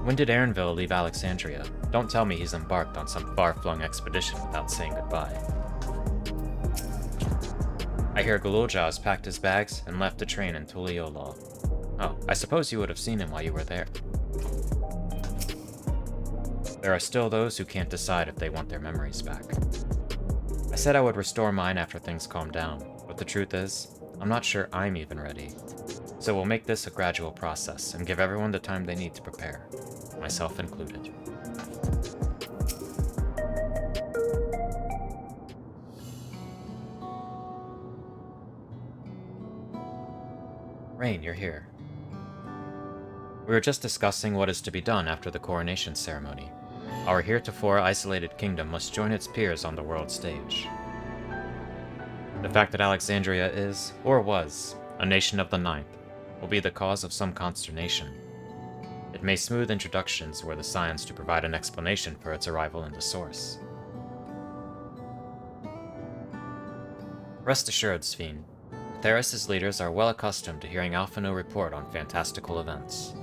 When did Erenville leave Alexandria? Don't tell me he's embarked on some far-flung expedition without saying goodbye. I hear Gululja has packed his bags and left to train in Tuliyola. Oh, I suppose you would have seen him while you were there. There are still those who can't decide if they want their memories back. I said I would restore mine after things calm down, but the truth is, I'm not sure I'm even ready. So we'll make this a gradual process and give everyone the time they need to prepare, myself included. Rain, you're here. We were just discussing what is to be done after the coronation ceremony. Our heretofore isolated kingdom must join its peers on the world stage. The fact that Alexandria is, or was, a nation of the Ninth will be the cause of some consternation. It may smooth introductions were the signs to provide an explanation for its arrival in the source. Rest assured, Sphene, Theris' leaders are well accustomed to hearing Alphino report on fantastical events.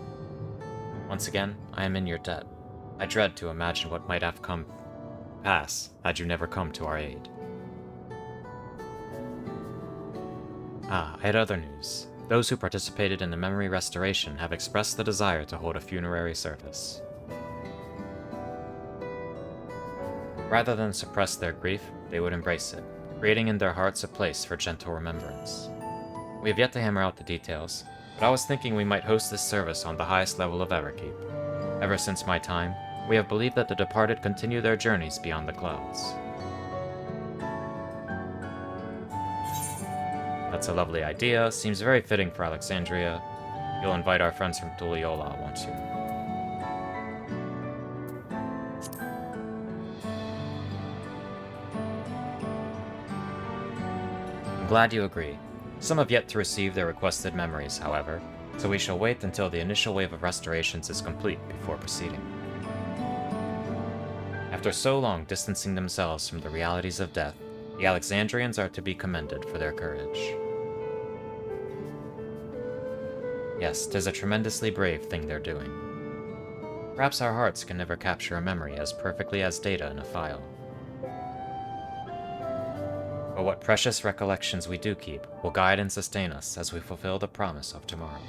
Once again, I am in your debt. I dread to imagine what might have come pass had you never come to our aid. I had other news. Those who participated in the memory restoration have expressed the desire to hold a funerary service. Rather than suppress their grief, they would embrace it, creating in their hearts a place for gentle remembrance. We have yet to hammer out the details, but I was thinking we might host this service on the highest level of Everkeep. Ever since my time, we have believed that the departed continue their journeys beyond the clouds. That's a lovely idea, seems very fitting for Alexandria. You'll invite our friends from Tuliyola, won't you? I'm glad you agree. Some have yet to receive their requested memories, however, so we shall wait until the initial wave of restorations is complete before proceeding. After so long distancing themselves from the realities of death, the Alexandrians are to be commended for their courage. Yes, 'tis a tremendously brave thing they're doing. Perhaps our hearts can never capture a memory as perfectly as data in a file. But what precious recollections we do keep will guide and sustain us as we fulfill the promise of tomorrow.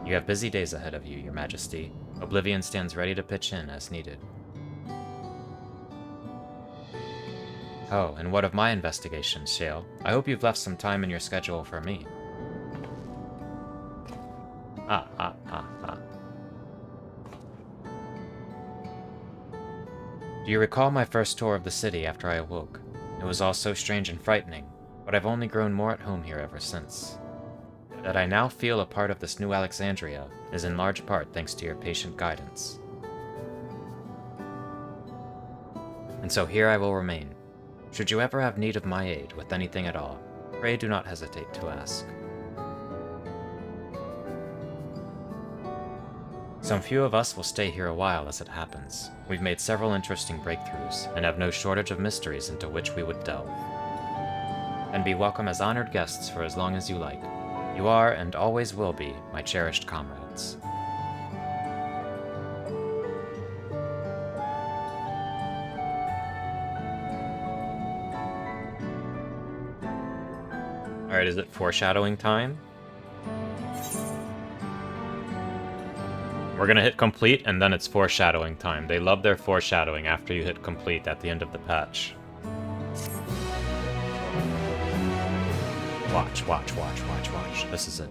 You have busy days ahead of you, Your Majesty. Oblivion stands ready to pitch in as needed. Oh, and what of my investigations, Shale? I hope you've left some time in your schedule for me. Do you recall my first tour of the city after I awoke? It was all so strange and frightening, but I've only grown more at home here ever since. That I now feel a part of this new Alexandria is in large part thanks to your patient guidance. And so here I will remain. Should you ever have need of my aid with anything at all, pray do not hesitate to ask. Some few of us will stay here a while as it happens. We've made several interesting breakthroughs, and have no shortage of mysteries into which we would delve. And be welcome as honored guests for as long as you like. You are, and always will be, my cherished comrades. Alright, is it foreshadowing time? We're gonna hit complete, and then it's foreshadowing time. They love their foreshadowing after you hit complete at the end of the patch. Watch, watch, watch, watch, watch. This is it.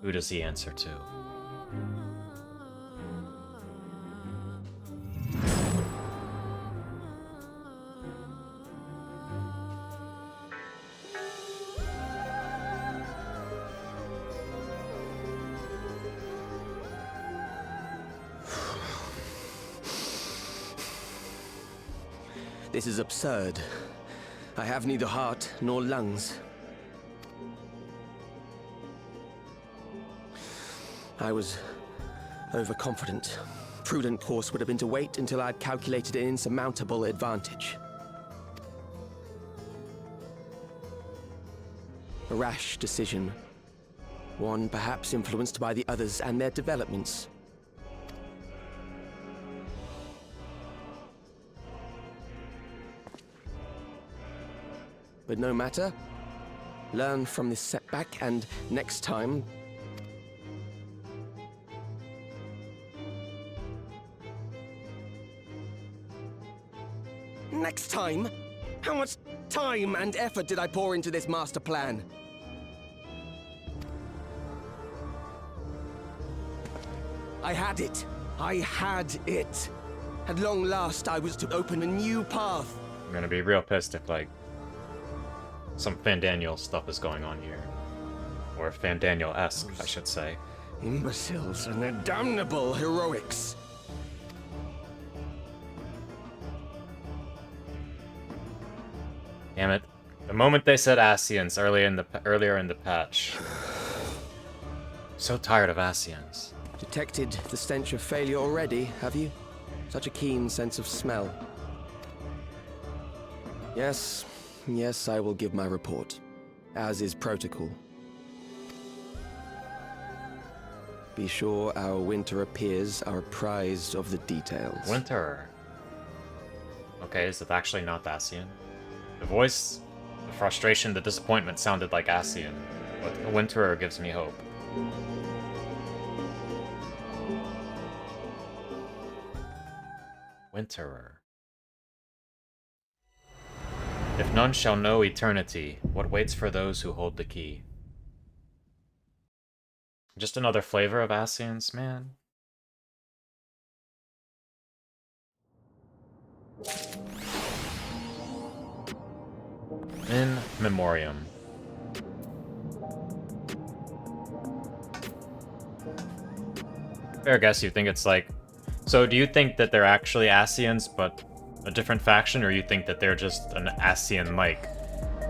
Who does he answer to? This is absurd. I have neither heart nor lungs. I was overconfident. Prudent course would have been to wait until I'd calculated an insurmountable advantage. A rash decision. One perhaps influenced by the others and their developments. But no matter. Learn from this setback, and next time... Next time? How much time and effort did I pour into this master plan? I had it. I had it. At long last, I was to open a new path. I'm gonna be real pissed if, like, some Fandaniel stuff is going on here. Or Fandaniel-esque, I should say. Imbeciles and their damnable heroics. Damn it. The moment they said Ascians earlier in the patch. So tired of Ascians. Detected the stench of failure already, have you? Such a keen sense of smell. Yes, I will give my report, as is protocol. Be sure our Winterer peers are apprised of the details. Winterer? Okay, is it actually not Ascian? The voice, the frustration, the disappointment sounded like Ascian, but the Winterer gives me hope. Winterer. If none shall know eternity, what waits for those who hold the key? Just another flavor of Ascians, man. In Memoriam. Fair guess you think it's like... So do you think that they're actually Ascians, but a different faction, or you think that they're just an Ascian-like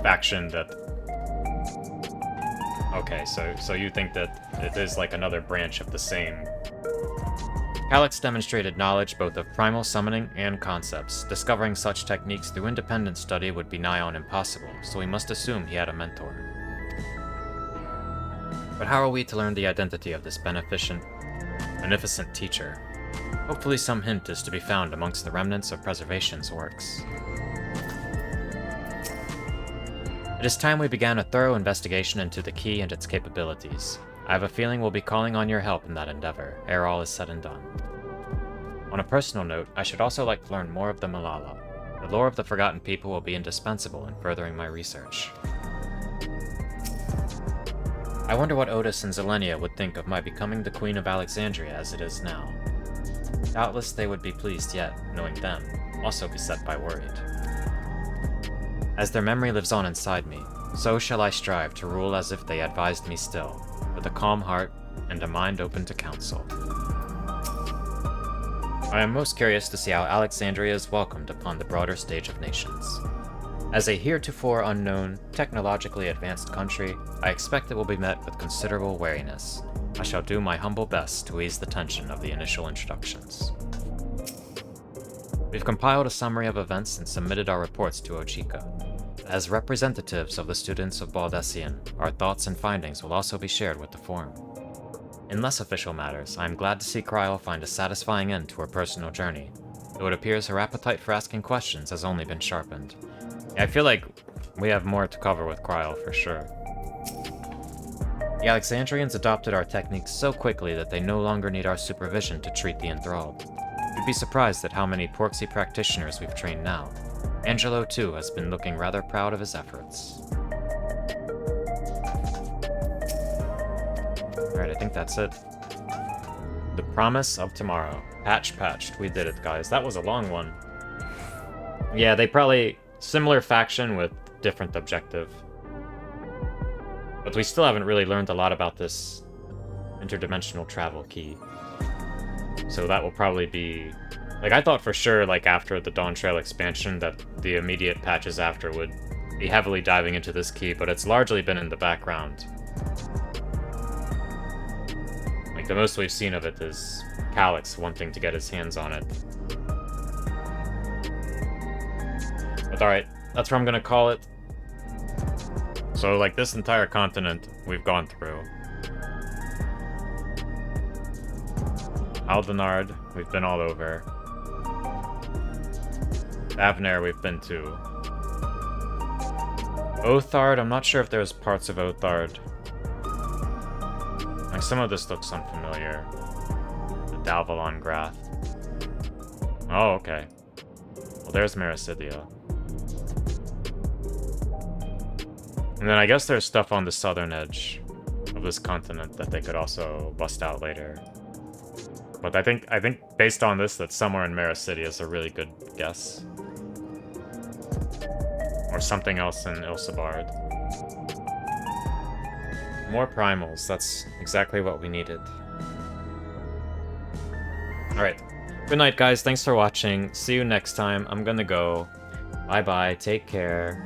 faction that... Okay, so you think that it is like another branch of the same... Calyx demonstrated knowledge both of primal summoning and concepts. Discovering such techniques through independent study would be nigh on impossible, so we must assume he had a mentor. But how are we to learn the identity of this beneficent teacher? Hopefully some hint is to be found amongst the remnants of Preservation's works. It is time we began a thorough investigation into the key and its capabilities. I have a feeling we'll be calling on your help in that endeavor, ere all is said and done. On a personal note, I should also like to learn more of the Malala. The lore of the Forgotten People will be indispensable in furthering my research. I wonder what Otis and Zelenia would think of my becoming the Queen of Alexandria as it is now. Doubtless they would be pleased yet, knowing them, also beset by worried. As their memory lives on inside me, so shall I strive to rule as if they advised me still, with a calm heart and a mind open to counsel. I am most curious to see how Alexandria is welcomed upon the broader stage of nations. As a heretofore unknown, technologically advanced country, I expect it will be met with considerable wariness. I shall do my humble best to ease the tension of the initial introductions. We've compiled a summary of events and submitted our reports to Ochika. As representatives of the students of Baldesion, our thoughts and findings will also be shared with the forum. In less official matters, I am glad to see Kryl find a satisfying end to her personal journey, though it appears her appetite for asking questions has only been sharpened. Yeah, I feel like we have more to cover with Kryl for sure. The Alexandrians adopted our techniques so quickly that they no longer need our supervision to treat the enthralled. You'd be surprised at how many Porksy practitioners we've trained now. Angelo, too, has been looking rather proud of his efforts. Alright, I think that's it. The Promise of Tomorrow. Patched. We did it, guys. That was a long one. Yeah, they probably... Similar faction with different objective. But we still haven't really learned a lot about this interdimensional travel key. So that will probably be... Like, I thought for sure, like, after the Dawntrail expansion, that the immediate patches after would be heavily diving into this key, but it's largely been in the background. Like, the most we've seen of it is Calyx wanting to get his hands on it. But alright, that's where I'm gonna call it. So, like, this entire continent we've gone through. Aldenard, we've been all over. Avner, we've been to. Othard, I'm not sure if there's parts of Othard. Like, some of this looks unfamiliar. The Dalvalon Grath. Oh, okay. Well, there's Mericidia. And then I guess there's stuff on the southern edge of this continent that they could also bust out later. But I think based on this, that somewhere in Mericidia is a really good guess. Or something else in Ilsabard. More primals, that's exactly what we needed. Alright, good night guys, thanks for watching, see you next time, I'm gonna go. Bye bye, take care.